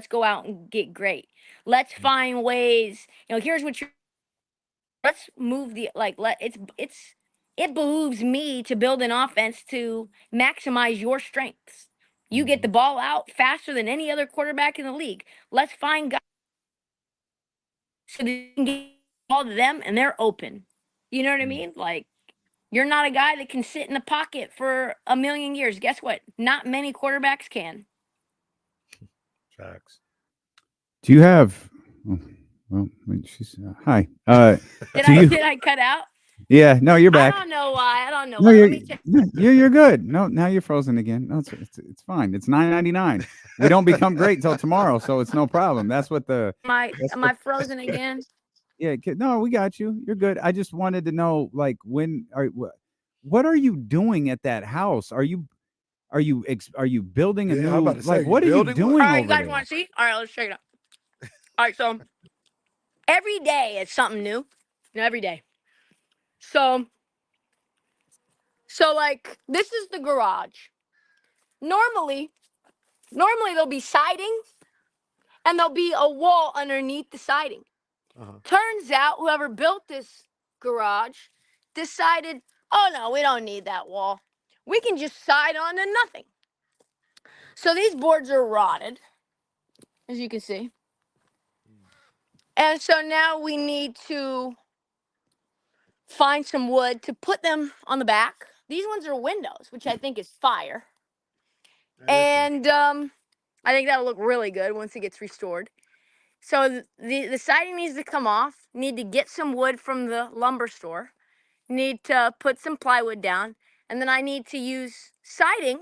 go out and get great. Let's find ways. Here's what let's move the like let it behooves me to build an offense to maximize your strengths. You get the ball out faster than any other quarterback in the league. Let's find guys so that you can get the ball to them and they're open. You know what I mean? Like you're not a guy that can sit in the pocket for a million years. Guess what? Not many quarterbacks can. Facts. Do you have? Well, she's hi. Did I cut out? Yeah, no, you're back. I don't know why. No, Let me check. you're good. No, now you're frozen again. No, it's fine. It's $9.99. We don't become great till tomorrow, so it's no problem. That's what the. Am I frozen again? Yeah, no, we got you. You're good. I just wanted to know, like, what are you doing at that house? Are you building a new? I'm about to say, what are you doing? All right, you over guys there? want to see? All right, let's check it out. All right, so every day it's something new. Every day. So like this is the garage. Normally there'll be siding and there'll be a wall underneath the siding. Turns out whoever built this garage decided, oh no, we don't need that wall. We can just side on to nothing. So these boards are rotted, as you can see. And so now we need to find some wood to put them on the back. These ones are windows, which I think is fire. And I think that'll look really good once it gets restored. So the siding needs to come off. Need to get some wood from the lumber store. Need to put some plywood down. And then I need to use siding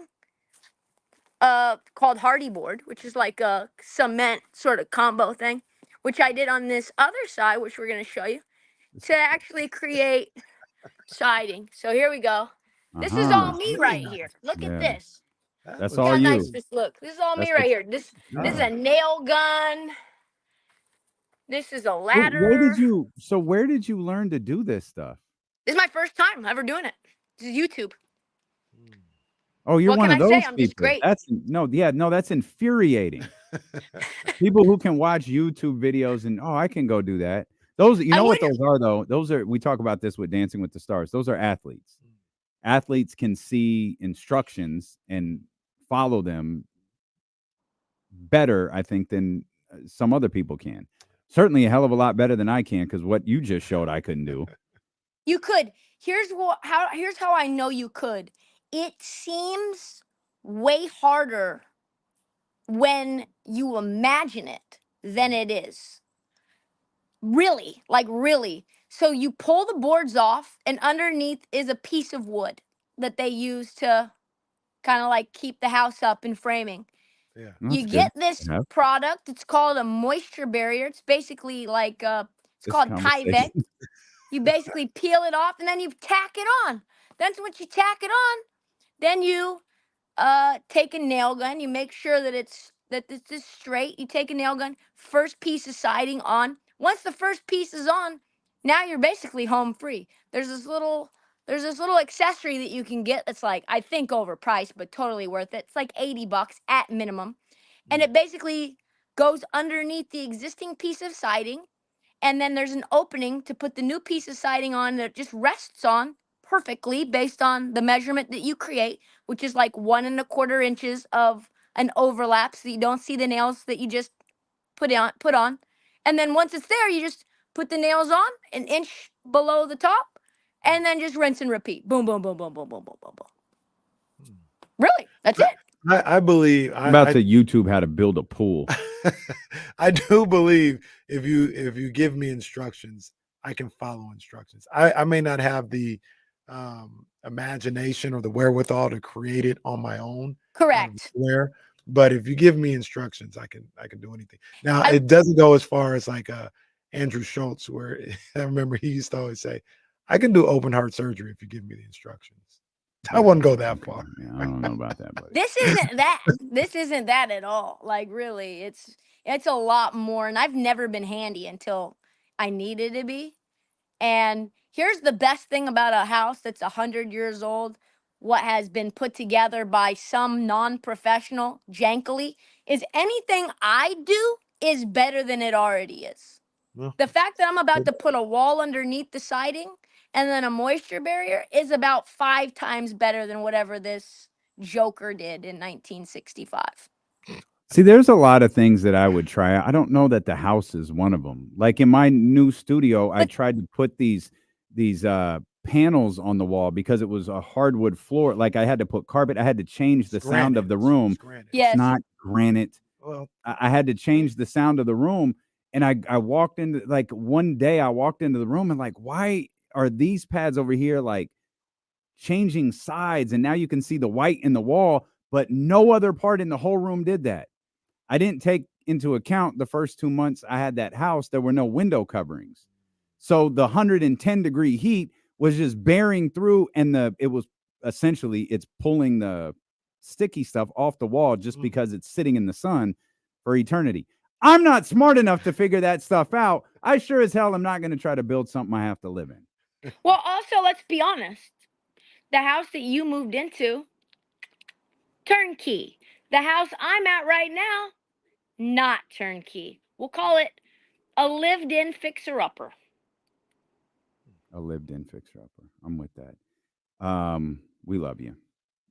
called hardy board, which is like a cement sort of combo thing, which I did on this other side, which we're going to show you, to actually create siding. So here we go. This is all me right here. Look at this. That's Look all how you. nice this looks. This is all me right here. This is a nail gun. This is a ladder. Where did you learn to do this stuff? This is my first time ever doing it. This is YouTube. Oh, you're What one can of I say? those I'm just people. great. That's infuriating. People who can watch YouTube videos and I can go do that. Those, you know what those are though? Those are, we talk about this with Dancing with the Stars. Those are athletes. Athletes can see instructions and follow them better, I think, than some other people can. Certainly a hell of a lot better than I can, because what you just showed I couldn't do. You could. Here's how I know you could. It seems way harder when you imagine it than it is. Really, like really. So you pull the boards off, and underneath is a piece of wood that they use to kind of like keep the house up in framing. Yeah. You get this product. It's called a moisture barrier. It's basically like it's This called Tyvek. conversation. You basically peel it off, and then you tack it on. Then once you tack it on, then you take a nail gun. You make sure that this is straight. You take a nail gun. First piece of siding on. Once the first piece is on, now you're basically home free. There's this little accessory that you can get that's like, I think overpriced, but totally worth it. It's like $80 at minimum. And it basically goes underneath the existing piece of siding. And then there's an opening to put the new piece of siding on that just rests on perfectly based on the measurement that you create, which is like 1¼ inches of an overlap, so you don't see the nails that you just put on. And then once it's there, you just put the nails on an inch below the top, and then just rinse and repeat. Boom, boom, boom, boom, boom, boom, boom, boom, boom. Really, that's it. I believe I'm about to YouTube how to build a pool. I do believe if you give me instructions, I can follow instructions. I may not have the imagination or the wherewithal to create it on my own. Correct. But if you give me instructions, I can do anything. Now it doesn't go as far as like Andrew Schultz, where I remember he used to always say, I can do open heart surgery if you give me the instructions. I wouldn't go that far. Yeah, I don't know about that, buddy. This isn't that. This isn't that at all. Like really, it's a lot more. And I've never been handy until I needed to be. And here's the best thing about a house that's 100 years old, what has been put together by some non-professional jankily, is anything I do is better than it already is. Well, The fact that I'm about to put a wall underneath the siding and then a moisture barrier is about 5 times better than whatever this joker did in 1965. See, there's a lot of things that I would try. I don't know that the house is one of them. Like in my new studio, I tried to put these panels on the wall because it was a hardwood floor. Like I had to put carpet. I had to change the sound of the room. Yes. It's not granite. Well, I had to change the sound of the room. And I walked into, like, one day I walked into the room and like, why are these pads over here like changing sides? And now you can see the white in the wall, but no other part in the whole room did that. I didn't take into account the first 2 months I had that house, there were no window coverings. So the 110-degree heat was just bearing through, and it was essentially, it's pulling the sticky stuff off the wall just because it's sitting in the sun for eternity. I'm not smart enough to figure that stuff out. I sure as hell am not going to try to build something I have to live in. Well, also, let's be honest. The house that you moved into, turnkey. The house I'm at right now, not turnkey. We'll call it a lived-in fixer-upper. A lived-in fixer-upper. I'm with that. We love you.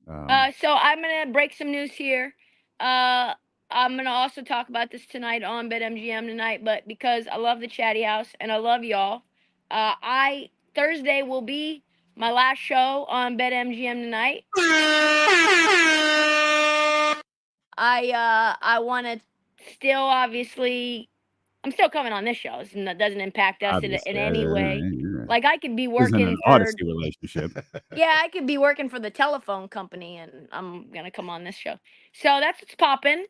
So I'm gonna break some news here. I'm gonna also talk about this tonight on BetMGM tonight, but because I love the Chatty House and I love y'all, Thursday will be my last show on BetMGM tonight. I want to still, obviously, I'm still coming on this show. That doesn't impact us in any way. Like I could be This isn't working an for Odyssey relationship. yeah, I could be working for the telephone company, and I'm gonna come on this show. So that's what's popping.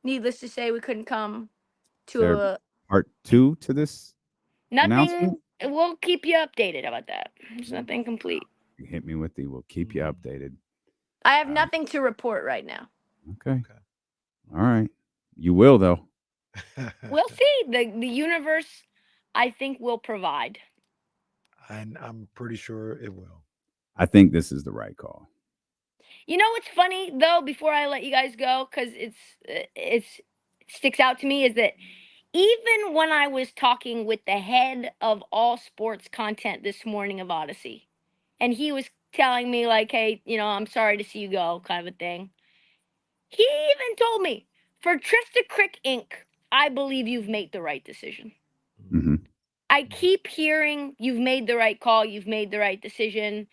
Needless to say, we couldn't come to There part 2 to this nothing. announcement? We'll keep you updated about that. There's nothing complete. Hit me with we'll keep you updated. I have nothing to report right now. Okay. All right. You will, though. We'll see. The universe, I think, will provide. and I'm pretty sure it will. I think this is the right call. You know what's funny though? Before I let you guys go, because it sticks out to me, is that even when I was talking with the head of all sports content this morning of Odyssey, and he was telling me like, "Hey, I'm sorry to see you go," kind of a thing. He even told me, for Trysta Krick Inc., I believe you've made the right decision. Mm-hmm. I keep hearing you've made the right call, you've made the right decision,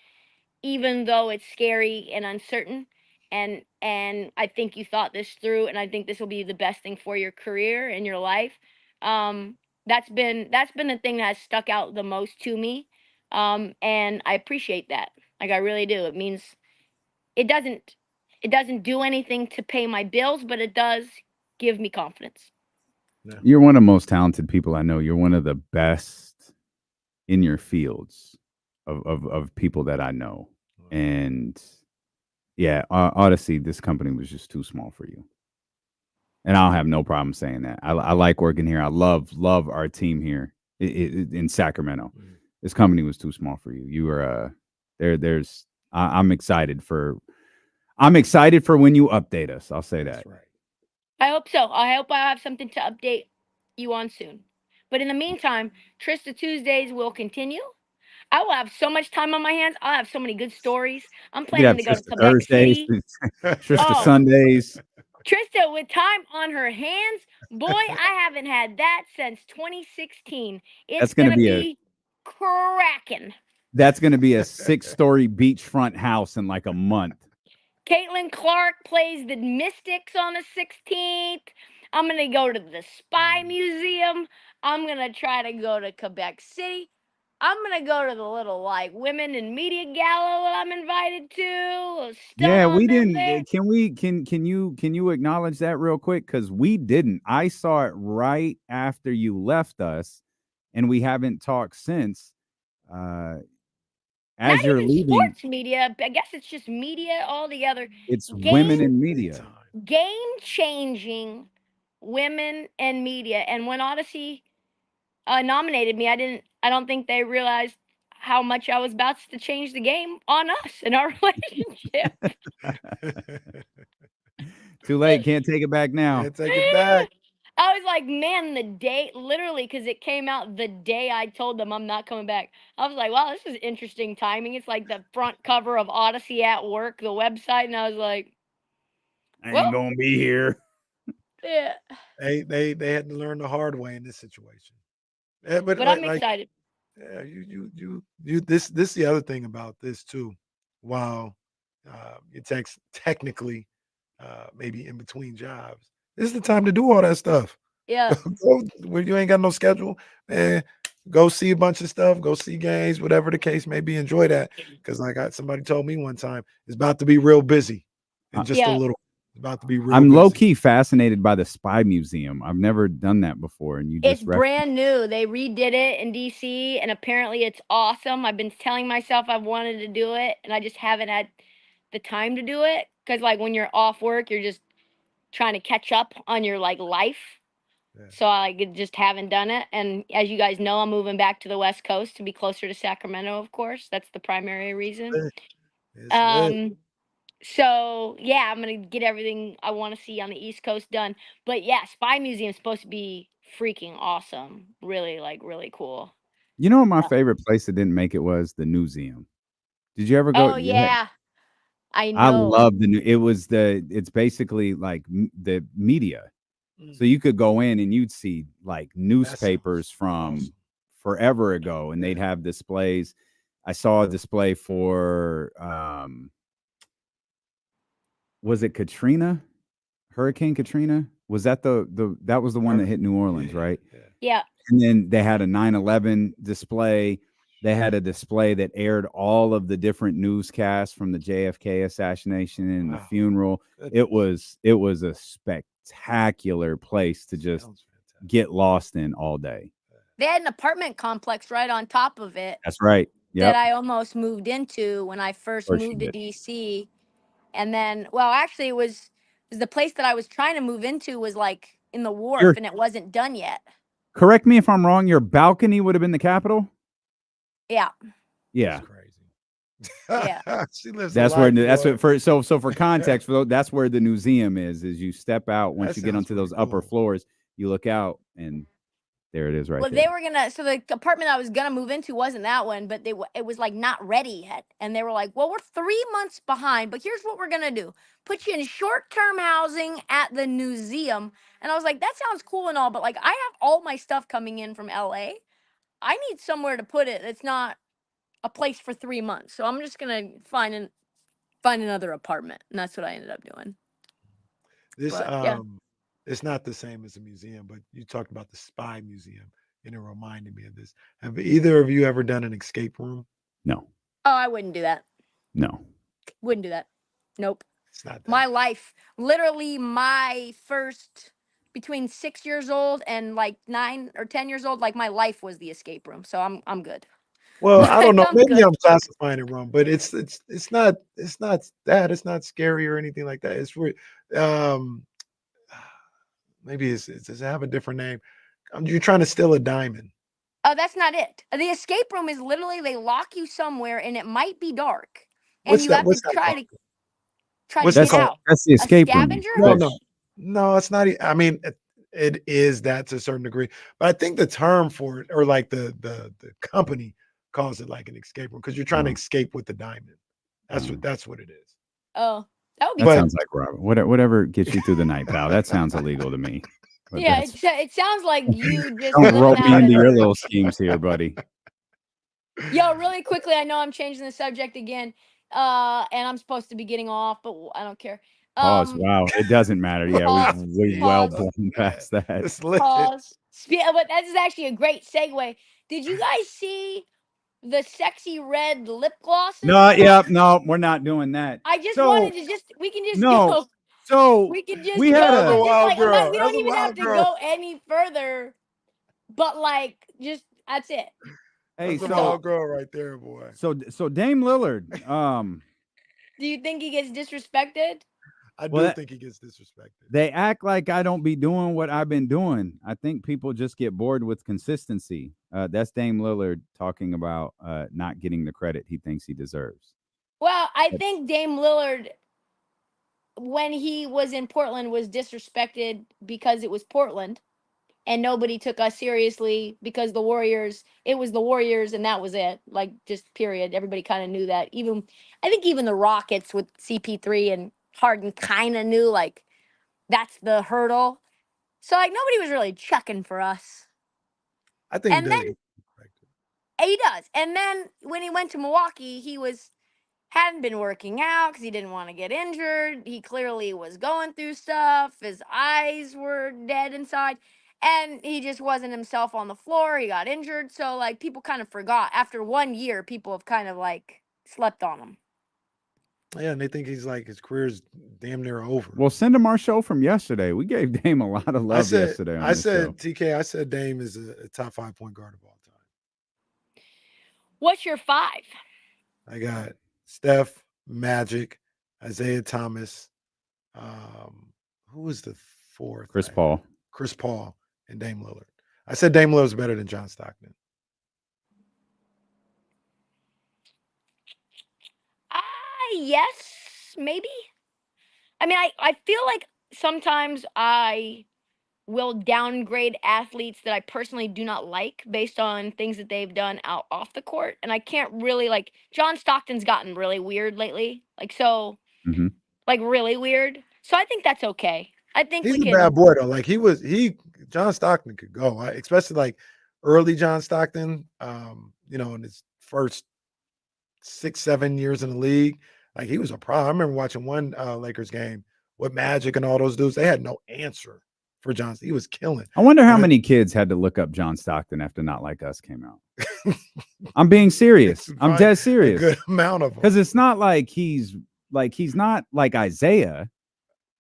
even though it's scary and uncertain. And I think you thought this through, and I think this will be the best thing for your career and your life. That's been the thing that has stuck out the most to me. And I appreciate that. Like, I really do. It means it doesn't do anything to pay my bills, but it does give me confidence. You're one of the most talented people I know. You're one of the best in your fields of people that I know. And yeah, Odyssey, this company was just too small for you. And I'll have no problem saying that. I like working here. I love our team here in Sacramento. This company was too small for you. You were I'm excited for when you update us. I'll say that. That's right. I hope so. I hope I have something to update you on soon. But in the meantime, Trysta Tuesdays will continue. I will have so much time on my hands. I'll have so many good stories. I'm planning to go to Trysta Quebec Thursdays, City. Trysta Sundays. Trista, with time on her hands, boy, I haven't had that since 2016. It's gonna gonna be cracking. That's going to be a 6-story beachfront house in like a month. Caitlin Clark plays the Mystics on the 16th. I'm going to go to the Spy Museum. I'm going to try to go to Quebec City. I'm going to go to the little women in media gala that I'm invited to. Yeah, we didn't. Can you acknowledge that real quick? Because we didn't. I saw it right after you left us, and we haven't talked since. As Not you're even leaving, sports media. I guess it's just media altogether. it's women in media. Game-changing women and media. And when Odyssey nominated me, I don't think they realized how much I was about to change the game on us and our relationship. Too late. Can't take it back now. Can't take it back. I was like, man, the day, literally, because it came out the day I told them I'm not coming back. I was like, wow, this is interesting timing. It's like the front cover of Odyssey at Work, the website. And I was like, I ain't going to be here. Yeah. They had to learn the hard way in this situation. Yeah, but I'm excited. Yeah, you this is the other thing about this too. While it takes technically maybe in between jobs, this is the time to do all that stuff. Yeah. When you ain't got no schedule, man, go see a bunch of stuff, go see games, whatever the case may be. Enjoy that, because somebody told me one time, it's about to be real busy in just a little. It's about to be real. I'm low key fascinated by the Spy Museum. I've never done that before, and It's brand new. They redid it in DC, and apparently it's awesome. I've been telling myself I've wanted to do it, and I just haven't had the time to do it, because when you're off work, you're just trying to catch up on your life. Yeah. So I just haven't done it. And as you guys know, I'm moving back to the West Coast to be closer to Sacramento, of course. That's the primary reason. So yeah, I'm gonna get everything I want to see on the East Coast done. But yeah, Spy Museum is supposed to be freaking awesome. Really, really cool. You know what my favorite place that didn't make it was? The Newseum. Did you ever go? Oh yeah. I know. I love it's basically like the media. So you could go in and you'd see newspapers from forever ago, and they'd have displays. I saw a display for was it Katrina? Hurricane Katrina? Was that that was the one that hit New Orleans, right? Yeah. And then they had a 9/11 display. They had a display that aired all of the different newscasts from the JFK assassination and the funeral. It was a spectacular place to just get lost in all day. They had an apartment complex right on top of it. That's right. That I almost moved into when I first moved to DC. And then, actually, it was the place that I was trying to move into was in the wharf, and it wasn't done yet. Correct me if I'm wrong. Your balcony would have been the Capitol? Yeah. Yeah. Yeah. She lives That's a where life, that's boy. what for context, that's where the museum is you step out once That you get sounds onto those upper floors, you look out and there it is right Well, there. they were gonna. So the apartment I was gonna move into wasn't that one, but it was like not ready yet, and they were like, "Well, we're 3 months behind, but here's what we're gonna do: put you in short-term housing at the museum." And I was like, "That sounds cool and all, but like, I have all my stuff coming in from LA. I need somewhere to put it. It's not a place for 3 months, so I'm just gonna find another apartment." And that's what I ended up doing. This But yeah. it's not the same as a museum, but you talked about the spy museum, and it reminded me of this. Have either of you ever done an escape room? No. Oh, I wouldn't do that. No. Wouldn't do that. Nope. It's not that. My life, literally my first between 6 years old and like 9 or 10 years old, like my life was the escape room. So I'm good. Well, I don't know. I'm Maybe good. I'm classifying it wrong, but it's not that. It's not scary or anything like that. It's weird. Maybe does it have a different name? You're trying to steal a diamond. Oh, that's not it. The escape room is literally they lock you somewhere and it might be dark. And What's you that? have What's to that try called? to What's get that called? out. That's the A escape room. scavenger? No, it's not. I mean, it is that to a certain degree, but I think the term for it, or like the company calls it like an escape room because you're trying to escape with the diamond. That's what it is. Oh, that would be That cool. sounds like Robert. Whatever gets you through the night, pal. That sounds illegal to me. But Yeah, that's- it sounds like you just don't living rope me out into in your little schemes here, buddy. Yo, really quickly, I know I'm changing the subject again. And I'm supposed to be getting off, but I don't care. Pause. Wow. It doesn't matter. Yeah, Pause. we well Pause. blown past that. Pause. But that is actually a great segue. Did you guys see the sexy red lip glosses? No, yeah, no, we're not doing that. I just So wanted to we can just no, go. so We can just we go. had That's a Just wild like girl. we That's don't a even have wild to girl. go any further. But like, just that's it. Hey, That's a wild girl right there, boy. So Dame Lillard, Do you think he gets disrespected? I Well, do think he gets disrespected. they act like I don't be doing what I've been doing. I think people just get bored with consistency. That's Dame Lillard talking about not getting the credit he thinks he deserves. Well, I think Dame Lillard, when he was in Portland, was disrespected because it was Portland and nobody took us seriously because it was the Warriors and that was it. Like, just period. Everybody kind of knew that. I think even the Rockets with CP3 and Harden kind of knew, like, that's the hurdle. So, like, nobody was really checking for us. I think And then he does. And then when he went to Milwaukee, hadn't been working out because he didn't want to get injured. He clearly was going through stuff. His eyes were dead inside. And he just wasn't himself on the floor. He got injured. So, like, people kind of forgot. After 1 year, people have kind of, like, slept on him. Yeah, and they think he's like his career's damn near over. Well, send him our show from yesterday. We gave Dame a lot of love yesterday. I said TK. I said Dame is a top 5 point guard of all time. What's your 5? I got Steph, Magic, Isaiah Thomas. Who was the 4th? Chris Paul. Chris Paul and Dame Lillard. I said Dame Lillard's better than John Stockton. Yes, maybe. I mean, I feel like sometimes I will downgrade athletes that I personally do not like based on things that they've done out off the court. And I can't really, like, John Stockton's gotten really weird lately. Like, so, like, really weird. So I think that's okay. I think He's a bad boy though. Like John Stockton could go, especially like early John Stockton. In his first 6-7 years in the league, like he was a problem. I remember watching one Lakers game with Magic and all those dudes. They had no answer for John. He was killing. I wonder how many kids had to look up John Stockton after Not Like Us came out. I'm being serious. I'm dead serious. A good amount of them. Because it's not like he's not like Isaiah.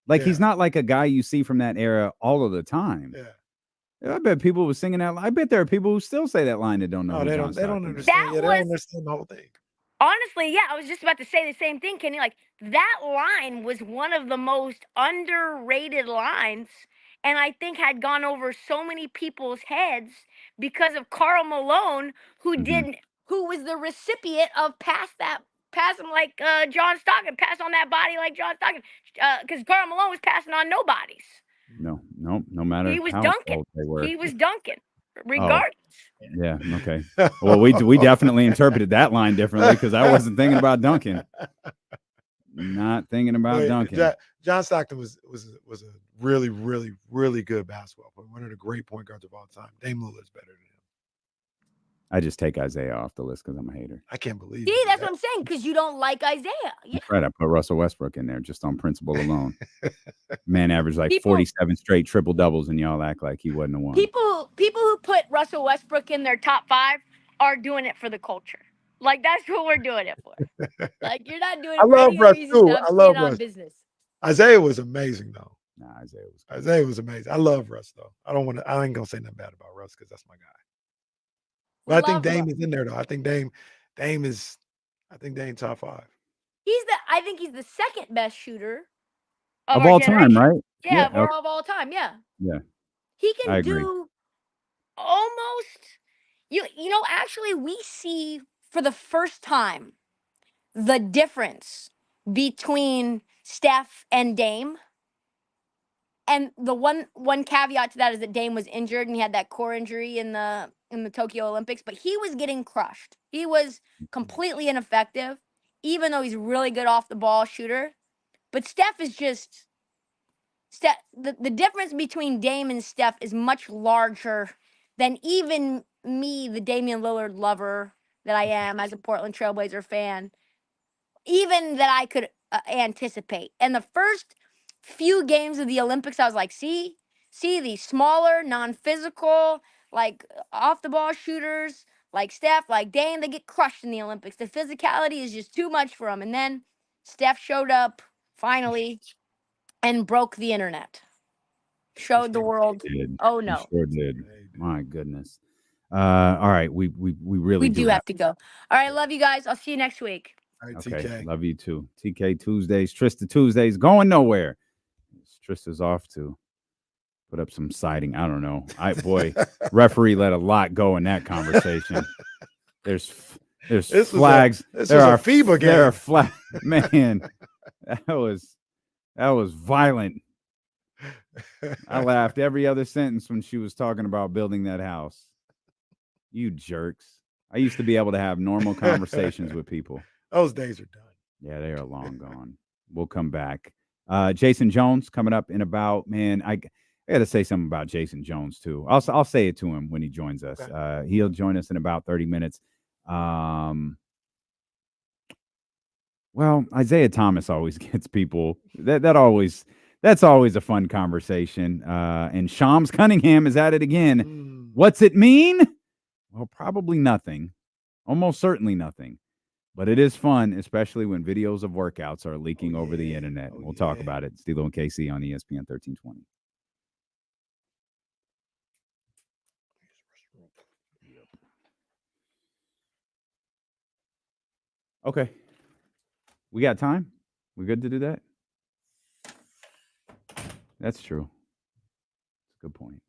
Like he's not like a guy you see from that era all of the time. Yeah. I bet people were singing that. I bet there are people who still say that line that don't know. No, they don't understand. They don't understand the whole thing. Honestly, yeah, I was just about to say the same thing, Kenny. Like, that line was one of the most underrated lines, and I think had gone over so many people's heads because of Karl Malone, who did who was the recipient of pass him like John Stockton, pass on that body like John Stockton, because Karl Malone was passing on nobodies. No matter He was how dunking. old they were. He was dunking, Oh, regardless. yeah. Okay. Well, we definitely interpreted that line differently because I wasn't thinking about dunking. Not thinking about Wait, dunking. John Stockton was a really, really, really good basketball player. One of the great point guards of all time. Dame Lillard's better than him. I just take Isaiah off the list because I'm a hater. I can't believe See, you did that's that. what I'm saying, because you don't like Isaiah. Yeah. That's right. I put Russell Westbrook in there just on principle alone. Man averaged like People- 47 straight triple doubles, and y'all act like he wasn't the one. People who put Russell Westbrook in their top 5 are doing it for the culture. Like, that's what we're doing it for. Like, you're not doing it I for love any Russ reason. too. I'm I love staying on Russ. business. Isaiah was amazing though. Nah, Isaiah was amazing. I love Russ though. I ain't gonna say nothing bad about Russ because that's my guy. But I think Dame is in there though. I think Dame top 5. I think he's the second best shooter Of our all time, generation. right? Yeah, Yeah. of all time. Yeah. Yeah. He I can agree. do almost you know, actually we see for the first time the difference between Steph and Dame. And the one caveat to that is that Dame was injured and he had that core injury in the Tokyo Olympics, but he was getting crushed. He was completely ineffective, even though he's a really good off the ball shooter. But Steph is just the difference between Dame and Steph is much larger than even me, the Damian Lillard lover that I am as a Portland Trailblazer fan, even that I could anticipate. And the first few games of the Olympics, I was like, see these smaller, non-physical, like off the ball shooters, like Steph, like Dame, they get crushed in the Olympics. The physicality is just too much for them. And then Steph showed up finally and broke the internet. Showed the world. Oh no. He sure did. My goodness. All right. We really We do have to go. All right, love you guys. I'll see you next week. All right, Okay. TK. Love you too. TK Tuesdays, Trysta Tuesdays, going nowhere. Trista's off to put up some siding. I don't know. Referee let a lot go in that conversation. There's This flags. Was there a are FIBA game. There are flags. Man, that was violent. I laughed every other sentence when she was talking about building that house. You jerks. I used to be able to have normal conversations with people. Those days are done. Yeah, they are long gone. We'll come back. Jason Jones coming up in about, man, I got to say something about Jason Jones too. I'll say it to him when he joins us. Okay. He'll join us in about 30 minutes. Well, Isaiah Thomas always gets people. That's always a fun conversation. And Shams Cunningham is at it again. What's it mean? Well, probably nothing. Almost certainly nothing. But it is fun, especially when videos of workouts are leaking over the internet. We'll talk about it. Stilo and KC on ESPN 1320. Okay. We got time? We good to do that? That's true. That's a good point.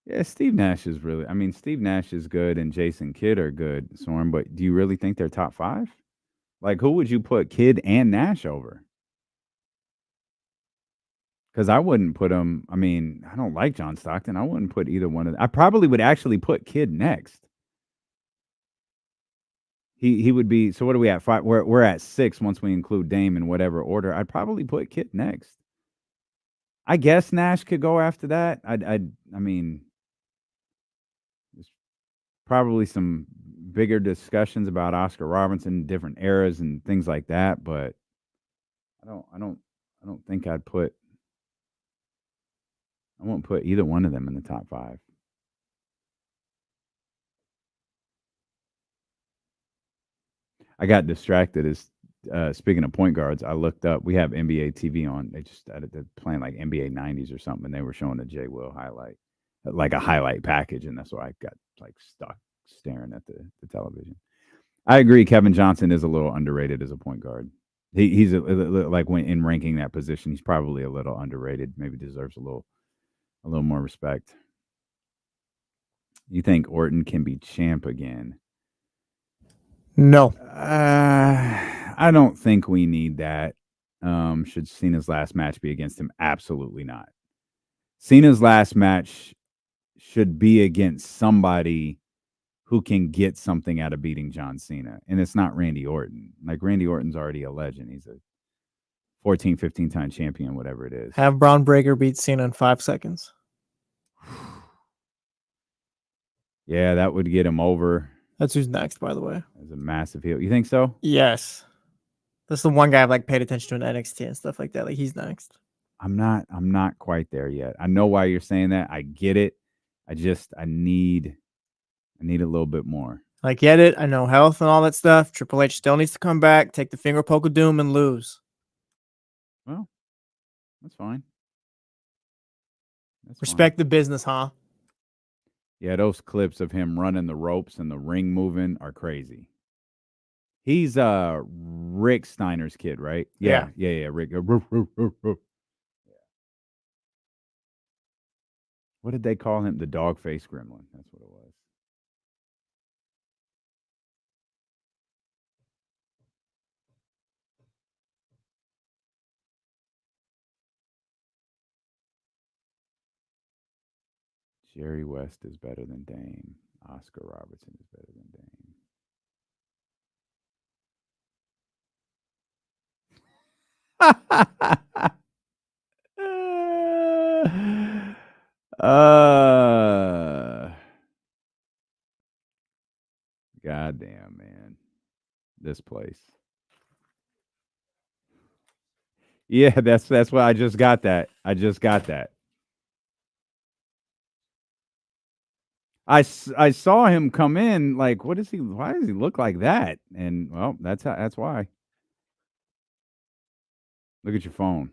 Yeah, Steve Nash is good and Jason Kidd are good, Soren, but do you really think they're top 5? Like, who would you put Kidd and Nash over? Because I wouldn't put them. I mean, I don't like John Stockton. I wouldn't put either one of them. I probably would actually put Kidd next. He would be. So what are we at? 5. We're at 6 once we include Dame in whatever order. I'd probably put Kidd next. I guess Nash could go after that. I mean, there's probably some bigger discussions about Oscar Robertson, different eras and things like that, but I don't think I won't put either one of them in the top 5. I got distracted as speaking of point guards, I looked up. We have NBA TV on. They just they're playing like NBA 90s or something. And they were showing a J. Will highlight, like a highlight package, and that's why I got like stuck staring at the television. I agree. Kevin Johnson is a little underrated as a point guard. He's like when in ranking that position, he's probably a little underrated. Maybe deserves a little more respect. You think Orton can be champ again? No. I don't think we need that. Should Cena's last match be against him? Absolutely not. Cena's last match should be against somebody who can get something out of beating John Cena. And it's not Randy Orton. Like, Randy Orton's already a legend. He's a 14, 15-time champion, whatever it is. Have Braun Breaker beat Cena in 5 seconds. Yeah, that would get him over. That's who's next, by the way. As a massive heel. You think so? Yes. That's the one guy I've like paid attention to in NXT and stuff like that. Like, he's next. I'm not quite there yet. I know why you're saying that. I get it. I need a little bit more. I get it. I know health and all that stuff. Triple H still needs to come back, take the finger poke of doom, and lose. Well, that's fine. Respect the business, huh? Yeah, those clips of him running the ropes and the ring moving are crazy. He's Rick Steiner's kid, right? Yeah. Rick. What did they call him? The dog face gremlin. That's what it was. Jerry West is better than Dame. Oscar Robertson is better than Dame. Goddamn, man. This place. Yeah, that's why I just got that. I saw him come in like, why does he look like that? And well, that's why. Look at your phone.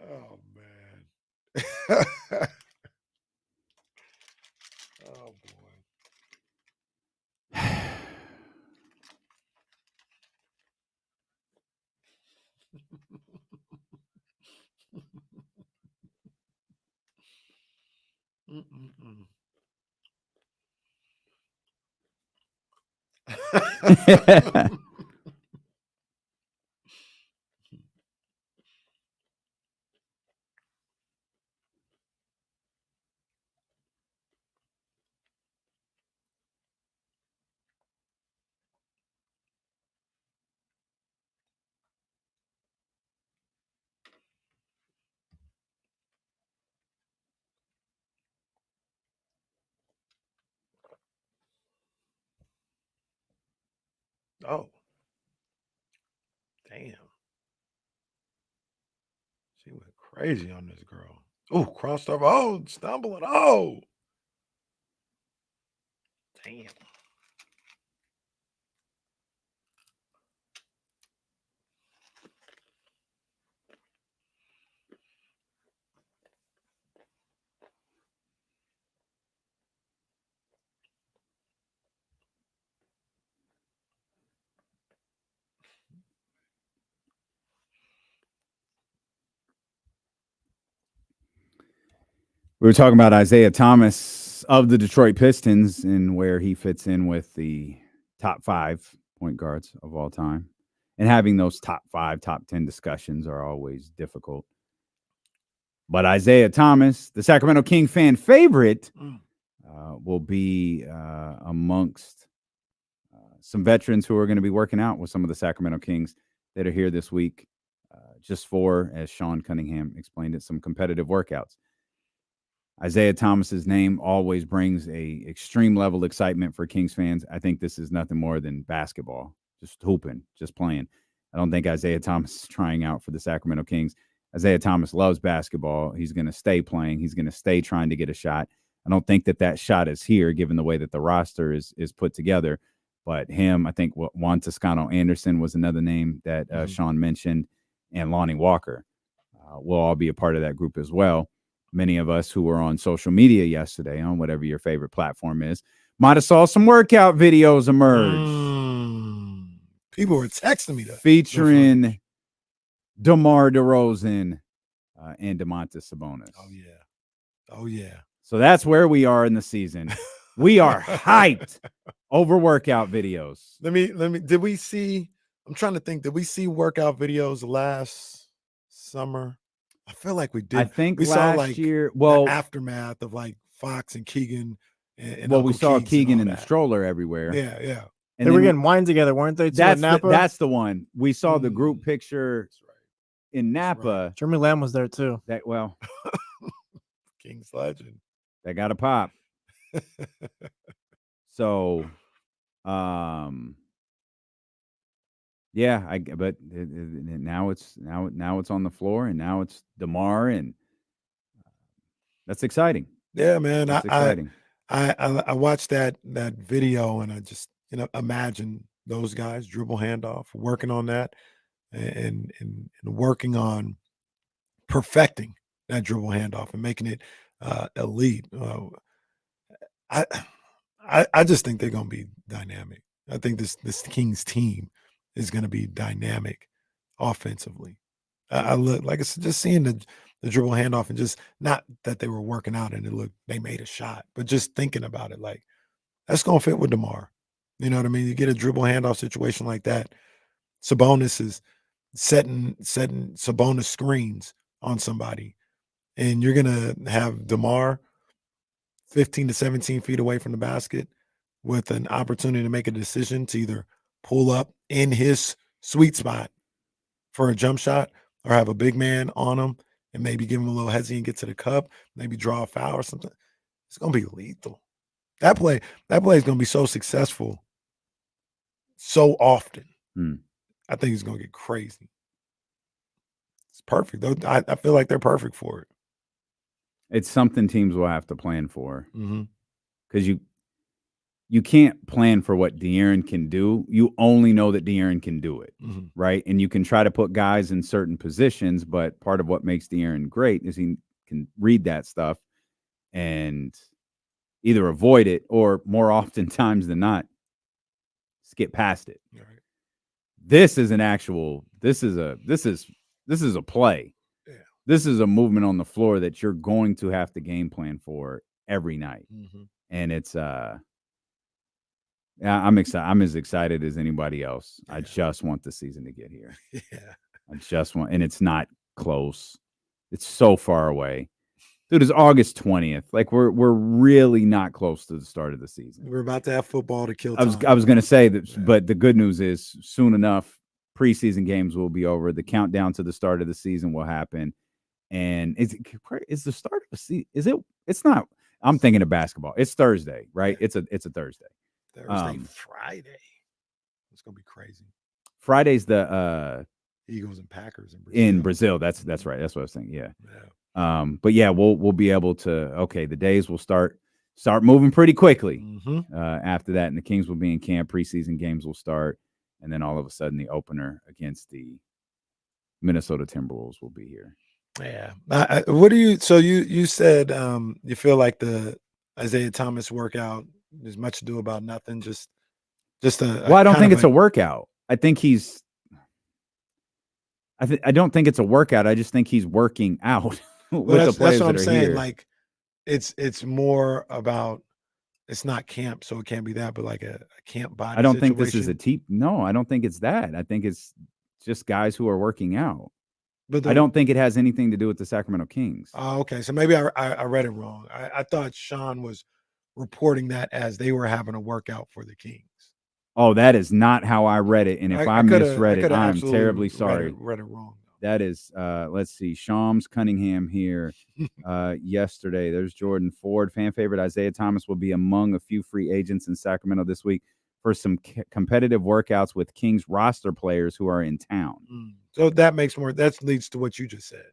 Oh man. Oh boy. Oh. Damn. She went crazy on this girl. Oh, crossed over. Oh, stumbling. Oh. Damn. We were talking about Isaiah Thomas of the Detroit Pistons and where he fits in with the top 5 point guards of all time. And having those top 5, top 10 discussions are always difficult. But Isaiah Thomas, the Sacramento King fan favorite, will be amongst some veterans who are going to be working out with some of the Sacramento Kings that are here this week, just for, as Sean Cunningham explained it, some competitive workouts. Isaiah Thomas's name always brings a extreme level of excitement for Kings fans. I think this is nothing more than basketball, just hooping, just playing. I don't think Isaiah Thomas is trying out for the Sacramento Kings. Isaiah Thomas loves basketball. He's going to stay playing. He's going to stay trying to get a shot. I don't think that shot is here, given the way that the roster is put together. But him, I think Juan Toscano Anderson was another name that Sean mentioned, and Lonnie Walker will all be a part of that group as well. Many of us who were on social media yesterday, on whatever your favorite platform is, might have saw some workout videos emerge. People were texting me that. Featuring DeMar DeRozan and Domantas Sabonis. Oh, yeah. So that's where we are in the season. We are hyped over workout videos. Did we see, I'm trying to think, did we see workout videos last summer? I feel like we did. I think we last saw like year, the aftermath of like Fox and Keegan. And we saw Keegan in the that. stroller everywhere. Yeah. And they were getting wine together, weren't they? Too, at Napa? That's the one. We saw the group picture in Napa. Right. Jeremy Lamb was there too. King's legend. That got a pop. So, yeah, but now it's on the floor, and now it's DeMar, and that's exciting. Yeah, man. That's exciting. I watched that video, and I just imagine those guys, dribble handoff, working on that, and working on perfecting that dribble handoff and making it elite. I just think they're going to be dynamic. I think this Kings team is going to be dynamic offensively. I look like it's just seeing the dribble handoff, and just not that they were working out and they made a shot, but just thinking about it, like that's going to fit with DeMar. You know what I mean? You get a dribble handoff situation like that. Sabonis is setting Sabonis screens on somebody, and you're going to have DeMar 15 to 17 feet away from the basket with an opportunity to make a decision to either pull up in his sweet spot for a jump shot, or have a big man on him and maybe give him a little hezzy and get to the cup, maybe draw a foul or something. It's going to be lethal. That play is going to be so successful so often. I think it's going to get crazy. It's perfect. I feel like they're perfect for it. It's something teams will have to plan for, because you can't plan for what De'Aaron can do. You only know that De'Aaron can do it, right? And you can try to put guys in certain positions, but part of what makes De'Aaron great is he can read that stuff and either avoid it, or more oftentimes than not, skip past it. Right. This is an actual. This is a play. Yeah. This is a movement on the floor that you're going to have to game plan for every night, and it's I'm excited. I'm as excited as anybody else. Yeah. I just want the season to get here. Yeah. I just want, and it's not close. It's so far away. Dude, it's August 20th. Like we're really not close to the start of the season. We're about to have football to kill time. I was going to say that, but the good news is soon enough, preseason games will be over. The countdown to the start of the season will happen. And is the start of the season? Is it? It's not. I'm thinking of basketball. It's Thursday, right? Yeah. It's a Thursday. Friday. It's gonna be crazy. Friday's the Eagles and Packers in Brazil. That's right. That's what I was thinking. Yeah. But yeah, we'll be able to. Okay, the days will start moving pretty quickly after that, and the Kings will be in camp. Preseason games will start, and then all of a sudden, the opener against the Minnesota Timberwolves will be here. Yeah. What do you? So you said you feel like the Isaiah Thomas workout. There's much ado about nothing. Just a. Well, I don't think it's a workout. I think he's. I don't think it's a workout. I just think he's working out with the players that's what I'm that are saying. here. Like, it's more about. It's not camp, so it can't be that. But like a camp body. I don't think situation. this is a team. No, I don't think it's that. I think it's just guys who are working out. But I don't think it has anything to do with the Sacramento Kings. Oh, okay. So maybe I read it wrong. I thought Sean was reporting that as they were having a workout for the Kings. Oh, that is not how I read it. And if I misread it, I'm terribly sorry. Read it wrong. That is, let's see, Shams Cunningham here yesterday. There's Jordan Ford. Fan favorite Isaiah Thomas will be among a few free agents in Sacramento this week for some competitive workouts with Kings roster players who are in town. So that makes more, that leads to what you just said.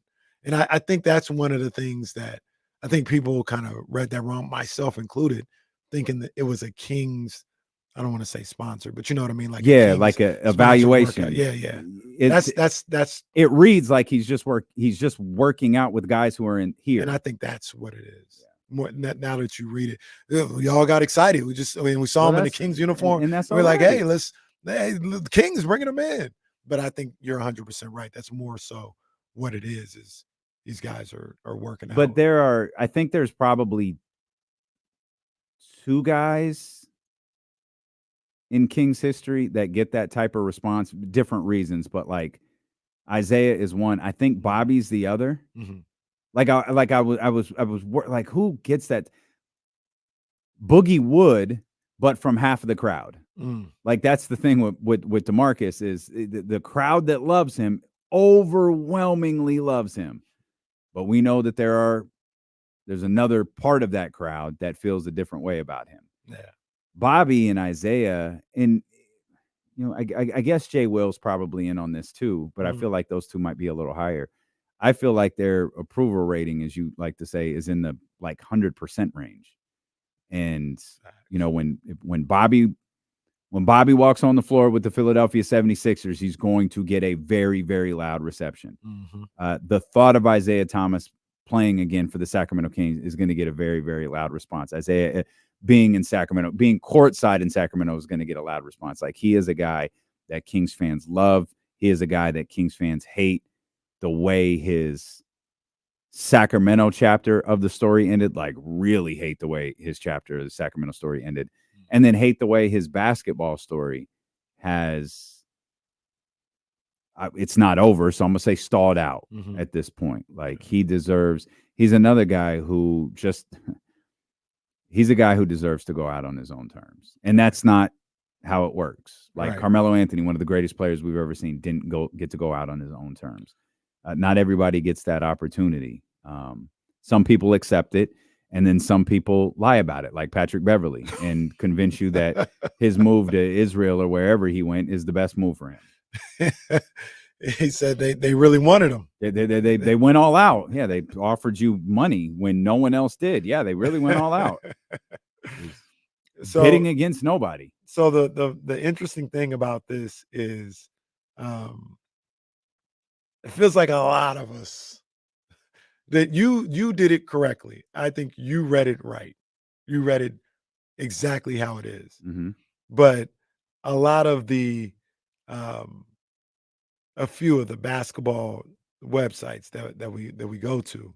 And I think that's one of the things that I think people kind of read that wrong, myself included, thinking that it was a Kings I don't want to say sponsored, but you know what I mean? Like like a evaluation. Yeah. That's it reads like he's just working out with guys who are in here. And I think that's what it is. More now that you read it, we all got excited. We saw him in the Kings uniform, and that's we're like, right. hey, the Kings bringing him in. But I think you're 100% right. That's more so what it is these guys are working out. But I think there's probably 2 guys in Kings history that get that type of response, different reasons, but like Isaiah is one. I think Bobby's the other. Mm-hmm. I was like, who gets that? Boogie would, but from half of the crowd. Like that's the thing with DeMarcus is the crowd that loves him overwhelmingly loves him, but we know that there's another part of that crowd that feels a different way about him. Yeah, Bobby and Isaiah, and I guess Jay Will's probably in on this too, but I feel like those 2 might be a little higher. I feel like their approval rating, as you like to say, is in the like 100% range. And when Bobby walks on the floor with the Philadelphia 76ers, he's going to get a very, very loud reception. The thought of Isaiah Thomas playing again for the Sacramento Kings is going to get a very, very loud response. Isaiah being in Sacramento, being courtside in Sacramento is going to get a loud response. Like he is a guy that Kings fans love. He is a guy that Kings fans hate. The way his Sacramento chapter of the story ended, like really hate the way his chapter of the Sacramento story ended, and then hate the way his basketball story has. It's not over, so I'm gonna say stalled out at this point. Like he's another guy who he's a guy who deserves to go out on his own terms, and that's not how it works. Like Right. Carmelo Anthony, one of the greatest players we've ever seen, didn't get to go out on his own terms. Not everybody gets that opportunity. Some people accept it, and then some people lie about it, like Patrick Beverley, and convince you that his move to Israel or wherever he went is the best move for him. He said they really wanted him. They went all out. Yeah, they offered you money when no one else did. Yeah, they really went all out. So Hitting against nobody. So the interesting thing about this is it feels like a lot of us that you did it correctly. I think you read it right. You read it exactly how it is. But a lot of the a few of the basketball websites that we go to,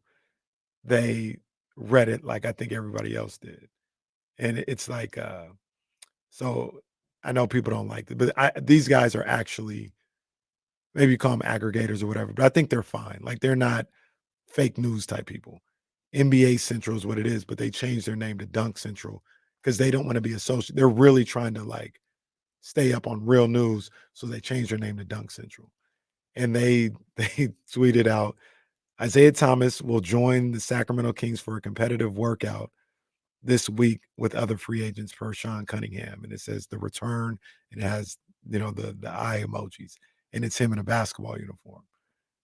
they read it like I think everybody else did. And it's like so I know people don't like it, but these guys are actually, maybe you call them aggregators or whatever, but I think they're fine. Like they're not fake news type people. NBA Central is what it is, but they changed their name to Dunk Central because they don't want to be associated. They're really trying to like stay up on real news, so they changed their name to Dunk Central. And they tweeted out, Isaiah Thomas will join the Sacramento Kings for a competitive workout this week with other free agents per Sean Cunningham. And it says the return, and it has, the eye emojis, and it's him in a basketball uniform,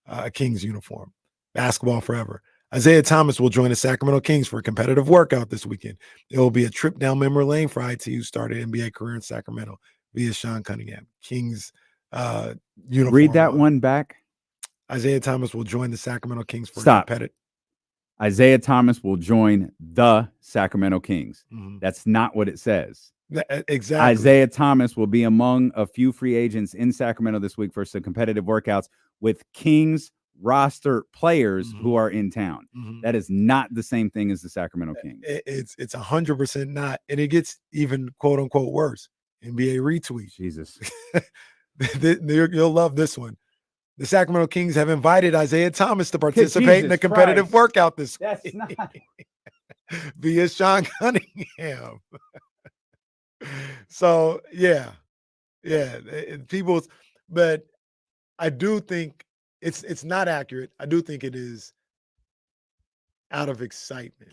a Kings uniform, basketball forever. Isaiah Thomas will join the Sacramento Kings for a competitive workout this weekend. It will be a trip down memory lane for IT, who started NBA career in Sacramento via Sean Cunningham. Kings uniform. Read that one back. Isaiah Thomas will join the Sacramento Kings for a competitive. Isaiah Thomas will join the Sacramento Kings. That's not what it says. Exactly. Isaiah Thomas will be among a few free agents in Sacramento this week for some competitive workouts with Kings roster players who are in town. That is not the same thing as the Sacramento Kings. It's 100% not. And it gets even quote unquote worse. NBA retweet. Jesus. You'll love this one. The Sacramento Kings have invited Isaiah Thomas to participate in a competitive workout this week. Not via Sean Cunningham. So yeah, but I do think it's not accurate. I do think it is out of excitement.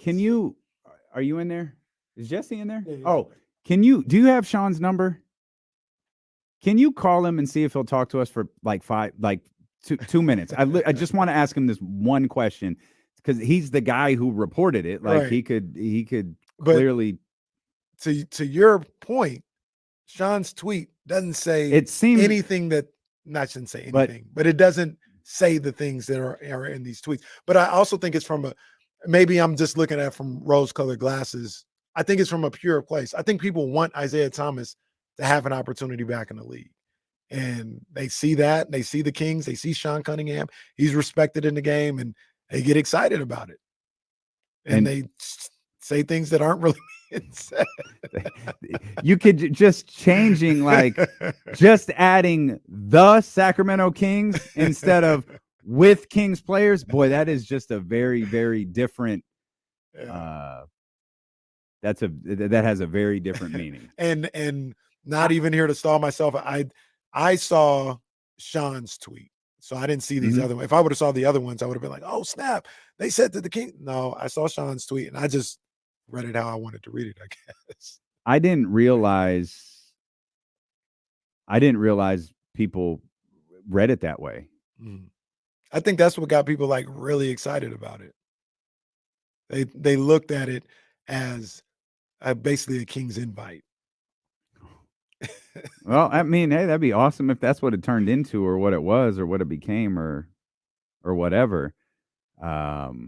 Are you in there? Is Jesse in there? Oh, do you have Sean's number? Can you call him and see if he'll talk to us for two minutes? I just want to ask him this one question, because he's the guy who reported it. Like, right. he could clearly. To your point, Sean's tweet doesn't say anything that. Not shouldn't say anything, but it doesn't say the things that are in these tweets. But I also think it's from maybe I'm just looking at it from rose-colored glasses. I think it's from a pure place. I think people want Isaiah Thomas to have an opportunity back in the league. And they see that. They see the Kings. They see Sean Cunningham. He's respected in the game, and they get excited about it. And they say things that aren't really being said. You could just changing, like, just adding the Sacramento Kings instead of with Kings players. Boy, that is just a very, very different. That has a very different meaning. And not even here to stall myself. I saw Sean's tweet, so I didn't see these other ones. If I would have saw the other ones, I would have been like, "Oh snap!" They said to the King. No, I saw Sean's tweet, and I just read it how I wanted to read it, I guess. I didn't realize people read it that way. I think that's what got people like really excited about it. They looked at it as basically a King's invite. Well, I mean, hey, that'd be awesome if that's what it turned into, or what it was, or what it became, or whatever. What?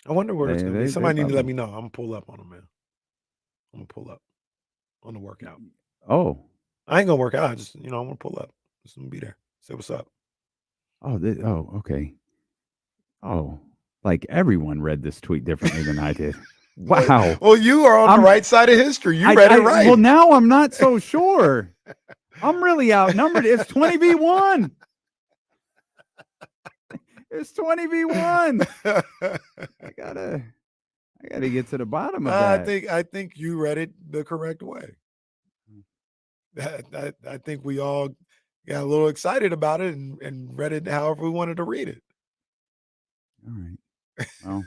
I wonder where it's going to be. Somebody need to let me know. I'm going to pull up on them, man. I'm going to pull up on the workout. Oh. I ain't going to work out. I'm going to pull up. Just going to be there. Say what's up. Oh, okay. Oh, like everyone read this tweet differently than I did. Wow. Well, you are on the right side of history. You read it right. Well, now I'm not so sure. I'm really outnumbered. It's 20v1. It's 20v1. I gotta get to the bottom of that. I think you read it the correct way. I think we all got a little excited about it and read it however we wanted to read it. All right. Well,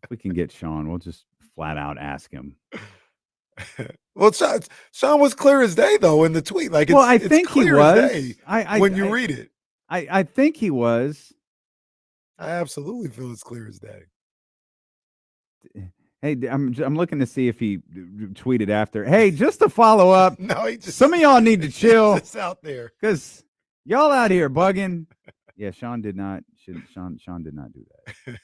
if we can get Sean, we'll just flat out ask him. Well, Sean was clear as day though in the tweet. Like, I think he was. When you read it, I think he was. I absolutely feel it's clear as day. Hey, I'm looking to see if he tweeted after. Hey, just to follow up. No, some of y'all need to chill. It's out there because y'all out here bugging. Yeah, Sean did not. Sean did not do that.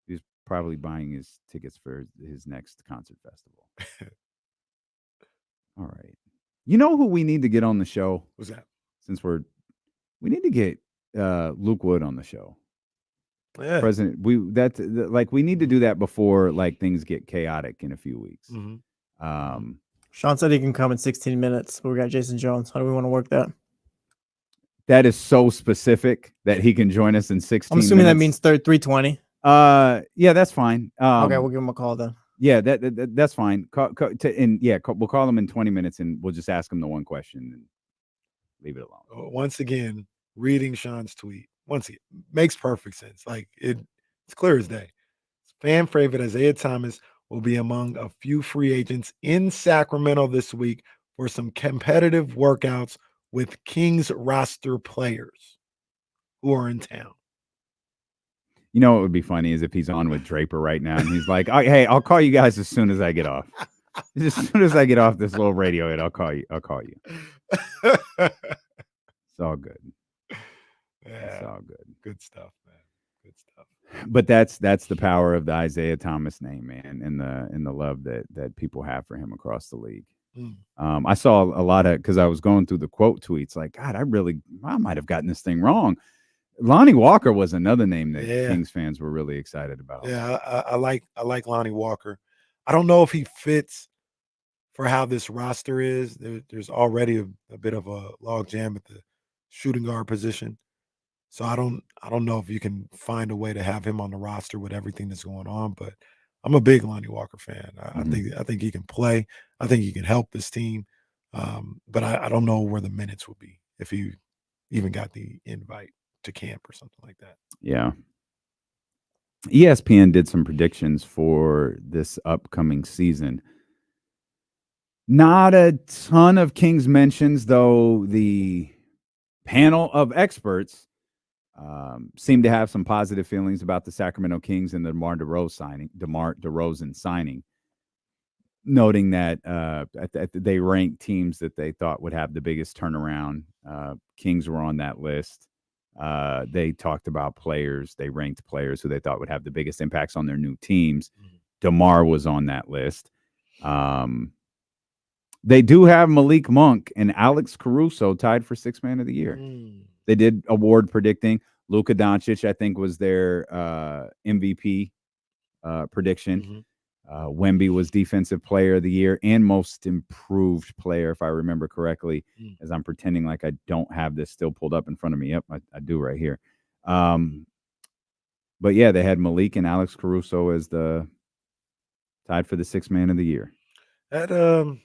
He's probably buying his tickets for his next concert festival. All right. You know who we need to get on the show? What's that? Since we need to get Luke Wood on the show. Yeah. President, we need to do that before like things get chaotic in a few weeks. Sean said he can come in 16 minutes, but we got Jason Jones. How do we want to work that? That is so specific that he can join us in 16 I'm assuming minutes. that means 3:20. Yeah, that's fine. Okay, we'll give him a call then. Yeah, that's fine. We'll call him in 20 minutes and we'll just ask him the one question and leave it alone. Once again, reading Sean's tweet makes perfect sense. Like it's clear as day. Fan favorite Isaiah Thomas will be among a few free agents in Sacramento this week for some competitive workouts with Kings roster players who are in town. You know what would be funny is if he's on with Draper right now and he's like, "Hey, I'll call you guys as soon as I get off. As soon as I get off this little radio hit, I'll call you. It's all good. Yeah, it's all good. Good stuff, man. Good stuff. But that's the power of the Isaiah Thomas name, man, and the love that people have for him across the league. I saw a lot of, because I was going through the quote tweets, like, God, I might have gotten this thing wrong. Lonnie Walker was another name that Kings fans were really excited about. Yeah, I like Lonnie Walker. I don't know if he fits for how this roster is. There's already a bit of a log jam at the shooting guard position. So I don't know if you can find a way to have him on the roster with everything that's going on, but I'm a big Lonnie Walker fan. I think he can play. I think he can help this team. But I don't know where the minutes will be if he even got the invite to camp or something like that. Yeah. ESPN did some predictions for this upcoming season. Not a ton of Kings mentions, though the panel of experts seemed to have some positive feelings about the Sacramento Kings and the DeMar DeRozan signing, noting that they ranked teams that they thought would have the biggest turnaround. Kings were on that list. They talked about players. They ranked players who they thought would have the biggest impacts on their new teams. DeMar was on that list. They do have Malik Monk and Alex Caruso tied for Sixth Man of the Year. They did award predicting. Luka Doncic, I think, was their MVP prediction. Wemby was Defensive Player of the Year and Most Improved Player, if I remember correctly, as I'm pretending like I don't have this still pulled up in front of me. Yep, I do right here. But yeah, they had Malik and Alex Caruso as the tied for the Sixth Man of the Year. That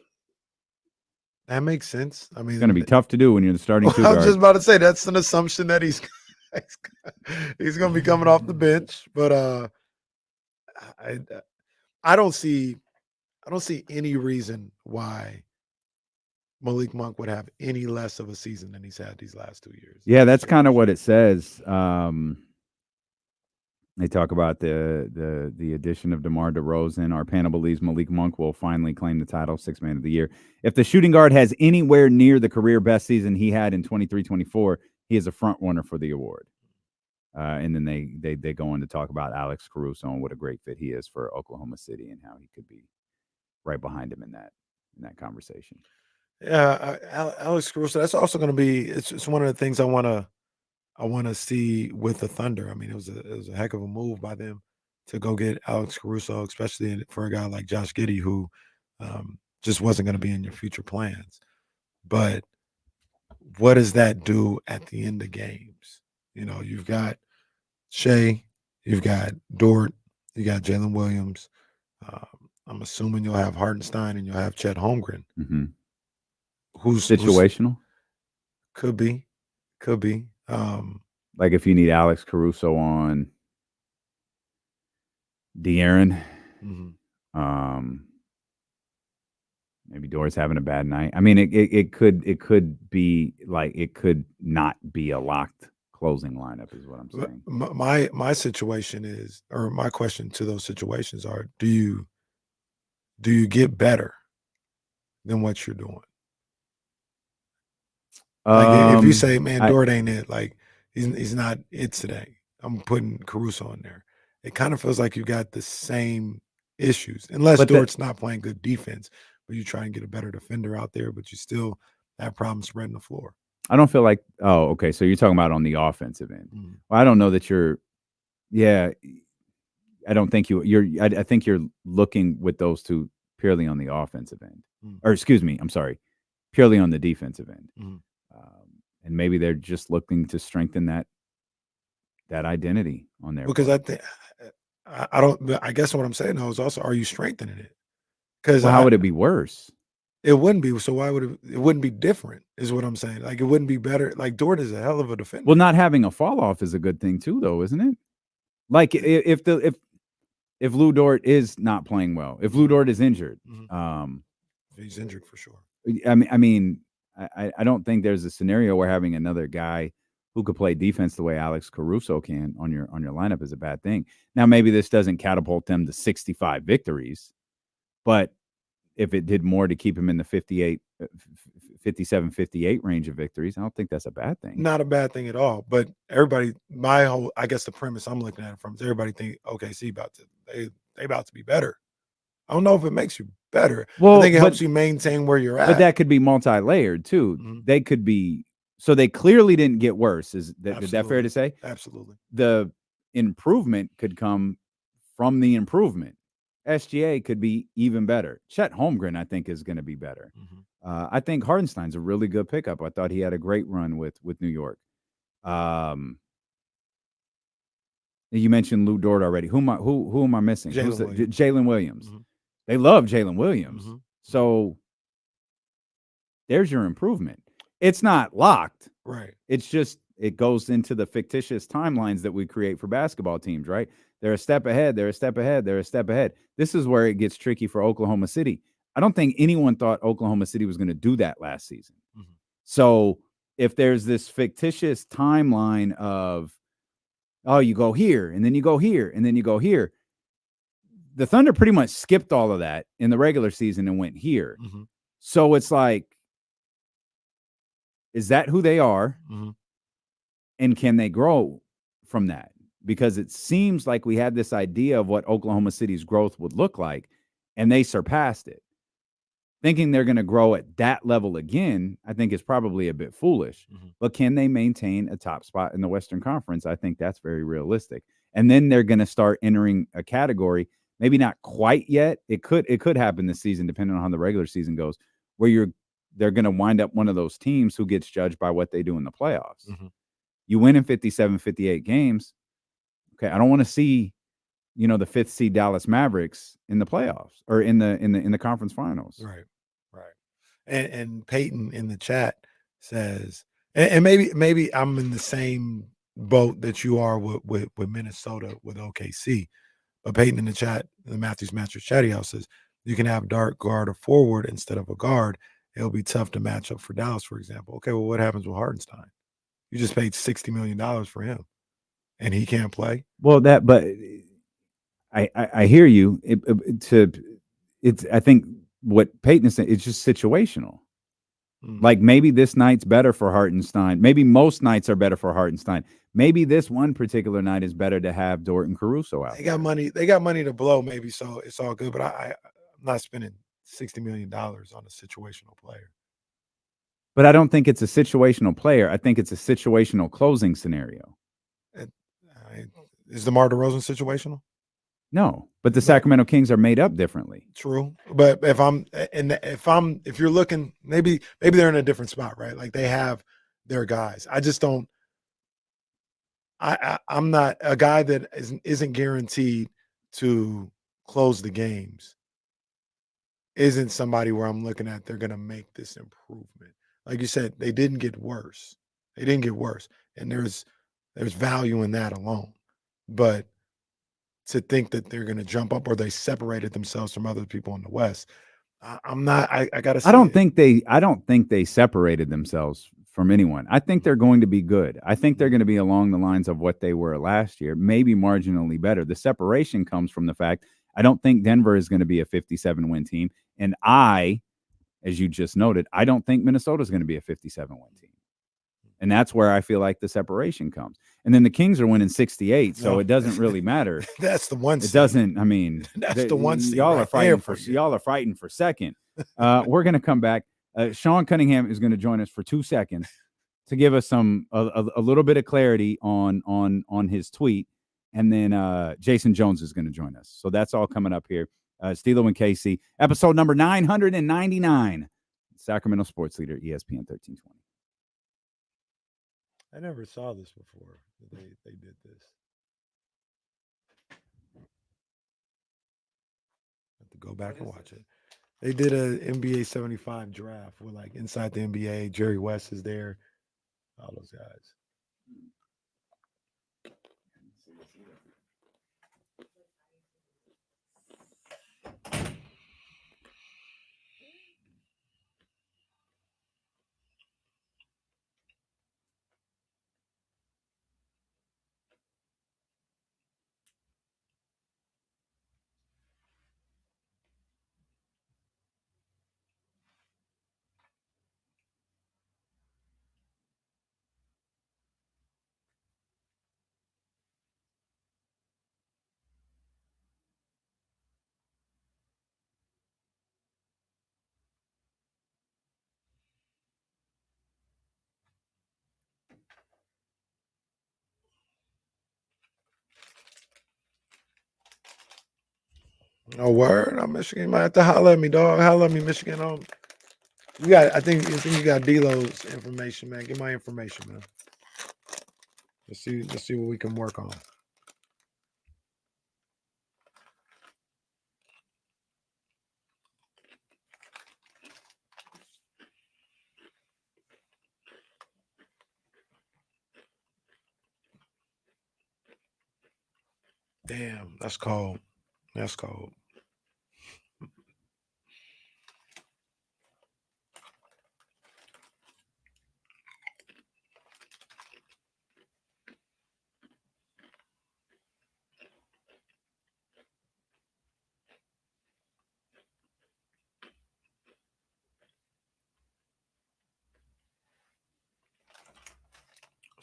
makes sense. I mean, It's going to be tough to do when you're the starting two I was guard. just about to say that's an assumption that he's going to be coming off the bench, but I don't see any reason why Malik Monk would have any less of a season than he's had these last 2 years. Yeah, that's kind of what it says. They talk about the addition of DeMar DeRozan. Our panel believes Malik Monk will finally claim the title, Sixth Man of the Year. If the shooting guard has anywhere near the career best season he had in 23-24, he is a front runner for the award. And then they go on to talk about Alex Caruso and what a great fit he is for Oklahoma City and how he could be right behind him in that conversation. Yeah, Alex Caruso. That's also going to be. It's one of the things I want to see with the Thunder. I mean, it was a heck of a move by them to go get Alex Caruso, especially for a guy like Josh Giddey, who just wasn't going to be in your future plans. But what does that do at the end of games? You know, you've got Shea, you've got Dort, you got Jalen Williams. I'm assuming you'll have Hartenstein and you'll have Chet Holmgren. Mm-hmm. Who's situational? Could be. Like if you need Alex Caruso on De'Aaron, maybe Dort's having a bad night. I mean, it could be like it could not be a locked closing lineup, is what I'm saying. My situation is, or my question to those situations are: do you get better than what you're doing? Like if you say, man, Dort ain't it, like he's not it today, I'm putting Caruso in there. It kind of feels like you got the same issues, unless Dort's not playing good defense, but you try and get a better defender out there, but you still have problems spreading the floor. I don't feel like, oh, okay, so you're talking about on the offensive end. Well, I don't know that I don't think I think you're looking with those two purely on the offensive end. Or excuse me, I'm sorry, purely on the defensive end. And maybe they're just looking to strengthen that identity on there. Because I guess what I'm saying though is also, are you strengthening it? Because how would it be worse? It wouldn't be. So why would it wouldn't be different is what I'm saying. Like it wouldn't be better. Like Dort is a hell of a defender. Well, not having a fall off is a good thing too, though, isn't it? Like if Lou Dort is not playing well, if Lou Dort is injured, he's injured for sure. I mean, I don't think there's a scenario where having another guy who could play defense the way Alex Caruso can on your lineup is a bad thing. Now, maybe this doesn't catapult them to 65 victories, but if it did more to keep him in the 57, 58 range of victories, I don't think that's a bad thing. Not a bad thing at all. But everybody, I guess the premise I'm looking at it from is everybody think, okay, see, they about to be better. I don't know if it makes you better. Well, I think it helps you maintain where you're at. But that could be multi-layered too. They could be, so they clearly didn't get worse. Is that fair to say? Absolutely. The improvement could come from the improvement. SGA could be even better. Chet Holmgren, I think, is going to be better. I think Hartenstein's a really good pickup. I thought he had a great run with New York. You mentioned Lou Dort already. Who am I missing? Jalen Williams. They love Jalen Williams. So there's your improvement. It's not locked. Right. It's just it goes into the fictitious timelines that we create for basketball teams, right? They're a step ahead. They're a step ahead. They're a step ahead. This is where it gets tricky for Oklahoma City. I don't think anyone thought Oklahoma City was going to do that last season. So if there's this fictitious timeline of oh, you go here, and then you go here, and then you go here. The Thunder pretty much skipped all of that in the regular season and went here. Mm-hmm. So it's like, is that who they are? Mm-hmm. And can they grow from that? Because it seems like we had this idea of what Oklahoma City's growth would look like, and they surpassed it. Thinking they're going to grow at that level again, I think is probably a bit foolish. Mm-hmm. But can they maintain a top spot in the Western Conference? I think that's very realistic. And then they're going to start entering a category, maybe not quite yet. It could happen this season, depending on how the regular season goes, where they're going to wind up one of those teams who gets judged by what they do in the playoffs. Mm-hmm. You win in 57, 58 games. Okay, I don't want to see, the 5th seed Dallas Mavericks in the playoffs or in the conference finals. Right. And Peyton in the chat says, and maybe I'm in the same boat that you are with Minnesota with OKC, but Peyton in the chat, the Matthews Masters Chatty House says you can have dart guard or forward instead of a guard. It'll be tough to match up for Dallas, for example. Okay, well, what happens with Hartenstein? You just paid $60 million for him, and he can't play. Well, but I hear you. I think what Peyton is saying, it's just situational. Like maybe this night's better for Hartenstein. Maybe most nights are better for Hartenstein. Maybe this one particular night is better to have Dort and Caruso out. They got money to blow, maybe, so it's all good. But I'm not spending $60 million on a situational player. But I don't think it's a situational player. I think it's a situational closing scenario. Is DeMar DeRozan situational? No, but the Sacramento Kings are made up differently. True, but if you're looking, maybe they're in a different spot, right? Like they have their guys. I just don't. I'm not a guy that isn't guaranteed to close the games. Isn't somebody where I'm looking at they're going to make this improvement. Like you said, they didn't get worse. And there's value in that alone. But to think that they're going to jump up or they separated themselves from other people in the West, I'm not. I gotta. I don't think they separated themselves from anyone. I think they're going to be good. I think they're going to be along the lines of what they were last year, maybe marginally better. The separation comes from the fact I don't think Denver is going to be a 57-win team, and as you just noted, I don't think Minnesota is going to be a 57-win team. And that's where I feel like the separation comes. And then the Kings are winning 68, so it doesn't really matter. That's the one. It doesn't. I mean, that's the one. Y'all are fighting for second. We're going to come back. Sean Cunningham is going to join us for 2 seconds to give us a little bit of clarity on his tweet, and then Jason Jones is going to join us. So that's all coming up here. Stilo and Casey, episode number 999, Sacramento Sports Leader, ESPN 1320. I never saw this before. They did this. Have to go back and watch it. They did a NBA 75 draft with like inside the NBA. Jerry West is there. All those guys. No word. I'm Michigan. You might have to holler at me, dog. Holler at me, Michigan. I think you got D-Lo's information, man. Get my information, man. Let's see what we can work on. Damn, that's cold. That's cold.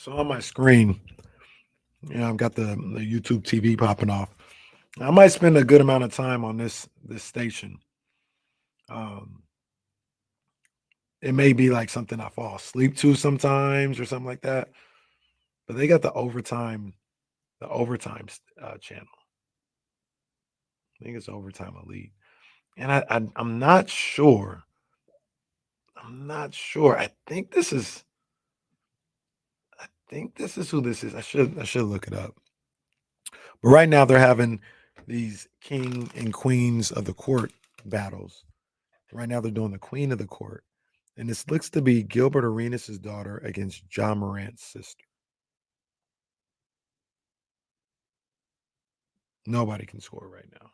So on my screen, I've got the YouTube TV popping off. I might spend a good amount of time on this station. It may be like something I fall asleep to sometimes or something like that. But they got the overtime channel. I think it's Overtime Elite. And I'm not sure. I think this is who this is. I should look it up. But right now they're having these king and queens of the court battles. Right now they're doing the queen of the court. And this looks to be Gilbert Arenas' daughter against Ja Morant's sister. Nobody can score right now.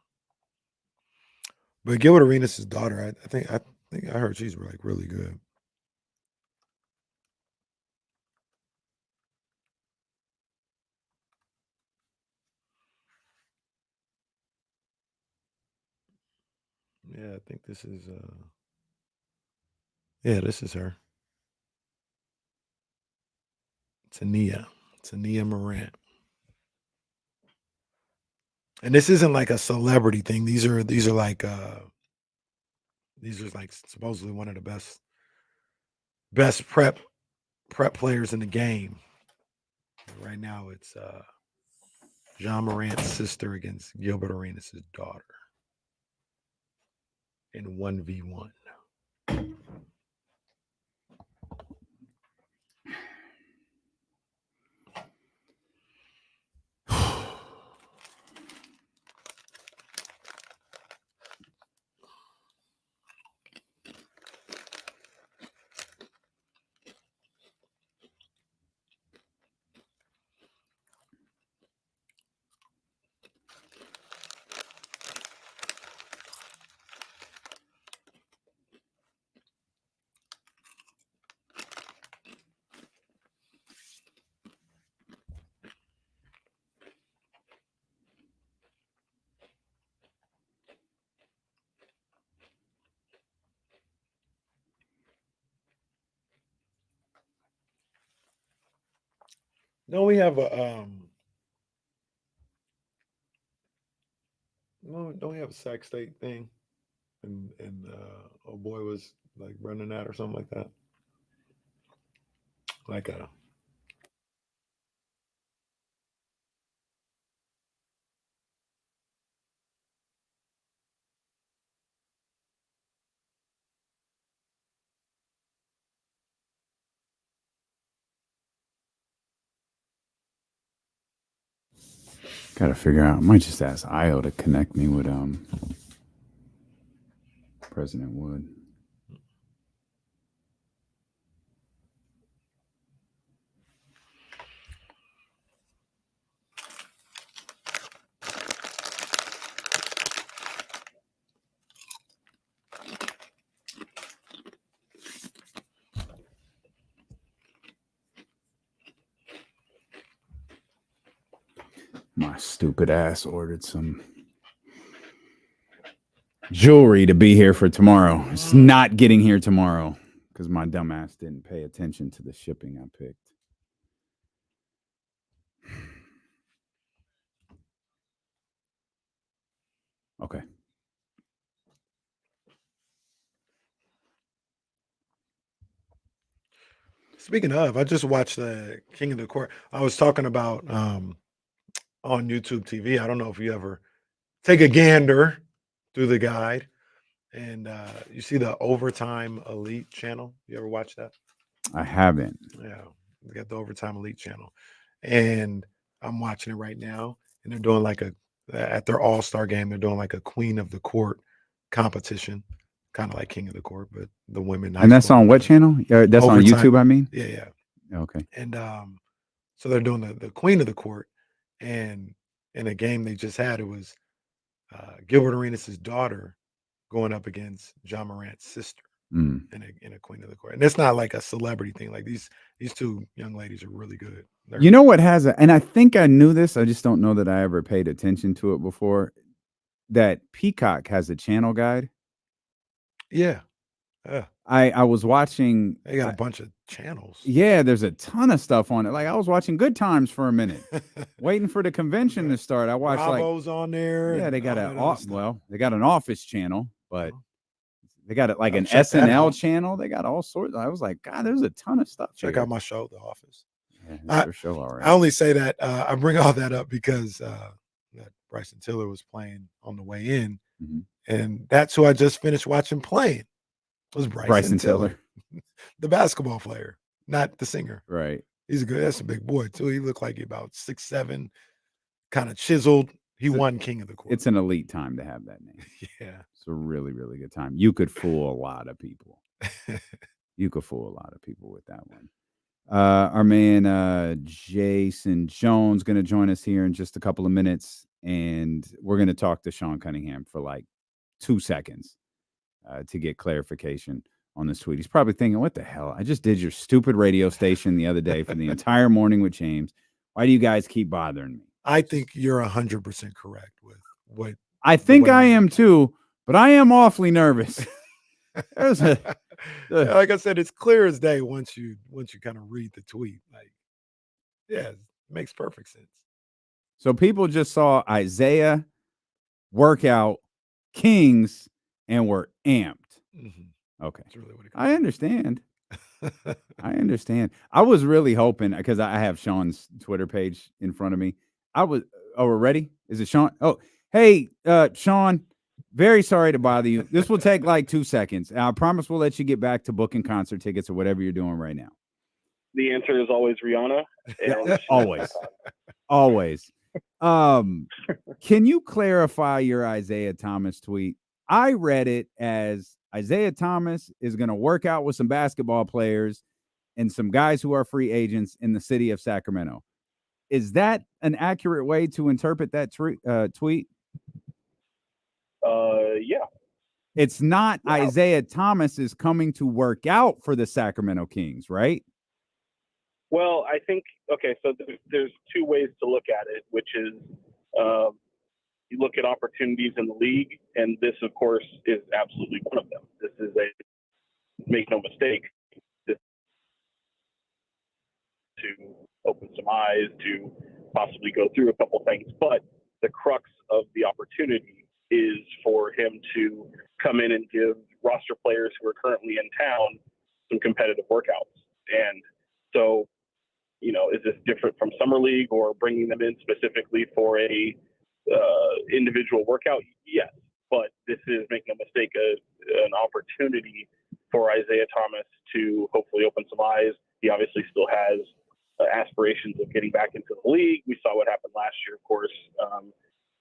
But Gilbert Arenas' daughter, I think I heard she's like really good. Yeah, I think this is this is her. Tania Morant. And this isn't like a celebrity thing. These are like supposedly one of the best prep players in the game. Right now it's Ja Morant's sister against Gilbert Arenas' daughter in 1v1. Don't we have a don't we have a Sac State thing? And oh boy was like running that or something like that. Like a Gotta figure out. I might just ask Io to connect me with President Wood. My stupid ass ordered some jewelry to be here for tomorrow. It's not getting here tomorrow because my dumb ass didn't pay attention to the shipping I picked. Okay. Speaking of, I just watched the King of the Court. I was talking about on YouTube TV. I don't know if you ever take a gander through the guide and you see the Overtime Elite channel. You ever watch that? I haven't. Yeah, they got the Overtime Elite channel, and I'm watching it right now. And they're doing like at their All-Star game, they're doing like a Queen of the Court competition, kind of like King of the Court, but the women. And that's on what channel? That's on YouTube, I mean? Yeah. Okay. And so they're doing the Queen of the Court, and in a game they just had, it was Gilbert Arenas' daughter going up against Ja Morant's sister in a Queen of the Court. And it's not like a celebrity thing. Like these two young ladies are really good. You know what has and I think I knew this, I just don't know that I ever paid attention to it before, that Peacock has a channel guide. Yeah. I was watching. They got a bunch of channels. Yeah, there's a ton of stuff on it. Like I was watching Good Times for a minute, waiting for the convention to start. I watched Bravo's on there. Yeah, and they got all that other stuff. they got an Office channel, but they got it like an check that SNL out. channel. They got all sorts. I was like, God, there's a ton of stuff. Check here. out my show, The Office. Yeah, that's your show, all right. I only say that I bring all that up because that Bryson Tiller was playing on the way in, and that's who I just finished watching playing. Was Bryson Tiller, the basketball player, not the singer. Right. He's good. That's a big boy too. He looked like he about 6'7", kind of chiseled. He won King of the Court. It's an elite time to have that name. Yeah, it's a really, really good time. You could fool a lot of people. You could fool a lot of people with that one. Our man Jason Jones going to join us here in just a couple of minutes, and we're going to talk to Sean Cunningham for like 2 seconds to get clarification on this tweet. He's probably thinking, what the hell? I just did your stupid radio station the other day for the entire morning with James. Why do you guys keep bothering me? I think you're 100% correct with what I think I am too, but I am awfully nervous. There's like I said, it's clear as day once you kind of read the tweet. Like, yeah, it makes perfect sense. So people just saw Isaiah workout Kings and were amped. Okay. That's really what it I understand. I understand. I was really hoping, because I have Sean's Twitter page in front of me. We're ready? Is it Sean? Oh, hey, Sean, very sorry to bother you. This will take like 2 seconds. I promise we'll let you get back to booking concert tickets or whatever you're doing right now. The answer is always Rihanna. And Always. Always. Can you clarify your Isaiah Thomas tweet? I read it as Isaiah Thomas is going to work out with some basketball players and some guys who are free agents in the city of Sacramento. Is that an accurate way to interpret that tweet? Yeah. It's not Isaiah Thomas is coming to work out for the Sacramento Kings, right? Well, I think, okay, so there's two ways to look at it, which is you look at opportunities in the league, and this, of course, is absolutely one of them. This is make no mistake, this to open some eyes, to possibly go through a couple things. But the crux of the opportunity is for him to come in and give roster players who are currently in town some competitive workouts. And so, is this different from Summer League or bringing them in specifically for a individual workout? Yes, but this is, make no mistake, an opportunity for Isaiah Thomas to hopefully open some eyes. He obviously still has aspirations of getting back into the league. We saw what happened last year, of course,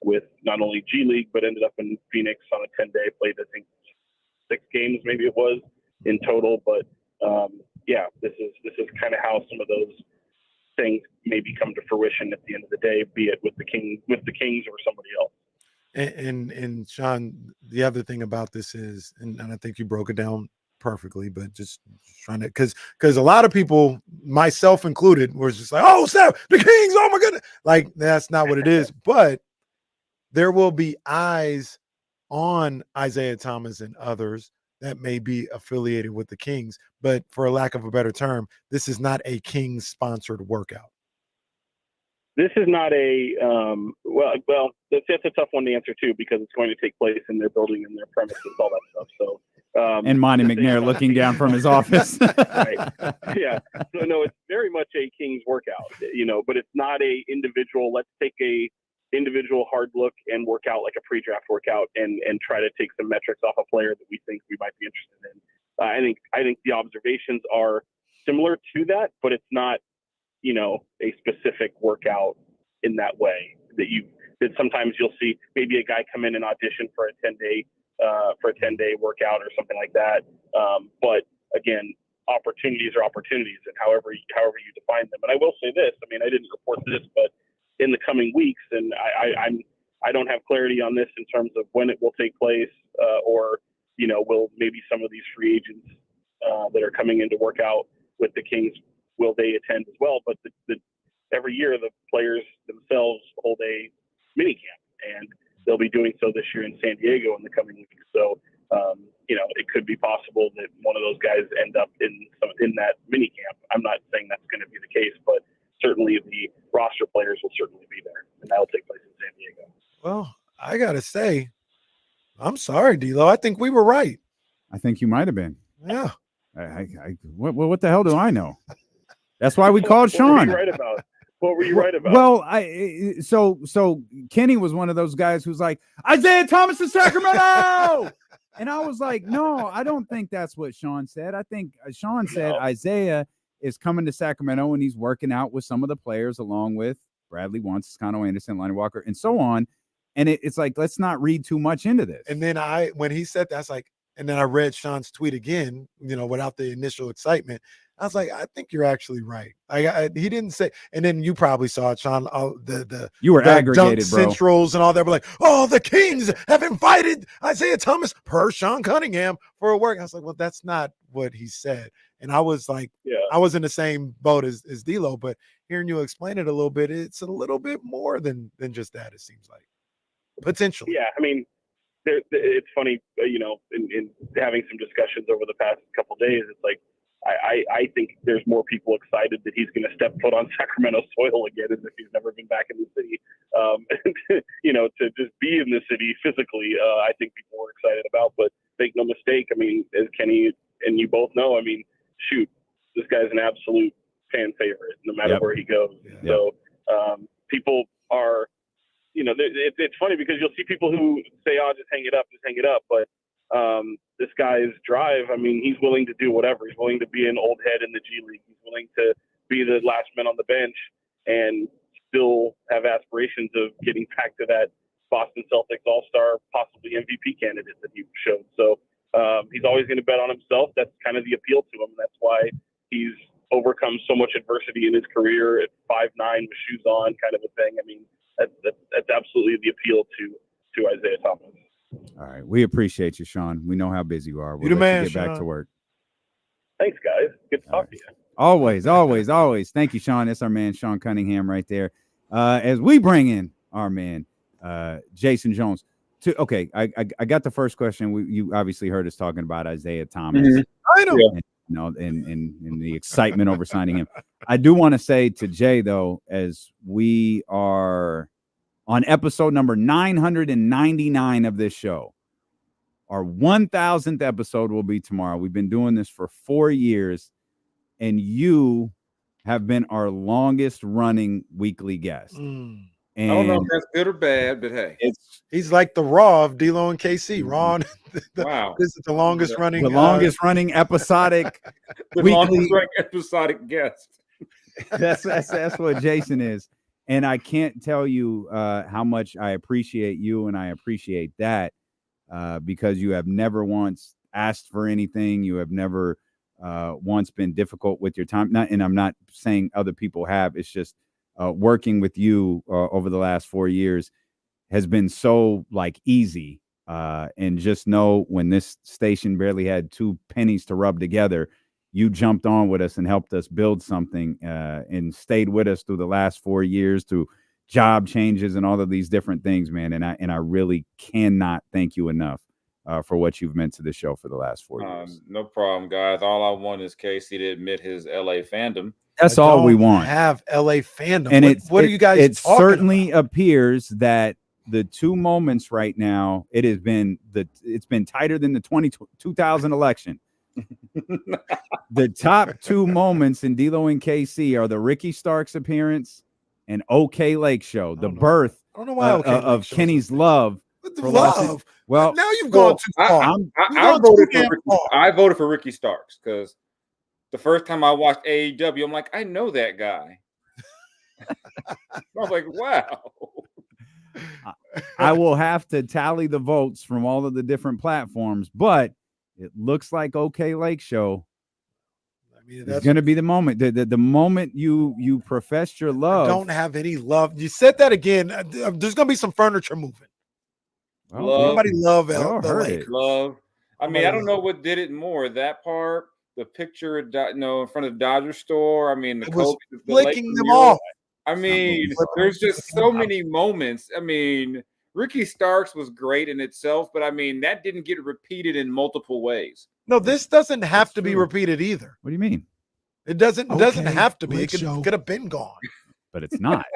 with not only G League, but ended up in Phoenix on a 10-day, played, I think, 6 games maybe it was in total. But this is kind of how some of those things maybe come to fruition at the end of the day, be it with the Kings or somebody else. And Sean, the other thing about this is, and I think you broke it down perfectly, but just trying to, because a lot of people, myself included, was just like, oh, Sam, the Kings, oh my goodness. Like, that's not what it is. But there will be eyes on Isaiah Thomas and others that may be affiliated with the Kings. But for a lack of a better term, this is not a Kings sponsored workout. This is not a well. That's a tough one to answer too, because it's going to take place in their building and their premises, all that stuff. So and Monty McNair looking down from his office. Right. Yeah. So no, it's very much a Kings workout, but it's not a individual. Let's take a individual hard look and work out like a pre-draft workout and try to take some metrics off a player that we think we might be interested in. I think the observations are similar to that, but it's not, a specific workout in that way that sometimes you'll see maybe a guy come in and audition for a 10-day workout or something like that. But again, opportunities are opportunities, and however you define them. And I will say this, I didn't report this, but in the coming weeks, and I don't have clarity on this in terms of when it will take place, or will maybe some of these free agents that are coming in to work out with the Kings, will they attend as well? But every year the players themselves hold a mini camp, and they'll be doing so this year in San Diego in the coming weeks. So it could be possible that one of those guys end up in that mini camp. I'm not saying that's going to be the case, but certainly the roster players will certainly be there, and that'll take place in San Diego. Well, I gotta say, I'm sorry, D'Lo. I think we were right. I think you might have been. Yeah. What the hell do I know? That's why we called Sean. What were you right about? What were you right about? Well, so Kenny was one of those guys who's like, Isaiah Thomas in Sacramento. And I was like, no, I don't think that's what Sean said. I think Sean said Isaiah is coming to Sacramento and he's working out with some of the players along with Bradley Wantz, Connor Anderson, Lonnie Walker, and so on. And it's like, let's not read too much into this. And then when he said that, I was like, and then I read Sean's tweet again, without the initial excitement. I was like, I think you're actually right. He didn't say, and then you probably saw it, Sean. You were aggregated, dunk bro. Centrals and all that were like, oh, the Kings have invited Isaiah Thomas per Sean Cunningham for a work. I was like, well, that's not what he said. And I was like, I was in the same boat as D'Lo, but hearing you explain it a little bit, it's a little bit more than just that. It seems like potentially. Yeah, I mean, it's funny, in having some discussions over the past couple of days. It's like I think there's more people excited that he's going to step foot on Sacramento soil again as if he's never been back in the city. To just be in the city physically, I think people are excited about. But make no mistake, I mean, as Kenny and you both know, I mean, shoot, this guy's an absolute fan favorite no matter where he goes. Yeah. So people are. It's funny because you'll see people who say, "Oh, just hang it up," but this guy's drive. I mean, he's willing to do whatever. He's willing to be an old head in the G League. He's willing to be the last man on the bench and still have aspirations of getting back to that Boston Celtics All-Star, possibly MVP candidate that he showed. So he's always going to bet on himself. That's kind of the appeal to him. That's why he's overcome so much adversity in his career at 5'9" with shoes on, kind of a thing. I mean, that's absolutely the appeal to Isaiah Thomas. All right. We appreciate you, Sean. We know how busy you are. We'll You're the man, get back Sean. to work. Thanks, guys. Good to talk to you. Always, always, always. Thank you, Sean. That's our man, Sean Cunningham, right there. As we bring in our man, Jason Jones. I got the first question. You obviously heard us talking about Isaiah Thomas. I know. And the excitement over signing him. I do want to say to Jay, though, as we are on episode number 999 of this show, our 1000th episode will be tomorrow. We've been doing this for 4 years, and you have been our longest running weekly guest. I don't know if that's good or bad, but hey, he's like the Raw of D'Lo and KC. Ron, wow, this is the longest running, episodic, the weekly longest running episodic guest. That's what Jason is, and I can't tell you how much I appreciate you, and I appreciate that because you have never once asked for anything. You have never once been difficult with your time. And I'm not saying other people have. It's just working with you over the last 4 years has been so easy. And just know when this station barely had 2 pennies to rub together, you jumped on with us and helped us build something and stayed with us through the last 4 years through job changes and all of these different things, man. And I really cannot thank you enough for what you've meant to the show for the last 4 years. No problem, guys. All I want is Casey to admit his LA fandom. That's all we want. Have LA fandom. And what are you guys it talking certainly about? appears that the 2 moments right now, it's been tighter than the 2000 election. The top 2 moments in D'Lo and KC are the Ricky Starks appearance and OK Lake show, the birth of Kenny's love. Love. Well, now you've gone too far. I voted for Ricky Starks because the first time I watched AEW, I'm like, I know that guy. I was like, wow. I will have to tally the votes from all of the different platforms, but it looks like OK Lake Show is going to be the moment. The moment you professed your love. I don't have any love. You said that again. There's going to be some furniture moving. Somebody love LA. Love. I mean, I don't know what did it more. That part, the picture, in front of the Dodger store. I mean, the flicking them off. I mean, there's just so many moments. I mean, Ricky Starks was great in itself, but I mean that didn't get repeated in multiple ways. No, this doesn't have to be repeated either. What do you mean? It doesn't have to be. Blake It Show. could have been gone. But it's not.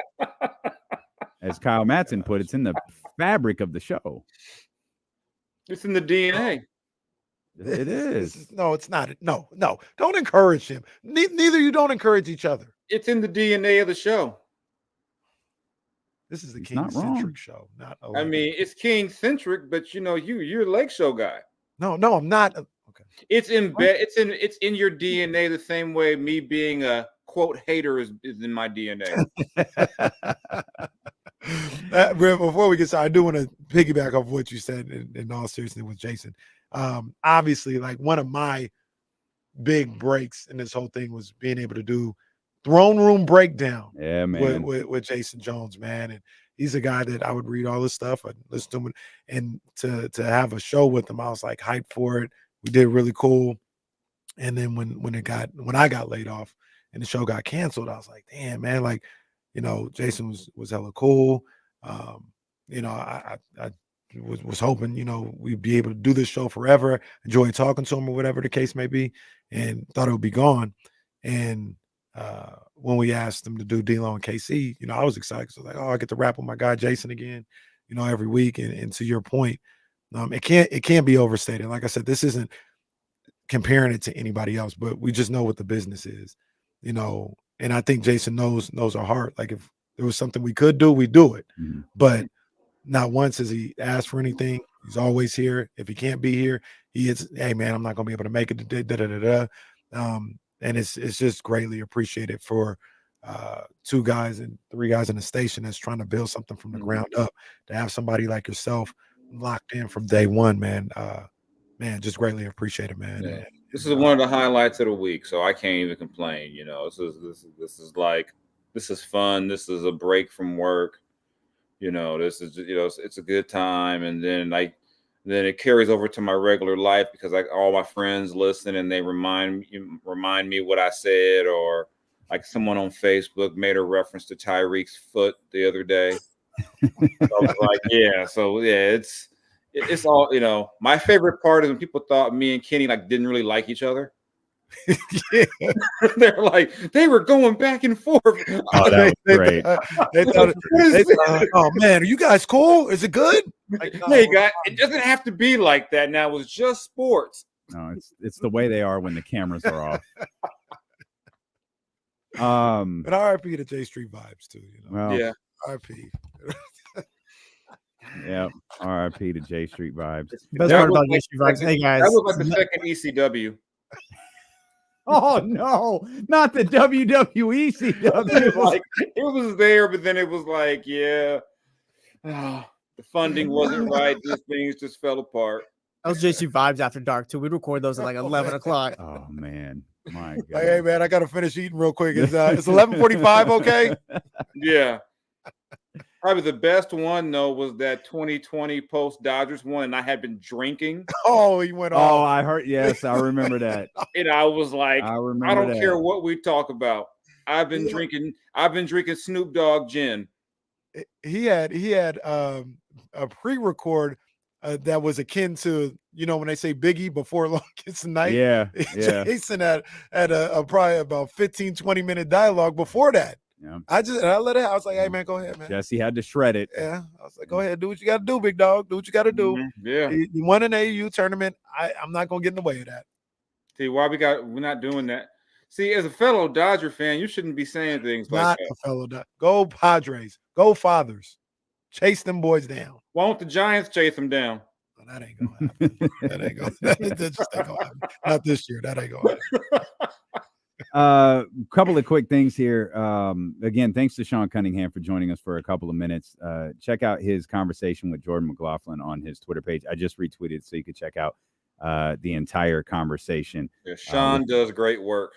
As Kyle Madsen put, it's in the fabric of the show. It's in the DNA. It is. No, it's not. No. Don't encourage him. Neither you don't encourage each other. It's in the DNA of the show. This is the He's not king-centric show. Not. I mean, it's king-centric, but you're a Lake Show guy. No, I'm not. Okay. It's in your DNA the same way me being a quote hater is in my DNA. Before we get started, I do want to piggyback off what you said in all seriousness with Jason. Obviously, like one of my big breaks in this whole thing was being able to do throne room breakdown. Yeah, man. With Jason Jones, man, and he's a guy that I would read all this stuff. I'd listen to him, and to have a show with him, I was like hyped for it. We did really cool. And then when I got laid off and the show got canceled, I was like, damn, man, like, Jason was hella cool. I was hoping, we'd be able to do this show forever, enjoy talking to him or whatever the case may be, and thought it would be gone. And when we asked him to do D-Lo and KC, I was excited. So like, I get to rap with my guy Jason again, every week. And to your point, it can't be overstated. Like I said, this isn't comparing it to anybody else, but we just know what the business is, and I think Jason knows our heart. Like if there was something we could do, we do it. Mm-hmm. But not once has he asked for anything. He's always here. If he can't be here, he is, hey man, I'm not gonna be able to make it today. And it's just greatly appreciated for 2 guys and 3 guys in the station that's trying to build something from the ground up. To have somebody like yourself locked in from day one, man. Man, just greatly appreciate it, man. Yeah. This is one of the highlights of the week, so I can't even complain. This is fun. This is a break from work. This is it's a good time, and then it carries over to my regular life because all my friends listen and they remind me what I said, or like someone on Facebook made a reference to Tyreek's foot the other day. So I was like, it's all, my favorite part is when people thought me and Kenny didn't really like each other. Yeah. They're like, they were going back and forth. Oh, that was great. Oh man, are you guys cool? Is it good? Like, no, hey guys, it doesn't have to be like that now. It was just sports. No, it's the way they are when the cameras are off. And RIP to J Street vibes too. Well, yeah, RIP. Yeah, RIP to J Street vibes. Best part about J Street vibes, hey guys, that was like the second ECW. Oh no, not the WWE CW. It was there, but then it was like, the funding wasn't right. These things just fell apart. That was J Street vibes after dark too. We'd record those at like 11 o'clock. Oh man, my God. Like, hey man, I gotta finish eating real quick. It's 11:45. Okay. Yeah. Probably the best one though was that 2020 post Dodgers one, and I had been drinking. Oh, he went off. Oh, I heard. Yes, I remember that. And I was like, I don't that. care what we talk about. I've been drinking Snoop Dogg gin. He had a pre-record that was akin to, when they say Biggie before Long Kiss the Night. Yeah. Jason had a probably about 15-20 minute dialogue before that. Yeah. I let it out. I was like, hey man, go ahead, man. Jesse had to shred it. Yeah. I was like, go ahead, do what you got to do, big dog. Do what you got to do. Mm-hmm. Yeah. You won an AAU tournament. I'm not gonna get in the way of that. See why we're not doing that. See, as a fellow Dodger fan, you shouldn't be saying things like Not that. a fellow Dodger. Go Padres. Go Fathers. Chase them boys down. Why don't the Giants chase them down? Well, that ain't gonna happen. That ain't gonna happen. Not this year. That ain't gonna happen. Couple of quick things here. Again, thanks to Sean Cunningham for joining us for a couple of minutes. Check out his conversation with Jordan McLaughlin on his Twitter page. I just retweeted so you could check out the entire conversation. Yeah, Sean does great work.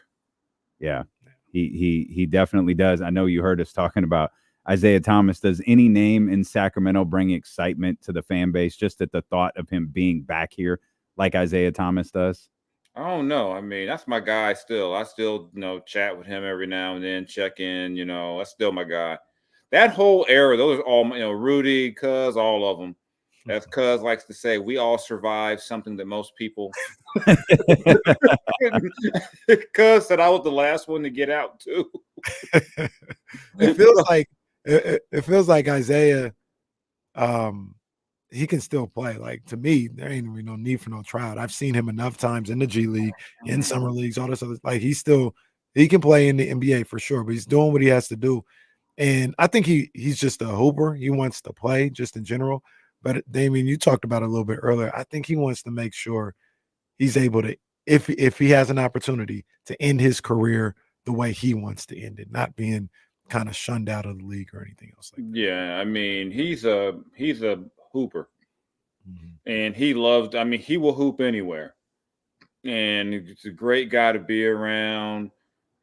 Yeah, he definitely does. I know you heard us talking about Isaiah Thomas. Does any name in Sacramento bring excitement to the fan base just at the thought of him being back here like Isaiah Thomas does? I don't know. I mean, that's my guy still. I still, chat with him every now and then, check in, that's still my guy. that whole era, those are all, Rudy, Cuz, all of them. As Cuz likes to say, we all survived something that most people. Cuz said I was the last one to get out too. It feels like Isaiah, he can still play. Like, to me, there ain't really no need for no tryout. I've seen him enough times in the G League, in summer leagues, all this other. Like, he can play in the NBA for sure, but he's doing what he has to do. And I think he's just a hooper. He wants to play just in general. But Damien, you talked about it a little bit earlier. I think he wants to make sure he's able to, if he has an opportunity to end his career the way he wants to end it, not being kind of shunned out of the league or anything else like that. Yeah, I mean, he's a hooper. And he loves, he will hoop anywhere. And he's a great guy to be around.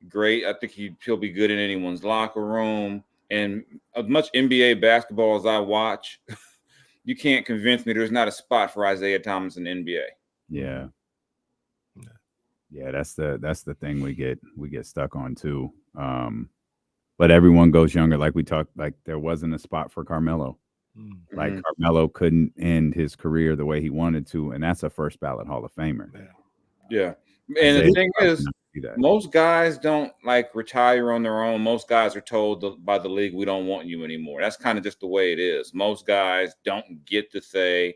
Great. I think he'll be good in anyone's locker room. And as much NBA basketball as I watch, you can't convince me there's not a spot for Isaiah Thomas in the NBA. Yeah. Yeah, that's the thing we get stuck on too. But everyone goes younger. Like we talked, like there wasn't a spot for Carmelo. Like Carmelo couldn't end his career the way he wanted to, and that's a first ballot Hall of Famer. Yeah. And the thing is, most guys don't retire on their own. Most guys are told by the league, we don't want you anymore. That's kind of just the way it is. Most guys don't get to say,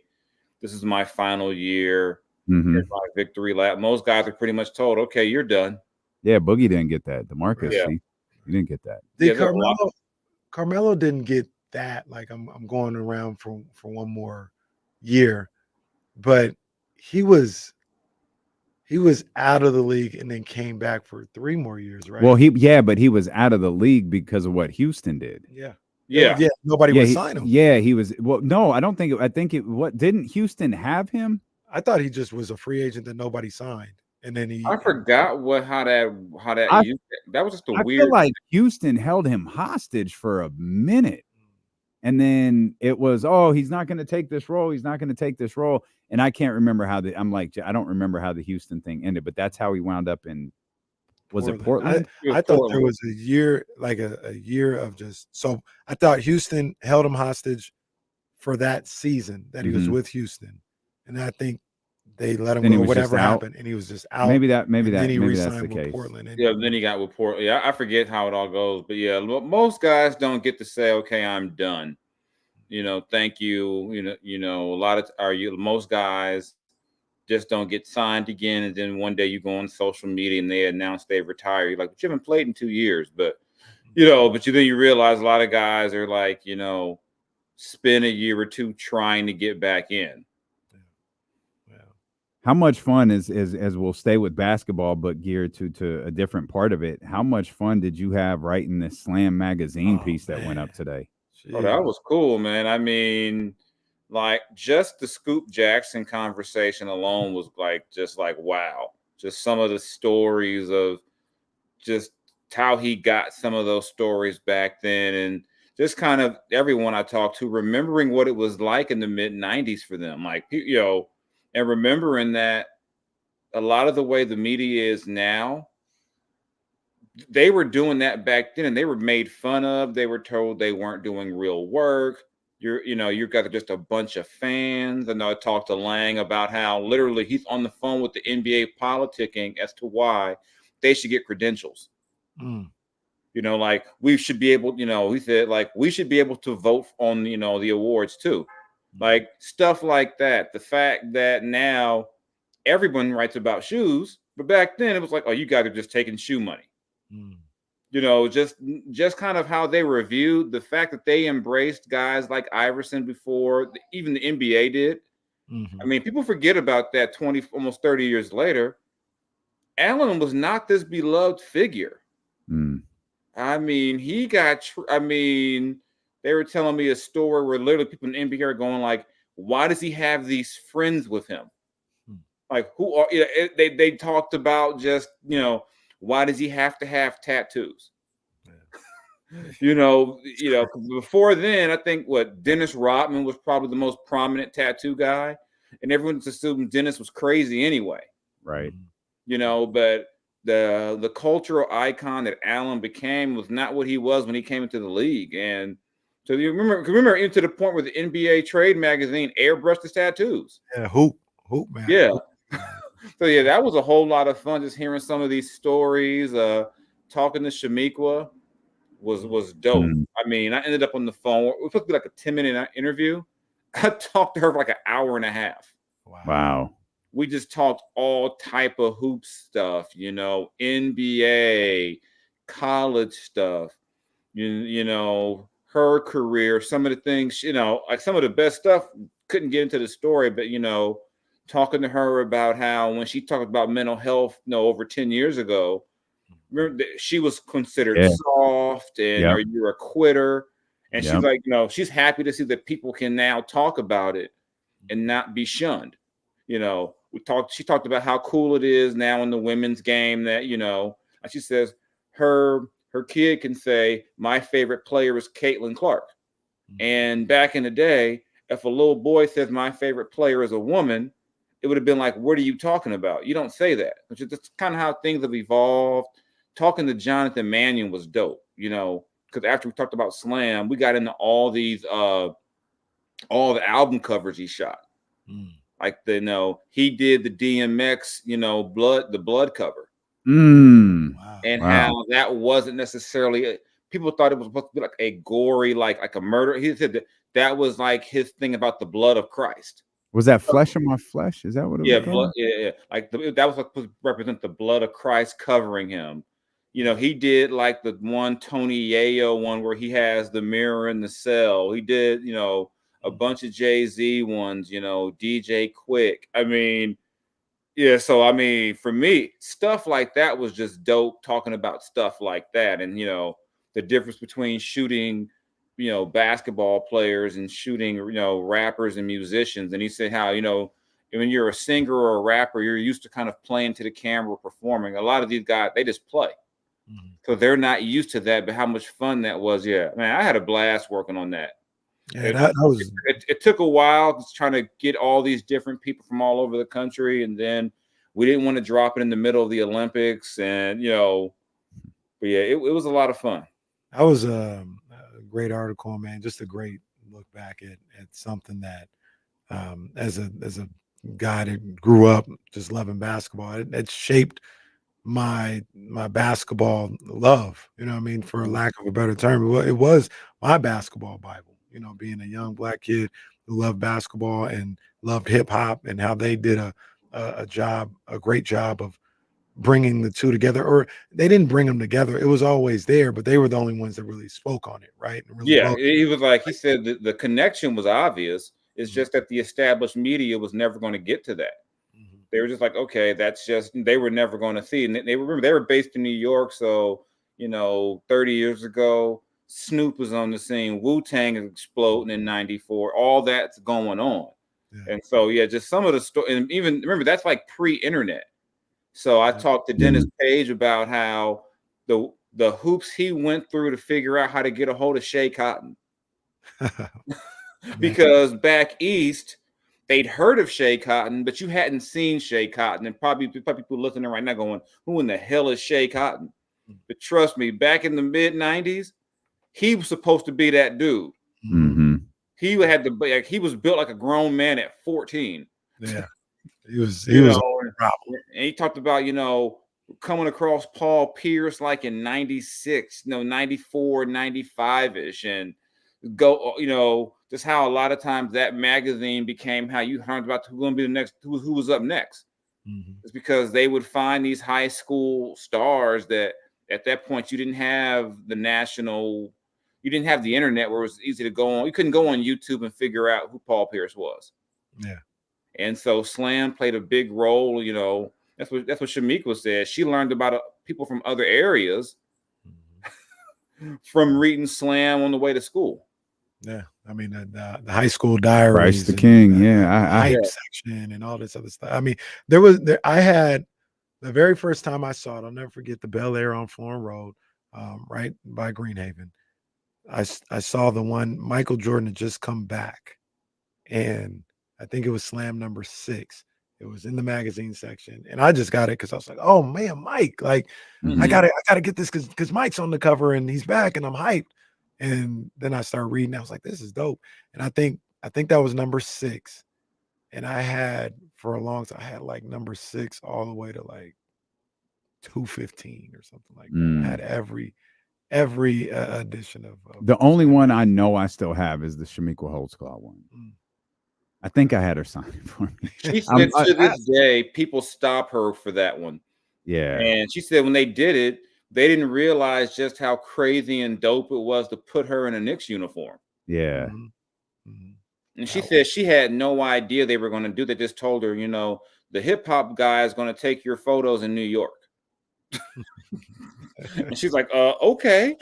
this is my final year. Here's my victory lap. Most guys are pretty much told, okay, you're done. Yeah, Boogie didn't get that. DeMarcus, he didn't get that. Carmelo didn't get that. Like, I'm going around for one more year, but he was out of the league and then came back for 3 more years, right? Well, but he was out of the league because of what Houston did. Yeah. Nobody would sign him. Yeah, he was. Well, no, I don't think it. I think it. What didn't Houston have him? I thought he just was a free agent that nobody signed, and then I forgot how that was just I feel like Houston held him hostage for a minute, and then it was, he's not going to take this role. He's not going to take this role. And I can't remember I don't remember how the Houston thing ended, but that's how he wound up in, was it Portland? I thought there was a year, like a year of so I thought Houston held him hostage for that season that he was with Houston. And I think they let him go, whatever happened, and he was just out. Maybe that's then he the with case. Portland. Then he got with Portland. Yeah, I forget how it all goes, but yeah, most guys don't get to say, okay, I'm done. Thank you. Most guys just don't get signed again, and then one day you go on social media and they announce they've retired. You're like, but you haven't played in 2 years, but then you realize a lot of guys are like, spend a year or two trying to get back in. How much fun is as we'll stay with basketball, but geared to a different part of it. How much fun did you have writing this Slam magazine piece that went up today? Oh, that was cool, man. I mean, just the Scoop Jackson conversation alone was wow. Just some of the stories of just how he got some of those stories back then, and just kind of everyone I talked to remembering what it was like in the mid-90s for them. And remembering that a lot of the way the media is now, they were doing that back then and they were made fun of. They were told they weren't doing real work. You've got just a bunch of fans. And I talked to Lang about how literally he's on the phone with the NBA politicking as to why they should get credentials. We should be able, he said, we should be able to vote on, the awards too. Stuff like that. The fact that now everyone writes about shoes, but back then it was like, oh, you guys are just taking shoe money. Just kind of how they were viewed. The fact that they embraced guys like Iverson before even the NBA did. I mean, people forget about that 20, almost 30 years later. Allen was not this beloved figure. I mean, he got, they were telling me a story where literally people in the NBA are going like, why does he have these friends with him? Who are, they talked about just, why does he have to have tattoos? Before then, I think Dennis Rodman was probably the most prominent tattoo guy, and everyone just assumed Dennis was crazy anyway. Right. But the cultural icon that Allen became was not what he was when he came into the league. And so you remember even to the point where the NBA Trade magazine airbrushed his tattoos. Yeah, hoop man. Yeah. So yeah, that was a whole lot of fun just hearing some of these stories. Talking to Shamiqua was dope. I mean, I ended up on the phone. It was supposed to be like a 10-minute interview. I talked to her for like an hour and a half. Wow. We just talked all type of hoop stuff, NBA, college stuff, you know, her career, some of the things, like some of the best stuff. Couldn't get into the story, but talking to her about how when she talked about mental health, over 10 years ago, remember she was considered soft and or you're a quitter. And she's like, she's happy to see that people can now talk about it and not be shunned. She talked about how cool it is now in the women's game that, and she says her kid can say, my favorite player is Caitlin Clark. And back in the day, if a little boy says my favorite player is a woman, it would have been like, what are you talking about? You don't say that. Which is just kind of how things have evolved. Talking to Jonathan Mannion was dope, because after we talked about Slam, we got into all these all the album covers he shot. Like he did the DMX, the blood cover. And how that wasn't necessarily people thought it was supposed to be like a gory, like a murder. He said that was like his thing about the blood of Christ. Was that Flesh of My Flesh? Is that what it was? Blood, yeah. Like that was supposed to represent the blood of Christ covering him. He did like the one Tony Yayo one where he has the mirror in the cell. He did, a bunch of Jay-Z ones, DJ Quick. I mean, yeah. So, I mean, for me, stuff like that was just dope, talking about stuff like that. And, the difference between shooting, basketball players and shooting, rappers and musicians. And he said how, when you're a singer or a rapper, you're used to kind of playing to the camera, performing. A lot of these guys, they just play. So they're not used to that, but how much fun that was. Yeah, man, I had a blast working on that. Yeah, it took a while just trying to get all these different people from all over the country. And then we didn't want to drop it in the middle of the Olympics. And, but yeah, it was a lot of fun. That was a great article, man. Just a great look back at something that as a guy that grew up just loving basketball, it shaped my basketball love, for lack of a better term. It was my basketball Bible, being a young black kid who loved basketball and loved hip hop, and how they did a great job of bringing the two together. Or they didn't bring them together. It was always there, but they were the only ones that really spoke on it. Right. He was like, he said that the connection was obvious. It's just that the established media was never going to get to that. They were just like, okay, that's just, they were never going to see. And they were based in New York. So, 30 years ago, Snoop was on the scene. Wu-Tang is exploding in 94. All that's going on. Yeah. And so, yeah, just some of the story. And even remember, that's like pre-internet. So I talked to Dennis Page about how the hoops he went through to figure out how to get a hold of Shea Cotton. Because back east, they'd heard of Shea Cotton, but you hadn't seen Shea Cotton. And probably people listening right now going, who in the hell is Shea Cotton? But trust me, back in the mid-90s, he was supposed to be that dude. He was built like a grown man at 14. Yeah. He was a problem. And he talked about, coming across Paul Pierce like in 96, 94, 95-ish. And just how a lot of times that magazine became how you heard about who's going to be the next, who was up next. It's because they would find these high school stars that at that point you didn't have the internet where it was easy to go on. You couldn't go on YouTube and figure out who Paul Pierce was. Yeah. And so Slam played a big role. That's what Shamiqua said. She learned about people from other areas from reading Slam on the way to school. Yeah, I mean the high school diaries, Christ the King, hype section, and all this other stuff. I mean, I had the very first time I saw it. I'll never forget the Bel Air on Florin Road, right by Greenhaven. I saw the one Michael Jordan had just come back, and I think it was Slam number 6, It was in the magazine section, and I just got it because I was like, "Oh man, Mike! Like, I gotta get this because Mike's on the cover and he's back, and I'm hyped." And then I started reading. I was like, "This is dope." And I think that was number 6, and I had for a long time. I had like number 6 all the way to like 215 or something like that. I had every edition of the only one I know I still have is the Shamika Holtzclaw one. I think I had her sign it for me. She said to this day, people stop her for that one. Yeah. And she said when they did it, they didn't realize just how crazy and dope it was to put her in a Knicks uniform. Yeah. And she said she had no idea they were going to do that. They just told her, you know, the hip hop guy is going to take your photos in New York. And she's like, okay.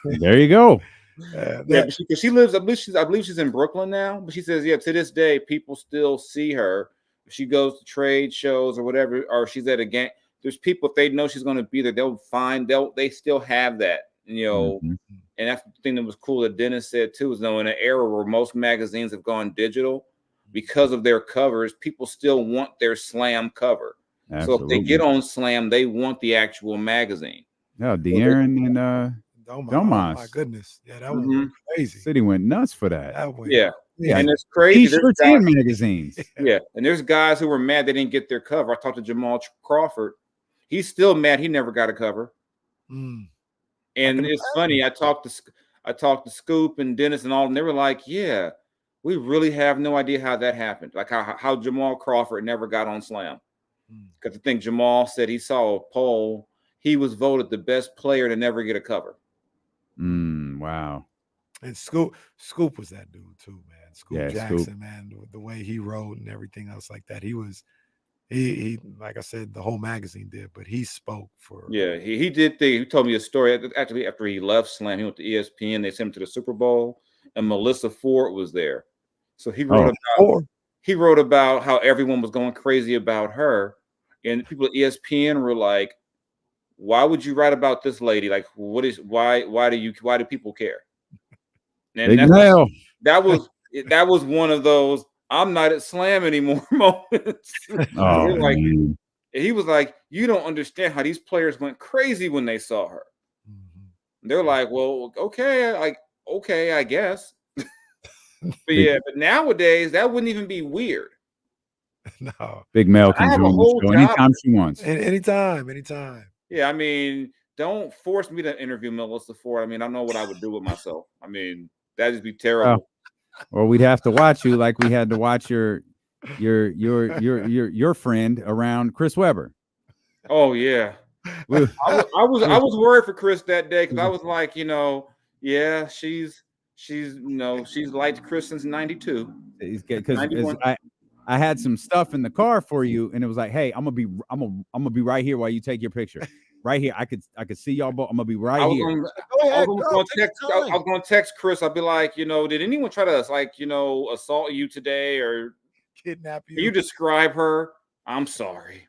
There you go. Yeah, she lives, I believe she's in Brooklyn now, but she says, yeah, to this day, people still see her. If she goes to trade shows or whatever, or she's at a game, there's people, if they know she's going to be there, they still have that, you know. And that's the thing that was cool that Dennis said too, is though in an era where most magazines have gone digital, because of their covers, people still want their Slam cover. Absolutely. So if they get on Slam, they want the actual magazine. Yeah, De'Aaron and Domas. Domas. Oh my goodness. Yeah, that one went crazy. City went nuts for that. Yeah. And it's crazy. T-shirts and magazines. Yeah. And there's guys who were mad they didn't get their cover. I talked to Jamal Crawford. He's still mad he never got a cover. And it's funny. I talked to Scoop and Dennis and all, and they were like, yeah, we really have no idea how that happened. Like how Jamal Crawford never got on Slam. Because I think Jamal said he saw a poll. He was voted the best player to never get a cover. Wow. And Scoop was that dude too, man. Scoop Jackson, Scoop. man, the way he wrote and everything else like that. He like I said, the whole magazine did, but he spoke for. Yeah, he did. He told me a story actually after he left Slam. He went to ESPN. They sent him to the Super Bowl, and Melissa Ford was there. So he wrote about how everyone was going crazy about her, and people at ESPN were like, "Why would you write about this lady? Like, why do people care?" And that was one of those I'm not at Slam anymore moments. He was like, you don't understand how these players went crazy when they saw her. They're like, well, okay, I guess. But nowadays that wouldn't even be weird. No. Big Mel can join the show anytime she wants. Anytime. Yeah, I mean, don't force me to interview Melissa Ford. I mean, I know what I would do with myself. I mean, that'd just be terrible. Or we'd have to watch you like we had to watch your friend around Chris Webber. Oh yeah, I was worried for Chris that day because I was like, yeah, she's liked Chris since '92. Because I had some stuff in the car for you, and it was like, hey, I'm gonna be right here while you take your picture. Right here, I could see y'all both. I'm gonna be right here. I was gonna text Chris. I'll be like, did anyone try to assault you today or kidnap you? Can you describe her? I'm sorry.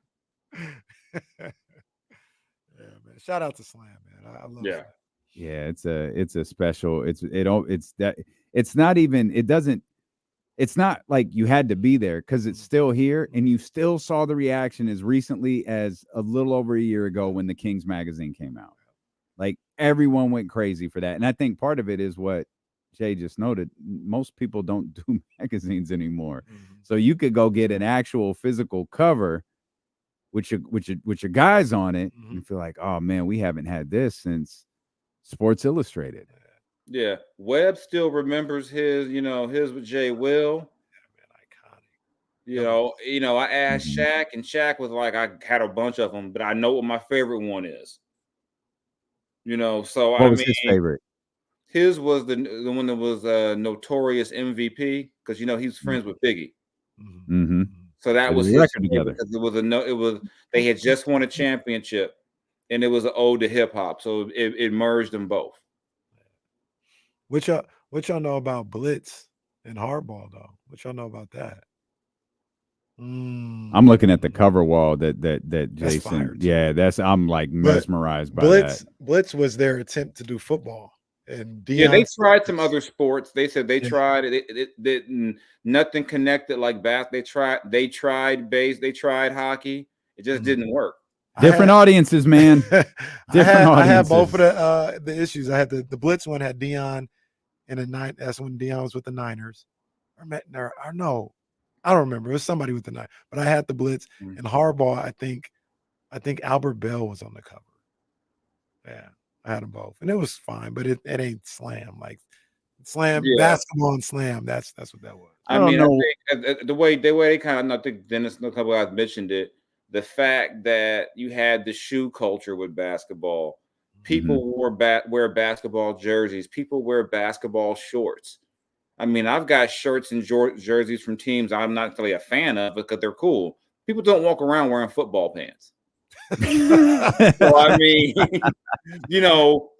Yeah, man. Shout out to Slam, man. I love it. Yeah, it's a special. It's not like you had to be there because it's still here, and you still saw the reaction as recently as a little over a year ago when the Kings magazine came out. Like everyone went crazy for that. And I think part of it is what Jay just noted. Most people don't do magazines anymore. So you could go get an actual physical cover with your guys on it and feel like, oh man, we haven't had this since Sports Illustrated. Yeah, Webb still remembers his with Jay Will. I asked Shaq, and Shaq was like, I had a bunch of them, but I know what my favorite one is. So what was his favorite? His was the one that was Notorious MVP because he's friends with Biggie. So that was his together because they had just won a championship, and it was an ode to hip hop. So it merged them both. What y'all know about Blitz and Hardball though? What y'all know about that? I'm looking at the cover wall that Jason. Yeah, I'm like mesmerized by that. Blitz was their attempt to do football, And Yeah, they Deion, tried some other sports. They said they tried it. It didn't. Nothing connected like bass. They tried base. They tried hockey. It just didn't work. Different audiences, man. Different I had audiences. both of the issues. I had the Blitz one had Deion in the night. That's when Deion was with the Niners. Or no, I don't remember. It was somebody with the Niners. But I had the Blitz and Harbaugh. I think Albert Bell was on the cover. Yeah, I had them both, and it was fine. But it ain't slam like slam basketball and slam. That's what that was. I mean, I think the way they kind of, I think Dennis, a couple guys mentioned it. The fact that you had the shoe culture with basketball, people wear basketball jerseys, people wear basketball shorts. I mean, I've got shirts and jerseys from teams I'm not really a fan of because they're cool. People don't walk around wearing football pants. So I mean, no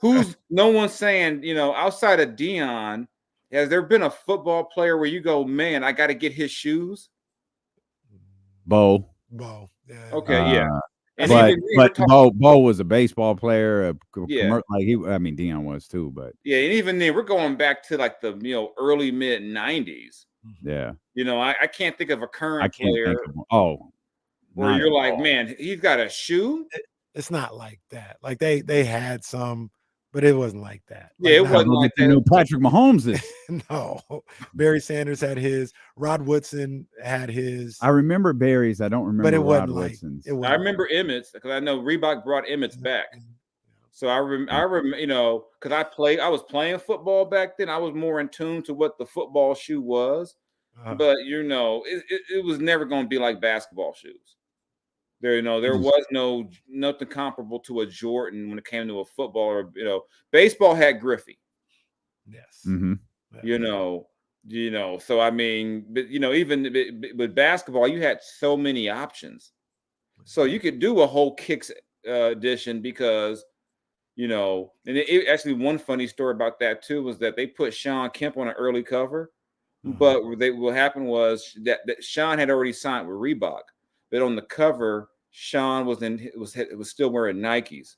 one's saying, outside of Deion, has there been a football player where you go, man, I got to get his shoes? Bo. Yeah. Okay, yeah. And But Bo was a baseball player. Deion was too. But yeah, and even then, we're going back to like the early mid '90s. Yeah. I can't think of a current player. Where you're like, man, he's got a shoe. It's not like that. Like they had some, but it wasn't like that. Yeah, it wasn't like that. Patrick Mahomes is. No, Barry Sanders had his. Rod Woodson had his. I remember Barry's. I don't remember. But it Rod wasn't Woodson's. like. I remember Emmett's because I know Reebok brought Emmett's back. So I remember, because I was playing football back then. I was more in tune to what the football shoe was, but it was never going to be like basketball shoes. There was nothing comparable to a Jordan when it came to a football or baseball had Griffey. Yes. So I mean, but even with basketball, you had so many options. So you could do a whole kicks edition because and actually one funny story about that too was that they put Sean Kemp on an early cover, but what happened was that Sean had already signed with Reebok. But on the cover, Sean was still wearing Nikes,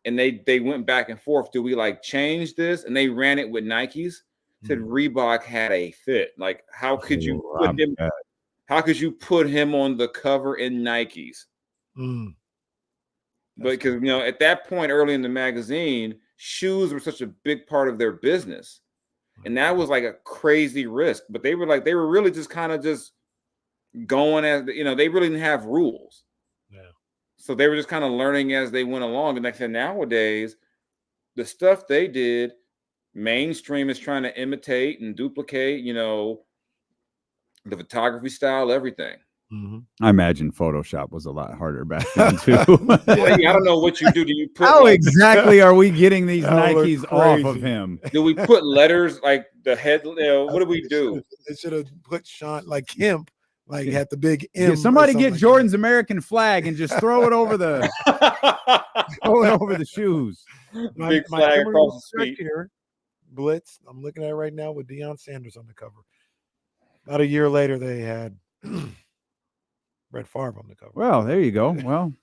and they went back and forth. Do we change this? And they ran it with Nikes. Said Reebok had a fit. Like, how could you put him? How could you put him on the cover in Nikes? But because at that point, early in the magazine, shoes were such a big part of their business, and that was like a crazy risk. But they were really just kind of just going as they really didn't have rules. So they were just kind of learning as they went along. And like I said, nowadays, the stuff they did, mainstream is trying to imitate and duplicate, the photography style, everything. I imagine Photoshop was a lot harder back then too. I don't know what you do. Do you put how exactly are we getting these Nikes off of him? Do we put letters like the head? What do we do? They should have put Sean like Kemp. Like had the big M. Yeah, somebody get Jordan's American flag and just throw it over the shoes. Big flag across the street here. Blitz. I'm looking at it right now with Deion Sanders on the cover. About a year later, they had Brett Favre on the cover. Well, there you go. Well,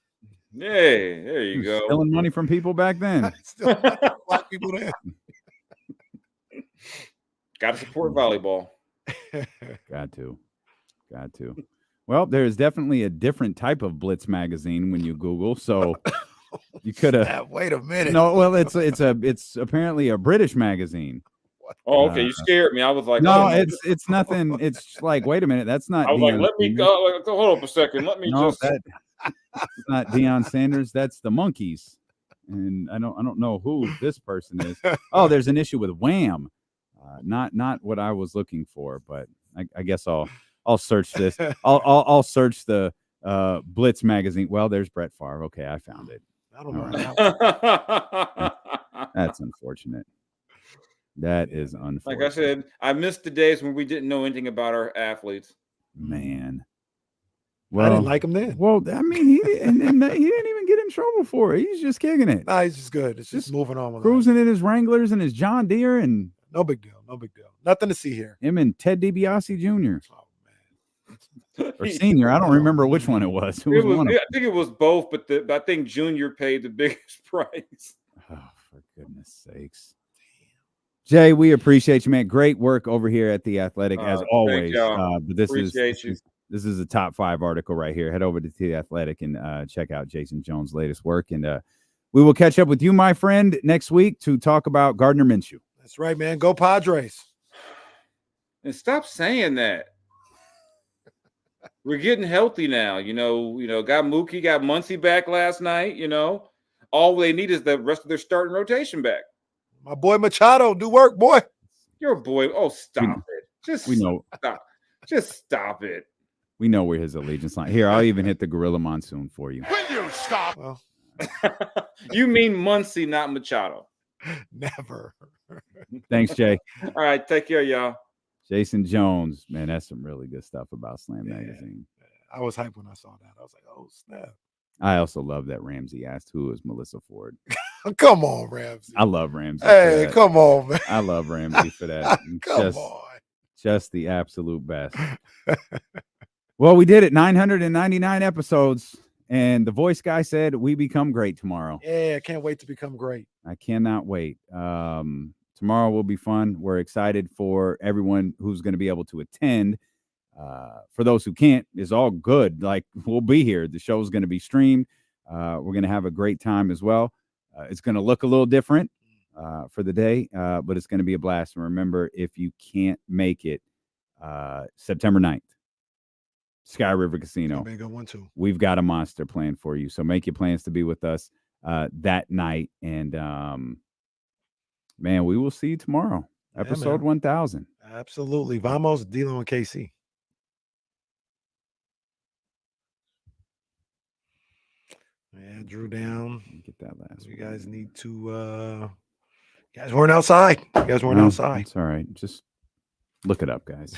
hey, there you go. Stealing money from people back then. Still black people there. Got to support volleyball. Got to. Well, there's definitely a different type of Blitz magazine when you Google. So you could have. Wait a minute. No, well, it's apparently a British magazine. Oh, okay. You scared me. I was like, no, it's nothing. It's like, wait a minute, that's not. I was like, let me go. Hold up a second. Let me that's not Deion Sanders. That's the Monkees, and I don't know who this person is. Oh, there's an issue with Wham. Not what I was looking for, but I guess I'll search this. I'll search the Blitz magazine. Well, there's Brett Favre. Okay, I found it. I don't know. Right. That's unfortunate. That is unfortunate. Like I said, I missed the days when we didn't know anything about our athletes. Man. Well, I didn't like him then. Well, I mean, he didn't even get in trouble for it. He's just kicking it. Nah, he's just good. It's just moving on with cruising in his Wranglers and his John Deere, and no big deal. Nothing to see here. Him and Ted DiBiase Jr. Or senior. I don't remember which one it was. I think it was both, but I think Junior paid the biggest price. Oh, for goodness sakes. Jay, we appreciate you, man. Great work over here at The Athletic, as always. y'all. But this Appreciate you. this is a top 5 article right here. Head over to The Athletic and check out Jason Jones' latest work. And we will catch up with you, my friend, next week to talk about Gardner Minshew. That's right, man. Go Padres. And stop saying that. We're getting healthy now. Got Mookie, got Muncy back last night. All they need is the rest of their starting rotation back. My boy Machado, do work, boy. Your boy. Oh, stop it. Just stop it. We know where his allegiance line. Here, I'll even hit the Gorilla Monsoon for you. Will you stop? Well, you mean Muncy, not Machado. Never. Thanks, Jay. All right, take care, y'all. Jason Jones, man, that's some really good stuff about Slam Magazine. I was hyped when I saw that. I was like, oh, snap. I also love that Ramsey asked who is Melissa Ford. Come on, Ramsey. I love Ramsey. Hey, come on, man. I love Ramsey for that. Come on. Just the absolute best. Well, we did it. 999 episodes. And the voice guy said we become great tomorrow. Yeah, I can't wait to become great. I cannot wait. Tomorrow will be fun. We're excited for everyone who's going to be able to attend. For those who can't, it's all good. Like, we'll be here. The show's going to be streamed. We're going to have a great time as well. It's going to look a little different for the day, but it's going to be a blast. And remember, if you can't make it, September 9th, Sky River Casino. We've got a monster plan for you. So make your plans to be with us that night. And, man, we will see you tomorrow. Episode 1000. Absolutely. Vamos, D'Lo, and KC. Yeah, Drew down. Get that last. You guys need to. You guys weren't outside. Outside. It's all right. Just look it up, guys.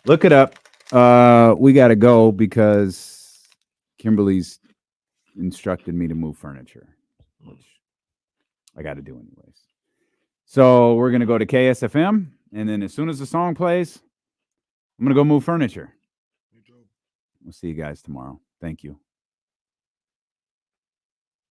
Look it up. We got to go because Kimberly's instructed me to move furniture, which I got to do anyways. So we're going to go to KSFM, and then as soon as the song plays, I'm going to go move furniture. We'll see you guys tomorrow. Thank you.